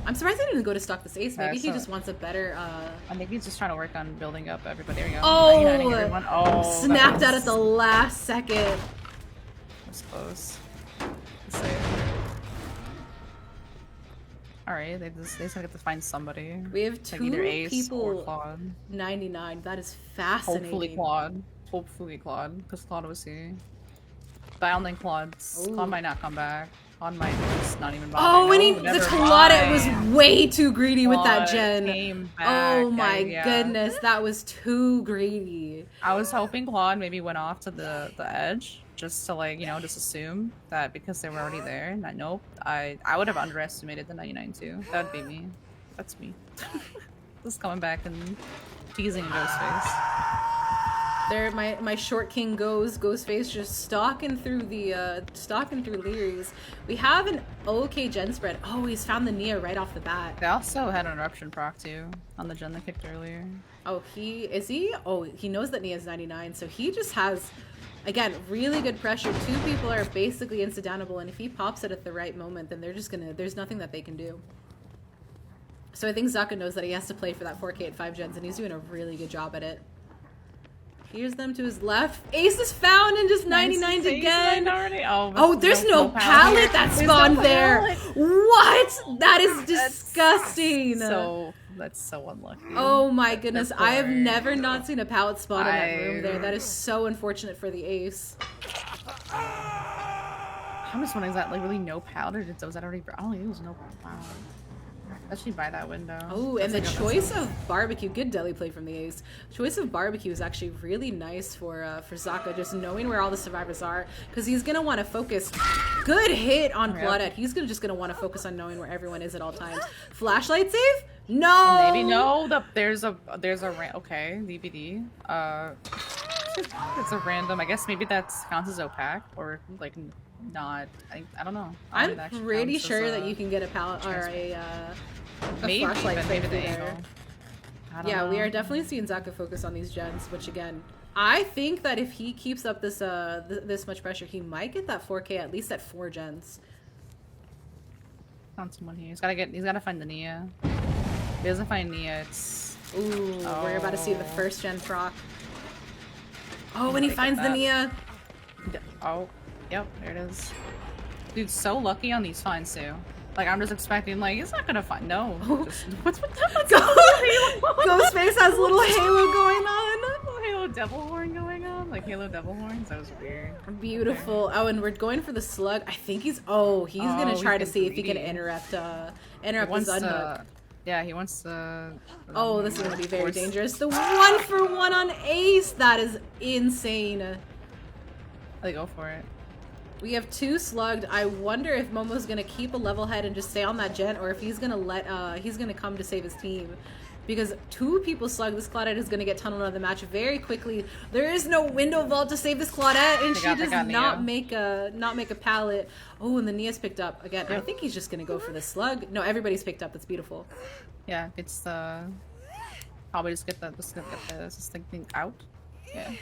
I'm surprised they didn't go to stock this ace. Maybe he just wants a better. I think he's just trying to work on building up everybody. There you go. Oh, snapped out at the last second. That's close. All right, they just have to find somebody. We have 2 either Ace people. Or Claude. 99. That is fascinating. Hopefully Claude, because Claude was here. But I don't think Claude might not come back. On my just not even Oh, bothering. and the never Claudette was mind. way too greedy with that Claudette gen. came Oh back, my yeah. goodness, that was too greedy. I was hoping Claude maybe went off to the edge, just to like, you know, just assume that because they were already there. That nope, I would have underestimated the 99 too. That would be me. That's me. Just coming back and teasing Ghostface. There, my short king Ghostface just stalking through Leary's. We have an okay gen spread. Oh, he's found the Nia right off the bat. They also had an eruption proc too on the gen they kicked earlier. Oh, Oh, he knows that Nia's 99, so he just has, again, really good pressure. Two people are basically insta-downable, and if he pops it at the right moment, then they're just gonna, there's nothing that they can do. So I think Zaka knows that he has to play for that 4K at 5 gens, and he's doing a really good job at it. Here's them to his left. Ace is found and just 99'd again. Oh, there's no pallet that spawned there. What? That is disgusting. That's so unlucky. Oh my goodness. I have boring. never not seen a pallet spawn in that room there. That is so unfortunate for the Ace. I'm just wondering, is that like really no powder? Was that already? I don't think it was no powder. Especially by that window. Oh, and the choice of barbecue, good deli play from the Ace. Choice of barbecue is actually really nice for Zaka, just knowing where all the survivors are, because he's gonna want to focus. Good hit on Claudette. He's just gonna want to focus on knowing where everyone is at all times. Flashlight save? No. Maybe no. There's a okay DVD. It's a random. I guess maybe that counts as opaque or like not. I don't know. I'm pretty sure that you can get a pallet or a flashlight save through there. Yeah, we are definitely seeing Zaka focus on these gens, which again, I think that if he keeps up this this much pressure, he might get that 4K at least at 4 gens. Found someone here. He's gotta find the Nia. If he doesn't find Nia, it's... Ooh, we're about to see the first gen proc. Oh, when he finds the Nia. Oh, yep, there it is. Dude's so lucky on these finds too. Like, I'm just expecting, like, he's not gonna find. No. Just, what's Ghostface has a little Halo going on. Little Halo devil horn going on. Like Halo devil horns. That was weird. Beautiful. Okay. Oh, and we're going for the slug. I think he's gonna try to see if he can interrupt the unhook. Yeah, he wants to. Oh, this is gonna be very dangerous. The 1-for-1 on Ace. That is insane. They go for it. We have 2 slugged. I wonder if Momo's gonna keep a level head and just stay on that gen, or if he's gonna he's gonna come to save his team. Because 2 people slugged, this Claudette is gonna get tunneled out of the match very quickly. There is no window vault to save this Claudette, and she does not make a pallet. Oh, and the Nia's picked up again. Yep. I think he's just gonna go for the slug. No, everybody's picked up. That's beautiful. Yeah, it's probably just get this thing out. Yeah.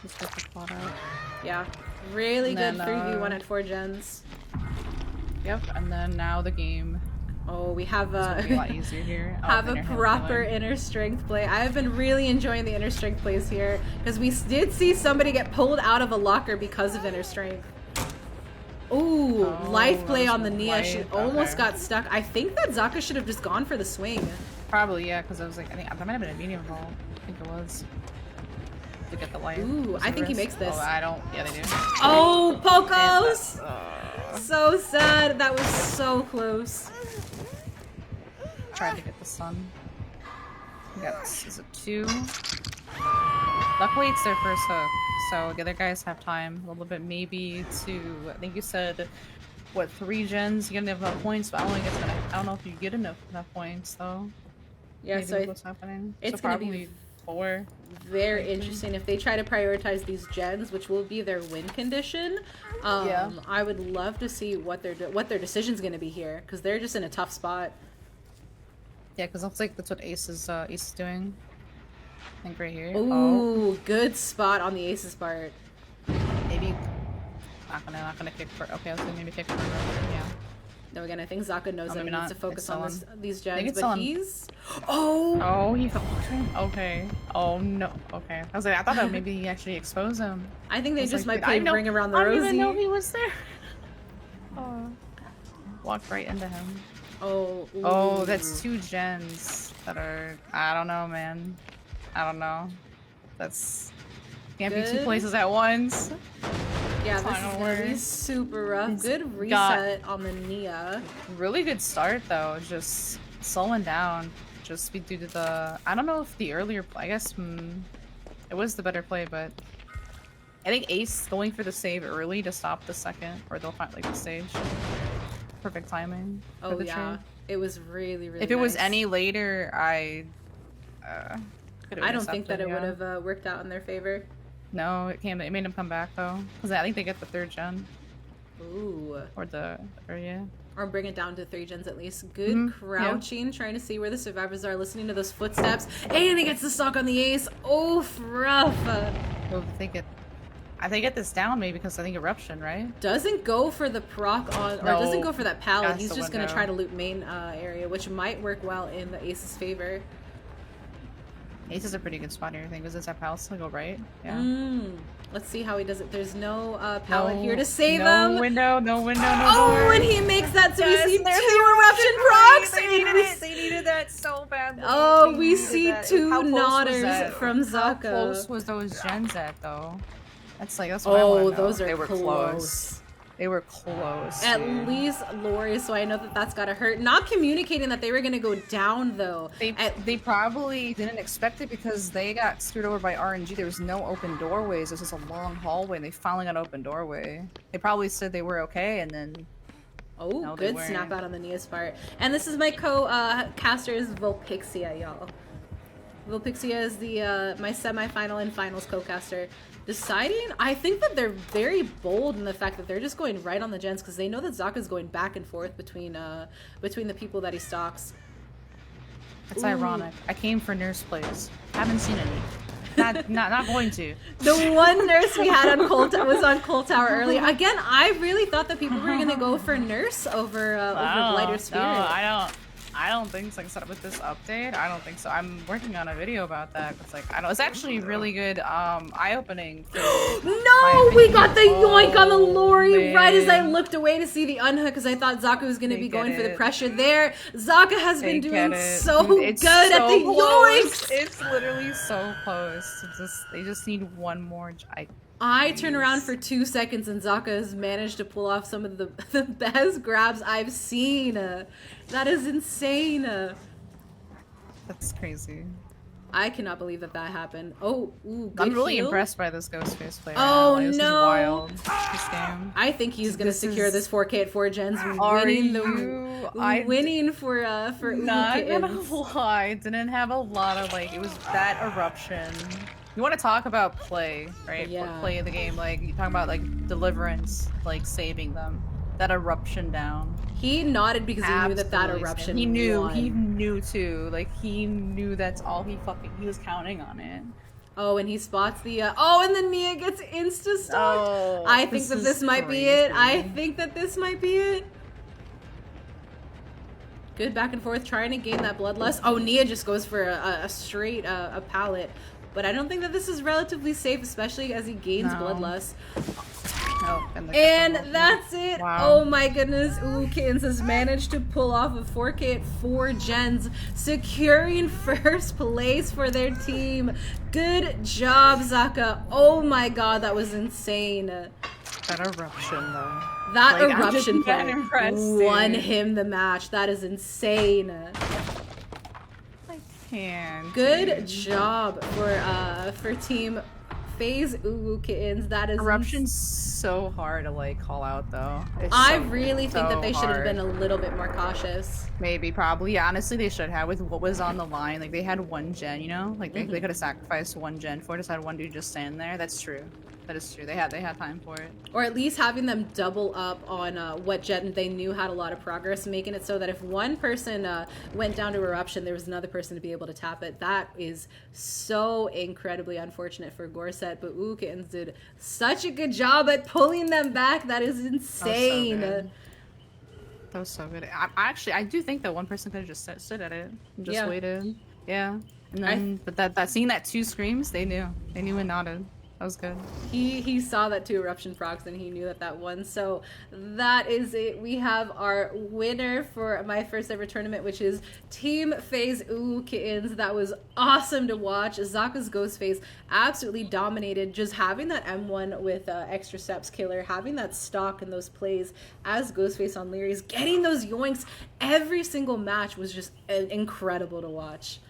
Just get the plot out. Yeah, really good 3v1 at 4 gens. Yep, and then now the game. Oh, we have a lot easier here. Have a proper inner strength play. I have been really enjoying the inner strength plays here because we did see somebody get pulled out of a locker because of inner strength. Ooh, life play on the Nia. She almost got stuck. I think that Zaka should have just gone for the swing. Probably, yeah, because I was like, I think that might have been a medium vault. I think it was. To get the life. Ooh, I think he makes this. Oh, I don't. Yeah, they do. Oh, Pocos! So sad. That was so close. Tried to get the sun. Is it 2? Luckily, it's their first hook, so the other guys have time a little bit, maybe to. I think you said, what, 3 gens? You get enough points, but I don't know if you get enough points though. Yeah, maybe so what's happening? It's so gonna be 4. Very interesting if they try to prioritize these gens, which will be their win condition. Yeah. I would love to see what their decision's going to be here, because they're just in a tough spot. Yeah, because it looks like that's what Ace is doing. I think right here. Ooh, good spot on the Ace's part. Maybe not gonna kick for. Okay, I was gonna maybe kick for. Yeah. No, again, I think Zaka knows that he needs to focus on these gens, but he's... Oh, he fell. Okay. Oh, no. Okay. I was like, I thought that maybe he actually exposed him. I think they just might play Ring Around the Rosie. I didn't even know he was there. Oh. Walked right into him. Oh. Ooh. Oh, that's 2 gens that are... I don't know, man. I don't know. That's... Can't be 2 places at once. Yeah, this Final is gonna word. be super rough. It's Good reset on the Nia. Really good start though, just slowing down. Just be due to the, I don't know if the earlier play, I guess it was the better play, but I think Ace going for the save early to stop the second, or they'll find like the stage. Perfect timing. For Oh the yeah, trade. it was really, really If it was nice. any later, I don't think that it would have worked out in their favor. No, it made them come back though, because I think they get the 3rd gen Ooh. or yeah. Or bring it down to 3 gens at least. Good Mhm, crouching, trying to see where the survivors are, listening to those footsteps. And he gets the stock on the Ace. Oh, rough. Well, I think get this down maybe because I think eruption, right? Doesn't go for the proc on, or No, doesn't go for that pallet. that's He's the just going to window. try to loot main area, which might work well in the Ace's favor. Ace is a pretty good spot here, I think, because it's at palace. I'll go right. Yeah. Let's see how he does it. There's no pallet here to save no him. Window, no window, no Oh, door. and he makes that, so Yes, we see 2 there's eruption procs. They needed it. They needed that so badly. Oh, They we needed see that. 2 How close was nodders that? from How Zaka. close was those gens at though? That's what I Oh, wanna know. those are They were close. They were close. At dude. least Lori, so I know that that's gotta hurt. Not communicating that they were gonna go down though. They probably didn't expect it because they got screwed over by RNG. There was no open doorways. This was a long hallway, and they finally got an open doorway. They probably said they were okay, and then Oh, no, they good snap weren't. out on the Nia's part. And this is my co-caster's Vulpixia, y'all. Vulpixia is the my semi-final and finals co-caster. Deciding, I think that they're very bold in the fact that they're just going right on the gens because they know that Zaka's going back and forth between the people that he stalks. That's Ooh. ironic. I came for nurse plays. Haven't seen any. Not going to. The one nurse we had on was on Cold Tower earlier. Again, I really thought that people were gonna go for nurse over Blight or Spirit. No, I don't think so. Like, with this update, I don't think so. I'm working on a video about that. It's like it's actually really good, eye-opening. No, we got the yoink on the Lori man. right as I looked away to see the unhook because I thought Zaka was going to They be get going for the it. pressure there. Zaka has been They doing get it. so It's good at so the close. yoinks. It's literally so close. They just need one more. I turn around for 2 seconds and Zaka has managed to pull off some of the best grabs I've seen. That is insane. That's crazy. I cannot believe that happened. Oh, ooh, good I'm really heal. impressed by this Ghostface player. Oh, This is no. wild. This game. I think he's gonna This secure is- this 4K at 4 gens, Are winning you? winning for Not Uwu gonna kittens. lie, didn't have a lot of it was that eruption. You want to talk about play, right? Yeah. Play of the game, you talk about deliverance, saving them. That eruption down. He nodded because he knew that Absolutely eruption He knew. won. He knew too. He knew that's all he was counting on it. Oh, and he spots the and then Nia gets insta stocked. Oh, I think that is this might be it. I crazy. think that this might be it. Good back and forth, trying to gain that bloodlust. Oh, Nia just goes for a straight a pallet. But I don't think that this is relatively safe, especially as he gains No. bloodlust. Oh, And that's it. Wow. Oh my goodness. Ooh, Kittens has managed to pull off a 4K at 4 gens, securing first place for their team. Good job, Zaka. Oh my god, that was insane. That eruption though. That I'm just eruption that play impressed, won dude. him the match. That is insane. Good job for Team FaZe Uwu Kittens. That is Eruption's so hard to call out though. It's I so- really think that so they should have hard. been a little bit more cautious. Maybe, probably. Yeah, honestly, they should have with what was on the line. They had one gen, they Mm-hmm. could have sacrificed one gen for it. Just had one dude just stand there. That's true. That is true. They had time for it. Or at least having them double up on what gen they knew had a lot of progress, making it so that if one person went down to eruption, there was another person to be able to tap it. That is so incredibly unfortunate for Gorset, but Uwu Kittens did such a good job at pulling them back. That is insane. That was so good. I do think that one person could have just stood at it and just Yeah. waited. Yeah. And then, but that seeing that 2 screams, they knew and nodded. That was good. He saw that 2 eruption procs and he knew that won. So that is it. We have our winner for my first ever tournament, which is Team FaZe. Ooh, kittens. That was awesome to watch. Zaka's Ghostface absolutely dominated. Just having that M1 with extra steps killer, having that stock and those plays as Ghostface on Lyris, getting those yoinks every single match was just incredible to watch.